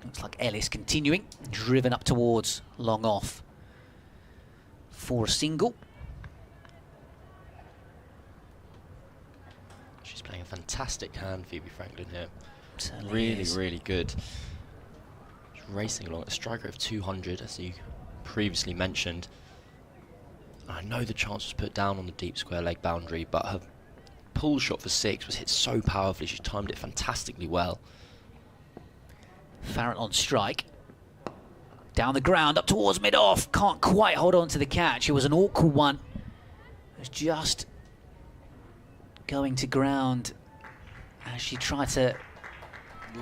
looks like Ellis continuing, driven up towards long off for a single. She's playing a fantastic hand, Phoebe Franklin here. Certainly really, is. really good. Racing along at a strike rate of 200, as you previously mentioned. I know the chance was put down on the deep square leg boundary, but her pull shot for 6 was hit so powerfully. She timed it fantastically well. Farron on strike. Down the ground, up towards mid-off. Can't quite hold on to the catch. It was an awkward one. It was just going to ground as she tried to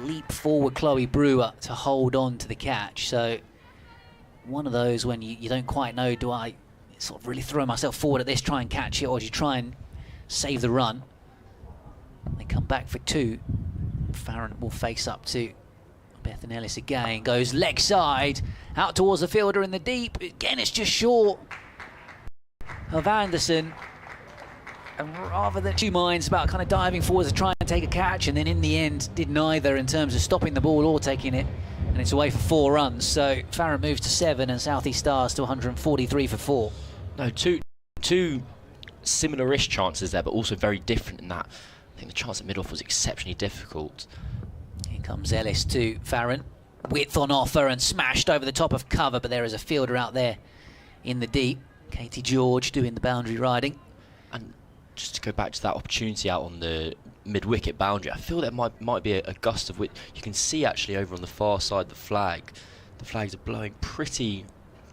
leap forward Chloe Brewer to hold on to the catch. So one of those when you don't quite know, do I sort of really throw myself forward at this, try and catch it, or do you try and save the run? They come back for two. Farron will face up to Bethan Ellis again, goes leg side, out towards the fielder in the deep. Again, it's just short of Anderson. And rather than two minds about kind of diving forward to try and take a catch, and then in the end did neither in terms of stopping the ball or taking it, and it's away for 4 runs. So Farron moves to 7 and South East Stars to 143 for 4. No, two similar-ish chances there, but also very different in that. I think the chance at mid-off was exceptionally difficult. Here comes Ellis to Farron. Width on offer and smashed over the top of cover, but there is a fielder out there in the deep. Katie George doing the boundary riding. And just to go back to that opportunity out on the mid-wicket boundary, I feel there might be a gust of wind. You can see actually over on the far side the flags are blowing pretty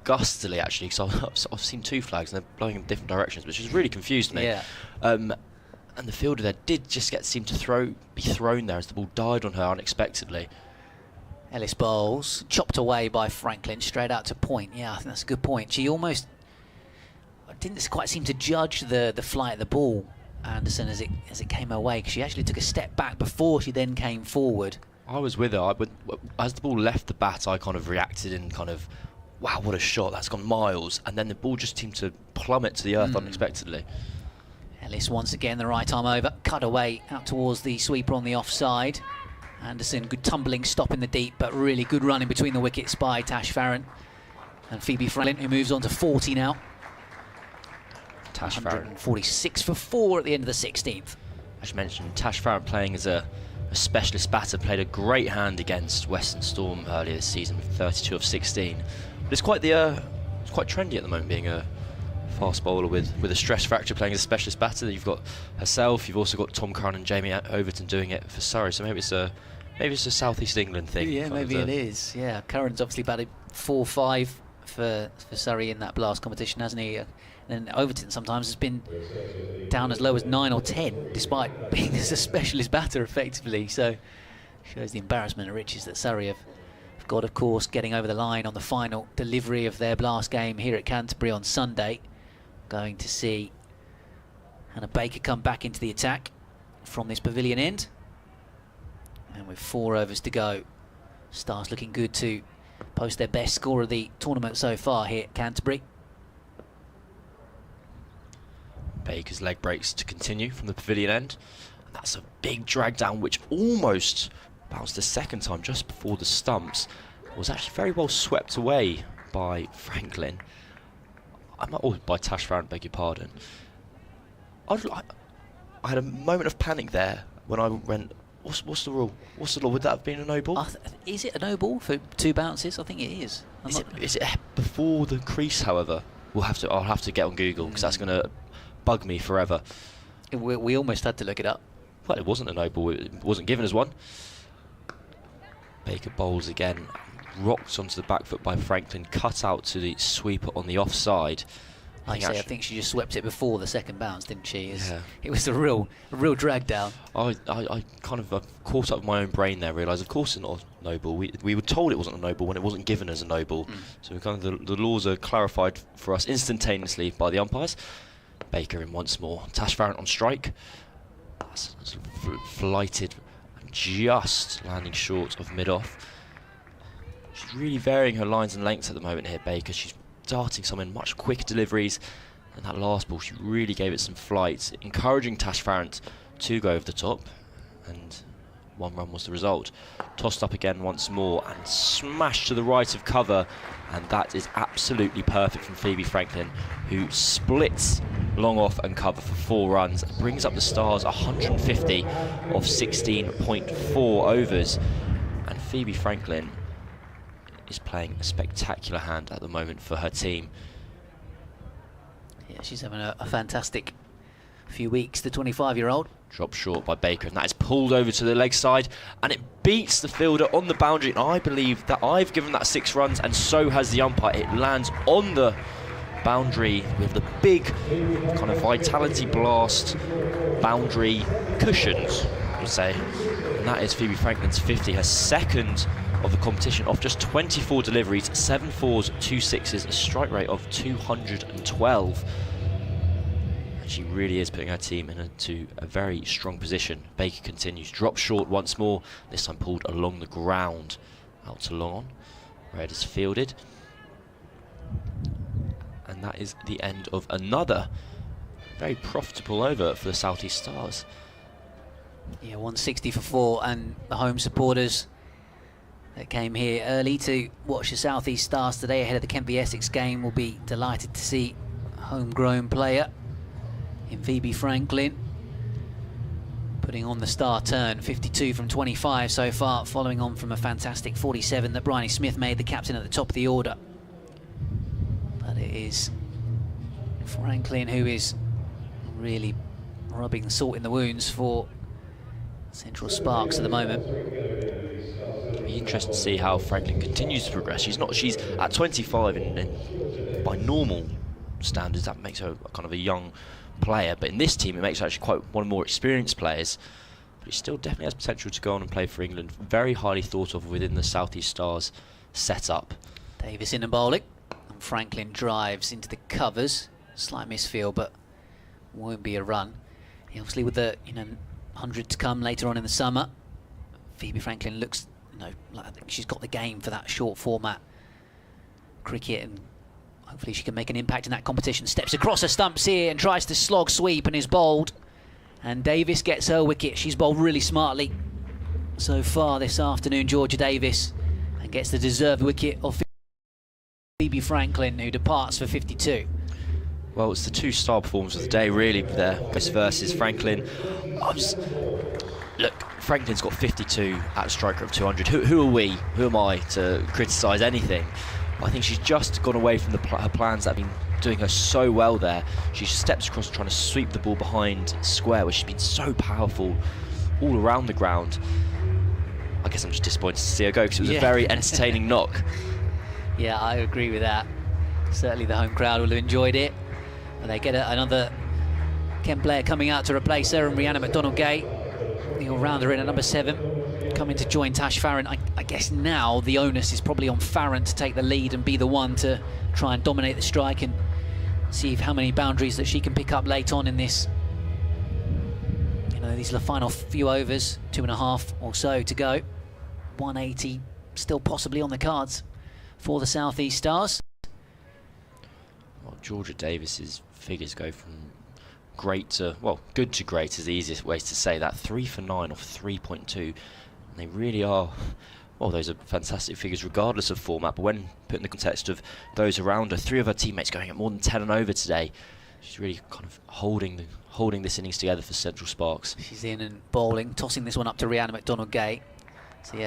gustily actually, because I've seen 2 flags and they're blowing in different directions, which has really confused me. Yeah. And the fielder there did just seem to be thrown there as the ball died on her unexpectedly. Ellis bowls, chopped away by Franklin, straight out to point. Yeah, I think that's a good point. She almost didn't quite seem to judge the flight of the ball, Anderson, as it came her way, because she actually took a step back before she then came forward. I was with her. As the ball left the bat, I kind of reacted and kind of, wow, what a shot, that's gone miles. And then the ball just seemed to plummet to the earth unexpectedly. Ellis once again the right arm over, cut away out towards the sweeper on the offside. Anderson, good tumbling stop in the deep, but really good running between the wickets by Tash Farron. And Phoebe Franklin, who moves on to 40 now. Tash Farron. 146 for 4 at the end of the 16th. As you mentioned, Tash Farron playing as a specialist batter, played a great hand against Western Storm earlier this season with 32 of 16. But it's quite trendy at the moment, being a fast bowler with a stress fracture playing as a specialist batter. You've got herself, you've also got Tom Curran and Jamie Overton doing it for Surrey, so maybe it's a South East England thing. Yeah, maybe it is. Yeah, Curran's obviously batted 4-5 for Surrey in that Blast competition, hasn't he? And Overton sometimes has been down as low as 9 or 10, despite being as a specialist batter effectively. So shows the embarrassment of riches that Surrey have got, of course, getting over the line on the final delivery of their Blast game here at Canterbury on Sunday. Going to see Hannah Baker come back into the attack from this pavilion end. And with 4 overs to go, Stars looking good to post their best score of the tournament so far here at Canterbury. Baker's leg breaks to continue from the pavilion end. And that's a big drag down which almost bounced a second time just before the stumps. It was actually very well swept away by Franklin. By Tash Farron, beg your pardon. I had a moment of panic there when I went, what's the rule? What's the law? Would that have been a no ball? Is it a no ball for 2 bounces? I think it is. Is it before the crease, however? I'll have to get on Google, because that's going to bug me forever. We almost had to look it up. Well, it wasn't a no ball. It wasn't given as one. Baker bowls again. Rocked onto the back foot by Franklin, cut out to the sweeper on the offside. I think she just swept it before the second bounce, didn't she? Yeah. It was a real drag down. I kind of caught up with my own brain there, realised of course it's not a no ball. We were told it wasn't a no ball when it wasn't given as a no ball. So kind of the laws are clarified for us instantaneously by the umpires. Baker in once more. Tash Farron on strike. That's flighted and just landing short of mid-off. She's really varying her lines and lengths at the moment here, Baker. She's darting some in much quicker deliveries, and that last ball she really gave it some flight, encouraging Tash Farron to go over the top, and 1 run was the result. Tossed up again once more and smashed to the right of cover, and that is absolutely perfect from Phoebe Franklin, who splits long off and cover for 4 runs and brings up the Stars 150 of 16.4 overs. And Phoebe Franklin is playing a spectacular hand at the moment for her team. Yeah, she's having a fantastic few weeks, the 25-year-old. Dropped short by Baker, and that is pulled over to the leg side, and it beats the fielder on the boundary. And I believe that I've given that 6 runs, and so has the umpire. It lands on the boundary with the big kind of Vitality Blast boundary cushions, I would say. And that is Phoebe Franklin's 50, her second of the competition, off just 24 deliveries, 7 fours, 2 sixes, a strike rate of 212. And she really is putting her team into a very strong position. Baker continues, drops short once more, this time pulled along the ground, out to long on. Red is fielded. And that is the end of another very profitable over for the South East Stars. Yeah, 160 for 4, and the home supporters that came here early to watch the South East Stars today ahead of the Kent v Essex game will be delighted to see a homegrown player in Phoebe Franklin putting on the star turn. 52 from 25 so far, following on from a fantastic 47 that Bryony Smith made, the captain at the top of the order. But it is Franklin who is really rubbing salt in the wounds for Central Sparks at the moment. It'll be interesting to see how Franklin continues to progress. She's at 25 and by normal standards that makes her kind of a young player, but in this team it makes her actually quite one of the more experienced players. But she still definitely has potential to go on and play for England. Very highly thought of within the South East Stars setup. Davis in and bowling, and Franklin drives into the covers. Slight misfield, but won't be a run. Obviously with the 100 to come later on in the summer, Phoebe Franklin looks like she's got the game for that short format cricket, and hopefully she can make an impact in that competition. Steps across her stumps here and tries to slog sweep and is bowled, and Davis gets her wicket. She's bowled really smartly so far this afternoon, Georgia Davis, and gets the deserved wicket of Phoebe Franklin, who departs for 52. Well, it's the two star performers of the day, really, there. This versus Franklin. Look, Franklin's got 52 at a strike rate of 200. Who are we? Who am I to criticise anything? I think she's just gone away from her plans that have been doing her so well there. She steps across trying to sweep the ball behind square, where she's been so powerful all around the ground. I guess I'm just disappointed to see her go, because it was a very entertaining knock. Yeah, I agree with that. Certainly the home crowd will have enjoyed it. And they get another Kent player coming out to replace her, and Rhiannon McDonald-Gay, the all-rounder in at number 7, coming to join Tash Farron. I guess now the onus is probably on Farron to take the lead and be the one to try and dominate the strike and see how many boundaries that she can pick up late on in this. These are the final few overs, 2.5 or so to go. 180 still possibly on the cards for the South East Stars. Well, Georgia Davis's figures go from great to, well, good to great is the easiest way to say that. 3 for 9 off 3.2. And they really are, well, those are fantastic figures regardless of format, but when put in the context of those around her, 3 of her teammates going at more than 10 and over today, she's really kind of holding this innings together for Central Sparks. She's in and bowling, tossing this one up to Rhiannon McDonald-Gay.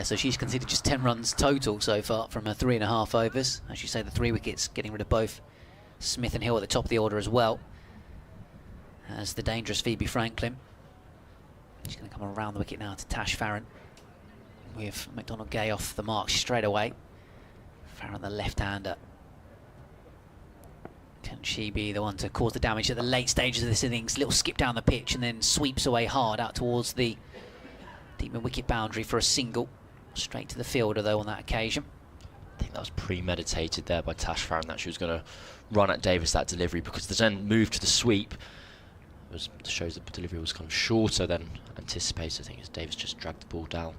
So she's conceded just 10 runs total so far from her 3.5 overs. As you say, the 3 wickets, getting rid of both Smith and Hill at the top of the order as well as the dangerous Phoebe Franklin. She's going to come around the wicket now to Tash Farron with McDonald-Gay off the mark straight away. Farron, the left-hander. Can she be the one to cause the damage at the late stages of this innings? Little skip down the pitch and then sweeps away hard out towards the deep mid-wicket boundary for a single. Straight to the fielder though on that occasion. I think that was premeditated there by Tash Farron, that she was going to run at Davis that delivery, because the then move to the sweep shows that the delivery was kind of shorter than anticipated. I think as Davis just dragged the ball down.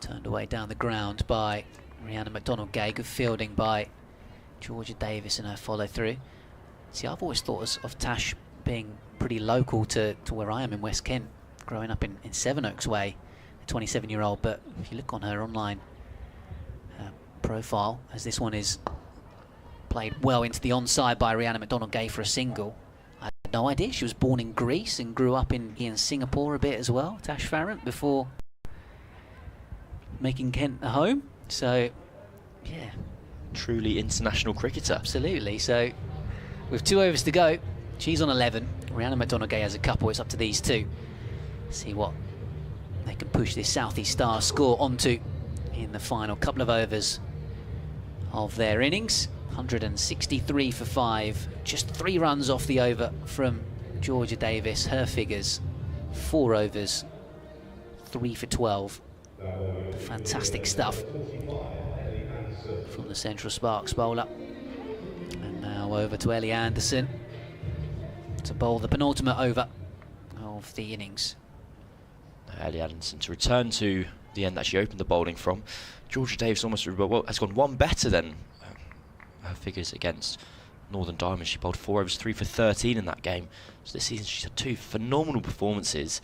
Turned away down the ground by Rhiannon McDonald-Gay. Good fielding by Georgia Davis in her follow through. See, I've always thought of Tash being pretty local to where I am in West Kent, growing up in Sevenoaks Way, a 27-year-old, but if you look on her online profile, as this one is played well into the onside by Rhiannon McDonald-Gay for a single. I had no idea she was born in Greece and grew up in Singapore a bit as well, Tash Farron, before making Kent a home. So, yeah. Truly international cricketer. Absolutely. So, with 2 overs to go, she's on 11. Rhiannon McDonald-Gay has a couple. It's up to these two. See what they can push this South East Stars score onto in the final couple of overs of their innings. 163 for 5. Just 3 runs off the over from Georgia Davis. Her figures, 4 overs, 3 for 12. Fantastic stuff from the Central Sparks bowler. And now over to Ellie Anderson to bowl the penultimate over of the innings. Ellie Anderson to return to the end that she opened the bowling from. Georgia Davis almost has gone one better than her figures against Northern Diamonds. She bowled 4 overs, 3 for 13 in that game. So this season she's had 2 phenomenal performances.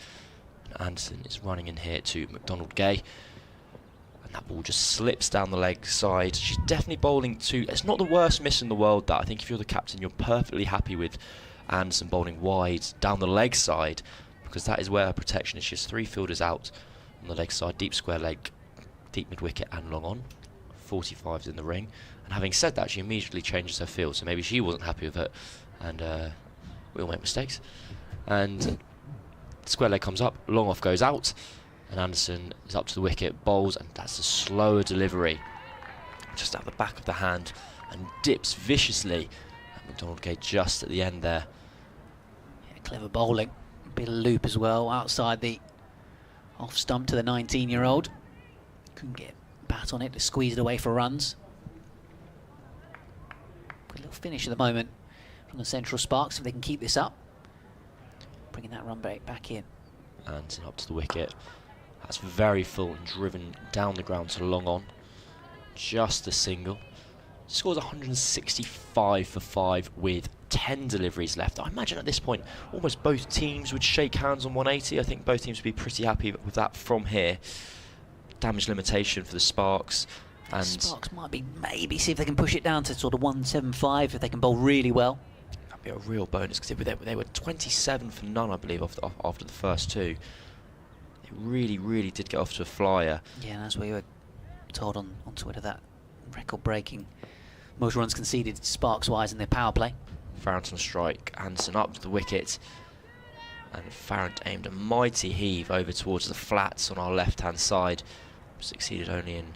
And Anderson is running in here to McDonald Gay. And that ball just slips down the leg side. She's definitely bowling to... It's not the worst miss in the world, that. I think if you're the captain, you're perfectly happy with Anderson bowling wide down the leg side, because that is where her protection is. She has 3 fielders out on the leg side, deep square leg, deep mid-wicket and long on. 45's in the ring. And having said that, she immediately changes her field, so maybe she wasn't happy with it. And we all make mistakes. And square leg comes up, long off goes out, and Anderson is up to the wicket, bowls, and that's a slower delivery. Just out the back of the hand, and dips viciously. And McDonald Gay just at the end there. Yeah, clever bowling. Bit of loop as well, outside the off stump to the 19-year-old. Couldn't get bat on it to squeeze it away for runs. Good little finish at the moment from the Central Sparks, if they can keep this up. Bringing that run rate back in. Anderson up to the wicket. That's very full and driven down the ground to long on. Just a single. Scores 165 for 5 with 10 deliveries left. I imagine at this point almost both teams would shake hands on 180. I think both teams would be pretty happy with that from here. Damage limitation for the Sparks. And Sparks might be maybe see if they can push it down to sort of 175 if they can bowl really well. That'd be a real bonus, because they were 27 for none, I believe, after the first 2. It really, really did get off to a flyer. Yeah, and as we were told on Twitter, that record-breaking most runs conceded Sparks-wise in their power play. Farrington on strike, Anderson up to the wicket, and Farrant aimed a mighty heave over towards the flats on our left-hand side. Succeeded only in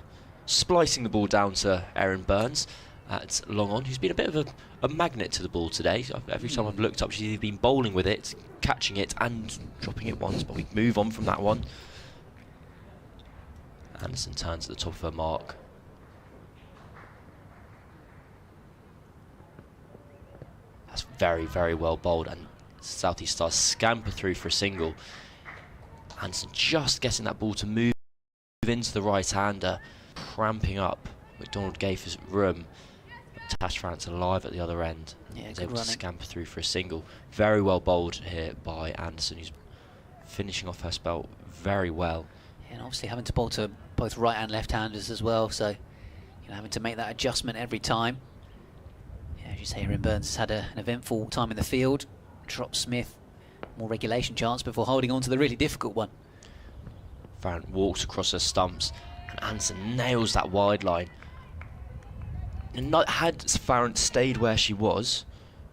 splicing the ball down to Erin Burns at long on, who's been a bit of a magnet to the ball today. Every time I've looked up, she's either been bowling with it, catching it and dropping it once, but we move on from that one. Anderson turns at the top of her mark. That's very, very well bowled, and South East Stars scamper through for a single. Anderson just getting that ball to move into the right-hander, cramping up McDonald Gay's room. Tash Farrant's alive at the other end. Yeah, he's able to scamper through for a single. Very well bowled here by Anderson, who's finishing off her spell very well. Yeah, and obviously having to bowl to both right and left-handers as well, so having to make that adjustment every time. Yeah, as you say, Erin Burns has had an eventful time in the field. Dropped Smith, more regulation chance before holding on to the really difficult one. Farrant walks across her stumps, and Anderson nails that wide line. And had Farrant stayed where she was,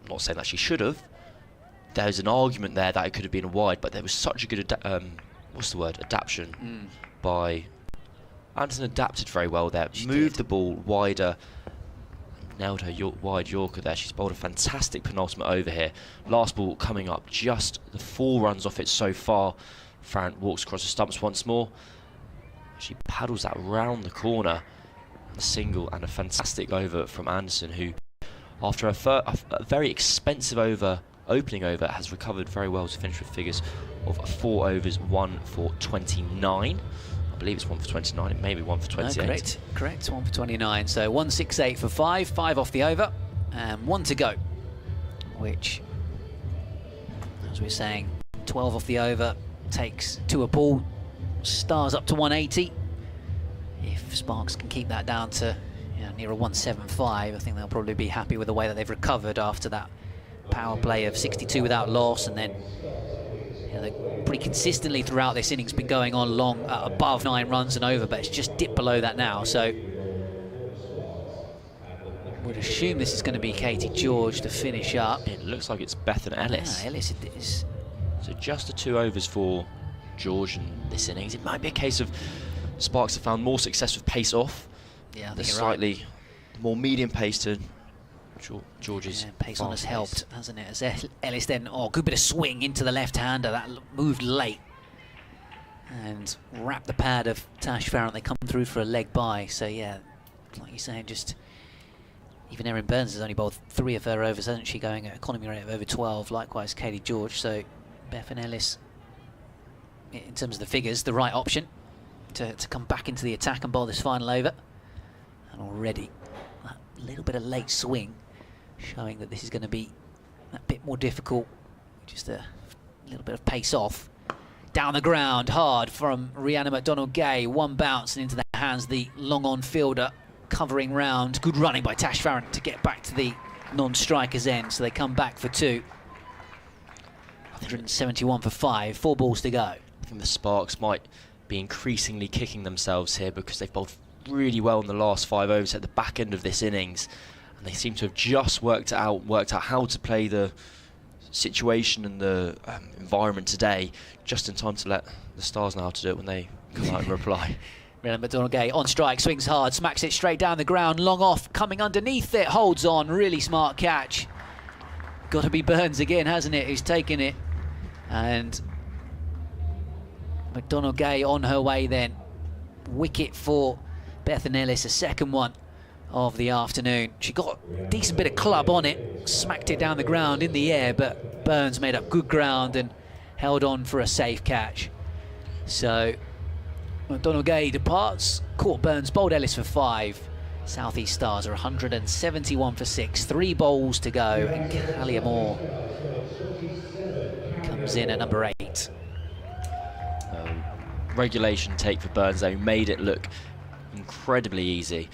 I'm not saying that she should have, there's an argument there that it could have been a wide, but there was such a good adaptation by Anderson. Adapted very well there, moved the ball wider, nailed her wide Yorker there. She's bowled a fantastic penultimate over here. Last ball coming up, just the 4 runs off it so far. Farrant walks across the stumps once more. She paddles that round the corner. A single and a fantastic over from Anderson, who, after a very expensive opening over, has recovered very well to finish with figures of 4 overs, 1 for 29. I believe it's 1 for 29, it may be 1 for 28. No, correct, 1 for 29. So 168 for 5, 5 off the over, and 1 to go. Which, as we were saying, 12 off the over takes 2 a ball, Stars up to 180. If Sparks can keep that down to near a 175, I think they'll probably be happy with the way that they've recovered after that power play of 62 without loss, and then pretty consistently throughout this innings been going on long above 9 runs and over, but it's just dipped below that now. So would assume this is going to be Katie George to finish up. It looks like it's Bethan Ellis. Ellis it is. So just the 2 overs for George in this innings. It might be a case of Sparks have found more success with pace off. Yeah, I think the you're slightly more medium pace to George's pace on has fast helped, hasn't it? As Ellis then, good bit of swing into the left-hander. That moved late and wrapped the pad of Tash Farrant. They come through for a leg by. So yeah, like you're saying, just even Erin Burns has only bowled 3 of her overs, hasn't she? Going at economy rate of over 12. Likewise, Katie George. So Beth and Ellis, in terms of the figures, the right option to come back into the attack and bowl this final over. And already that little bit of late swing showing that this is going to be a bit more difficult. Just a little bit of pace off. Down the ground, hard from Rhiannon McDonald-Gay. One bounce and into the hands of the long-on fielder, covering round. Good running by Tash Farrant to get back to the non-striker's end. So they come back for 2. 171 for 5. 4 balls to go. I think the Sparks might be increasingly kicking themselves here because they've bowled really well in the last 5 overs at the back end of this innings, and they seem to have just worked out how to play the situation and the environment today just in time to let the Stars know how to do it when they come out and reply. Rhiannon McDonald-Gay on strike, swings hard, smacks it straight down the ground, long off, coming underneath it, holds on, really smart catch. Got to be Burns again, hasn't it, who's taken it. And McDonald-Gay on her way then. Wicket for Bethan Ellis, a second one of the afternoon. She got a decent bit of club on it, smacked it down the ground in the air, but Burns made up good ground and held on for a safe catch. So McDonald-Gay departs, caught Burns, bowled Ellis for 5. South East Stars are 171 for 6. 3 bowls to go, and Callie Moore comes in at number 8. Regulation take for Burns, though, made it look incredibly easy.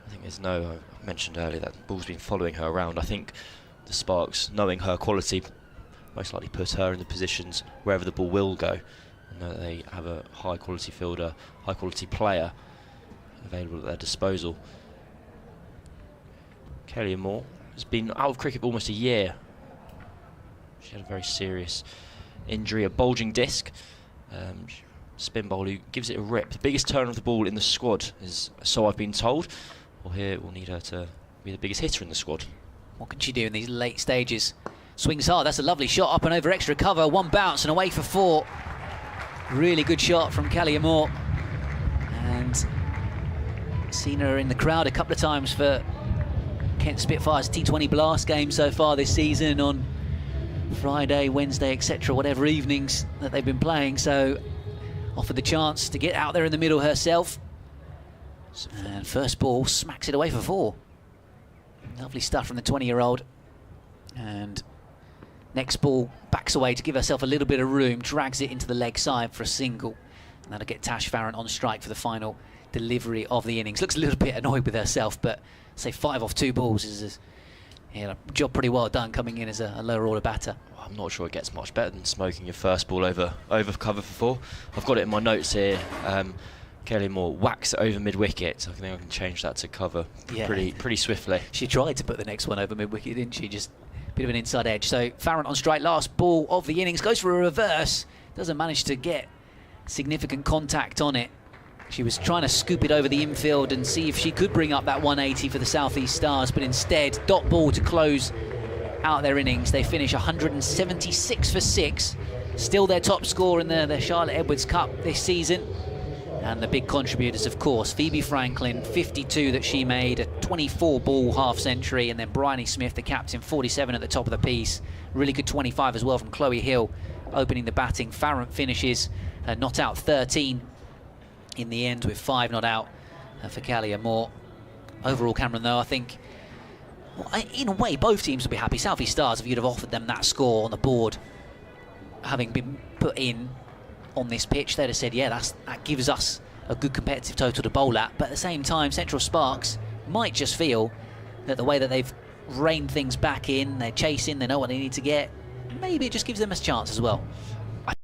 I think I mentioned earlier that the ball's been following her around. I think the Sparks, knowing her quality, most likely put her in the positions wherever the ball will go, and that they have a high quality fielder, high quality player available at their disposal. Kelly Moore has been out of cricket for almost a year. She had a very serious injury, a bulging disc. Spin bowl who gives it a rip. The biggest turn of the ball in the squad, is so I've been told. Well, here we'll need her to be the biggest hitter in the squad. What can she do in these late stages? Swings hard, that's a lovely shot, up and over extra cover, 1 bounce and away for 4. Really good shot from Callie Moore. And seen her in the crowd a couple of times for Kent Spitfire's T20 Blast game so far this season on Friday, Wednesday, etc., whatever evenings that they've been playing. So offered the chance to get out there in the middle herself. And first ball smacks it away for 4. Lovely stuff from the 20-year-old. And next ball backs away to give herself a little bit of room, drags it into the leg side for a single. And that'll get Tash Farrant on strike for the final delivery of the innings. Looks a little bit annoyed with herself, but say 5 off 2 balls is a job pretty well done coming in as a lower order batter. Well, I'm not sure it gets much better than smoking your first ball over cover for 4. I've got it in my notes here. Kelly Moore whacks it over mid-wicket. I think I can change that to cover pretty swiftly. She tried to put the next one over mid-wicket, didn't she? Just a bit of an inside edge. So Farrant on strike, last ball of the innings, goes for a reverse. Doesn't manage to get significant contact on it. She was trying to scoop it over the infield and see if she could bring up that 180 for the South East Stars, but instead, dot ball to close out their innings. They finish 176 for 6. Still their top scorer in the Charlotte Edwards Cup this season. And the big contributors, of course, Phoebe Franklin, 52 that she made, a 24-ball half-century, and then Bryony Smith, the captain, 47 at the top of the piece. Really good 25 as well from Chloe Hill, opening the batting. Farrant finishes not out 13 in the end, with 5 not out for Callie Moore. Overall, Cameron, though, I think, well, in a way, both teams would be happy. South East Stars, if you'd have offered them that score on the board, having been put in on this pitch, they'd have said, yeah, that gives us a good competitive total to bowl at. But at the same time, Central Sparks might just feel that the way that they've reined things back in, they're chasing, they know what they need to get, maybe it just gives them a chance as well. I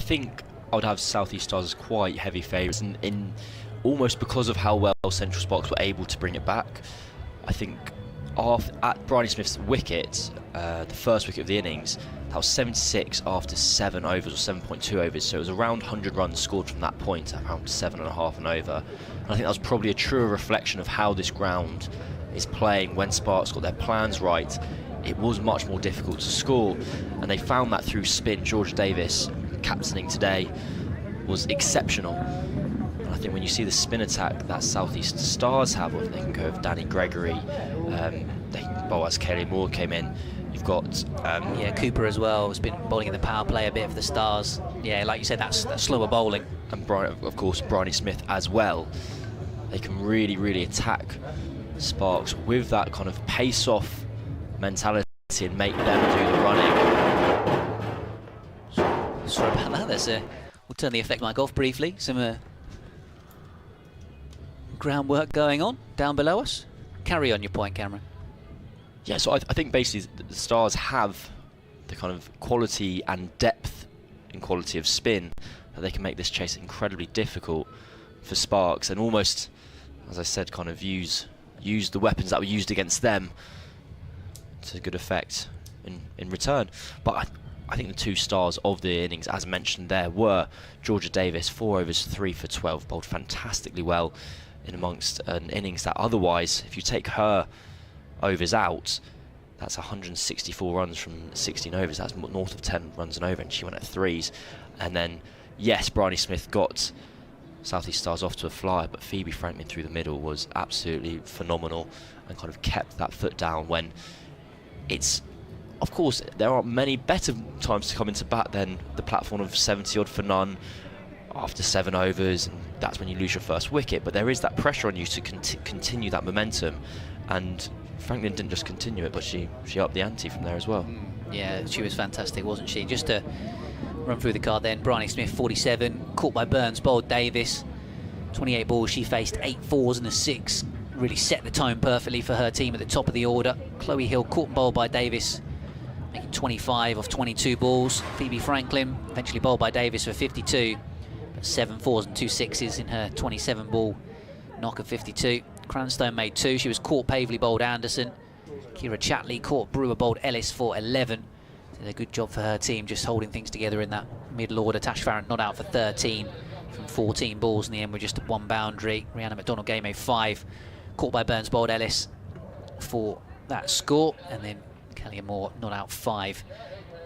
think I would have South East Stars as quite heavy favourites, in almost because of how well Central Sparks were able to bring it back. I think at Bryony Smith's wicket, the first wicket of the innings, that was 76 after 7 overs, or 7.2 overs, so it was around 100 runs scored from that point, around 7.5 and over. And I think that was probably a truer reflection of how this ground is playing, when Sparks got their plans right, it was much more difficult to score, and they found that through spin. Georgia Davis, captaining today, was exceptional. And I think when you see the spin attack that South East Stars have, or they can go with Danny Gregory, they can bowl as Kelly Moore came in. You've got yeah, Cooper as well has been bowling in the power play a bit for the Stars. Yeah, like you said, that's slower bowling. And of course Bryony Smith as well. They can really attack Sparks with that kind of pace off mentality and make them do the running. Sorry about that. We'll turn the effect mic off briefly. Some groundwork going on down below us. Carry on your point, Cameron. Yeah, so I think basically the Stars have the kind of quality and depth and quality of spin that they can make this chase incredibly difficult for Sparks, and almost, as I said, kind of use the weapons that were used against them to good effect in return. But I think the two stars of the innings, as mentioned there, were Georgia Davis, 4 overs, 3 for 12, bowled fantastically well in amongst an innings that otherwise, if you take her overs out, that's 164 runs from 16 overs. That's north of 10 runs an over, and she went at 3s. And then, yes, Bryony Smith got South East Stars off to a flyer, but Phoebe Franklin through the middle was absolutely phenomenal and kind of kept that foot down when it's, of course, there are many better times to come into bat than the platform of 70 odd for none after 7 overs, and that's when you lose your first wicket. But there is that pressure on you to continue that momentum, and Franklin didn't just continue it, but she upped the ante from there as well. Yeah, she was fantastic, wasn't she? Just to run through the card then, Bryony Smith, 47, caught by Burns, bowled Davis, 28 balls, she faced 8 4s and a 6, really set the tone perfectly for her team at the top of the order. Chloe Hill caught and bowled by Davis, making 25 off 22 balls. Phoebe Franklin eventually bowled by Davis for 52, but 7 4s and 2 6s in her 27 ball knock of 52. Cranstone made 2. She was caught Pavely, bowled Anderson. Kira Chatley caught Brewer, bowled Ellis for 11. Did a good job for her team just holding things together in that middle order. Tash Farron not out for 13 from 14 balls in the end with just 1 boundary. Rihanna McDonald game a 5. Caught by Burns, bowled Ellis for that score. And then Kelly Moore not out 5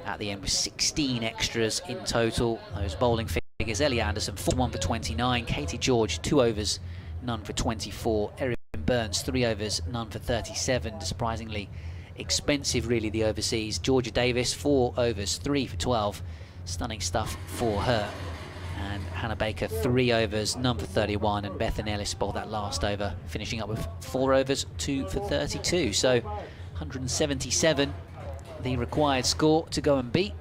at the end with 16 extras in total. Those bowling figures: Ellie Anderson 1 for 29, Katie George 2 overs, none for 24, Erin Burns 3 overs, none for 37. Surprisingly expensive, really, the overseas. Georgia Davis 4 overs, 3 for 12. Stunning stuff for her. And Hannah Baker 3 overs, none for 31, and Bethan Ellis bowled that last over, finishing up with 4 overs, 2 for 32. So 177, the required score to go and beat.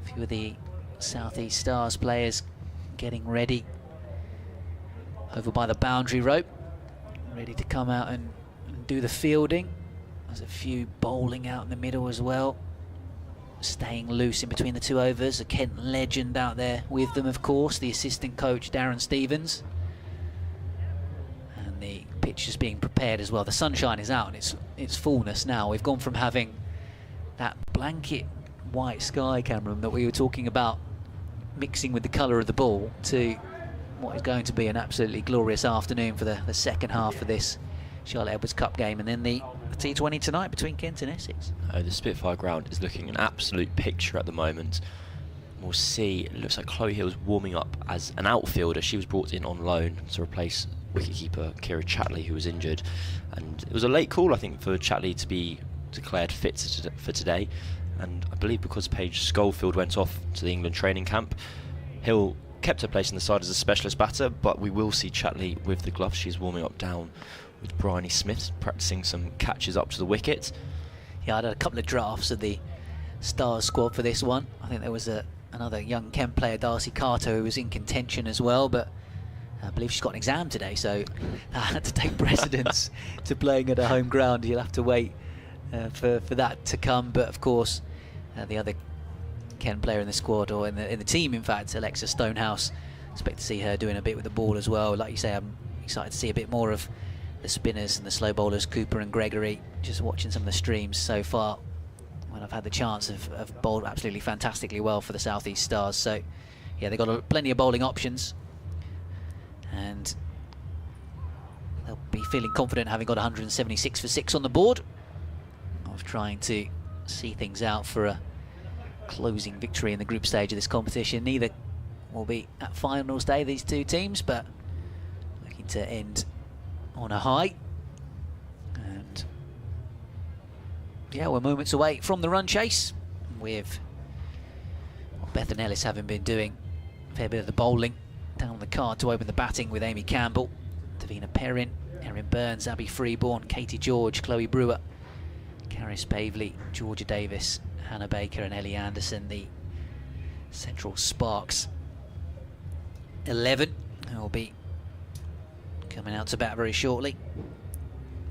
A few of the South East Stars players getting ready over by the boundary rope, ready to come out and do the fielding. There's a few bowling out in the middle as well, staying loose in between the 2 overs. A Kent legend out there with them, of course, the assistant coach Darren Stevens. And the pitch is being prepared as well. The sunshine is out and it's fullness now. We've gone from having that blanket white sky, Cameron, that we were talking about mixing with the colour of the ball, to what is going to be an absolutely glorious afternoon for the second half of this Charlotte Edwards Cup game, and then the T20 tonight between Kent and Essex. The Spitfire ground is looking an absolute picture at the moment. We'll see, it looks like Chloe Hill's warming up as an outfielder. She was brought in on loan to replace wicketkeeper Kira Chatley, who was injured, and it was a late call, I think, for Chatley to be declared fit for today. And I believe because Paige Schofield went off to the England training camp, Hill kept her place in the side as a specialist batter, but we will see Chatley with the gloves. She's warming up down with Bryony Smith, practicing some catches up to the wicket. Yeah, I had a couple of drafts of the Stars squad for this one. I think there was another young Kent player, Darcy Carter, who was in contention as well, but I believe she's got an exam today, so I had to take precedence to playing at a home ground. You'll have to wait for that to come, but of course the other Kent player in the squad, or in the team in fact, Alexa Stonehouse, expect to see her doing a bit with the ball as well. Like you say, I'm excited to see a bit more of the spinners and the slow bowlers, Cooper and Gregory. Just watching some of the streams so far, when I've had the chance of bowled absolutely fantastically well for the South East Stars. So yeah, they've got plenty of bowling options, and they'll be feeling confident, having got 176 for 6 on the board, of trying to see things out for a closing victory in the group stage of this competition. Neither will be at finals day, these two teams, but looking to end on a high. And yeah, we're moments away from the run chase, with Beth and Ellis having been doing a fair bit of the bowling down the card to open the batting, with Amy Campbell, Davina Perrin, Erin Burns, Abby Freeborn, Katie George, Chloe Brewer, Caris Pavley, Georgia Davis, Hannah Baker and Ellie Anderson, the central sparks 11, who will be coming out to bat very shortly,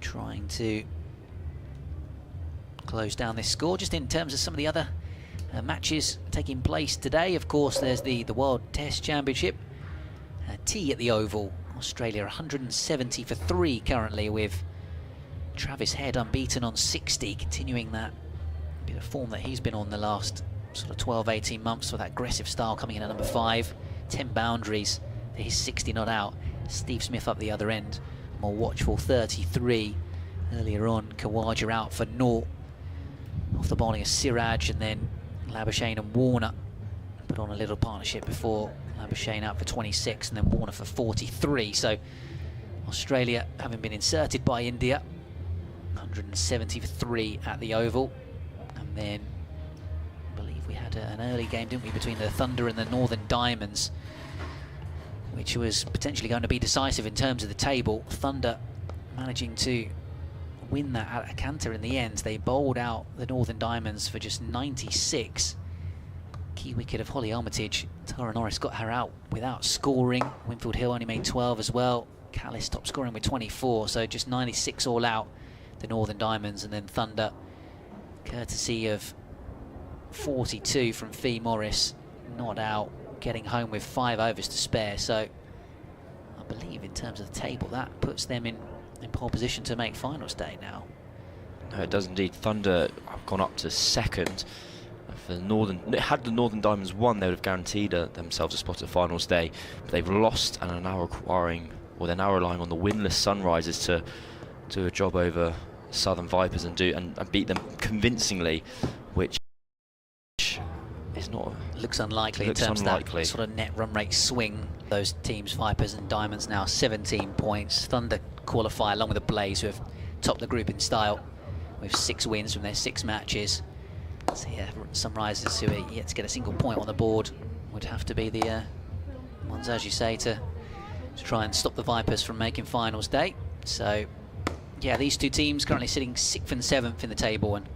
trying to close down this score. Just in terms of some of the other matches taking place today, of course, there's the World Test Championship. Tea at the Oval, Australia 170 for 3 currently, with Travis Head unbeaten on 60, continuing that bit of form that he's been on the last sort of 12-18 months, with that aggressive style, coming in at number 5, 10 boundaries for his 60 not out. Steve Smith up the other end, more watchful, 33. Earlier on, Kawaja out for 0. Off the bowling of Siraj, and then Labuschagne and Warner put on a little partnership before. Labuschagne out for 26 and then Warner for 43. So Australia having been inserted by India, 170 for 3 at the Oval. And then I believe we had an early game, didn't we, between the Thunder and the Northern Diamonds, which was potentially going to be decisive in terms of the table. Thunder managing to win that at a canter in the end. They bowled out the Northern Diamonds for just 96. Key wicket of Holly Armitage, Tara Norris got her out without scoring. Winfield Hill only made 12 as well. Callis top scoring with 24, so just 96 all out, the Northern Diamonds. And then Thunder, courtesy of 42 from Fee Morris, not out, getting home with 5 overs to spare. So I believe in terms of the table, that puts them in pole position to make finals day now. No, it does indeed. Thunder have gone up to second. For the Northern, had the Northern Diamonds won, they would have guaranteed themselves a spot at finals day. But they've lost and are now requiring, or they're now relying on the winless Sunrisers to do a job over Southern Vipers and beat them convincingly, which is not. Looks unlikely in terms of that sort of net run rate swing. Those teams, Vipers and Diamonds, now 17 points. Thunder qualify along with the Blaze, who have topped the group in style with 6 wins from their 6 matches. So yeah, Sunrisers, who are yet to get a single point on the board, would have to be the ones, as you say, to try and stop the Vipers from making finals day. So yeah, these two teams currently sitting 6th and 7th in the table, and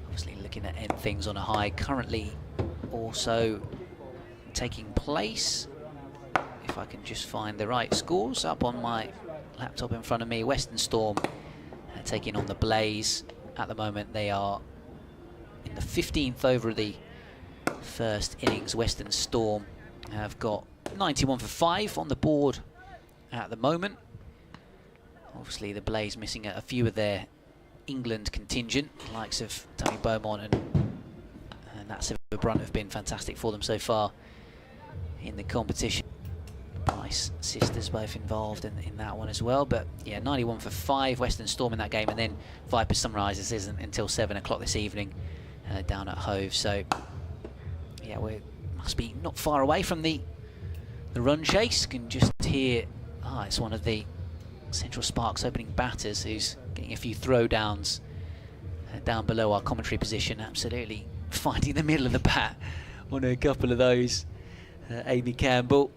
obviously looking to end things on a high. Currently also taking place, if I can just find the right scores up on my laptop in front of me, Western Storm taking on the Blaze. At the moment they are in the 15th over of the first innings. Western Storm have got 91 for 5 on the board at the moment. Obviously the Blaze missing a few of their England contingent, the likes of Tony Beaumont and that Silver Brunt have been fantastic for them so far in the competition. Price sisters both involved in that one as well. But yeah, 91 for 5 Western Storm in that game, and then Vipers Sunrisers isn't until 7 o'clock this evening down at Hove. So yeah, we must be not far away from the run chase. Can just hear it's one of the Central Sparks opening batters who's getting a few throwdowns down below our commentary position, absolutely finding the middle of the bat on a couple of those. Amy Campbell.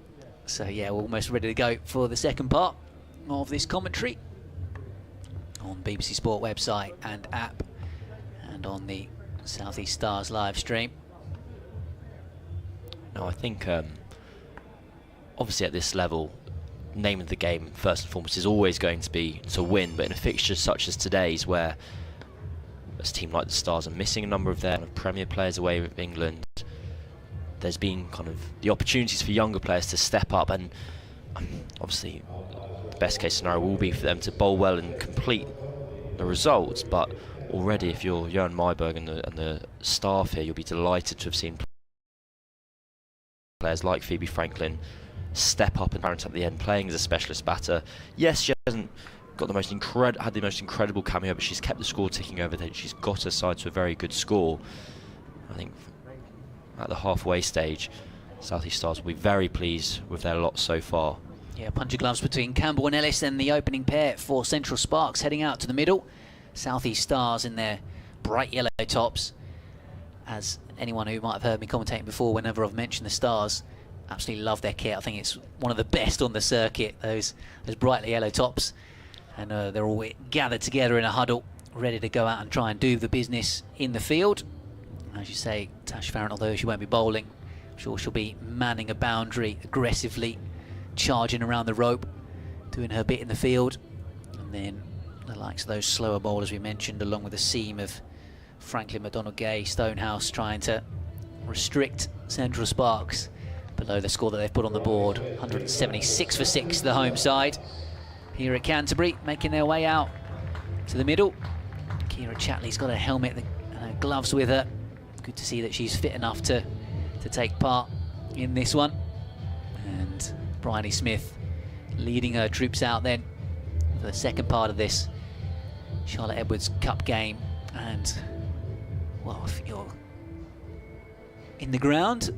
So yeah, we're almost ready to go for the second part of this commentary on BBC Sport website and app, and on the South East Stars live stream. No, I think obviously at this level, name of the game first and foremost is always going to be to win, but in a fixture such as today's, where a team like the Stars are missing a number of their kind of premier players away with England, there's been kind of the opportunities for younger players to step up, and obviously the best case scenario will be for them to bowl well and complete the results. But already, if you're Johan Myberg and the staff here, you'll be delighted to have seen players like Phoebe Franklin step up and parent at the end, playing as a specialist batter. Yes, she hasn't had the most incredible cameo, but she's kept the score ticking over there. She's got her side to a very good score. I think at the halfway stage, South East Stars will be very pleased with their lot so far. Yeah, punch of gloves between Campbell and Ellis, and the opening pair for Central Sparks heading out to the middle. South East Stars in their bright yellow tops. As anyone who might have heard me commentating before, whenever I've mentioned the Stars, absolutely love their kit. I think it's one of the best on the circuit, those brightly yellow tops. And they're all gathered together in a huddle, ready to go out and try and do the business in the field. As you say, Tash Farron, although she won't be bowling, I'm sure she'll be manning a boundary aggressively, charging around the rope, doing her bit in the field. And then the likes of those slower bowlers we mentioned, along with the seam of Franklin, McDonald-Gay, Stonehouse, trying to restrict Central Sparks below the score that they've put on the board. 176 for 6, the home side. Here at Canterbury, making their way out to the middle. Kira Chatley's got her helmet and her gloves with her. Good to see that she's fit enough to take part in this one. And Bryony Smith leading her troops out then for the second part of this Charlotte Edwards Cup game. And, well, if you're in the ground.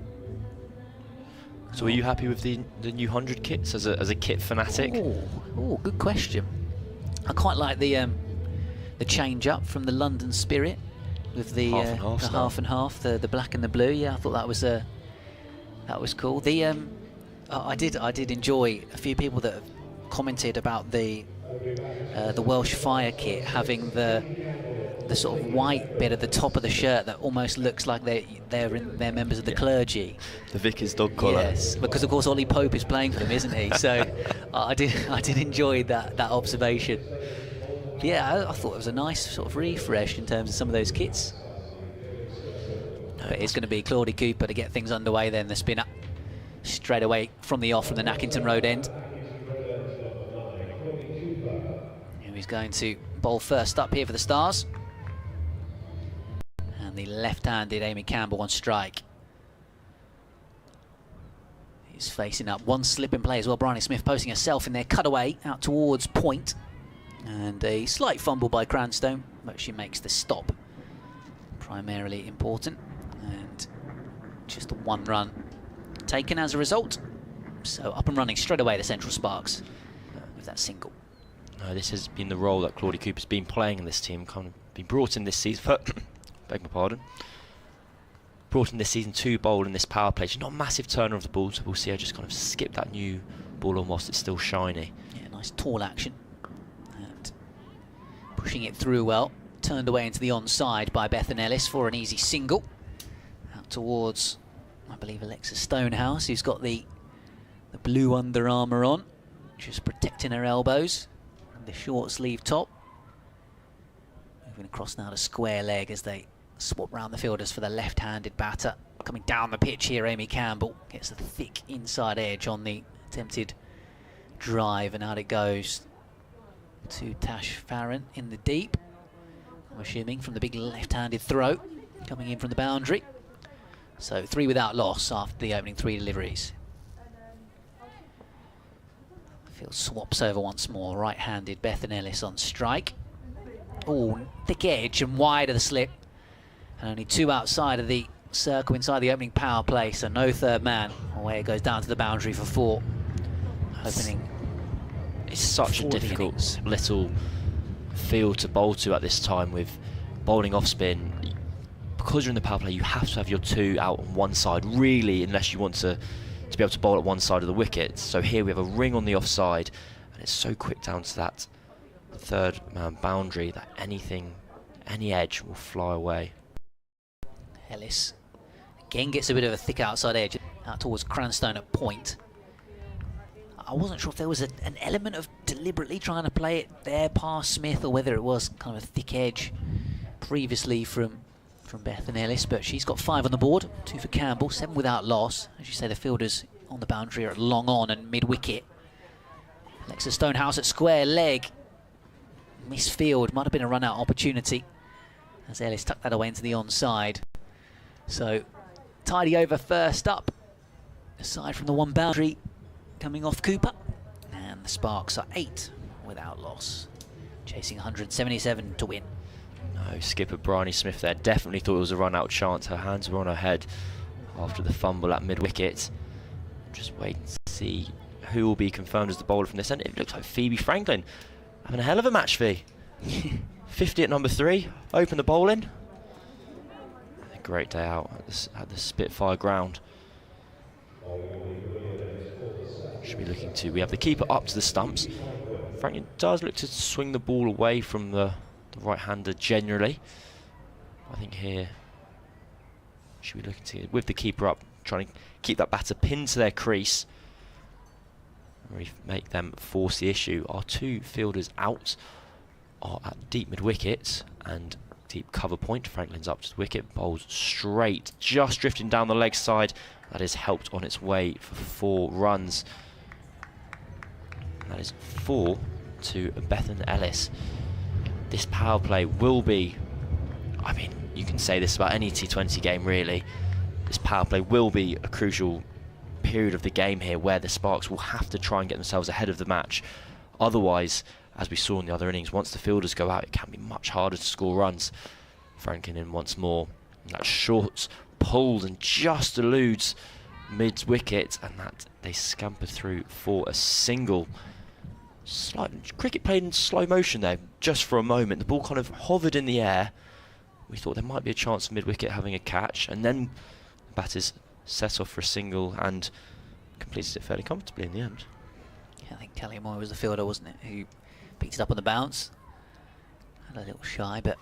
So are you happy with the new 100 kits as a kit fanatic? Oh, good question. I quite like the change up from the London Spirit with the half and half, the black and the blue. Yeah, I thought that was cool. The I did enjoy a few people that have commented about the Welsh Fire kit having the sort of white bit at the top of the shirt that almost looks like they're members of the clergy. The vicar's dog collar. Yes, because of course Ollie Pope is playing for them, isn't he? So I did enjoy that observation. Yeah, I thought it was a nice sort of refresh in terms of some of those kits. But it's going to be Claudie Cooper to get things underway then, the spinner. Straight away from the off from the Nackington Road end. He's going to bowl first up here for the Stars. And the left-handed Amy Campbell on strike. He's facing up. One slip in play as well. Bryony Smith posting herself in there, cutaway out towards point. And a slight fumble by Cranstone, but she makes the stop. Primarily important. And just 1 run taken as a result. So up and running straight away, the Central Sparks with that single. This has been the role that Claudie Cooper's been playing in this team, kind of been brought in this season, beg my pardon, brought in this season to bowl in this power play. She's not a massive turner of the ball, so we'll see her just kind of skip that new ball on whilst it's still shiny. Yeah, nice tall action. And pushing it through well. Turned away into the onside by Bethan Ellis for an easy single. Out towards, I believe, Alexa Stonehouse, who's got the blue Under Armour on, just protecting her elbows. The short sleeve top. Moving across now to square leg as they swap round the fielders for the left-handed batter. Coming down the pitch here, Amy Campbell gets a thick inside edge on the attempted drive, and out it goes to Tash Farron in the deep. I'm assuming from the big left-handed throw coming in from the boundary. So 3 without loss after the opening 3 deliveries. Field swaps over once more. Right-handed Bethan Ellis on strike. Oh, thick edge and wide of the slip. And only 2 outside of the circle inside the opening power play, so no third man. Away it goes down to the boundary for 4. Opening. It's such a difficult little field to bowl to at this time with bowling off spin. Because you're in the power play, you have to have your 2 out on one side, really, unless you want to be able to bowl at one side of the wicket. So here we have a ring on the offside, and it's so quick down to that third man boundary that any edge will fly away. Ellis again gets a bit of a thick outside edge out towards Cranstone at point. I wasn't sure if there was an element of deliberately trying to play it there past Smith, or whether it was kind of a thick edge previously from Bethan Ellis, but she's got 5 on the board, 2 for Campbell, 7 without loss. As you say, the fielders on the boundary are at long on and mid-wicket. Alexa Stonehouse at square leg. Misfield, might have been a run-out opportunity as Ellis tucked that away into the onside. So, tidy over first up, aside from the 1 boundary coming off Cooper. And the Sparks are 8 without loss. chasing 177 to win. No, skipper Bryony Smith there definitely thought it was a run-out chance. Her hands were on her head after the fumble at mid-wicket. Just wait and see who will be confirmed as the bowler from this end. It looks like Phoebe Franklin having a hell of a match fee. 50 at number 3, open the bowling. A great day out at the Spitfire ground. Should be looking to, we have the keeper up to the stumps. Franklin does look to swing the ball away from the right-hander generally. I think here should be looking to, with the keeper up, trying to keep that batter pinned to their crease. Really make them force the issue. Our 2 fielders out are at deep mid-wicket and deep cover point. Franklin's up to the wicket, bowls straight, just drifting down the leg side. That is helped on its way for 4 runs. That is 4 to Bethan Ellis. This power play will be, I mean, you can say this about any T20 game really. This power play will be a crucial period of the game here where the Sparks will have to try and get themselves ahead of the match. Otherwise, as we saw in the other innings, once the fielders go out, it can be much harder to score runs. Franklin in once more. That short pulled and just eludes mid-wicket, and that they scamper through for a single. Slight cricket played in slow motion there, just for a moment. The ball kind of hovered in the air. We thought there might be a chance of mid-wicket having a catch, and then the batters set off for a single and completed it fairly comfortably in the end. Yeah, I think Kelly Moore was the fielder, wasn't it, who picked it up on the bounce. Had a little shy, but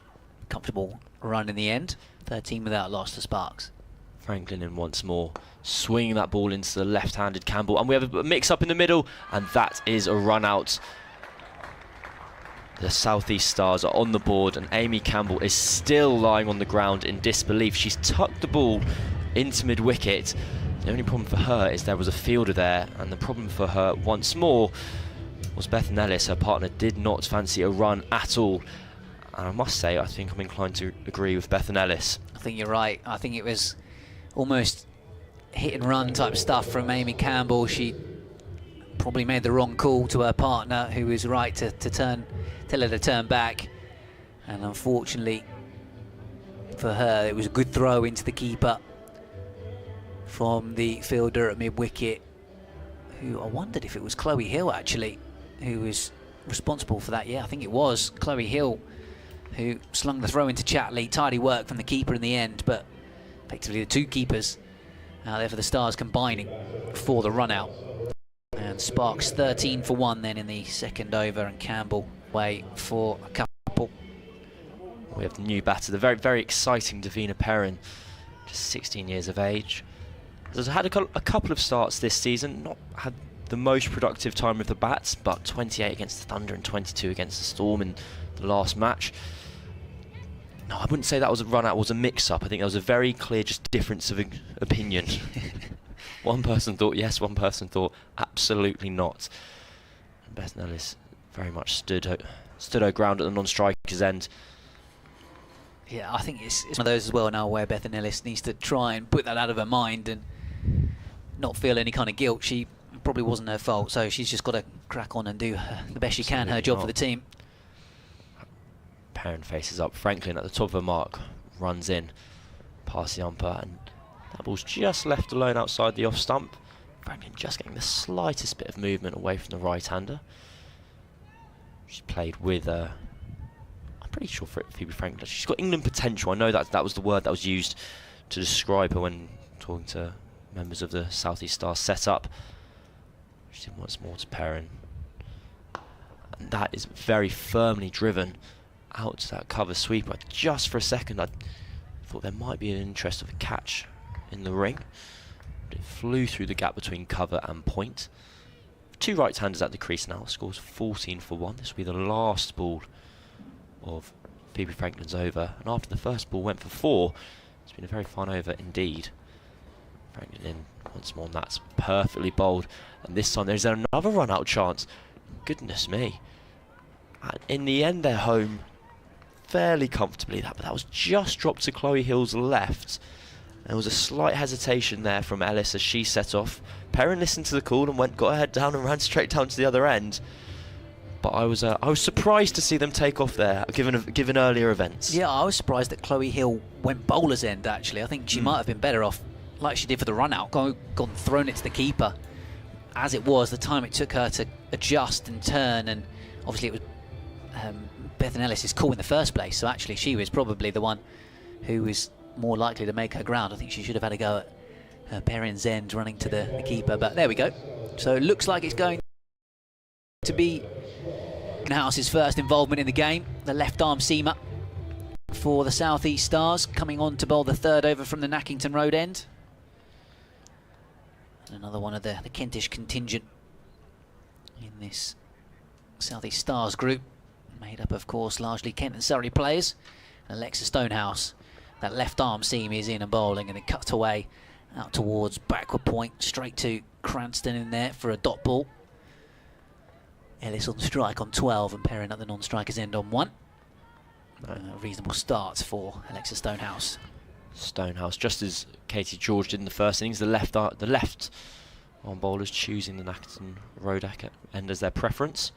comfortable run in the end. 13 without loss to Sparks. Franklin in once more, swinging that ball into the left-handed Campbell, and we have a mix-up in the middle, and that is a run-out. The South East Stars are on the board, and Amy Campbell is still lying on the ground in disbelief. She's tucked the ball into mid-wicket. The only problem for her is there was a fielder there, and the problem for her once more was Bethan Ellis. Her partner did not fancy a run at all, and I must say I think I'm inclined to agree with Bethan Ellis. I think you're right. I think it was almost hit and run type stuff from Amy Campbell. She probably made the wrong call to her partner, who was right to tell her to turn back, and unfortunately for her it was a good throw into the keeper from the fielder at mid-wicket, who I wondered if it was Chloe Hill actually who was responsible for that. Yeah, I think it was Chloe Hill who slung the throw into Chatley. Tidy work from the keeper in the end, but effectively the 2 keepers there for the Stars combining for the run out. And Sparks 13 for 1 then in the second over, and Campbell way for a couple. We have the new batter, the very, very exciting Davina Perrin, just 16 years of age. Has had a couple of starts this season, not had the most productive time with the bats, but 28 against the Thunder and 22 against the Storm in the last match. No, I wouldn't say that was a run out, was a mix-up. I think there was a very clear just difference of opinion. One person thought yes, one person thought absolutely not. Bethan Ellis very much stood her ground at the non-striker's end. Yeah, I think it's one of those as well now where Bethan Ellis needs to try and put that out of her mind and not feel any kind of guilt. She probably wasn't her fault, so she's just got to crack on and do the best she can, her job for the team. Perrin faces up. Franklin at the top of her mark runs in past the umpire, and that ball's just left alone outside the off stump. Franklin just getting the slightest bit of movement away from the right-hander. She's played with I'm pretty sure Phoebe Franklin. She's got England potential. I know that was the word that was used to describe her when talking to members of the South East Stars set-up. She's in once more to Perrin, and that is very firmly driven out to that cover sweeper. Just for a second I thought there might be an interest of a catch in the ring, but it flew through the gap between cover and point. 2 right-handers at the crease now, scores 14 for 1. This will be the last ball of Phoebe Franklin's over, and after the first ball went for 4, it's been a very fine over indeed. Franklin in once more, and that's perfectly bowled, and this time there's another run-out chance. Goodness me. And in the end they're home fairly comfortably, but that was just dropped to Chloe Hill's left. There was a slight hesitation there from Ellis as she set off. Perrin listened to the call and got her head down and ran straight down to the other end. But I was surprised to see them take off there, given earlier events. Yeah, I was surprised that Chloe Hill went bowler's end, actually. I think she might have been better off, like she did for the run-out, gone thrown it to the keeper. As it was, the time it took her to adjust and turn, and obviously it was Bethan Ellis's call in the first place, so actually she was probably the one who was more likely to make her ground. I think she should have had a go at her Perrin's end running to the keeper, but there we go. So it looks like it's going to be House's first involvement in the game. The left arm seamer for the South East Stars, coming on to bowl the third over from the Nackington Road end. And another one of the Kentish contingent in this South East Stars group, made up of course largely Kent and Surrey players. And Alexa Stonehouse, that left arm seam is in and bowling, and it cuts away out towards backward point, straight to Cranston in there for a dot ball. Ellis on strike on 12 and Perrin at the non-striker's end on 1. A reasonable start for Alexa Stonehouse. Stonehouse, just as Katie George did in the first innings, the left arm bowlers choosing the Nackington Road end as their preference.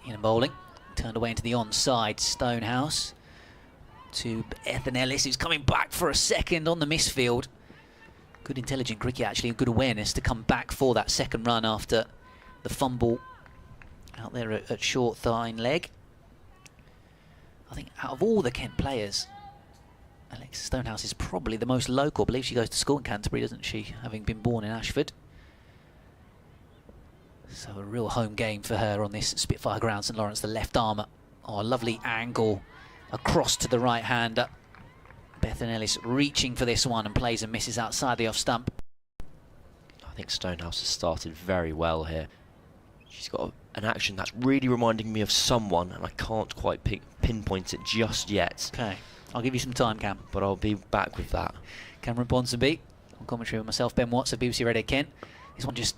In and bowling, turned away into the onside. Stonehouse to Bethan Ellis, who's coming back for a second on the misfield. Good intelligent cricket actually, and good awareness to come back for that second run after the fumble out there at short thigh leg. I think out of all the Kent players, Alexa Stonehouse is probably the most local. I believe she goes to school in Canterbury, doesn't she, having been born in Ashford. So a real home game for her on this Spitfire ground. St Lawrence, the left armour. Oh, a lovely angle across to the right hander. Bethan Ellis reaching for this one and plays and misses outside the off stump. I think Stonehouse has started very well here. She's got an action that's really reminding me of someone, and I can't quite pinpoint it just yet. Okay, I'll give you some time, Cam. But I'll be back with that. Cameron Ponsonby, on commentary with myself, Ben Watts of BBC Radio Kent. This one just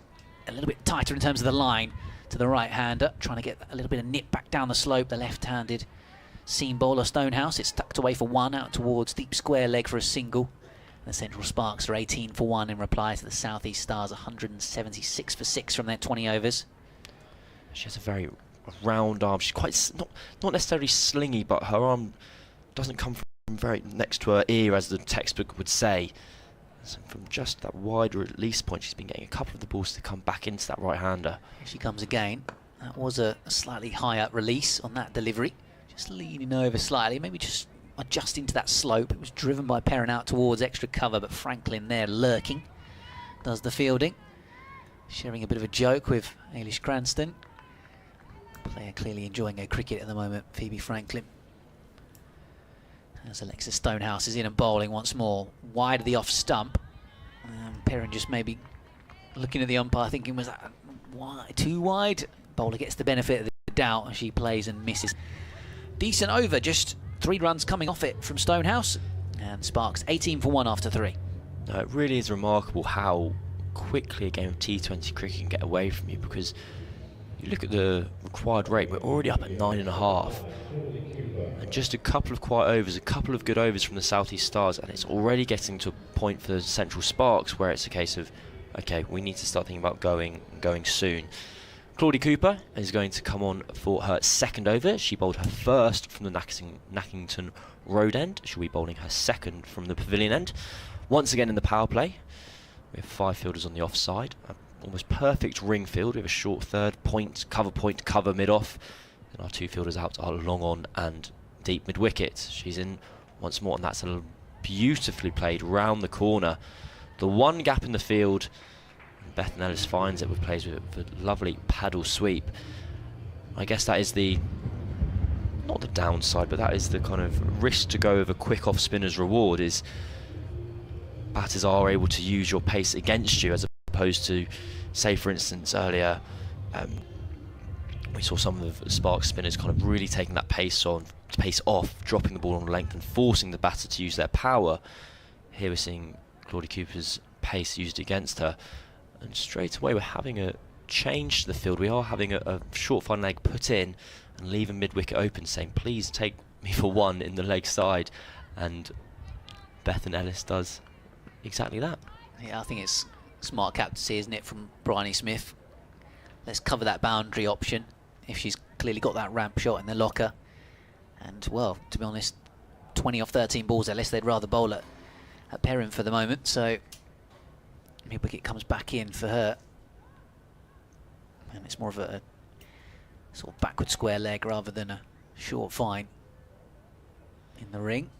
a little bit tighter in terms of the line to the right-hander, trying to get a little bit of nip back down the slope. The left-handed seam bowler Stonehouse, it's tucked away for 1, out towards deep square leg for a single. The Central Sparks are 18 for 1 in reply to the South East Stars, 176 for 6 from their 20 overs. She has a very round arm. She's quite not necessarily slingy, but her arm doesn't come from very next to her ear, as the textbook would say. So from just that wide release point, she's been getting a couple of the balls to come back into that right-hander. Here she comes again. That was a slightly higher release on that delivery. Just leaning over slightly, maybe just adjusting to that slope. It was driven by Perrin out towards extra cover, but Franklin there lurking does the fielding. Sharing a bit of a joke with Ailish Cranston. Player clearly enjoying her cricket at the moment, Phoebe Franklin. As Alexa Stonehouse is in and bowling once more, wide of the off stump. Perrin just maybe looking at the umpire thinking, was that too wide? Bowler gets the benefit of the doubt and she plays and misses. Decent over, just 3 runs coming off it from Stonehouse, and Sparks 18 for 1 after 3. It really is remarkable how quickly a game of T20 cricket can get away from you, because you look at the required rate, we're already up at 9.5. And just a couple of quiet overs, a couple of good overs from the South East Stars, and it's already getting to a point for the Central Sparks where it's a case of, okay, we need to start thinking about going soon. Claudie Cooper is going to come on for her second over. She bowled her first from the Nackington Road end. She'll be bowling her second from the Pavilion end. Once again in the power play, we have 5 fielders on the offside. Almost perfect ring field. We have a short third, cover mid-off. And our 2 fielders out are long on and deep mid-wicket. She's in once more, and that's a beautifully played round the corner. The one gap in the field, and Bethan Ellis finds it with plays with a lovely paddle sweep. I guess that is not the downside, but that is the kind of risk to go with a quick off spinner's reward, is batters are able to use your pace against you, as opposed to, say for instance earlier, we saw some of the Sparks spinners kind of really taking that pace off, dropping the ball on length and forcing the batter to use their power. Here we're seeing Claudie Cooper's pace used against her, and straight away we're having a change to the field. We are having a short fine leg put in and leaving mid-wicket open, saying please take me for 1 in the leg side, and Bethan Ellis does exactly that. Yeah, I think it's smart captaincy, isn't it, from Bryony Smith. Let's cover that boundary option. if she's clearly got that ramp shot in the locker. And, well, to be honest, 20 off 13 balls, Ellis, they'd rather bowl at Perrin for the moment. So mid-wicket comes back in for her. And it's more of a sort of backward square leg rather than a short fine. In the ring,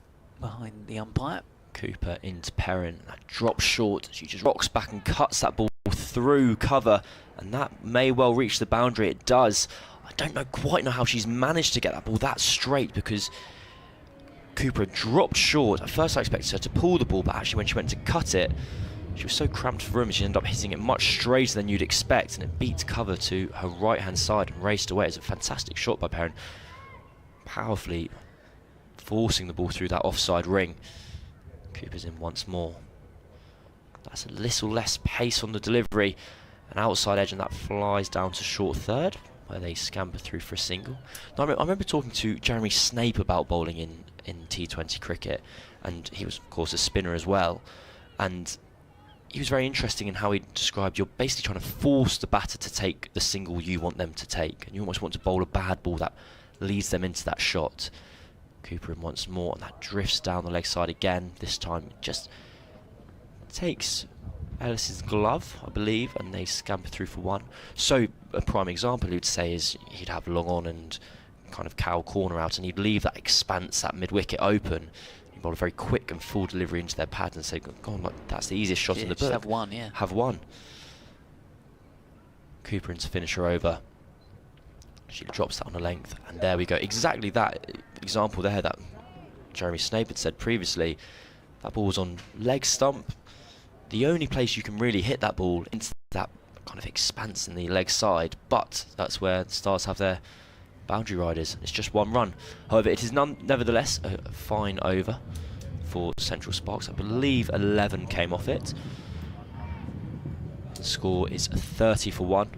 behind the umpire. Cooper into Perrin. That drops short. She just rocks back and cuts that ball through cover. And that may well reach the boundary. It does. I don't quite know how she's managed to get that ball that straight, because Cooper dropped short. At first I expected her to pull the ball, but actually when she went to cut it, she was so cramped for room, she ended up hitting it much straighter than you'd expect, and it beat cover to her right-hand side and raced away. It's a fantastic shot by Perrin, powerfully forcing the ball through that offside ring. Cooper's in once more. That's a little less pace on the delivery, an outside edge, and that flies down to short third, where they scamper through for a single. Now, I remember talking to Jeremy Snape about bowling in T20 cricket, and he was, of course, a spinner as well. And he was very interesting in how he described you're basically trying to force the batter to take the single you want them to take, and you almost want to bowl a bad ball that leads them into that shot. Cooper in once more, and that drifts down the leg side again. This time it just takes Ellis's glove, I believe, and they scamper through for one. So a prime example you'd say is he'd have long on and kind of cow corner out, and he'd leave that expanse, that mid-wicket open. He'd bowl a very quick and full delivery into their pad and say, go on, look, that's the easiest shot in the book. Just have one, yeah. Have one. Cooper in to finish her over. She drops that on a length, and there we go. Exactly that example there that Jeremy Snape had said previously. That ball was on leg stump. The only place you can really hit that ball into that kind of expanse in the leg side, but that's where the Stars have their boundary riders. It's just one run. However, it is nevertheless a fine over for Central Sparks. I believe 11 came off it. The score is 30 for 1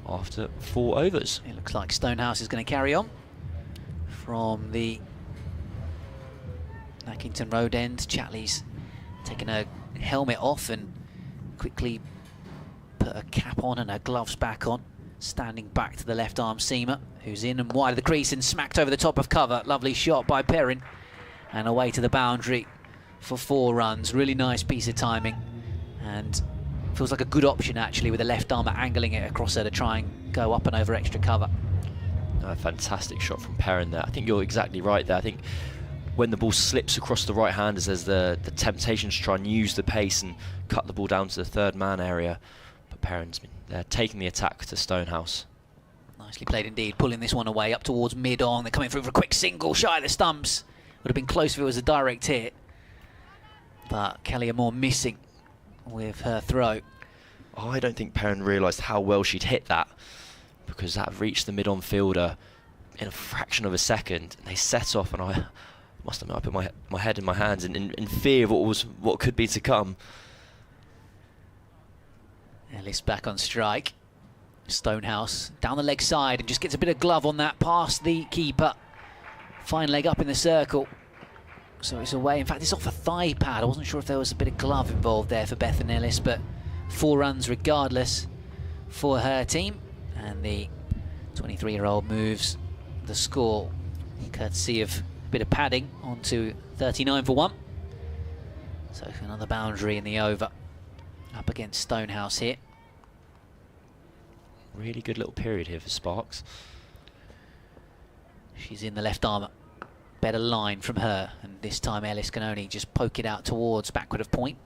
after 4 overs. It looks like Stonehouse is going to carry on from the Lackington Road end. Chatley's taken her helmet off and quickly put her cap on and her gloves back on, standing back to the left arm seamer, who's in and wide of the crease and smacked over the top of cover. Lovely shot by Perrin, and away to the boundary for 4 runs. Really nice piece of timing, and feels like a good option actually, with the left armer angling it across her to try and go up and over extra cover. A fantastic shot from Perrin there. I think you're exactly right there. I think when the ball slips across the right-handers, there's the temptation to try and use the pace and cut the ball down to the third man area. But Perrin's been there taking the attack to Stonehouse. Nicely played indeed, pulling this one away up towards mid-on. They're coming through for a quick single, shy of the stumps. Would have been close if it was a direct hit. But Kelly Amore missing with her throw. I don't think Perrin realised how well she'd hit that, because that reached the mid-on fielder in a fraction of a second. And they set off, and I must admit I put my head in my hands in fear of what could be to come. Ellis back on strike. Stonehouse down the leg side and just gets a bit of glove on that past the keeper. Fine leg up in the circle. So it's away. In fact, it's off a thigh pad. I wasn't sure if there was a bit of glove involved there for Bethan Ellis, but 4 runs regardless for her team. And the 23-year-old moves the score, courtesy of a bit of padding, onto 39 for 1. So another boundary in the over. Up against Stonehouse here. Really good little period here for Sparks. She's in the left armour. Better line from her, and this time Ellis can only just poke it out towards backward of point.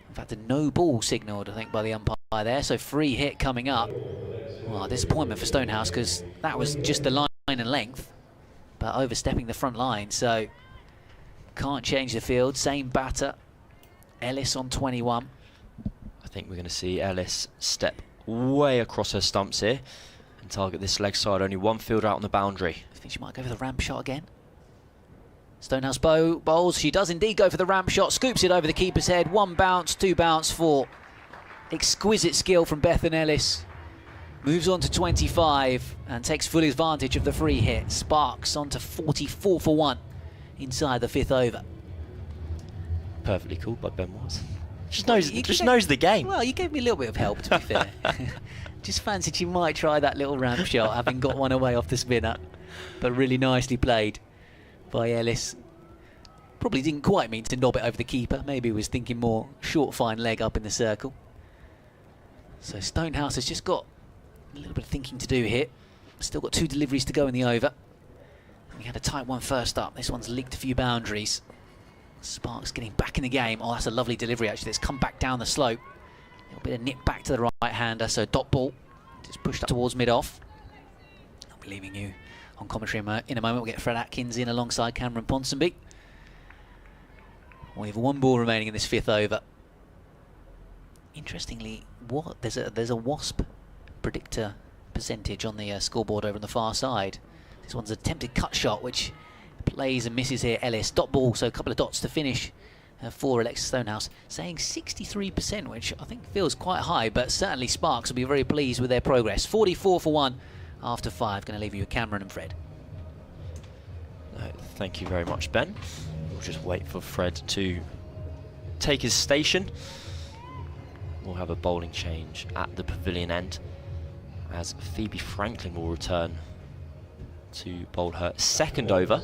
In fact, a no ball signalled, I think, by the umpire there, so free hit coming up. Well, disappointment for Stonehouse, because that was just the line and length, but overstepping the front line, so can't change the field. Same batter, Ellis on 21. I think we're going to see Ellis step way across her stumps here and target this leg side. Only one fielder out on the boundary. I think she might go for the ramp shot again. Stonehouse bowls. She does indeed go for the ramp shot. Scoops it over the keeper's head. 1 bounce, 2 bounce, 4. Exquisite skill from Bethan Ellis. Moves on to 25 and takes full advantage of the free hit. Sparks on to 44 for 1 inside the 5th over. Perfectly called by Ben Watts. Just knows the game. Well, you gave me a little bit of help, to be fair. Just fancied she might try that little ramp shot, having got one away off the spinner. But really nicely played by Ellis. Probably didn't quite mean to knob it over the keeper. Maybe was thinking more short, fine leg up in the circle. So Stonehouse has just got a little bit of thinking to do here. Still got 2 deliveries to go in the over. We had a tight one first up. This one's leaked a few boundaries. Sparks getting back in the game. Oh, that's a lovely delivery actually. It's come back down the slope. A little bit of nip back to the right-hander. So dot ball just pushed up towards mid-off. I'll be leaving you on commentary in a moment. We'll get Fred Atkins in alongside Cameron Ponsonby. We have 1 ball remaining in this 5th over. Interestingly, there's a wasp predictor percentage on the scoreboard over on the far side. This one's an attempted cut shot, which plays and misses here. Ellis dot ball, so a couple of dots to finish for Alexa Stonehouse, saying 63%, which I think feels quite high, but certainly Sparks will be very pleased with their progress. 44 for 1 after 5. Going to leave you with Cameron and Fred. Thank you very much, Ben. We'll just wait for Fred to take his station. We'll have a bowling change at the pavilion end as Phoebe Franklin will return to bowl her 2nd over.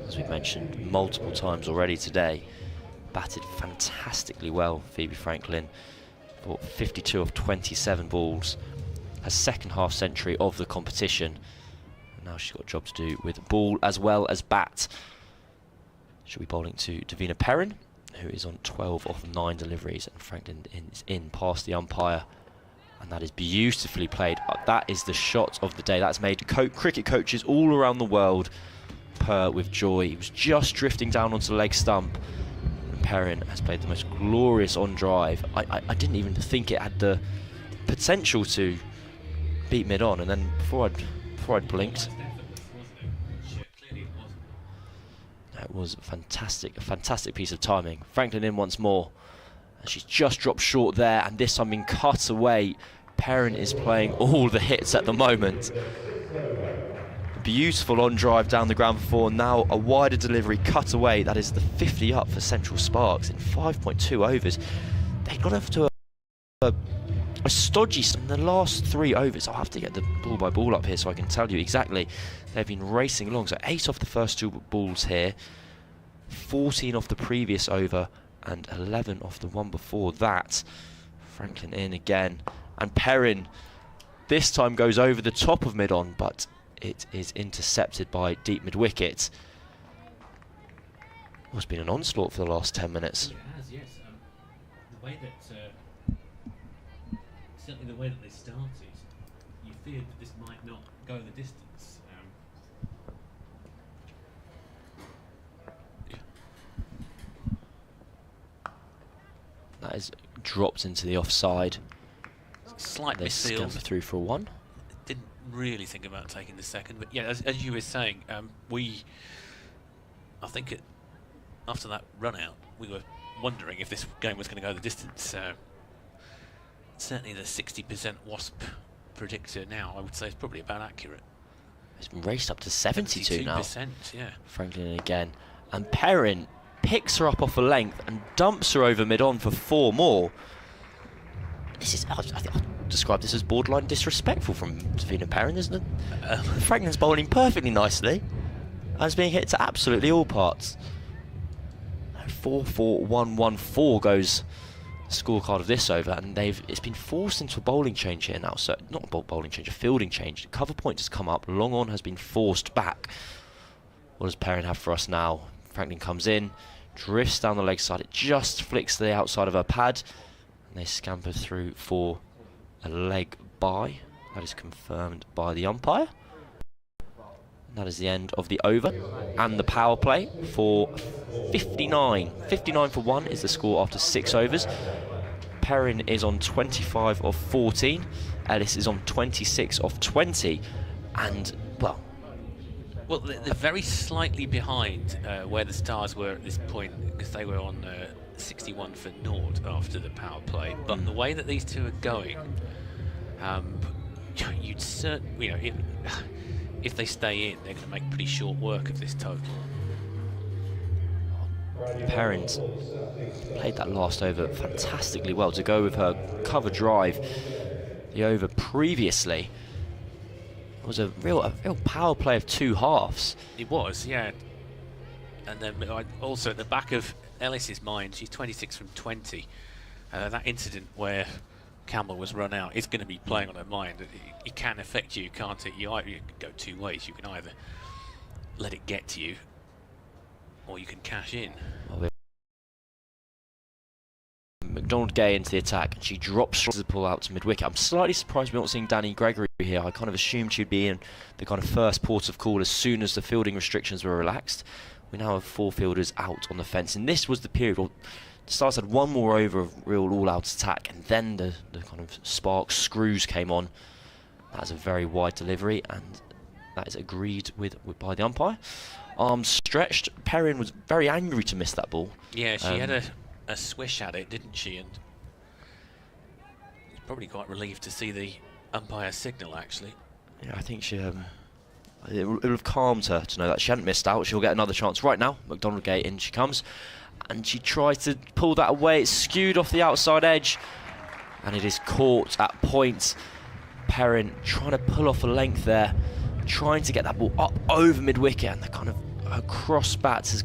As we've mentioned multiple times already today, batted fantastically well, Phoebe Franklin, for 52 of 27 balls, her 2nd half century of the competition. And now she's got a job to do with ball as well as bat. She'll be bowling to Davina Perrin, who is on 12 of 9 deliveries, and Franklin is in past the umpire, and that is beautifully played. That is the shot of the day. That's made cricket coaches all around the world purr with joy. He was just drifting down onto the leg stump, and Perrin has played the most glorious on drive. I didn't even think it had the potential to beat mid on, and then before I'd blinked, that was fantastic, a fantastic piece of timing. Franklin in once more, and she's just dropped short there, and this time being cut away. Perrin is playing all the hits at the moment. Beautiful on drive down the ground before, now a wider delivery cut away. That is the 50 up for Central Sparks in 5.2 overs. They got off to a stodgy in the last 3 overs. I'll have to get the ball by ball up here so I can tell you exactly. They've been racing along. So 8 off the first 2 balls here, 14 off the previous over, and 11 off the one before that. Franklin in again, and Perrin this time goes over the top of mid-on, but it is intercepted by deep mid-wicket. It's been an onslaught for the last 10 minutes. It has, yes. The way that, certainly the way that they started, you feared that this might not go the distance. That is dropped into the offside. Slight They misfield. scamper through for a 1. Didn't really think about taking the second, but yeah, as you were saying, I think after that run out, we were wondering if this game was going to go the distance. Certainly the 60% wasp predictor now, I would say, is probably about accurate. It's been raced up to 72 now. 72%, yeah. Franklin again, and Perrin picks her up off a length and dumps her over mid-on for 4 more. This is, I think I'll describe this as borderline disrespectful from Davina Perrin, isn't it? Franklin's bowling perfectly nicely and is being hit to absolutely all parts. 4-4-1-1-4 goes the scorecard of this over, and it's been forced into a bowling change here now. So not a bowling change, a fielding change. The cover point has come up, long on has been forced back. What does Perrin have for us now? Franklin comes in, drifts down the leg side, it just flicks to the outside of her pad, and they scamper through for a leg bye. That is confirmed by the umpire. And that is the end of the over and the power play for 59. 59 for 1 is the score after 6 overs. Perrin is on 25 of 14. Ellis is on 26 of 20. And, well, they're very slightly behind where the Stars were at this point, because they were on 61 for naught after the power play. But the way that these two are going, you'd certainly, if they stay in, they're going to make pretty short work of this total. Perrin's played that last over fantastically well to go with her cover drive. The over previously was a real power play of two halves. It was, yeah. And then also at the back of Ellis's mind, she's 26 from 20. That incident where Campbell was run out is going to be playing on her mind. It can affect you, can't it? You can go two ways. You can either let it get to you, or you can cash in. McDonald-Gay into the attack, and she drops the pull out to mid-wicket. I'm slightly surprised we're not seeing Danny Gregory here. I kind of assumed she'd be in the kind of first port of call as soon as the fielding restrictions were relaxed. We now have 4 fielders out on the fence, and this was the period where the Stars had one more over of real all-out attack, and then the kind of spark screws came on. That's a very wide delivery, and that is agreed with by the umpire. Arms stretched. Perrin was very angry to miss that ball. Yeah, she had a swish at it, didn't she? And probably quite relieved to see the umpire signal, actually. Yeah, I think she it would have calmed her to know that she hadn't missed out. She'll get another chance right now. McDonald-Gay in she comes, and she tries to pull that away. It's skewed off the outside edge, and it is caught at point. Perrin trying to pull off a length there, trying to get that ball up over mid-wicket, and the kind of her cross bats has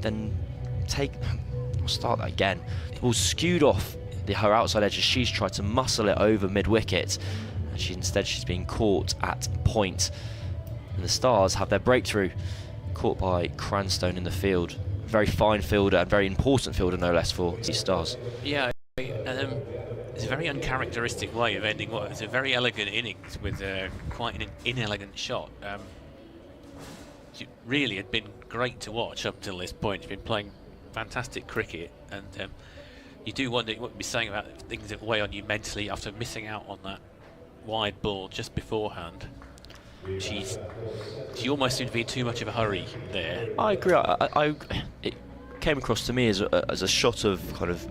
then I'll start that again. The ball skewed off her outside edge as she's tried to muscle it over mid-wicket, and she's being caught at point. And the Stars have their breakthrough, caught by Cranstone in the field. Very fine fielder, and very important fielder, no less, for the Stars. Yeah, it's a very uncharacteristic way of ending what is a very elegant innings with quite an inelegant shot. She really had been great to watch up till this point. She's been playing fantastic cricket, and you do wonder what you'd be saying about things that weigh on you mentally after missing out on that wide ball just beforehand. She almost seemed to be in too much of a hurry there. I agree. It came across to me as a shot of kind of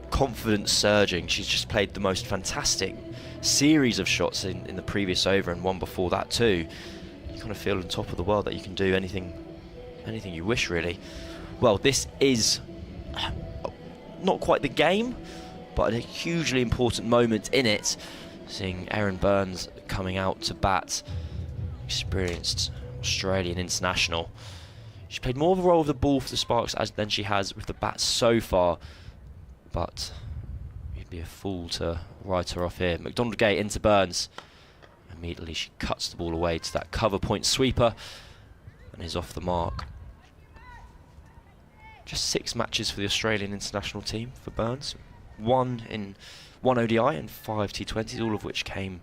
confidence surging. She's just played the most fantastic series of shots in the previous over, and one before that too. You kind of feel on top of the world that you can do anything you wish, really. Well, this is not quite the game, but a hugely important moment in it. Seeing Erin Burns coming out to bat, experienced Australian international. She played more of a role with the ball for the Sparks than she has with the bat so far, but you'd be a fool to write her off here. McDonald-Gay into Burns. Immediately she cuts the ball away to that cover point sweeper and is off the mark. Just 6 matches for the Australian international team for Burns. 1 ODI and 5 T20s, all of which came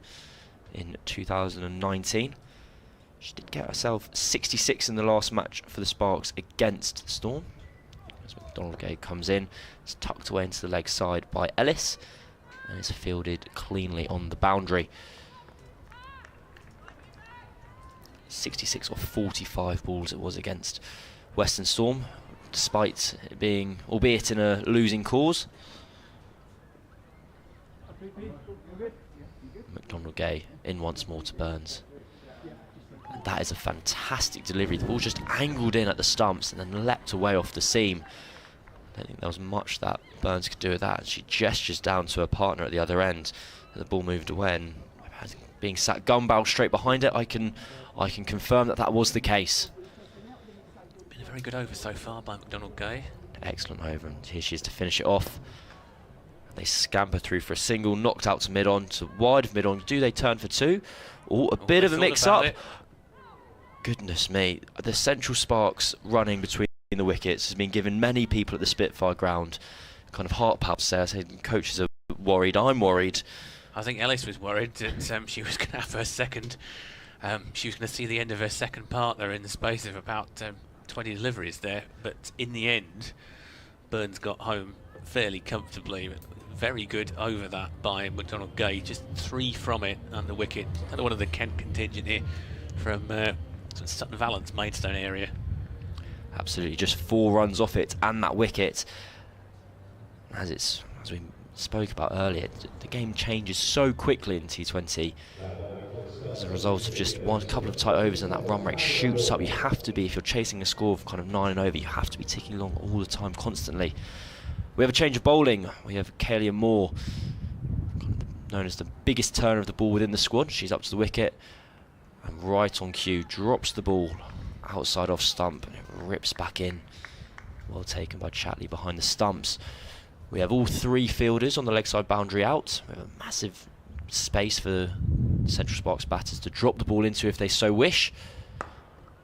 in 2019. She did get herself 66 in the last match for the Sparks against Storm. As McDonald-Gay comes in, it's tucked away into the leg side by Ellis, and it's fielded cleanly on the boundary. 66 or 45 balls it was against Western Storm, despite it being, albeit in a losing cause. McDonald-Gay in once more to Burns. And that is a fantastic delivery. The ball just angled in at the stumps and then leapt away off the seam. I don't think there was much that Burns could do with that. She gestures down to her partner at the other end, and the ball moved away, and being sat gun-barrel straight behind it, I can confirm that was the case. Been a very good over so far by McDonald-Gay. Excellent over, and here she is to finish it off. They scamper through for a single, knocked out to mid-on, to wide of mid-on. Do they turn for 2? Oh, a bit of a mix-up. Goodness me, the central sparks running between the wickets has been given many people at the Spitfire ground kind of heart palps there. I say coaches are worried, I'm worried. I think Ellis was worried that she was going to have her second, she was going to see the end of her second partner in the space of about 20 deliveries there, but in the end Burns got home fairly comfortably. Very good over that by McDonald-Gay, just 3 from it on the wicket. Another one of the Kent contingent here from Sutton Valence, Maidstone area. Absolutely, just 4 runs off it and that wicket. As we spoke about earlier, the game changes so quickly in T20 as a result of just one couple of tight overs and that run rate shoots up. You have to be, if you're chasing a score of kind of 9 and over, you have to be ticking along all the time, constantly. We have a change of bowling. We have Kaylia Moore, known as the biggest turner of the ball within the squad. She's up to the wicket and right on cue drops the ball outside off stump and it rips back in. Well taken by Chatley behind the stumps. We have all 3 fielders on the leg side boundary out. We have a massive space for Central Sparks batters to drop the ball into if they so wish.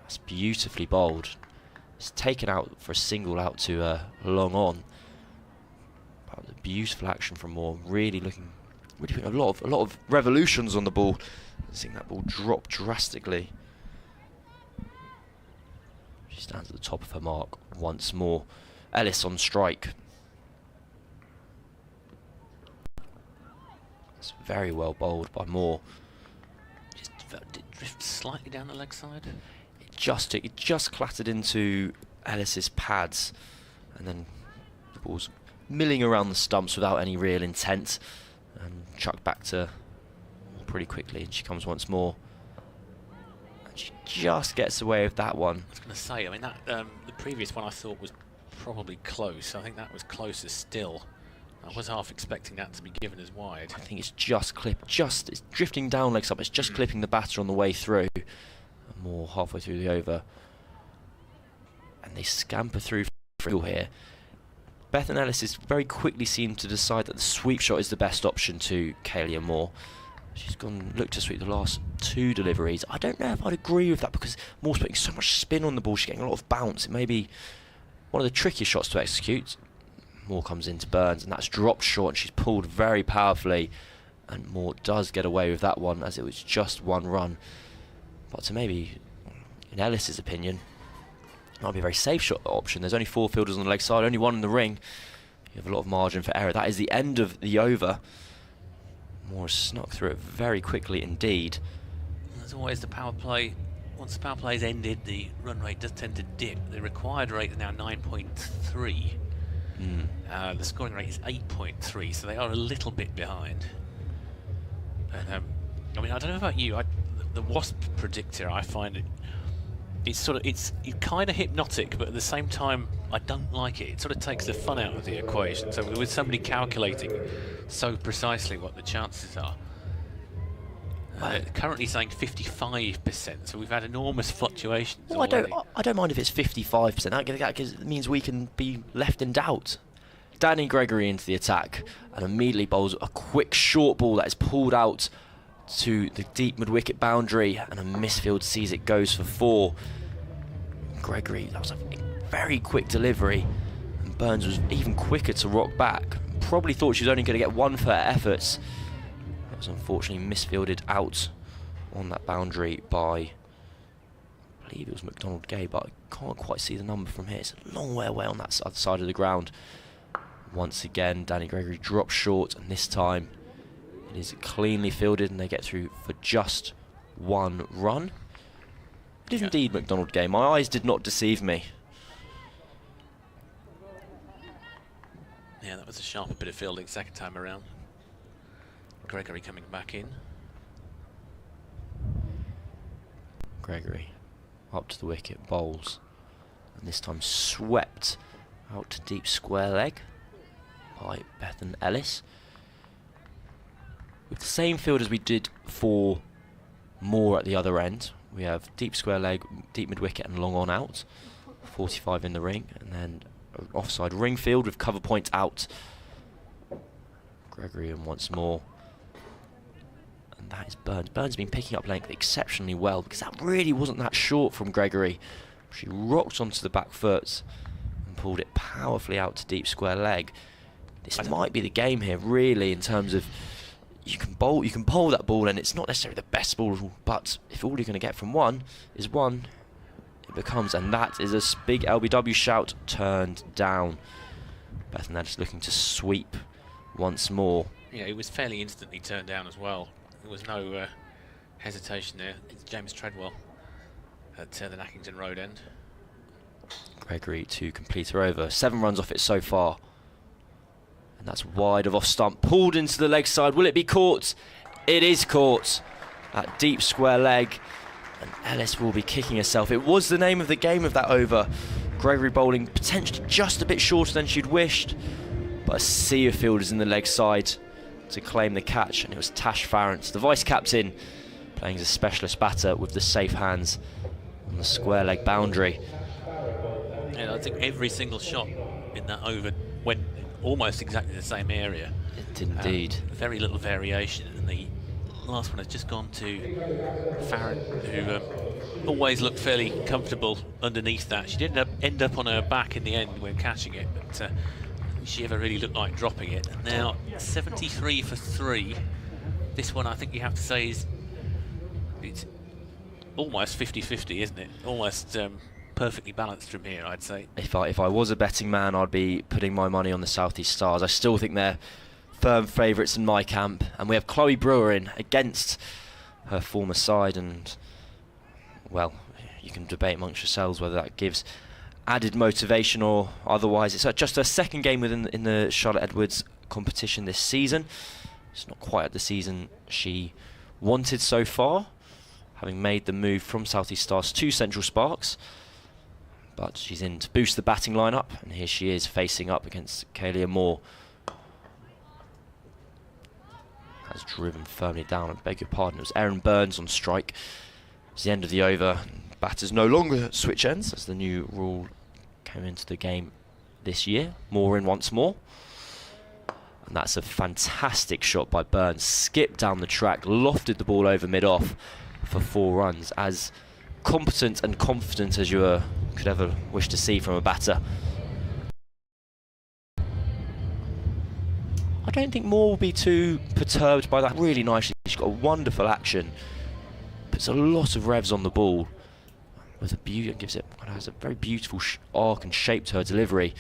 That's beautifully bowled. It's taken out for a single out to long on. Beautiful action from Moore. Really putting a lot of revolutions on the ball. Seeing that ball drop drastically. She stands at the top of her mark once more. Ellis on strike. It's very well bowled by Moore. It drifts slightly down the leg side. It just clattered into Ellis's pads, and then the ball's milling around the stumps without any real intent, and chucked back to pretty quickly. And she comes once more, and she just gets away with that one. I was going to say, I mean, that the previous one I thought was probably close. I think that was closer still. I was half expecting that to be given as wide. I think it's just it's drifting down legs up. It's just clipping the batter on the way through. And more halfway through the over, and they scamper through here. Beth and Ellis is very quickly seem to decide that the sweep shot is the best option to Kaylia Moore. She's looked to sweep the last 2 deliveries. I don't know if I'd agree with that, because Moore's putting so much spin on the ball. She's getting a lot of bounce. It may be one of the trickiest shots to execute. Moore comes into Burns, and that's dropped short, and she's pulled very powerfully, and Moore does get away with that one, as it was just 1 run. But to maybe, in Ellis's opinion, it might be a very safe shot option. There's only 4 fielders on the leg side, only 1 in the ring. You have a lot of margin for error. That is the end of the over. Moore has snuck through it very quickly indeed. As always, the power play, once the power play is ended, the run rate does tend to dip. The required rate is now 9.3. The scoring rate is 8.3, so they are a little bit behind. But, I mean, I don't know about you. The Wasp predictor, I find it's kind of hypnotic, but at the same time, I don't like it. It sort of takes the fun out of the equation. So with somebody calculating so precisely what the chances are, currently saying 55%. So we've had enormous fluctuations. Well, I don't mind if it's 55%. That means we can be left in doubt. Danny Gregory into the attack and immediately bowls a quick short ball that is pulled out to the deep mid-wicket boundary, and a misfield sees it goes for 4. Gregory, that was a very quick delivery, and Burns was even quicker to rock back. Probably thought she was only going to get 1 for her efforts. That was unfortunately misfielded out on that boundary by, I believe it was McDonald Gay, but I can't quite see the number from here. It's a long way away on that other side of the ground. Once again, Danny Gregory drops short, and this time it is cleanly fielded, and they get through for just 1 run. It is indeed McDonald Gay. My eyes did not deceive me. Yeah, that was a sharper bit of fielding second time around. Gregory coming back in. Gregory up to the wicket, bowls, and this time swept out to deep square leg by Bethan Ellis. With the same field as we did for Moore at the other end, we have deep square leg, deep mid-wicket and long on out, 45 in the ring, and then an offside ring field with cover point out. Gregory and once more, and that is Burns. Burns has been picking up length exceptionally well, because that really wasn't that short from Gregory. She rocked onto the back foot and pulled it powerfully out to deep square leg. This might be the game here, really, in terms of you can bowl that ball, and it's not necessarily the best ball, but if all you're going to get from one is 1, it becomes, and that is a big LBW shout turned down. Bethan Ellis looking to sweep once more. Yeah, it was fairly instantly turned down as well. There was no hesitation there. It's James Treadwell at the Nackington Road end. Gregory to complete her over. 7 runs off it so far. And that's wide of off stump, pulled into the leg side. Will it be caught? It is caught. That deep square leg. And Ellis will be kicking herself. It was the name of the game of that over. Gregory bowling potentially just a bit shorter than she'd wished. But a sea of fielders in the leg side to claim the catch. And it was Tash Farrant, the vice-captain, playing as a specialist batter with the safe hands on the square leg boundary. Yeah, I think every single shot in that over went almost exactly the same area. It did indeed. Very little variation, and the last one has just gone to Farrant, who always looked fairly comfortable underneath that. She did end up on her back in the end when catching it, but she ever really looked like dropping it. And now 73 for 3. This one, I think you have to say, it's almost 50-50, isn't it? Almost perfectly balanced from here, I'd say. If I was a betting man, I'd be putting my money on the South East Stars. I still think they're firm favourites in my camp, and we have Chloe Brewer in against her former side, and well, you can debate amongst yourselves whether that gives added motivation or otherwise. It's just her second game in the Charlotte Edwards competition this season. It's not quite at the season she wanted so far, having made the move from South East Stars to Central Sparks. But she's in to boost the batting lineup, and here she is facing up against Kaelia Moore. Has driven firmly down. I beg your pardon, it was Erin Burns on strike. It's the end of the over. Batters no longer switch ends, as the new rule came into the game this year. Moore in once more. And that's a fantastic shot by Burns. Skipped down the track, lofted the ball over mid-off for 4 runs. As competent and confident as you could ever wish to see from a batter. I don't think Moore will be too perturbed by that. Really nicely, she's got a wonderful action. Puts a lot of revs on the ball. With a beauty, has a very beautiful arc and shape to her delivery.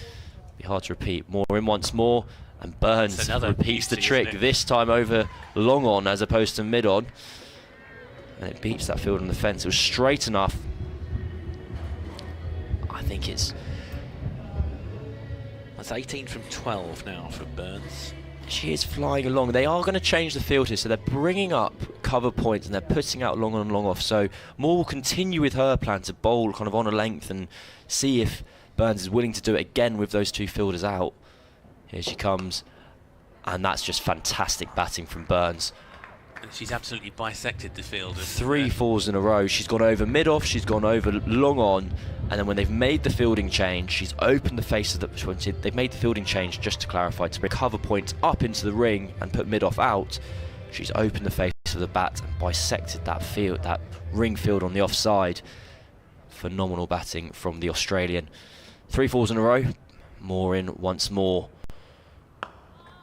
Be hard to repeat. Moore in once more, and Burns repeats the trick. This time over long on as opposed to mid on, and it beats that field on the fence. It was straight enough. I think it's 18 from 12 now for Burns. She is flying along. They are going to change the field here, so they're bringing up cover points and they're putting out long on and long off. So Moore will continue with her plan to bowl kind of on a length and see if Burns is willing to do it again with those 2 fielders out. Here she comes, and that's just fantastic batting from Burns. And she's absolutely bisected the field. 3 falls in a row. She's gone over mid-off, she's gone over long on, and then when they've made the fielding change, she's opened the face of the... They've made the fielding change, just to clarify, to bring cover points up into the ring and put mid-off out. She's opened the face of the bat and bisected that field, that ring field on the offside. Phenomenal batting from the Australian. 3 falls in a row. Moore in once more.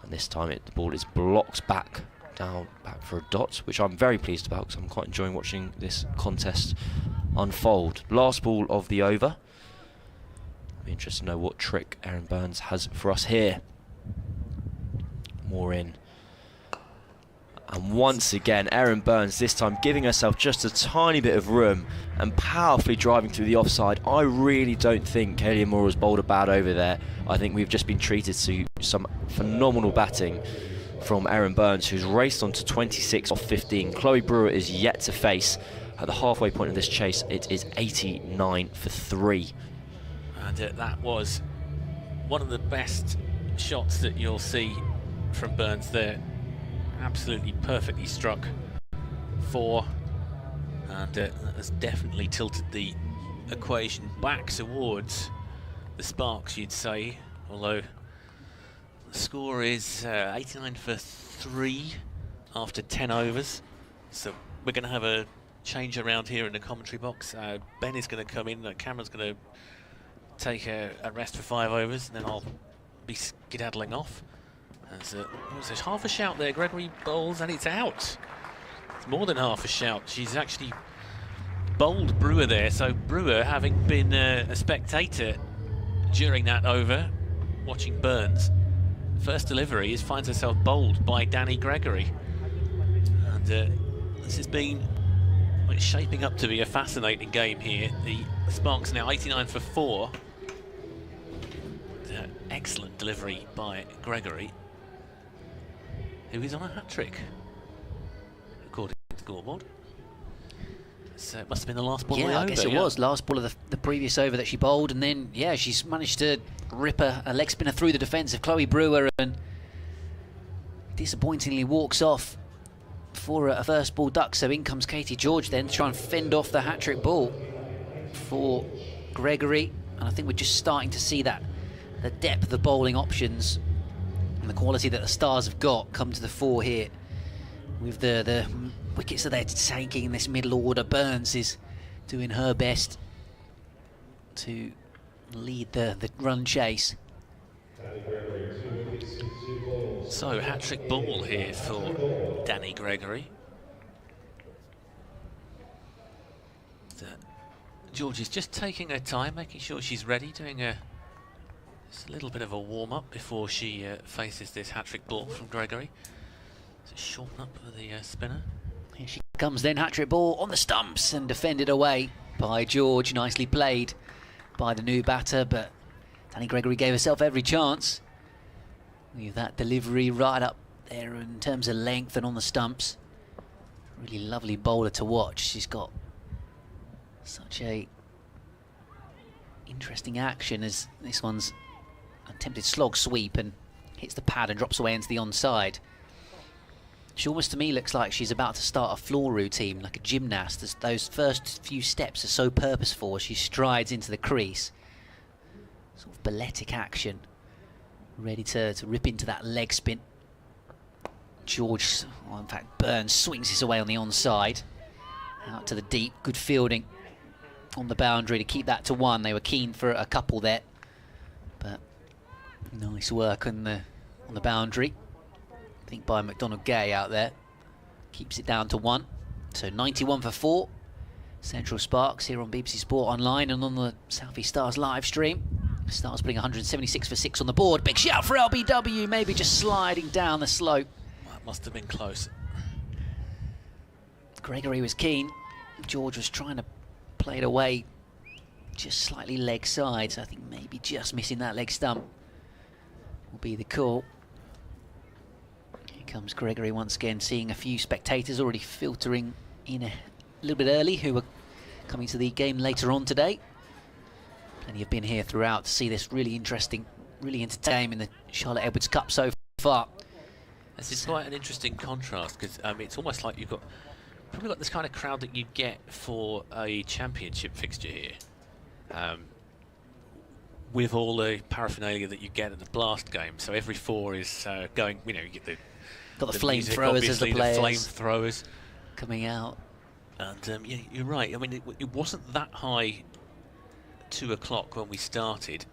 And this time the ball is blocked back for a dot, which I'm very pleased about because I'm quite enjoying watching this contest unfold. Last ball of the over. Be interested to know what trick Erin Burns has for us here. More in. And once again, Erin Burns, this time giving herself just a tiny bit of room and powerfully driving through the offside. I really don't think Kaelia Moore has bowled a bad over there. I think we've just been treated to some phenomenal batting from Erin Burns, who's raced on to 26 off 15. Chloe Brewer is yet to face. At the halfway point of this chase, it is 89 for 3. And that was one of the best shots that you'll see from Burns there. Absolutely perfectly struck 4, and that has definitely tilted the equation back towards the Sparks, you'd say, although the score is 89 for 3 after 10 overs. So we're going to have a change around here in the commentary box. Ben is going to come in, Cameron's going to take a rest for 5 overs, and then I'll be skedaddling off. There's half a shout there. Gregory bowls and it's out. It's more than half a shout. She's actually bowled Brewer there. So Brewer, having been a spectator during that over, watching Burns, first delivery finds herself bowled by Danny Gregory. And this has been shaping up to be a fascinating game here. The Sparks now 89 for 4. Excellent delivery by Gregory. who is on a hat-trick, according to the scoreboard. So it must have been the last ball of the over. I guess it was. Last ball of the previous over that she bowled, and then, yeah, she's managed to rip a leg spinner through the defence of Chloe Brewer, and disappointingly walks off for a first ball duck. So in comes Katie George then to try and fend off the hat-trick ball for Gregory. And I think we're just starting to see that the depth of bowling options and the quality that the Stars have got come to the fore here with the wickets that they're taking in this middle order. Burns is doing her best to lead the run chase. So hat-trick ball here for Danny Gregory. George is just taking her time, making sure she's ready, doing just a little bit of a warm-up before she faces this hat-trick ball from Gregory. So shorten up for the spinner. Here she comes then, hat-trick ball on the stumps and defended away by George. Nicely played by the new batter, but Danny Gregory gave herself every chance with that delivery right up there in terms of length and on the stumps. Really lovely bowler to watch. She's got such a interesting action as this one's attempted slog sweep and hits the pad and drops away into the onside. She almost to me looks like she's about to start a floor routine, like a gymnast, as those first few steps are so purposeful as she strides into the crease. Sort of balletic action, ready to rip into that leg spin. George, well, in fact Burns, swings this away on the onside. Out to the deep, good fielding on the boundary to keep that to 1. They were keen for a couple there, but nice work on the boundary. I think by McDonald Gay out there. Keeps it down to 1. So 91 for 4. Central Sparks here on BBC Sport Online and on the South East Stars live stream. Stars putting 176 for 6 on the board. Big shout for LBW, maybe just sliding down the slope. That must have been close. Gregory was keen. George was trying to play it away just slightly leg side, so I think maybe just missing that leg stump will be the call. Here comes Gregory once again, seeing a few spectators already filtering in a little bit early who are coming to the game later on today. Plenty have been here throughout to see this really interesting, really entertaining in the Charlotte Edwards Cup so far. This is quite an interesting contrast because it's almost like you've got probably got this kind of crowd that you get for a championship fixture here, with all the paraphernalia that you get at the Blast game. So every 4 is going. You know, you get the flamethrowers as the players. The flamethrowers coming out. And yeah, you're right. I mean, it wasn't that high 2 o'clock when we started.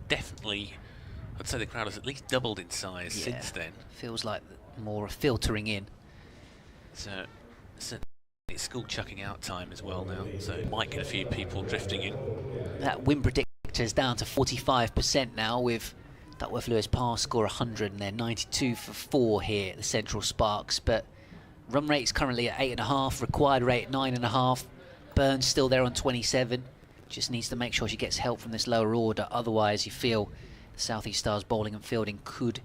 Definitely, I'd say the crowd has at least doubled in size since then. Feels like more filtering in. So it's school chucking out time as well now, so might get a few people drifting in. That win predictor is down to 45% now, with Duckworth Lewis pass score 100 and they're 92 for 4 here at the Central Sparks. But run rate is currently at 8.5, required rate at 9.5. Burns still there on 27. Just needs to make sure she gets help from this lower order, otherwise you feel the South East Stars bowling and fielding could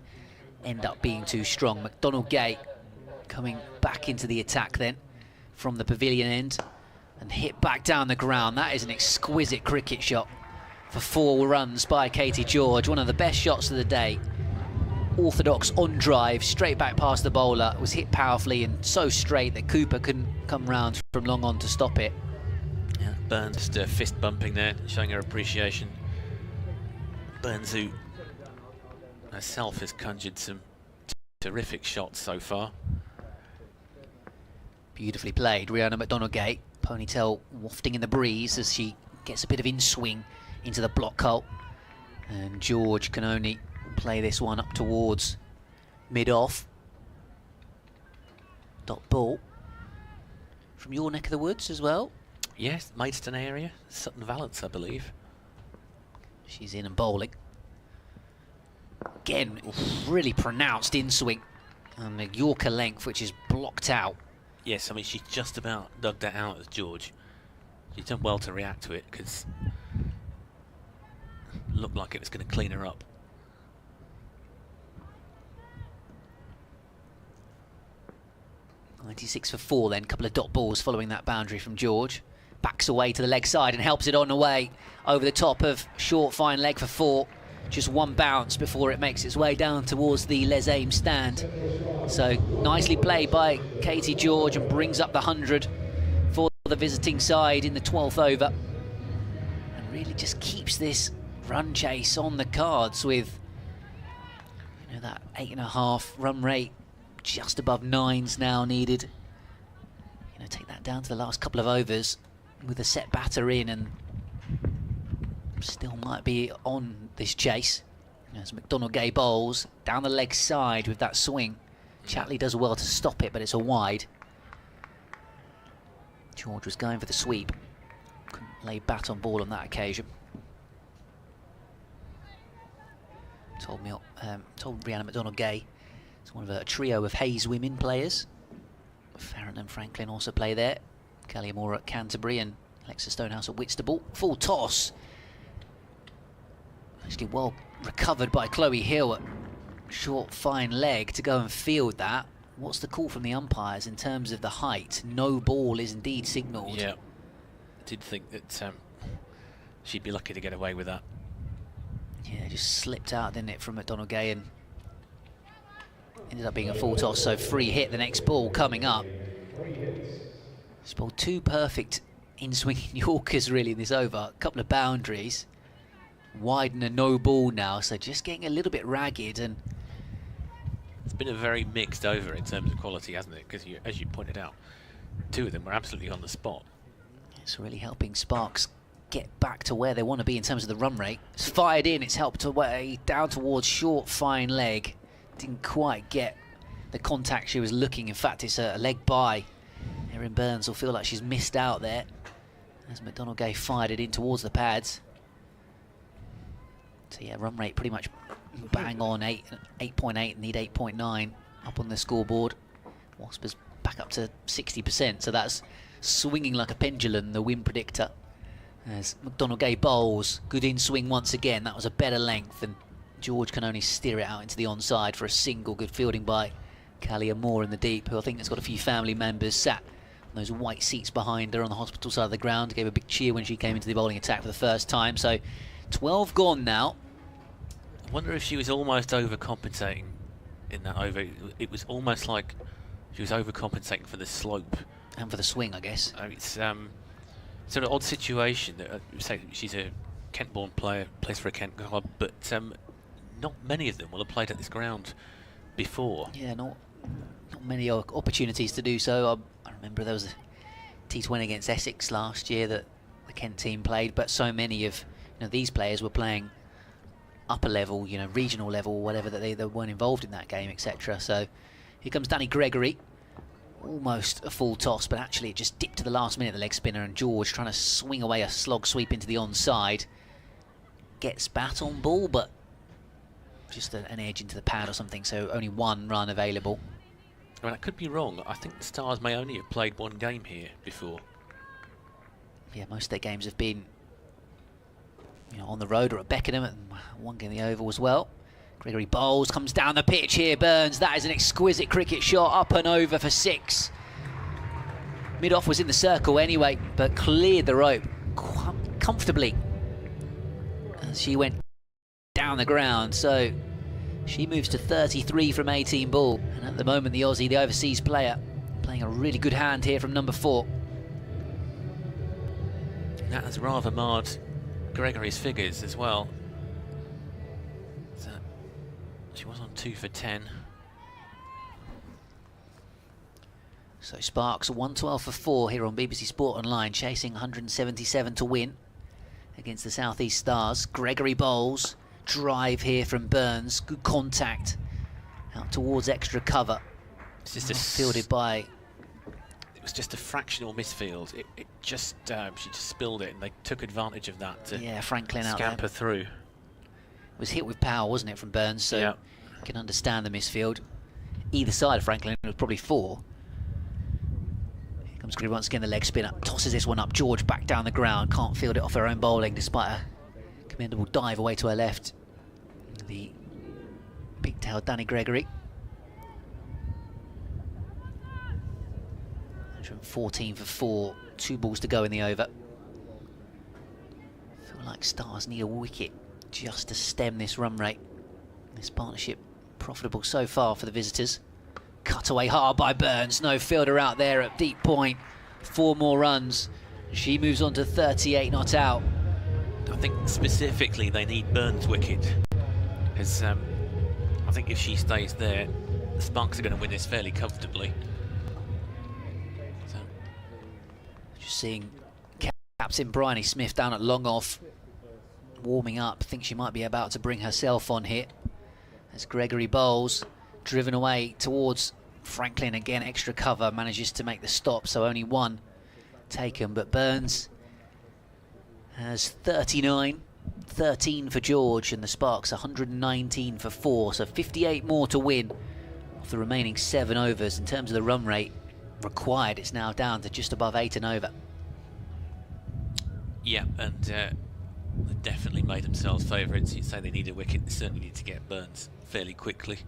end up being too strong. McDonald Gay coming back into the attack then from the pavilion end and hit back down the ground. That is an exquisite cricket shot for 4 runs by Katie George, one of the best shots of the day. Orthodox on drive, straight back past the bowler, was hit powerfully and so straight that Cooper couldn't come round from long on to stop it. Yeah, Burns just fist bumping there, showing her appreciation. Burns, who herself has conjured some terrific shots so far. Beautifully played, Rihanna McDonald-Gate. Ponytail wafting in the breeze as she gets a bit of in-swing into the block hole. And George can only play this one up towards mid-off. Dot ball. From your neck of the woods as well? Yes, Maidstone area. Sutton Valence, I believe. She's in and bowling. Again, really pronounced in-swing. And a Yorker length, which is blocked out. Yes, I mean, she just about dug that out as George. She's done well to react to it, because it looked like it was going to clean her up. 96 for 4 then, couple of dot balls following that boundary from George. Backs away to the leg side and helps it on the way over the top of short fine leg for 4. Just one bounce before it makes its way down towards the Les Ames stand. So nicely played by Katie George and brings up the 100 for the visiting side in the 12th over. And really just keeps this run chase on the cards with, you know, that 8.5 run rate, just above 9s now needed. You know, take that down to the last couple of overs with a set batter in, and still might be on this chase. As McDonald Gay bowls down the leg side with that swing. Chatley does well to stop it, but it's a wide. George was going for the sweep. Couldn't lay bat on ball on that occasion. Told Rhiannon McDonald Gay it's one of a trio of Hayes women players. Farron and Franklin also play there. Callie Moore at Canterbury and Alexa Stonehouse at Whitstable. Full toss. Actually well recovered by Chloe Hill at short fine leg to go and field that. What's the call from the umpires in terms of the height? No ball is indeed signalled. Yeah, I did think that she'd be lucky to get away with that. Yeah, just slipped out, didn't it, from McDonald Gay, and ended up being a full toss, so free hit the next ball coming up. She's bowled 2 perfect in-swinging Yorkers really in this over. A couple of boundaries. Wide and a no ball now, so just getting a little bit ragged. And it's been a very mixed over in terms of quality, hasn't it? Because as you pointed out, 2 of them were absolutely on the spot. It's really helping Sparks get back to where they want to be in terms of the run rate. It's fired in, it's helped away down towards short fine leg. Didn't quite get the contact she was looking. In fact, it's a leg by. Erin Burns will feel like she's missed out there as McDonald Gay fired it in towards the pads. So yeah, run rate pretty much bang on 8.8, need 8.9 up on the scoreboard. Wasp is back up to 60%, so that's swinging like a pendulum, the win predictor. As McDonald Gay bowls, good in swing once again. That was a better length, and George can only steer it out into the onside for a single. Good fielding by Callie Moore in the deep, who I think has got a few family members sat on those white seats behind her on the hospital side of the ground. Gave a big cheer when she came into the bowling attack for the first time. So 12 gone now. I wonder if she was almost overcompensating in that over. It was almost like she was overcompensating for the slope and for the swing, I guess. It's sort of odd situation. Say she's a Kent-born player, plays for a Kent club, but not many of them will have played at this ground before. Yeah, not many opportunities to do so. I remember there was a T20 against Essex last year that the Kent team played, but so many of these players were playing upper level, regional level, whatever, that they weren't involved in that game, etc. So here comes Danny Gregory. Almost a full toss, but actually it just dipped to the last minute, the leg spinner, and George trying to swing away a slog sweep into the onside. Gets bat on ball, but just an edge into the pad or something, so only 1 run available. I mean, I could be wrong. I think the Stars may only have played 1 game here before. Yeah, most of their games have been on the road or at Beckenham, and 1 game in the Oval as well. Gregory bowls, comes down the pitch here, Burns. That is an exquisite cricket shot, up and over for 6. Mid-off was in the circle anyway, but cleared the rope comfortably as she went down the ground. So she moves to 33 from 18 ball. And at the moment, the Aussie, the overseas player, playing a really good hand here from number 4. That has rather marred Gregory's figures as well. She was on 2 for 10. So Sparks 112 for 4 here on BBC Sport Online, chasing 177 to win against the South East Stars. Gregory bowls, drive here from Burns, good contact out towards extra cover. It's just fielded by. It was just a fractional misfield. It just she just spilled it, and they took advantage of that to Franklin out scamper there. Through. It was hit with power, wasn't it, from Burns? So you can understand the misfield. Either side of Franklin, it was probably 4. Here comes Gregory once again, the leg spinner, tosses this one up. George back down the ground, can't field it off her own bowling despite a commendable dive away to her left. The pigtail Danny Gregory. 114 for 4, 2 balls to go in the over. Feel like Stars need a wicket just to stem this run rate. This partnership profitable so far for the visitors. Cut away hard by Burns, no fielder out there at deep point. 4 more runs. She moves on to 38 not out. I think specifically they need Burns' wicket, because I think if she stays there, the Sparks are going to win this fairly comfortably. So. Just seeing Captain Bryony Smith down at long off, warming up. Think she might be about to bring herself on here. As Gregory bowls, driven away towards Franklin again, extra cover, manages to make the stop, so only 1 taken, but Burns has 39, 13 for George, and the Sparks 119 for 4, so 58 more to win of the remaining 7 overs. In terms of the run rate required, it's now down to just above 8 and over. Yeah, and they definitely made themselves favourites. You'd say they need a wicket, they certainly need to get Burns fairly quickly.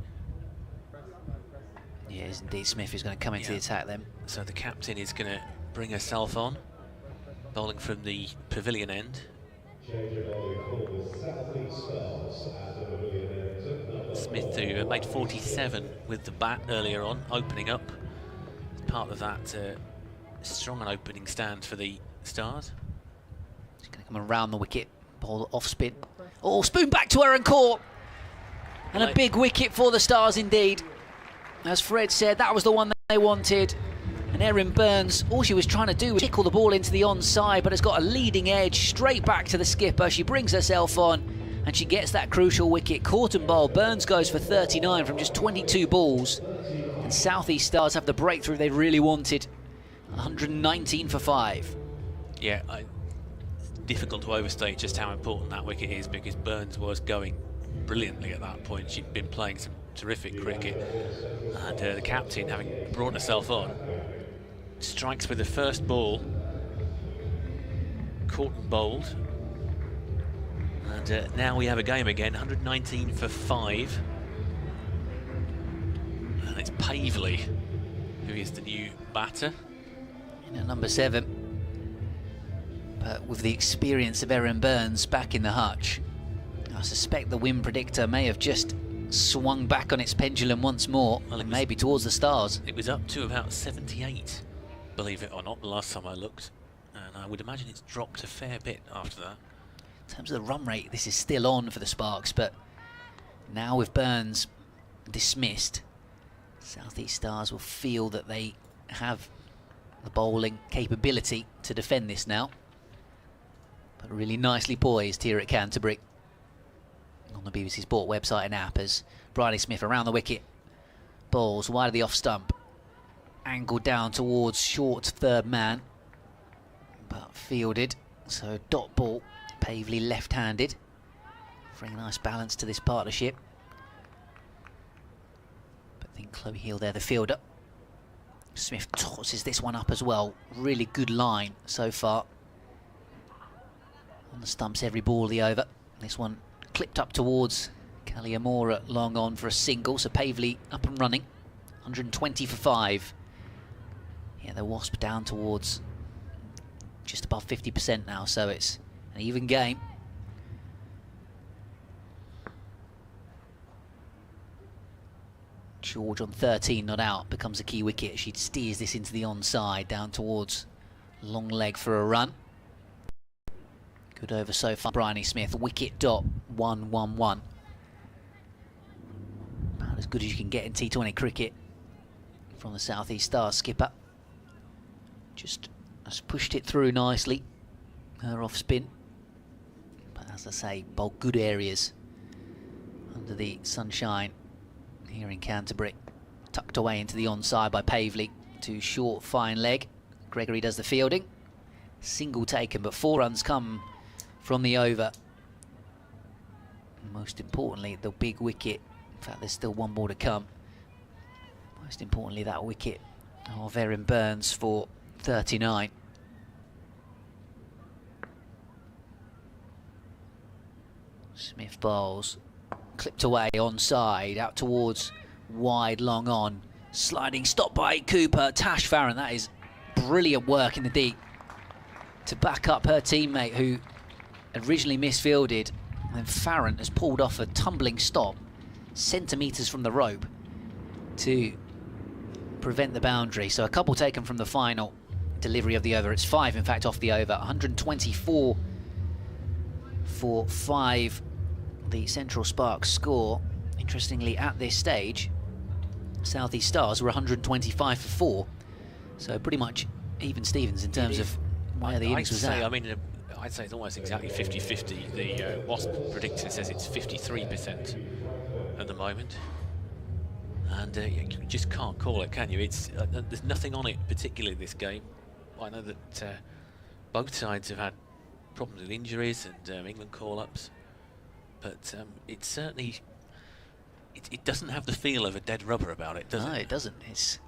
Yes, indeed, Smith is going to come into the attack then. So the captain is going to bring herself on, bowling from the pavilion end. Smith, who made 47 with the bat earlier on, opening up. As part of that strong an opening stand for the Stars. She's going to come around the wicket, bowl off spin. Oh, spoon back to her and caught. And a big wicket for the Stars indeed. As Fred said, that was the one that they wanted. And Erin Burns, all she was trying to do was tickle the ball into the onside, but it's got a leading edge straight back to the skipper. She brings herself on and she gets that crucial wicket. Caught and bowled. Burns goes for 39 from just 22 balls. And South East Stars have the breakthrough they really wanted. 119 for 5. Yeah, it's difficult to overstate just how important that wicket is, because Burns was going brilliantly at that point. She'd been playing some terrific cricket, and the captain, having brought herself on, strikes with the first ball, caught and bowled, and now we have a game again. 119 for 5, and it's Pavely who is the new batter. Number 7, but with the experience of Erin Burns back in the hutch, I suspect the wind predictor may have just swung back on its pendulum once more, well, maybe towards the Stars. It was up to about 78, believe it or not, the last time I looked, and I would imagine it's dropped a fair bit after that. In terms of the run rate, this is still on for the Sparks, but now with Burns dismissed, South East Stars will feel that they have the bowling capability to defend this now. But really nicely poised here at Canterbury. On the BBC Sport website and app, as Bryony Smith around the wicket, bowls wide of the off stump, angled down towards short third man, but fielded, so dot ball. Pavely left-handed, bring a nice balance to this partnership. But I think Chloe Hill there, the fielder. Smith tosses this one up as well. Really good line so far. On the stumps every ball the over. This one clipped up towards Kaliamora, long on for a single, so Pavely up and running. 120 for 5. Yeah, the Wasp down towards just above 50% now, so it's an even game. George on 13, not out, becomes a key wicket. She steers this into the onside, down towards long leg for a run. Good over so far. Bryony Smith, wicket dot, 1-1-1. About as good as you can get in T20 cricket from the South East Stars skipper. Just has pushed it through nicely. Her off spin. But as I say, bowled good areas under the sunshine here in Canterbury. Tucked away into the onside by Pavely. To short, fine leg. Gregory does the fielding. Single taken, but 4 runs come from the over. Most importantly, the big wicket. In fact, there's still 1 more to come. Most importantly, that wicket of Erin Burns for 39. Smith bowls, clipped away onside, out towards wide, long on, sliding stop by Cooper. Tash Farron, that is brilliant work in the deep to back up her teammate who originally misfielded. And then Farron has pulled off a tumbling stop centimetres from the rope to prevent the boundary. So a couple taken from the final delivery of the over. It's 5, in fact, off the over. 124 for 5, the Central Sparks score. Interestingly, at this stage, South East Stars were 125 for 4. So pretty much even Stevens in terms of where the innings was at. I mean, I'd say it's almost exactly 50-50. The Wasp predictor says it's 53% at the moment. And you just can't call it, can you? It's there's nothing on it, particularly this game. I know that both sides have had problems with injuries and England call-ups, but it's certainly it doesn't have the feel of a dead rubber about it, does it? No, it doesn't. It's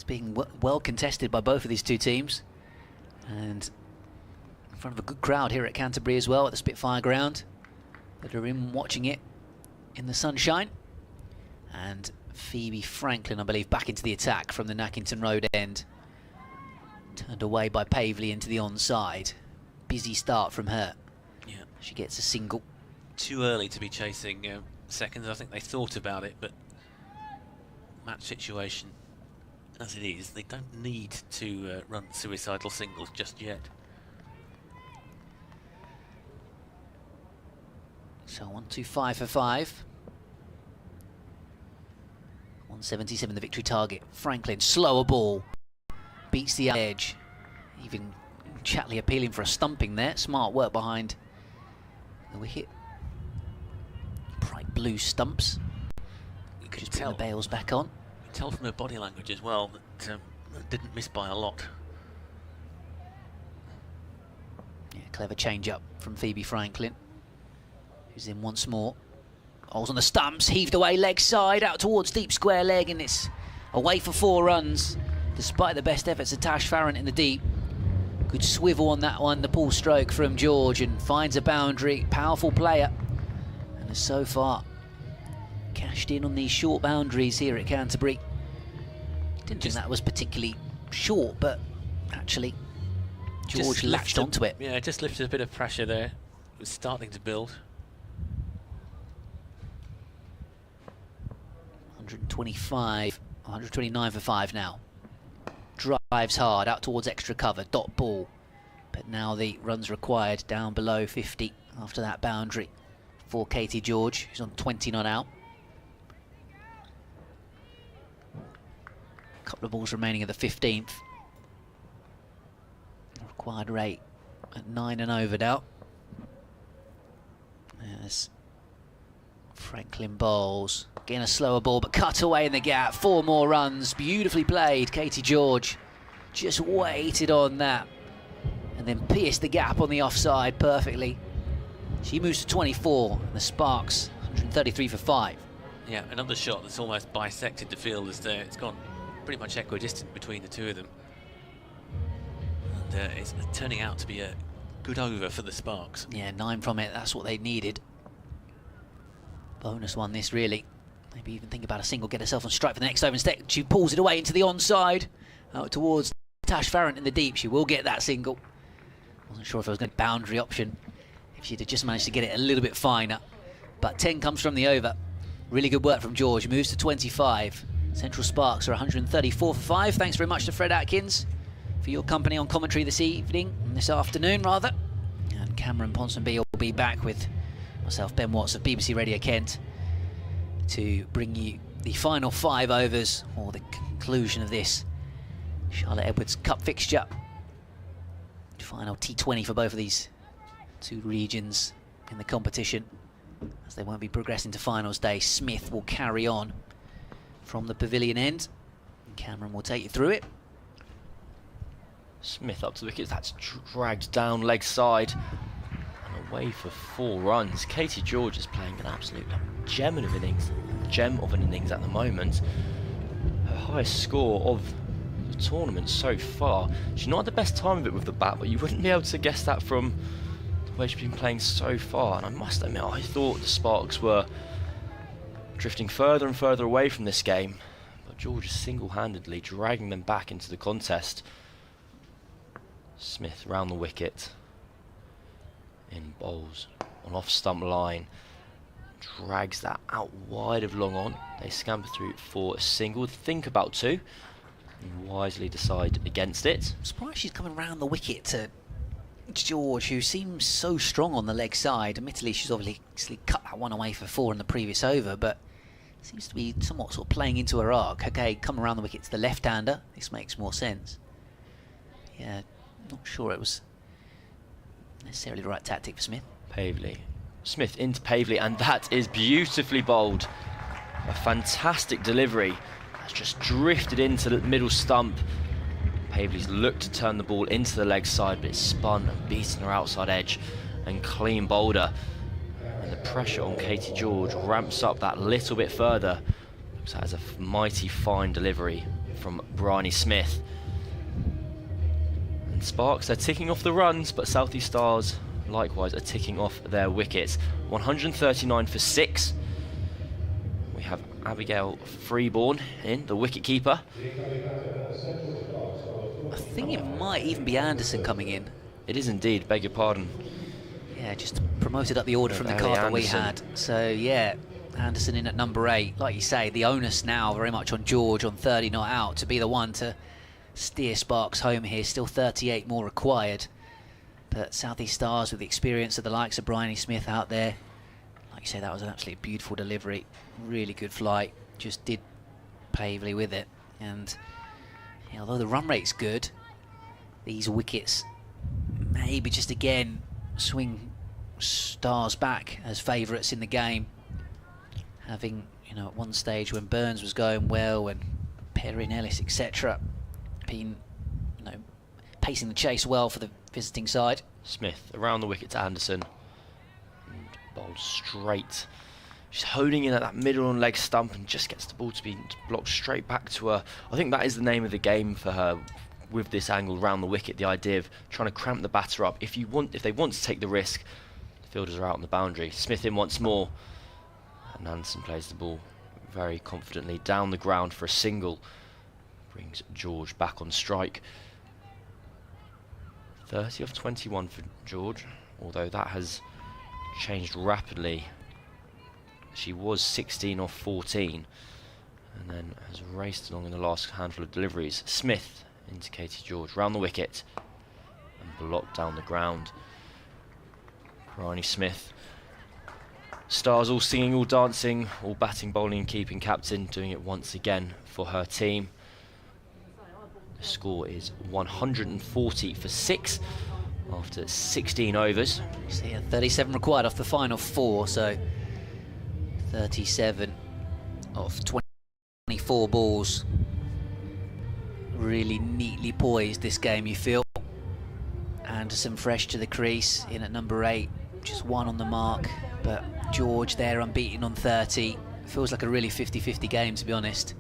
being well contested by both of these two teams, and in front of a good crowd here at Canterbury as well at the Spitfire ground that are in watching it in the sunshine. And Phoebe Franklin, I believe, back into the attack from the Nackington Road end. Turned away by Pavley into the onside. Busy start from her. Yeah. She gets a single. Too early to be chasing seconds. I think they thought about it, but match situation as it is, they don't need to run suicidal singles just yet. So 125 for 5. 177 the victory target. Franklin, slower ball. Beats the edge. Even Chatley appealing for a stumping there. Smart work behind the wicket. Bright blue stumps. You could Just tell putting the bails back on. You can tell from her body language as well that didn't miss by a lot. Yeah, clever change up from Phoebe Franklin, who's in once more. Holes on the stumps, heaved away leg side, out towards deep square leg, and it's away for 4 runs, despite the best efforts of Tash Farron in the deep. Good swivel on that one, the pull stroke from George, and finds a boundary. Powerful player, and has so far cashed in on these short boundaries here at Canterbury. Didn't think that was particularly short, but actually George latched onto it. Yeah, just lifted a bit of pressure there. It was starting to build. 125, 129 for 5 now. Drives hard out towards extra cover, dot ball. But now the runs required down below 50 after that boundary for Katie George, who's on 20 not out. A couple of balls remaining at the 15th. Required rate at 9 and over now. As Franklin bowls. Again, a slower ball, but cut away in the gap. 4 more runs. Beautifully played. Katie George just waited on that and then pierced the gap on the offside perfectly. She moves to 24. And the Sparks, 133 for 5. Yeah, another shot that's almost bisected the field as there. It's gone pretty much equidistant between the two of them. And it's turning out to be a good over for the Sparks. Yeah, 9 from it. That's what they needed. Bonus one, this really. Maybe even think about a single, get herself on strike for the next over. Instead, she pulls it away into the onside, out towards Tash Farron in the deep. She will get that single. Wasn't sure if it was going to be a boundary option, if she'd have just managed to get it a little bit finer. But 10 comes from the over. Really good work from George. Moves to 25. Central Sparks are 134 for 5. Thanks very much to Fred Atkins for your company on commentary this afternoon rather. And Cameron Ponsonby will be back with myself, Ben Watts of BBC Radio Kent, to bring you the final 5 overs, or the conclusion of this Charlotte Edwards Cup fixture. Final T20 for both of these two regions in the competition, as they won't be progressing to finals day. Smith will carry on from the pavilion end, and Cameron will take you through it. Smith up to the wickets, that's dragged down leg side and away for 4 runs. Katie George is playing an absolute gem of an innings at the moment. Her highest score of the tournament so far. She's not had the best time of it with the bat, but you wouldn't be able to guess that from the way she's been playing so far. And I must admit, I thought the Sparks were drifting further and further away from this game, but George is single-handedly dragging them back into the contest. Smith round the wicket, in bowls, on off stump line, drags that out wide of long on. They scamper through for a single, think about two, and wisely decide against it. I'm surprised she's coming round the wicket to George, who seems so strong on the leg side. Admittedly, she's obviously cut that one away for 4 in the previous over, but seems to be somewhat sort of playing into her arc. Okay, come around the wicket to the left-hander. This makes more sense. Yeah, not sure it was necessarily the right tactic for Smith. Pavley. Smith into Pavley, and that is beautifully bowled. A fantastic delivery. That's just drifted into the middle stump. Pavley's looked to turn the ball into the leg side, but it's spun and beaten her outside edge and clean bowled her. And the pressure on Katie George ramps up that little bit further. Looks like it's a mighty fine delivery from Bryony Smith. And Sparks, they're ticking off the runs, but South East Stars likewise are ticking off their wickets. 139 for 6. We have Abigail Freeborn in, the wicket keeper. I think it might even be Anderson coming in. It is indeed, beg your pardon. Yeah, just promoted up the order from the card that we had. So yeah, Anderson in at number 8. Like you say, the onus now very much on George on 30 not out to be the one to steer Sparks home here. Still 38 more required. But South East Stars with the experience of the likes of Bryony Smith out there. Like you say, that was an absolutely beautiful delivery. Really good flight. Just did Pavley with it. And yeah, although the run rate's good, these wickets maybe just again swing Stars back as favourites in the game. Having, you know, at one stage when Burns was going well and Perrin, Ellis, etc., been, you know, pacing the chase well for the visiting side. Smith around the wicket to Anderson and bowled straight. She's honing in at that middle and leg stump and just gets the ball to be blocked straight back to her. I think that is the name of the game for her with this angle round the wicket, the idea of trying to cramp the batter up. If they want to take the risk, the fielders are out on the boundary. Smith in once more, and Anderson plays the ball very confidently down the ground for a single. Brings George back on strike. 30 off 21 for George, although that has changed rapidly. She was 16 off 14 and then has raced along in the last handful of deliveries. Smith into Katie George, round the wicket and blocked down the ground. Bryony Smith. Stars all singing, all dancing, all batting, bowling and keeping captain, doing it once again for her team. The score is 140 for 6 after 16 overs. So yeah, 37 required off the final 4, so 37 off 24 balls. Really neatly poised this game, you feel. Anderson fresh to the crease, in at number 8, just 1 on the mark, but George there unbeaten on 30. Feels like a really 50-50 game, to be honest.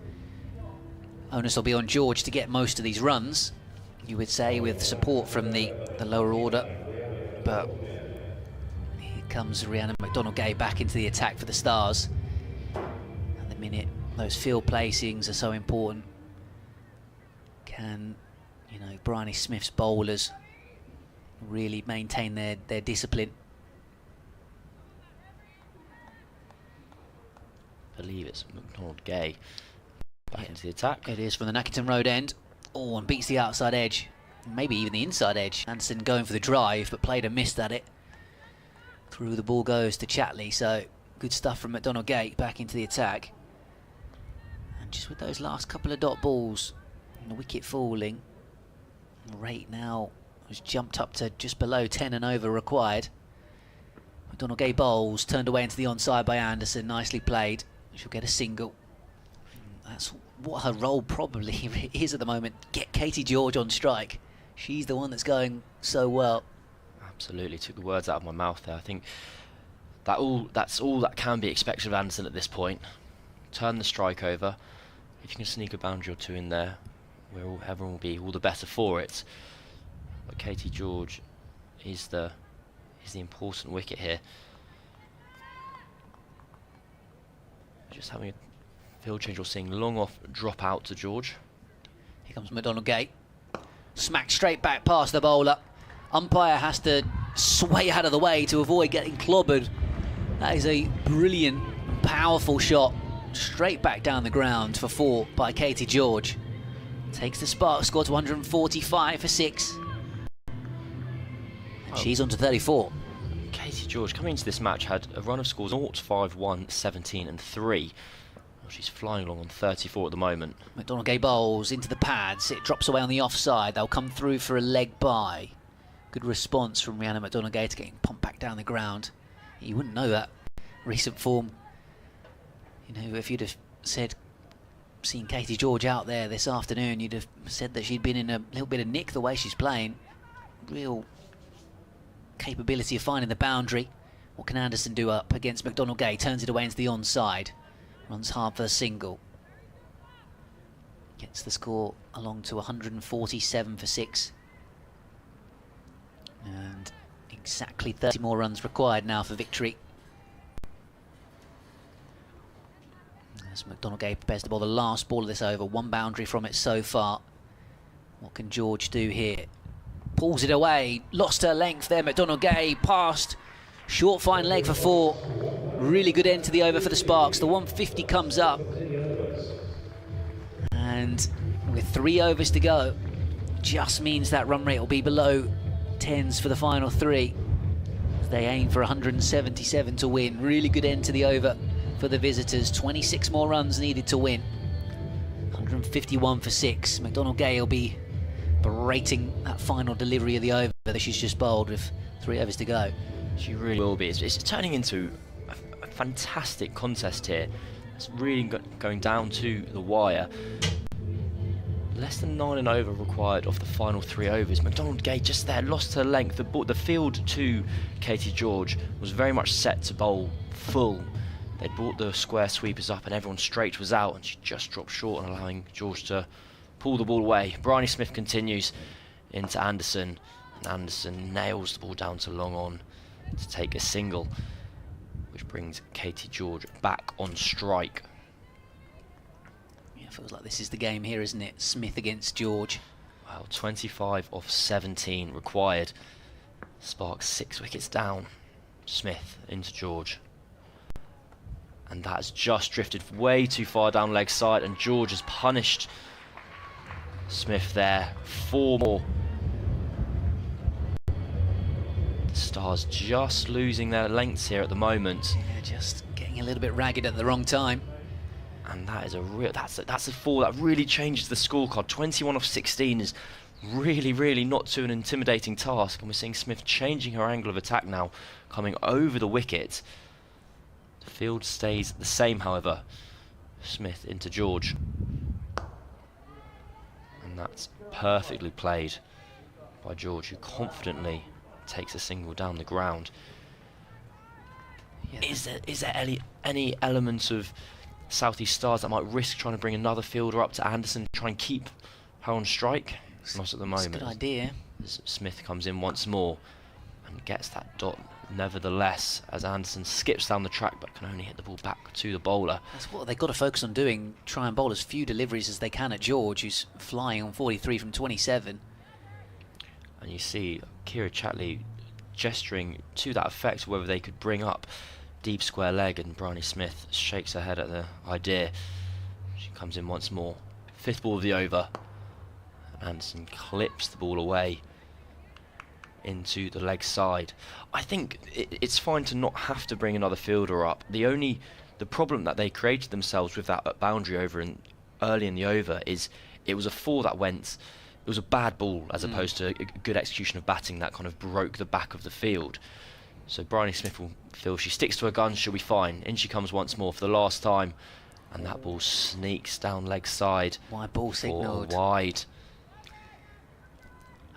Onus will be on George to get most of these runs, you would say, with support from the lower order. But here comes Rhiannon McDonald-Gay back into the attack for the Stars. At the minute, those field placings are so important. Can, you know, Bryony Smith's bowlers really maintain their discipline? I believe it's McDonald-Gay. Back into the attack. It is from the Nackington Road end. Oh, and beats the outside edge. Maybe even the inside edge. Anderson going for the drive, but played a missed at it. Through the ball goes to Chatley, so good stuff from McDonald-Gay back into the attack. And just with those last couple of dot balls, and the wicket falling, the rate now has jumped up to just below 10 and over required. McDonald-Gay bowls, turned away into the onside by Anderson, nicely played. She'll get a single. That's what her role probably is at the moment. Get Katie George on strike. She's the one that's going so well. Absolutely, took the words out of my mouth there. I think that's all that can be expected of Anderson at this point. Turn the strike over. If you can sneak a boundary or two in there, everyone will be all the better for it. But Katie George is the important wicket here. Just having a field change or seeing long off drop out to George. Here comes McDonald-Gay. Smacked straight back past the bowler. Umpire has to sway out of the way to avoid getting clobbered. That is a brilliant, powerful shot. Straight back down the ground for 4 by Katie George. Takes the Sparks score to 145 for 6. She's on to 34. Katie George coming into this match had a run of scores 0, 5, 1, 17 and 3. Well, she's flying along on 34 at the moment. McDonald-Gay bowls into the pads. It drops away on the offside. They'll come through for a leg bye. Good response from Rhiannon McDonald-Gay to getting pumped back down the ground. You wouldn't know that. Recent form. You know, if you'd have seen Katie George out there this afternoon, you'd have said that she'd been in a little bit of nick the way she's playing. Real capability of finding the boundary. What can Anderson do up against McDonald-Gay? Turns it away into the onside. Runs hard for the single. Gets the score along to 147 for 6. And exactly 30 more runs required now for victory. As McDonald-Gay prepares to bowl the last ball of this over. 1 boundary from it so far. What can George do here? Pulls it away. Lost her length there. McDonald-Gay passed. Short fine leg for 4. Really good end to the over for the Sparks. The 150 comes up. And with 3 overs to go, just means that run rate will be below 10s for the final 3. They aim for 177 to win. Really good end to the over for the visitors. 26 more runs needed to win. 151 for 6. McDonald-Gay will be berating that final delivery of the over that she's just bowled with 3 overs to go. She really will be. It's turning into a fantastic contest here. It's really going down to the wire. Less than 9 and over required off the final 3 overs. McDonald-Gay just there, lost her length. The field to Katie George was very much set to bowl full. They'd brought the square sweepers up and everyone's straight was out, and she just dropped short on allowing George to pull the ball away. Bryony Smith continues into Anderson, and Anderson nails the ball down to long on to take a single, which brings Katie George back on strike. Yeah, feels like this is the game here, isn't it? Smith against George. Well, 25 off 17 required. Sparks 6 wickets down. Smith into George. And that has just drifted way too far down leg side, and George has punished Smith there. 4 more. The Stars just losing their lengths here at the moment. Yeah, just getting a little bit ragged at the wrong time. And that is that's a 4 that really changes the scorecard. 21 off 16 is really not too an intimidating task, and we're seeing Smith changing her angle of attack now, coming over the wicket. The field stays the same, however. Smith into George. And that's perfectly played by George, who confidently takes a single down the ground. Yeah. Is there any element of South East Stars that might risk trying to bring another fielder up to Anderson, try and keep her on strike? Not at the moment. That's a good idea. As Smith comes in once more and gets that dot nevertheless, as Anderson skips down the track but can only hit the ball back to the bowler. That's what they've got to focus on doing, try and bowl as few deliveries as they can at George, who's flying on 43 from 27. And you see Kira Chatley gesturing to that effect, whether they could bring up deep square leg, and Bryony Smith shakes her head at the idea. She comes in once more. 5th ball of the over. Anderson clips the ball away into the leg side. I think it's fine to not have to bring another fielder up. The problem that they created themselves with that boundary over early in the over is it was a 4 that went. It was a bad ball as opposed to a good execution of batting that kind of broke the back of the field. So Bryony Smith will feel she sticks to her guns, she'll be fine. In she comes once more for the last time, and that ball sneaks down leg side. Wide ball signalled. Wide.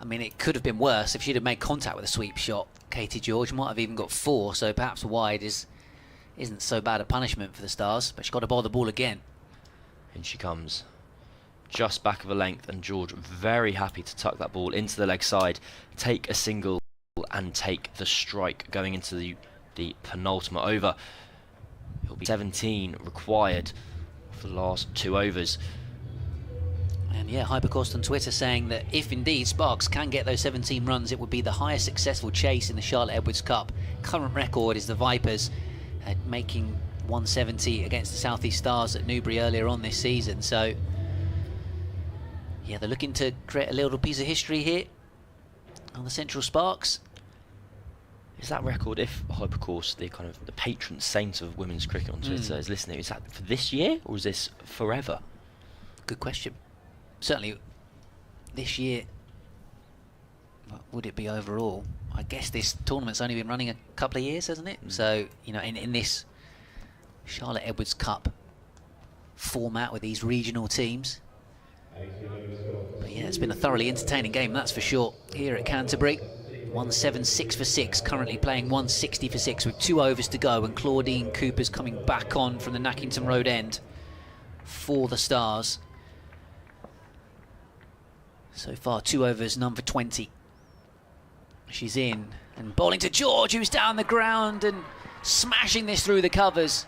I mean, it could have been worse if she'd have made contact with a sweep shot. Katie George might have even got 4, so perhaps wide isn't so bad a punishment for the Stars, but she's got to bowl the ball again. In she comes. Just back of a length, and George very happy to tuck that ball into the leg side, take a single and take the strike going into the penultimate over. It'll be 17 required for the last 2 overs. And yeah, Hypercost on Twitter saying that if indeed Sparks can get those 17 runs, it would be the highest successful chase in the Charlotte Edwards Cup. Current record is the Vipers making 170 against the South East Stars at Newbury earlier on this season. So yeah, they're looking to create a little piece of history here on the Central Sparks. Is that record, if Hypercourse, the kind of the patron saint of women's cricket on Twitter, is listening, is that for this year or is this forever? Good question. Certainly this year, would it be overall? I guess this tournament's only been running a couple of years, hasn't it? So, you know, in this Charlotte Edwards Cup format with these regional teams. But yeah, it's been a thoroughly entertaining game, that's for sure, here at Canterbury. 176 for 6, currently playing 160 for 6 with 2 overs to go, and Claudine Cooper's coming back on from the Nackington Road end for the Stars. So far 2 overs, none for 20. She's in and bowling to George, who's down the ground and smashing this through the covers,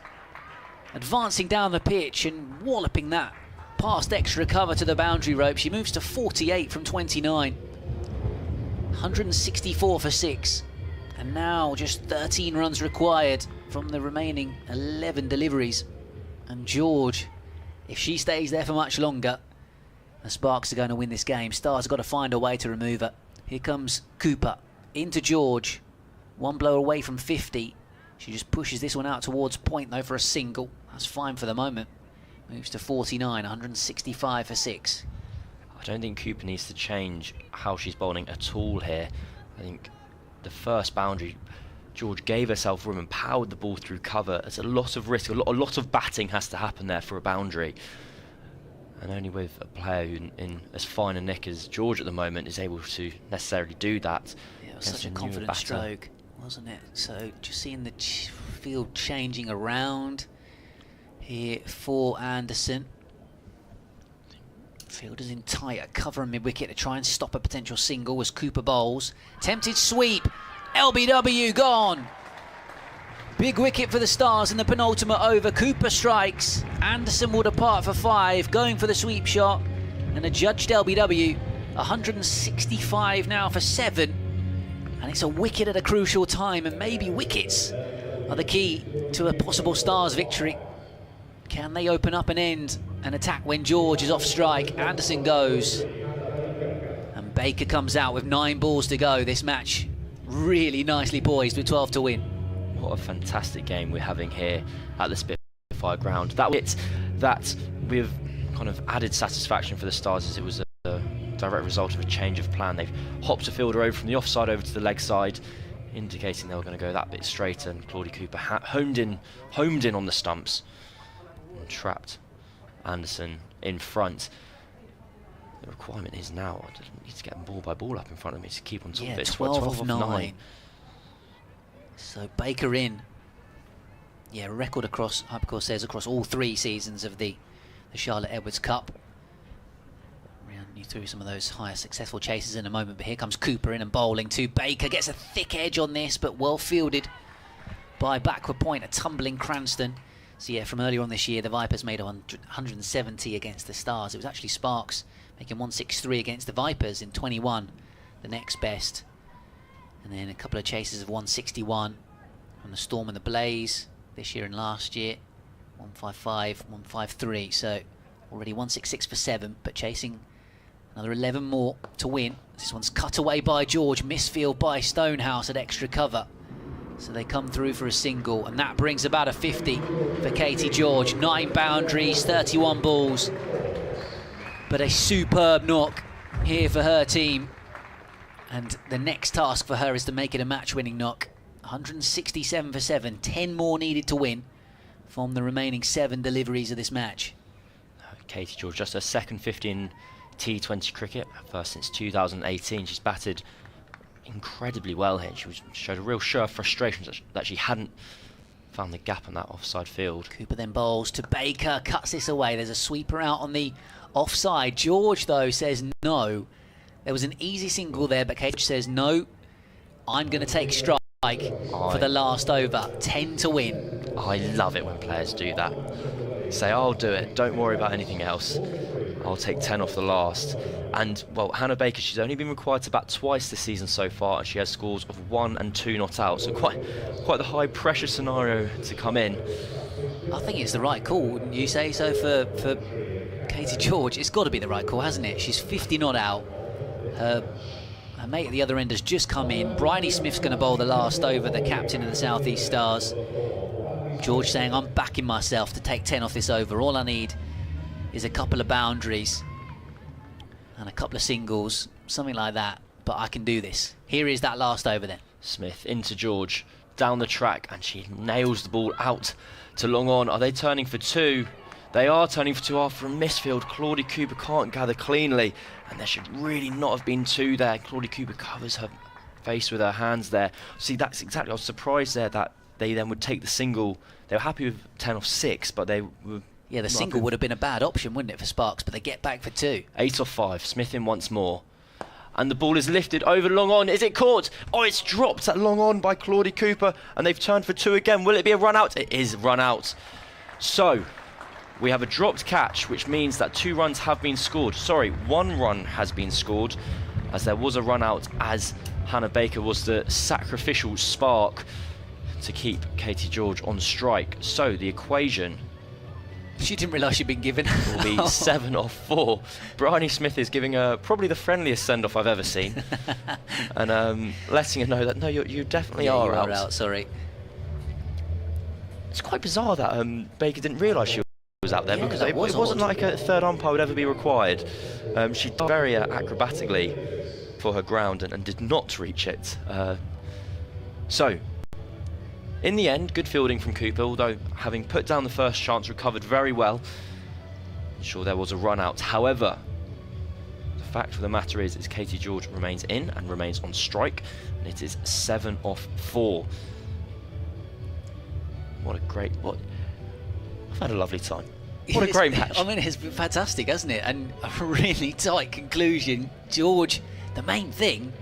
advancing down the pitch and walloping that past extra cover to the boundary rope. She moves to 48 from 29. 164 for 6, and now just 13 runs required from the remaining 11 deliveries. And George, if she stays there for much longer, the Sparks are going to win this game. Stars have got to find a way to remove her. Here comes Cooper into George, one blow away from 50. She just pushes this one out towards point though for a single. That's fine for the moment. Moves to 49, 165 for 6. I don't think Cooper needs to change how she's bowling at all here. I think the first boundary, George gave herself room and powered the ball through cover. There's a lot of risk, a lot of batting has to happen there for a boundary. And only with a player who in as fine a nick as George at the moment is able to necessarily do that. Yeah, it was such a confident stroke, wasn't it? So just seeing the field changing around here for Anderson. Fielders in tighter cover and mid-wicket to try and stop a potential single as Cooper bowls. Tempted sweep, LBW gone. Big wicket for the Stars in the penultimate over. Cooper strikes, Anderson will depart for 5, going for the sweep shot, and a judged LBW. 165 now for 7, and it's a wicket at a crucial time, and maybe wickets are the key to a possible Stars victory. Can they open up and end an attack when George is off strike? Anderson goes, and Baker comes out with 9 balls to go. This match really nicely poised with 12 to win. What a fantastic game we're having here at the Spitfire ground. That was that with kind of added satisfaction for the Stars, as it was a direct result of a change of plan. They've hopped a fielder over from the offside over to the leg side, indicating they were going to go that bit straighter, and Claudie Cooper homed in on the stumps and trapped Anderson in front. The requirement is now I just need to get ball by ball up in front of me to keep on top of it. 12 of 9. So Baker in. Yeah, record across, Hypercourse says, across all 3 seasons of the Charlotte Edwards Cup. Run you through some of those higher successful chases in a moment, but here comes Cooper in and bowling to Baker. Gets a thick edge on this, but well fielded by backward point, a tumbling Cranston. So yeah, from earlier on this year, the Vipers made 170 against the Stars. It was actually Sparks making 163 against the Vipers in 21, the next best. And then a couple of chases of 161 on the Storm and the Blaze this year and last year. 155, 153. So already 166 for 7, but chasing another 11 more to win. This one's cut away by George, misfield by Stonehouse at extra cover. So they come through for a single, and that brings about a 50 for Katie George. 9 boundaries, 31 balls. But a superb knock here for her team. And the next task for her is to make it a match-winning knock. 167 for 7, 10 more needed to win from the remaining 7 deliveries of this match. Katie George, just her second 50 in T20 cricket, first since 2018. She's batted incredibly well here. She showed a real show of frustration that she hadn't found the gap on that offside field. Cooper then bowls to Baker, cuts this away. There's a sweeper out on the offside. George, though, says no. There was an easy single there, but Cage says, no, I'm going to take strike for the last over. 10 to win. I love it when players do that. Say, I'll do it, don't worry about anything else. I'll take 10 off the last. And, well, Hannah Baker, she's only been required to bat twice this season so far, and she has scores of 1 and 2 not out. So quite the high pressure scenario to come in. I think it's the right call, wouldn't you say so, for Katie George? It's got to be the right call, hasn't it? She's 50 not out. Her mate at the other end has just come in. Bryony Smith's going to bowl the last over, the captain of the South East Stars. George saying, I'm backing myself to take 10 off this over. All I need is a couple of boundaries and a couple of singles, something like that, but I can do this. Here is that last over then. Smith into George, down the track, and she nails the ball out to long on. Are they turning for 2? They are turning for 2 after a misfield. Claudie Cooper can't gather cleanly, and there should really not have been 2 there. Claudie Cooper covers her face with her hands there. See, that's exactly, I was surprised there that they then would take the single. They were happy with 10 off 6, but they were... Yeah, the single would have been a bad option, wouldn't it, for Sparks, but they get back for 2. 8 off 5, Smith in once more. And the ball is lifted over long on. Is it caught? Oh, it's dropped at long on by Claudie Cooper, and they've turned for 2 again. Will it be a run out? It is run out. So, we have a dropped catch, which means that 2 runs have been scored. Sorry, 1 run has been scored, as there was a run out, as Hannah Baker was the sacrificial spark to keep Katie George on strike. So, the equation... She didn't realise she'd been given. Will be 7 off 4. Bryony Smith is giving her probably the friendliest send-off I've ever seen, and letting her know that no, you definitely are out. You are out. Sorry. It's quite bizarre that Baker didn't realise she was out there, because it wasn't like a third umpire would ever be required. She did very acrobatically for her ground and did not reach it. So. In the end, good fielding from Cooper, although having put down the first chance, recovered very well. I'm sure there was a run out. However, the fact of the matter is Katie George remains in and remains on strike, and it is 7 off 4. What a great... I've had a lovely time. What a great match. I mean, it's been fantastic, hasn't it? And a really tight conclusion. George, the main thing,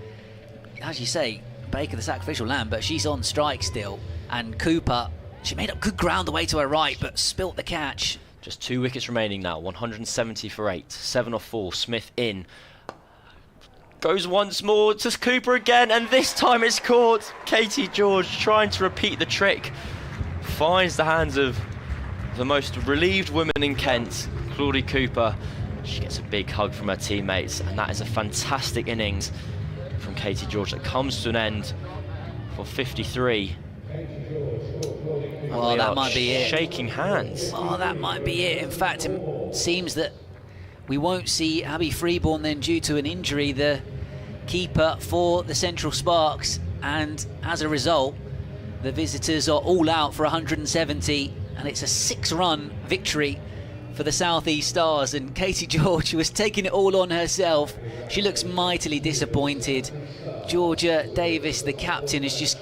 as you say, Baker the sacrificial lamb, but she's on strike still. And Cooper, she made up good ground the way to her right, but spilt the catch. Just 2 wickets remaining now, 170 for 8, 7 off 4, Smith in. Goes once more to Cooper again, and this time it's caught. Katie George trying to repeat the trick. Finds the hands of the most relieved woman in Kent, Claudie Cooper. She gets a big hug from her teammates, and that is a fantastic innings from Katie George that comes to an end for 53. Well, that might be it. Shaking hands. Oh, that might be it. In fact, it seems that we won't see Abby Freeborn then due to an injury, the keeper for the Central Sparks, and as a result, the visitors are all out for 170, and it's a 6-run victory for the South East Stars. And Katie George was taking it all on herself. She looks mightily disappointed. Georgia Davis, the captain, is just,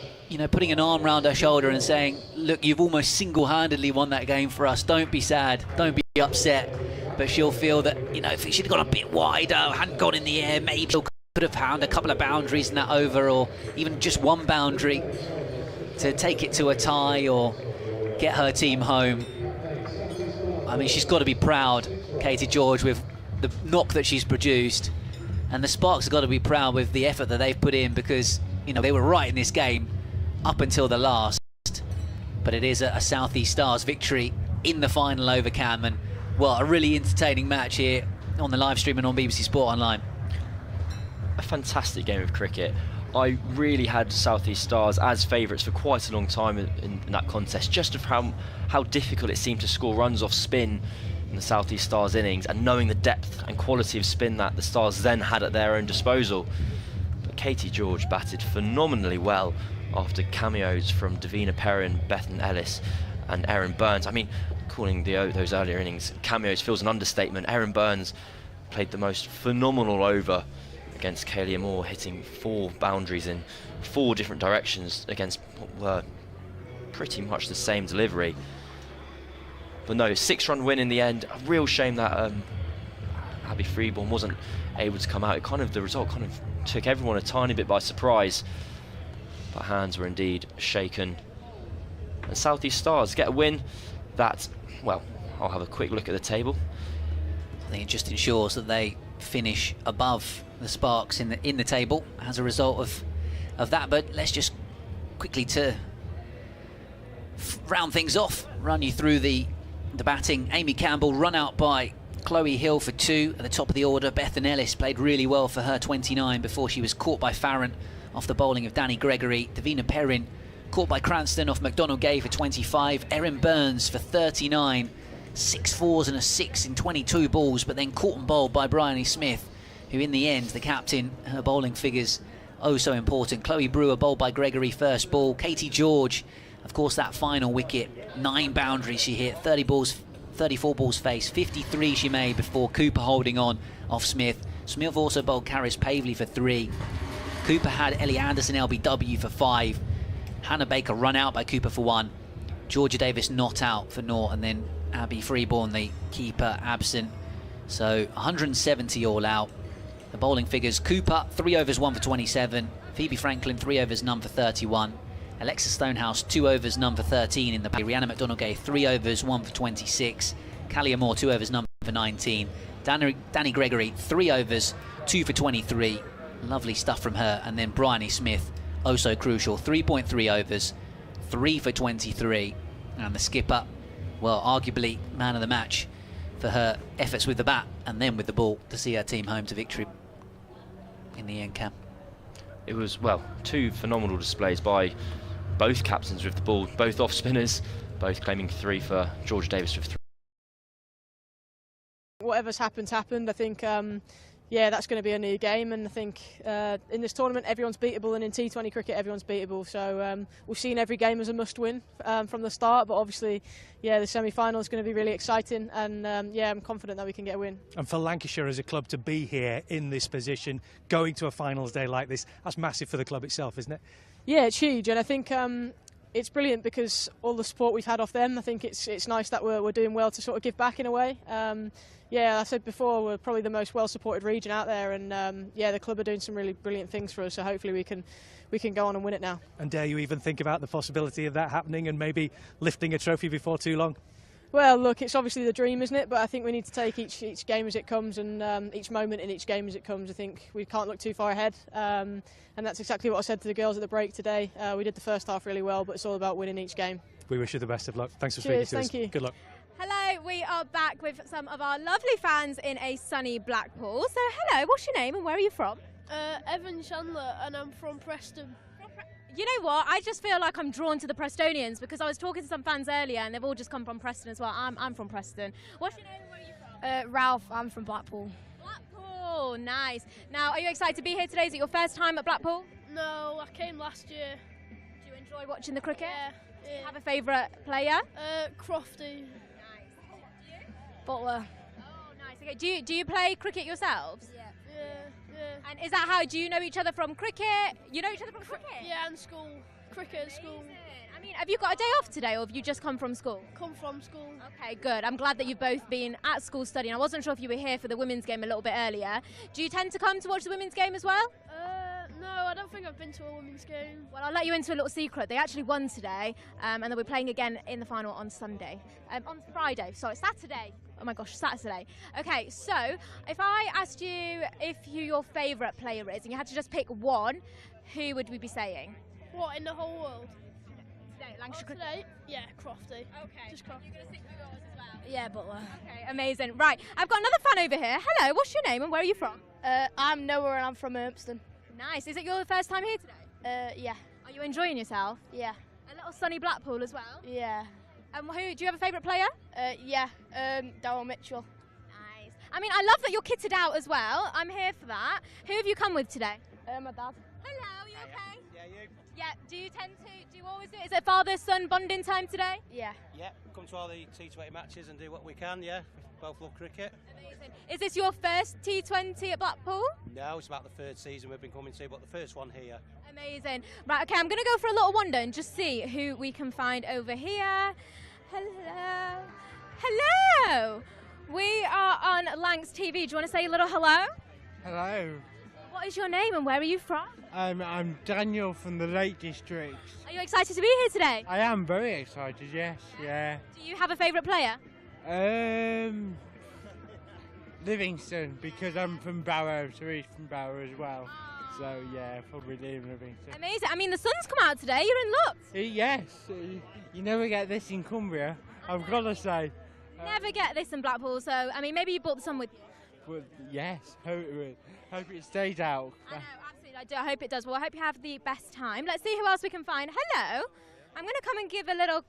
putting an arm around her shoulder and saying, look, you've almost single-handedly won that game for us. Don't be sad. Don't be upset. But she'll feel that, if she'd have gone a bit wider, hadn't gone in the air, maybe she could have found a couple of boundaries in that over, or even just one boundary to take it to a tie or get her team home. I mean, she's got to be proud, Katie George, with the knock that she's produced. And the Sparks have got to be proud with the effort that they've put in, because, they were right in this game up until the last. But it is a South East Stars victory in the final over, Cam. And, well, a really entertaining match here on the live stream and on BBC Sport Online. A fantastic game of cricket. I really had South East Stars as favourites for quite a long time in that contest, just of how difficult it seemed to score runs off spin in the South East Stars innings, and knowing the depth and quality of spin that the Stars then had at their own disposal. But Katie George batted phenomenally well after cameos from Davina Perrin, Bethan Ellis and Erin Burns. I mean, calling those earlier innings cameos feels an understatement. Erin Burns played the most phenomenal over against Kaylee Moore, hitting 4 boundaries in 4 different directions against what were pretty much the same delivery. But no, 6-run win in the end. A real shame that Abby Freeborn wasn't able to come out. The result kind of took everyone a tiny bit by surprise. But hands were indeed shaken. And South East Stars get a win that, well, I'll have a quick look at the table. I think it just ensures that they finish above the Sparks in the table as a result of that. But let's just quickly to round things off, run you through the batting. Amy Campbell run out by Chloe Hill for 2 at the top of the order. Bethan Ellis played really well for her 29 before she was caught by Farron off the bowling of Danny Gregory. Davina Perrin caught by Cranston off McDonald Gay for 25. Erin Burns for 39. 6 fours and a 6 in 22 balls, but then caught and bowled by Bryony Smith, who in the end, the captain, her bowling figures oh so important. Chloe Brewer bowled by Gregory first ball. Katie George, of course, that final wicket, 9 boundaries she hit, 34 balls faced, 53 she made before Cooper holding on off Smith. Smith also bowled Caris Pavley for 3. Cooper had Ellie Anderson LBW for 5. Hannah Baker run out by Cooper for 1. Georgia Davis not out for 0, and then Abby Freeborn, the keeper, absent. So 170 all out. The bowling figures: Cooper 3 overs 1 for 27. Phoebe Franklin 3 overs none for 31. Alexa Stonehouse 2 overs none for 13 in the pack. Rihanna McDonald-Gay 3 overs 1 for 26. Callie Moore 2 overs none for 19. Danny Gregory 3 overs 2 for 23. Lovely stuff from her. And then Bryony Smith, oh so crucial, 3.3 overs, 3 for 23. And the skipper, well, arguably man of the match for her efforts with the bat and then with the ball to see her team home to victory in the end, Cam. It was, well, 2 phenomenal displays by both captains with the ball, both off spinners, both claiming 3 for Georgia Davis with 3. Whatever's happened. I think, yeah, that's going to be a new game, and I think in this tournament everyone's beatable, and in T20 cricket everyone's beatable. So we've seen every game as a must-win from the start, but obviously, yeah, the semi-final is going to be really exciting, and yeah, I'm confident that we can get a win. And for Lancashire as a club to be here in this position, going to a finals day like this, that's massive for the club itself, isn't it? Yeah, it's huge, and I think it's brilliant because all the support we've had off them. I think it's nice that we're doing well to sort of give back in a way. Yeah, I said before, we're probably the most well-supported region out there, and yeah, the club are doing some really brilliant things for us. So hopefully we can go on and win it now. And dare you even think about the possibility of that happening and maybe lifting a trophy before too long? Well, look, it's obviously the dream, isn't it? But I think we need to take each game as it comes, and each moment in each game as it comes. I think we can't look too far ahead, and that's exactly what I said to the girls at the break today. We did the first half really well, but it's all about winning each game. We wish you the best of luck. Thanks for Cheers, speaking to us. thank you. Good luck. Hello, we are back with some of our lovely fans in a sunny Blackpool. So hello, what's your name and where are you from? Evan Chandler, and I'm from Preston. You know what, I just feel like I'm drawn to the Prestonians because I was talking to some fans earlier and they've all just come from Preston as well. I'm from Preston. What's your name and where are you from? Ralph, I'm from Blackpool. Blackpool, nice. Now, are you excited to be here today? Is it your first time at Blackpool? No, I came last year. Do you enjoy watching the cricket? Yeah. Do you have a favourite player? Crofty. Butler. Oh, nice. Okay. Do you play cricket yourselves? Yeah. And is that how, do you know each other from cricket? You know each other from cricket? Yeah, and school. Cricket at school. I mean, have you got a day off today or have you just come from school? Come from school. Okay, good. I'm glad that you've both been at school studying. I wasn't sure if you were here for the women's game a little bit earlier. Do you tend to come to watch the women's game as well? No, I don't think I've been to a women's game. Well, I'll let you into a little secret. They actually won today, and they'll be playing again in the final on Sunday. On Friday, sorry, Saturday. Oh my gosh, Saturday. Okay, so if I asked you who your favourite player is, and you had to just pick one, who would we be saying? What, in the whole world? Today, Lancashire. Today? Yeah, Crofty. Okay. Just Crofty. You're going to stick with yours as well? Yeah, Butler. Okay, amazing. Right, I've got another fan over here. Hello, what's your name and where are you from? I'm Noah and I'm from Urmston. Nice. Is it your first time here today? Yeah. Are you enjoying yourself? Yeah. A little sunny Blackpool as well? Yeah. Who do you have a favourite player? Yeah, Darryl Mitchell. Nice. I mean, I love that you're kitted out as well. I'm here for that. Who have you come with today? My dad. Hello, you okay? Yeah, you? Yeah, do you always do it? Is it father-son bonding time today? Yeah. Yeah, come to all the T20 matches and do what we can, yeah. Both love cricket. Amazing. Is this your first T20 at Blackpool? No, it's about the 3rd season we've been coming to, but the first one here. Amazing. Right, okay, I'm going to go for a little wander and just see who we can find over here. Hello. Hello. We are on Lancs TV. Do you want to say a little hello? Hello. What is your name and where are you from? I'm Daniel from the Lake District. Are you excited to be here today? I am very excited, yes, yeah. Do you have a favourite player? Livingston, because I'm from Barrow, so he's from Barrow as well. So yeah, probably Livingston. Amazing. I mean, the sun's come out today. You're in luck. Yes, you never get this in Cumbria, I've got to say. Never get this in Blackpool, so I mean, maybe you brought the sun with you. But yes, hope it stays out. I know, absolutely, I do. I hope it does. Well, I hope you have the best time. Let's see who else we can find. Hello. I'm going to come and give a little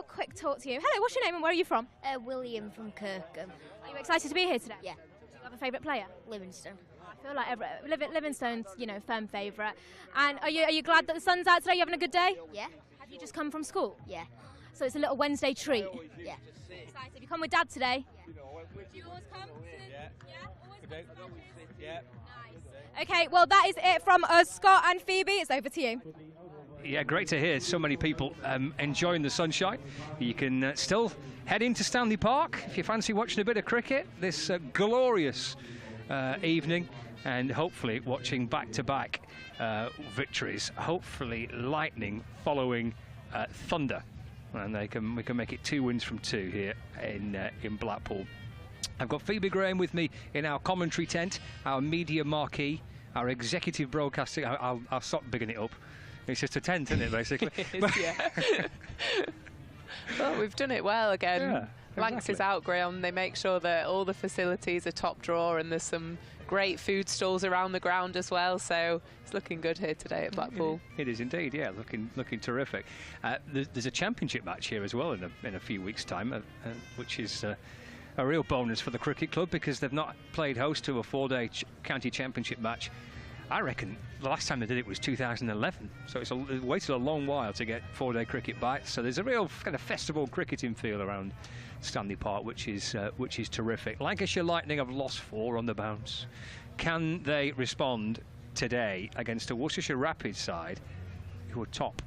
quick talk to you. Hello, what's your name and where are you from? William from Kirkham. Are you excited to be here today? Yeah. Do you have a favourite player? Livingston. I feel like Livingston's, firm favourite. And are you glad that the sun's out today? You having a good day? Yeah. Have you just come from school? Yeah. So it's a little Wednesday treat? Yeah. Excited. Have you come with Dad today? Yeah. Do you always come? Yeah. Nice. Okay, well that is it from us, Scott and Phoebe. It's over to you. Yeah, great to hear so many people enjoying the sunshine. You can still head into Stanley Park if you fancy watching a bit of cricket this glorious evening, and hopefully watching back-to-back victories. Hopefully lightning following thunder, and we can make it 2 wins from 2 here in Blackpool. I've got Phoebe Graham with me in our commentary tent, our media marquee, our executive broadcasting. I'll stop bigging it up. It's just a tent, isn't it, basically? Yeah. Well, we've done it well again. Yeah, Lancs is out, Graham. They make sure that all the facilities are top drawer, and there's some great food stalls around the ground as well. So it's looking good here today at Blackpool. It is indeed, yeah, looking terrific. There's a championship match here as well in a few weeks' time, which is a real bonus for the cricket club, because they've not played host to a 4-day county championship match. I reckon the last time they did it was 2011, so it's waited a long while to get 4-day cricket bites. So there's a real kind of festival cricketing feel around Stanley Park, which is terrific. Lancashire Lightning have lost 4 on the bounce. Can they respond today against a Worcestershire Rapids side who are top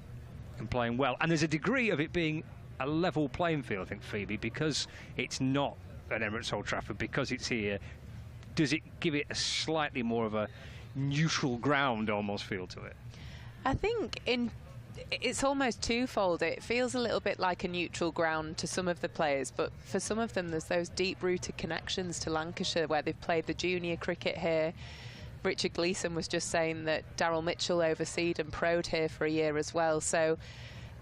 and playing well? And there's a degree of it being a level playing field, I think, Phoebe, because it's not at Emirates Old Trafford, because it's here. Does it give it a slightly more of a neutral ground almost feel to it? I think it's almost twofold. It feels a little bit like a neutral ground to some of the players, but for some of them there's those deep-rooted connections to Lancashire where they've played the junior cricket here. Richard Gleeson was just saying that Daryl Mitchell overseed and pro'd here for a year as well. So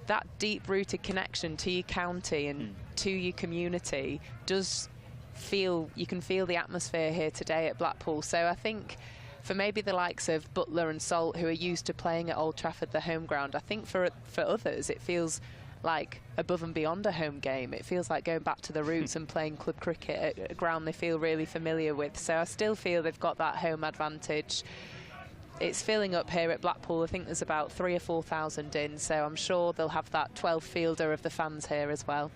that deep-rooted connection to your county and to your community does feel, you can feel the atmosphere here today at Blackpool. So I think for maybe the likes of Butler and Salt, who are used to playing at Old Trafford, the home ground, I think for others it feels like above and beyond a home game. It feels like going back to the roots and playing club cricket at a ground they feel really familiar with. So I still feel they've got that home advantage. It's filling up here at Blackpool. I think there's about 3,000 or 4,000 in, so I'm sure they'll have that 12 fielder of the fans here as well.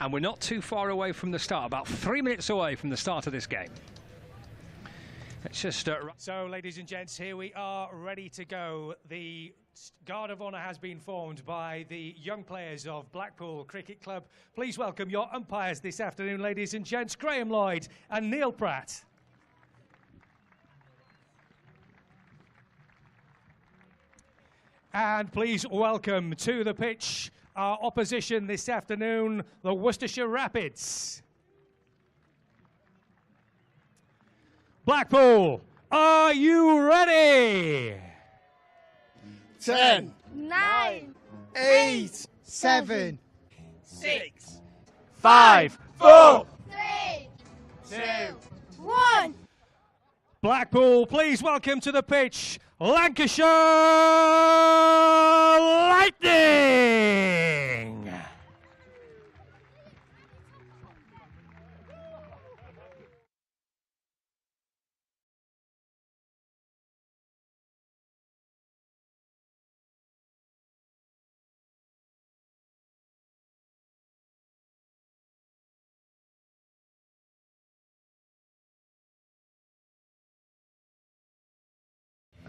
And we're not too far away from the start, about 3 minutes away from the start of this game. Let's just So, ladies and gents, here we are, ready to go. The Guard of Honour has been formed by the young players of Blackpool Cricket Club. Please welcome your umpires this afternoon, ladies and gents, Graham Lloyd and Neil Pratt. And please welcome to the pitch our opposition this afternoon, the Worcestershire Rapids. Blackpool, are you ready? 10, 9, 8, 7, 6, 5, 4, 3, 2, 1. Blackpool, please welcome to the pitch, Lancashire Lightning!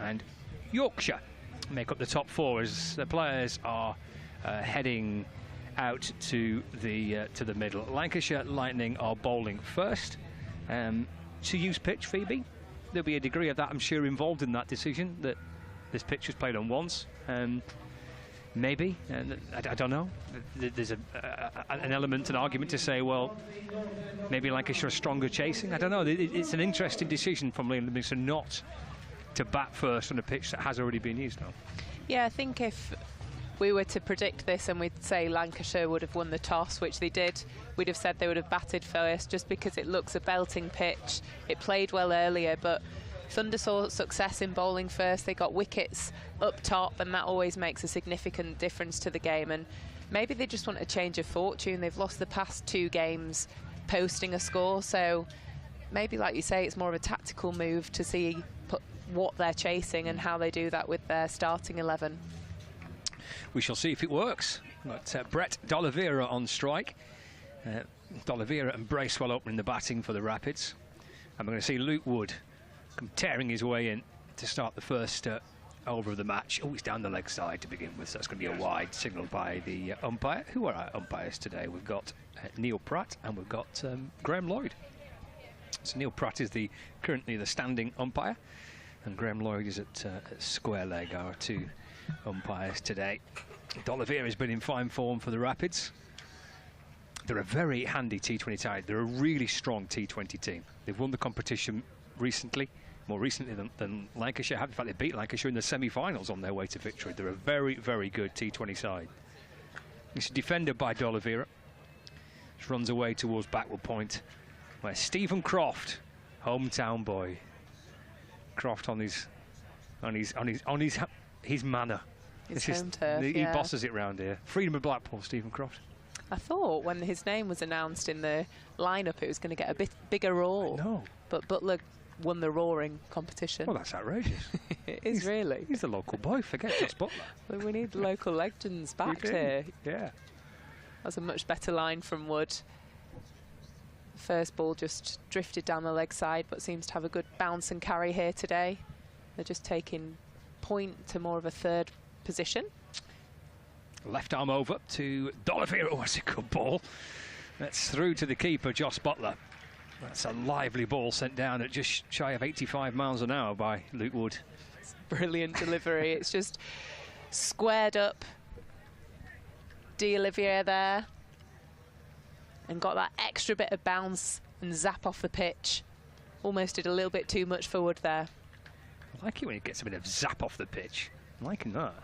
And Yorkshire make up the top 4 as the players are heading out to the middle. Lancashire Lightning are bowling first. To use pitch, Phoebe, there'll be a degree of that, I'm sure, involved in that decision, that this pitch was played on once. Maybe, I don't know. There's an element, an argument to say, well, maybe Lancashire are stronger chasing. I don't know. It's an interesting decision from Liam Livingston not to bat first on a pitch that has already been used now. Yeah, I think if we were to predict this and we'd say Lancashire would have won the toss, which they did, we'd have said they would have batted first, just because it looks a belting pitch. It played well earlier, but Thunder saw success in bowling first. They got wickets up top, and that always makes a significant difference to the game. And maybe they just want a change of fortune. They've lost the past 2 games posting a score, so maybe, like you say, it's more of a tactical move to see what they're chasing and how they do that with their starting 11. We shall see if it works. Got Brett D'Oliveira on strike. D'Oliveira and Bracewell opening the batting for the Rapids. And we're going to see Luke Wood come tearing his way in to start the first over of the match. Oh, he's down the leg side to begin with, so that's going to be a wide signal by the umpire. Who are our umpires today? We've got Neil Pratt and we've got Graham Lloyd. So Neil Pratt is currently the standing umpire, and Graham Lloyd is at square leg, our 2 umpires today. D'Oliveira has been in fine form for the Rapids. They're a very handy T20 side. They're a really strong T20 team. They've won the competition recently, more recently than Lancashire have. In fact, they beat Lancashire in the semi-finals on their way to victory. They're a very, very good T20 side. It's defended by D'Oliveira. Just runs away towards backward point, where Stephen Croft, hometown boy. Croft on his manor. His home turf, he bosses it round here. Freedom of Blackpool, Stephen Croft. I thought when his name was announced in the lineup it was going to get a bit bigger roar. No. But Butler won the roaring competition. Well, that's outrageous. It is really. He's the local boy, forget Joss Butler. Well, we need local legends back here. Yeah. That's a much better line from Wood. First ball just drifted down the leg side, but seems to have a good bounce and carry here today. They're just taking point to more of a third position. Left arm over to D'Oliveira. Oh, that's a good ball. That's through to the keeper, Joss Butler. That's a lively ball sent down at just shy of 85 miles an hour by Luke Wood. It's brilliant delivery. It's just squared up. D'Oliveira there. And got that extra bit of bounce and zap off the pitch. Almost did a little bit too much for Wood there. I like it when he gets a bit of zap off the pitch. I'm liking that.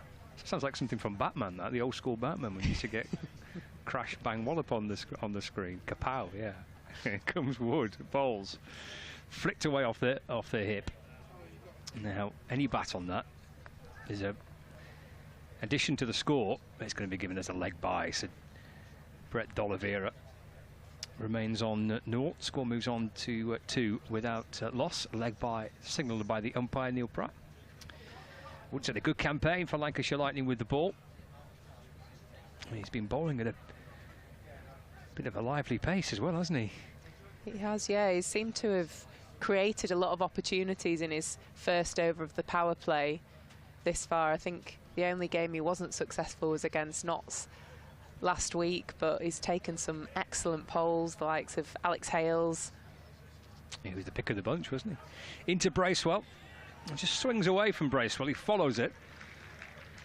Sounds like something from Batman, that, the old school Batman, when you used to get crash, bang, wallop on the screen. Kapow, yeah. Here comes Wood, bowls. Flicked away off the hip. Now, any bat on that is a addition to the score. It's going to be given as a leg bye. So Brett D'Oliveira remains on 0. Score moves on to 2 without loss. Leg bye signalled by the umpire, Neil Pratt. Wood's had a good campaign for Lancashire Lightning with the ball. He's been bowling at a bit of a lively pace as well, hasn't he? He has, yeah. He seemed to have created a lot of opportunities in his first over of the power play this far. I think the only game he wasn't successful was against Notts last week, but he's taken some excellent polls, the likes of Alex Hales. He was the pick of the bunch, wasn't he? Into Bracewell. Just swings away from Bracewell. He follows it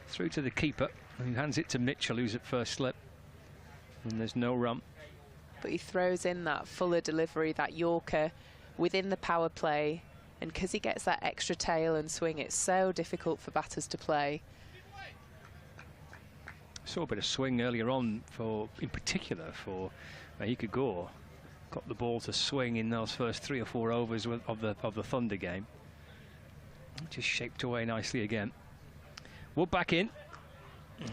through to the keeper, and he hands it to Mitchell, who's at first slip. And there's no run. But he throws in that fuller delivery, that Yorker, within the power play. And because he gets that extra tail and swing, it's so difficult for batters to play. Saw a bit of swing earlier on, in particular for Mahika Gore. Got the ball to swing in those first 3 or 4 overs of the Thunder game. Just shaped away nicely again. Wood back in.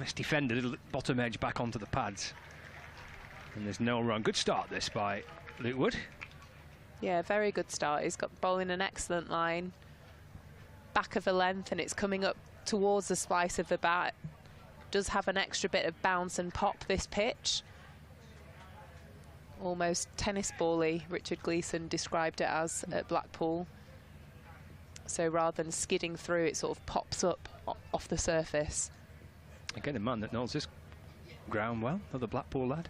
Let's defend a little bottom edge back onto the pads. And there's no run. Good start this by Luke Wood. Yeah, very good start. He's got bowling an excellent line. Back of the length, and it's coming up towards the splice of the bat. Does have an extra bit of bounce and pop this pitch. Almost tennis ball-y, Richard Gleeson described it as at Blackpool. So rather than skidding through, it sort of pops up off the surface. Again, a man that knows this ground well, another Blackpool lad.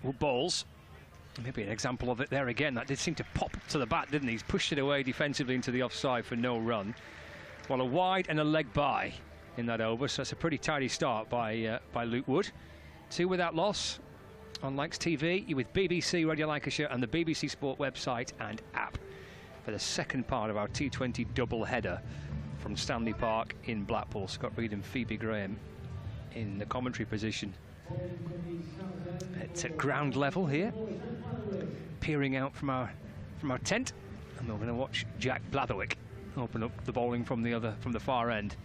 Wood bowls. Maybe an example of it there again. That did seem to pop to the bat, didn't he? He's pushed it away defensively into the offside for no run. Well, a wide and a leg bye in that over, so it's a pretty tidy start by Luke Wood. 2 without loss on Lancs TV. You're with BBC Radio Lancashire and the BBC Sport website and app for the second part of our T20 double header from Stanley Park in Blackpool. Scott Reed and Phoebe Graham in the commentary position. It's at ground level here, peering out from our tent, and we're going to watch Jack Blatherwick open up the bowling from the far end.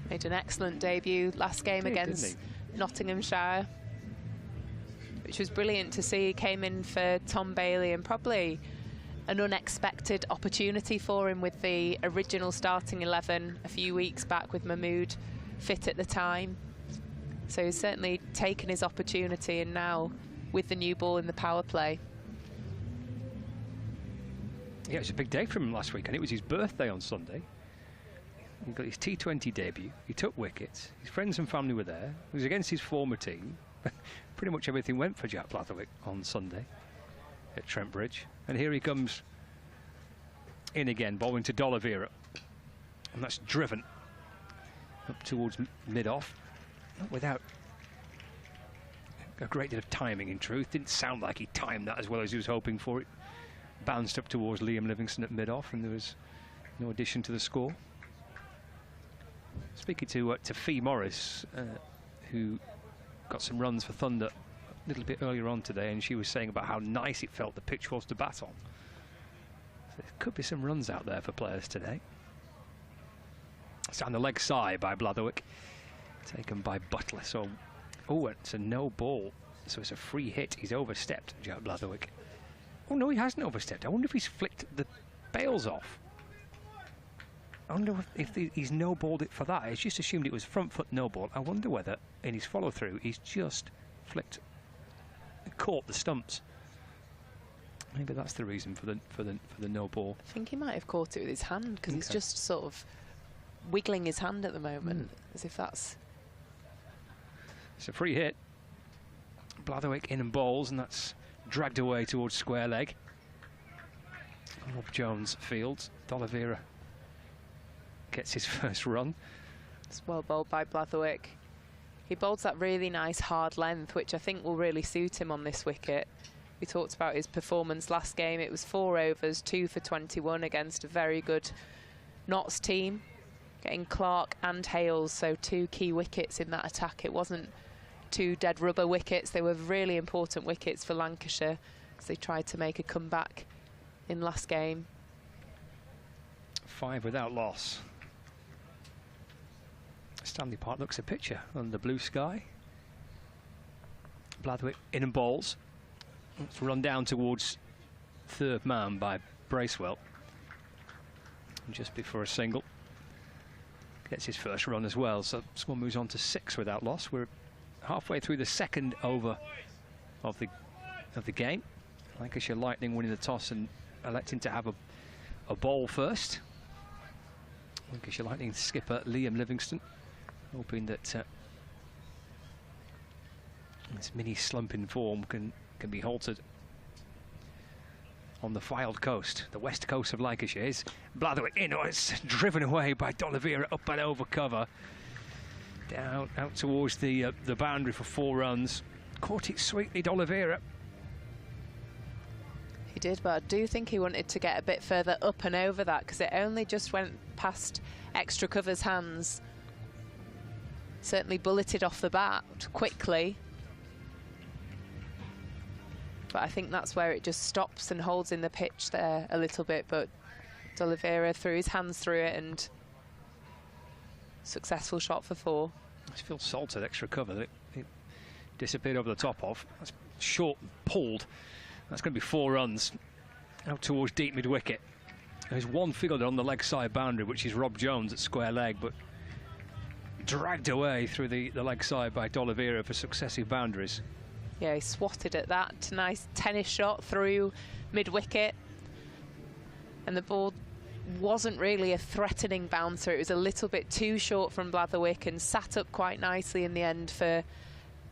Made an excellent debut last game against Nottinghamshire, which was brilliant to see. He came in for Tom Bailey, and probably an unexpected opportunity for him with the original starting 11 a few weeks back with Mahmood fit at the time. So he's certainly taken his opportunity, and now with the new ball in the power play. Yeah, it was a big day for him last week, and it was his birthday on Sunday. He got his T20 debut, he took wickets, his friends and family were there, it was against his former team. Pretty much everything went for Jack Blatherwick on Sunday at Trent Bridge. And here he comes in again, bowling to D'Oliveira. And that's driven up towards mid-off, not without a great deal of timing in truth. Didn't sound like he timed that as well as he was hoping for it. Bounced up towards Liam Livingston at mid-off, and there was no addition to the score. Speaking to Fee Morris, who got some runs for Thunder a little bit earlier on today, and she was saying about how nice it felt the pitch was to bat on. So there could be some runs out there for players today. It's down the leg side by Blatherwick, taken by Butler. So, oh, it's a no ball, so it's a free hit. He's overstepped, Jack Blatherwick. Oh no, he hasn't overstepped. I wonder if he's flicked the bails off. I wonder if he's no-balled it for that. He's just assumed it was front foot no-ball. I wonder whether, in his follow-through, he's just flicked, caught the stumps. Maybe that's the reason for the no-ball. I think he might have caught it with his hand, because he's just sort of wiggling his hand at the moment, as if that's... It's a free hit. Blatherwick in and bowls, and that's dragged away towards square leg. Rob Jones fields. D'Oliveira gets his first run. It's well bowled by Blatherwick. He bowls that really nice hard length, which I think will really suit him on this wicket. We talked about his performance last game. It was 4 overs, 2 for 21 against a very good Notts team, getting Clark and Hales, so 2 key wickets in that attack. It wasn't 2 dead rubber wickets. They were really important wickets for Lancashire, because they tried to make a comeback in last game. 5 without loss. Stanley Park looks a picture under the blue sky. Blatherwick in and bowls. It's run down towards third man by Bracewell. And just before a single. Gets his first run as well, so Swan moves on to 6 without loss. We're halfway through the second over of the game. Lancashire Lightning winning the toss and electing to have a bowl first. Lancashire Lightning skipper Liam Livingston hoping that this mini slump in form can be halted on the Fylde coast, the west coast of Lancashire. Is Blatherwick in, it's driven away by D'Oliveira up and over cover, down out towards the boundary for 4 runs. Caught it sweetly, D'Oliveira. He did, but I do think he wanted to get a bit further up and over that, because it only just went past extra cover's hands. Certainly bulleted off the bat quickly, but I think that's where it just stops and holds in the pitch there a little bit. But D'Oliveira threw his hands through it, and successful shot for 4. I feel salted, extra cover that it disappeared over the top of. That's short and pulled. That's going to be 4 runs out towards deep mid-wicket. There's one fielder on the leg side boundary, which is Rob Jones at square leg, but dragged away through the leg side by D'Oliveira for successive boundaries. Yeah, he swatted at that. Nice tennis shot through mid-wicket. And the ball wasn't really a threatening bouncer. It was a little bit too short from Blatherwick and sat up quite nicely in the end for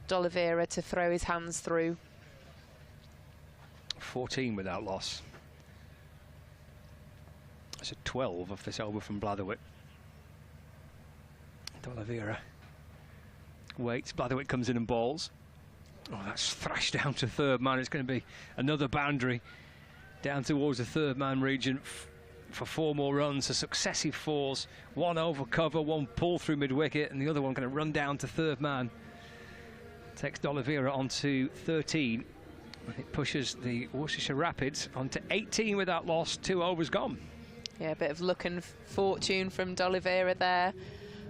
D'Oliveira to throw his hands through. 14 without loss. That's a 12 off this over from Blatherwick. D'Oliveira waits. Blatherwick comes in and balls. Oh, that's thrashed down to third man. It's going to be another boundary down towards the third man region for 4 more runs. A successive 4s. 1 over cover, 1 pull through mid-wicket, and the other one going to run down to third man. Takes D'Oliveira on to 13. And it pushes the Worcestershire Rapids on to 18 with that loss. 2 overs gone. Yeah, a bit of luck and fortune from D'Oliveira there.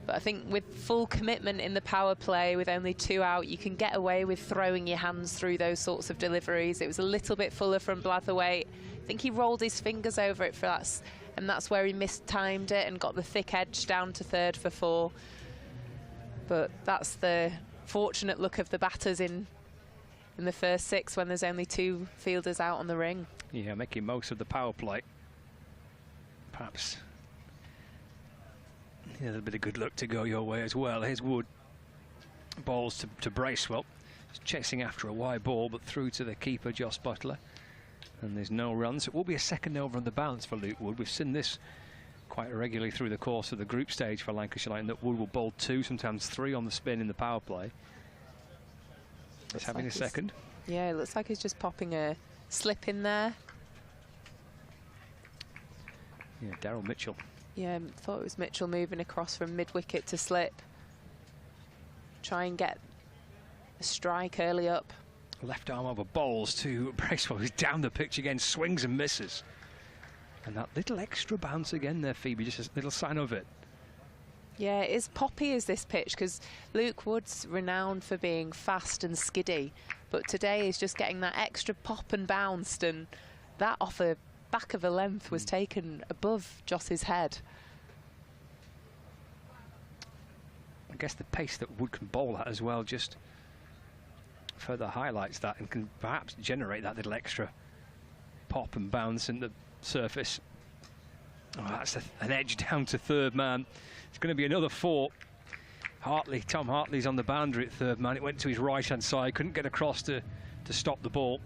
But I think with full commitment in the power play, with only 2 out, you can get away with throwing your hands through those sorts of deliveries. It was a little bit fuller from Blatherwick. I think he rolled his fingers over it for that, and that's where he mistimed it and got the thick edge down to third for 4. But that's the fortunate luck of the batters in the first 6 when there's only 2 fielders out on the ring. Yeah, making most of the power play. Perhaps a little bit of good luck to go your way as well. Here's Wood. Balls to Bracewell. He's chasing after a wide ball, but through to the keeper, Joss Butler. And there's no runs. It will be a second over on the bounce for Luke Wood. We've seen this quite regularly through the course of the group stage for Lancashire Light, that Wood will bowl 2, sometimes 3 on the spin in the power play. He's having a second. Yeah, it looks like he's just popping a slip in there. Yeah, Daryl Mitchell. Yeah, thought it was Mitchell moving across from mid-wicket to slip. Try and get a strike early up. Left arm over bowls to Bracewell, who's down the pitch again, swings and misses. And that little extra bounce again there, Phoebe, just a little sign of it. Yeah, it is poppy as this pitch, because Luke Wood's renowned for being fast and skiddy, but today he's just getting that extra pop and bounced, and that off the back of a length was taken above Joss's head. I guess the pace that Wood can bowl at as well just further highlights that, and can perhaps generate that little extra pop and bounce in the surface. Oh, that's an edge down to third man. It's going to be another 4. Tom Hartley's on the boundary at third man. It went to his right hand side, couldn't get across to stop the ball.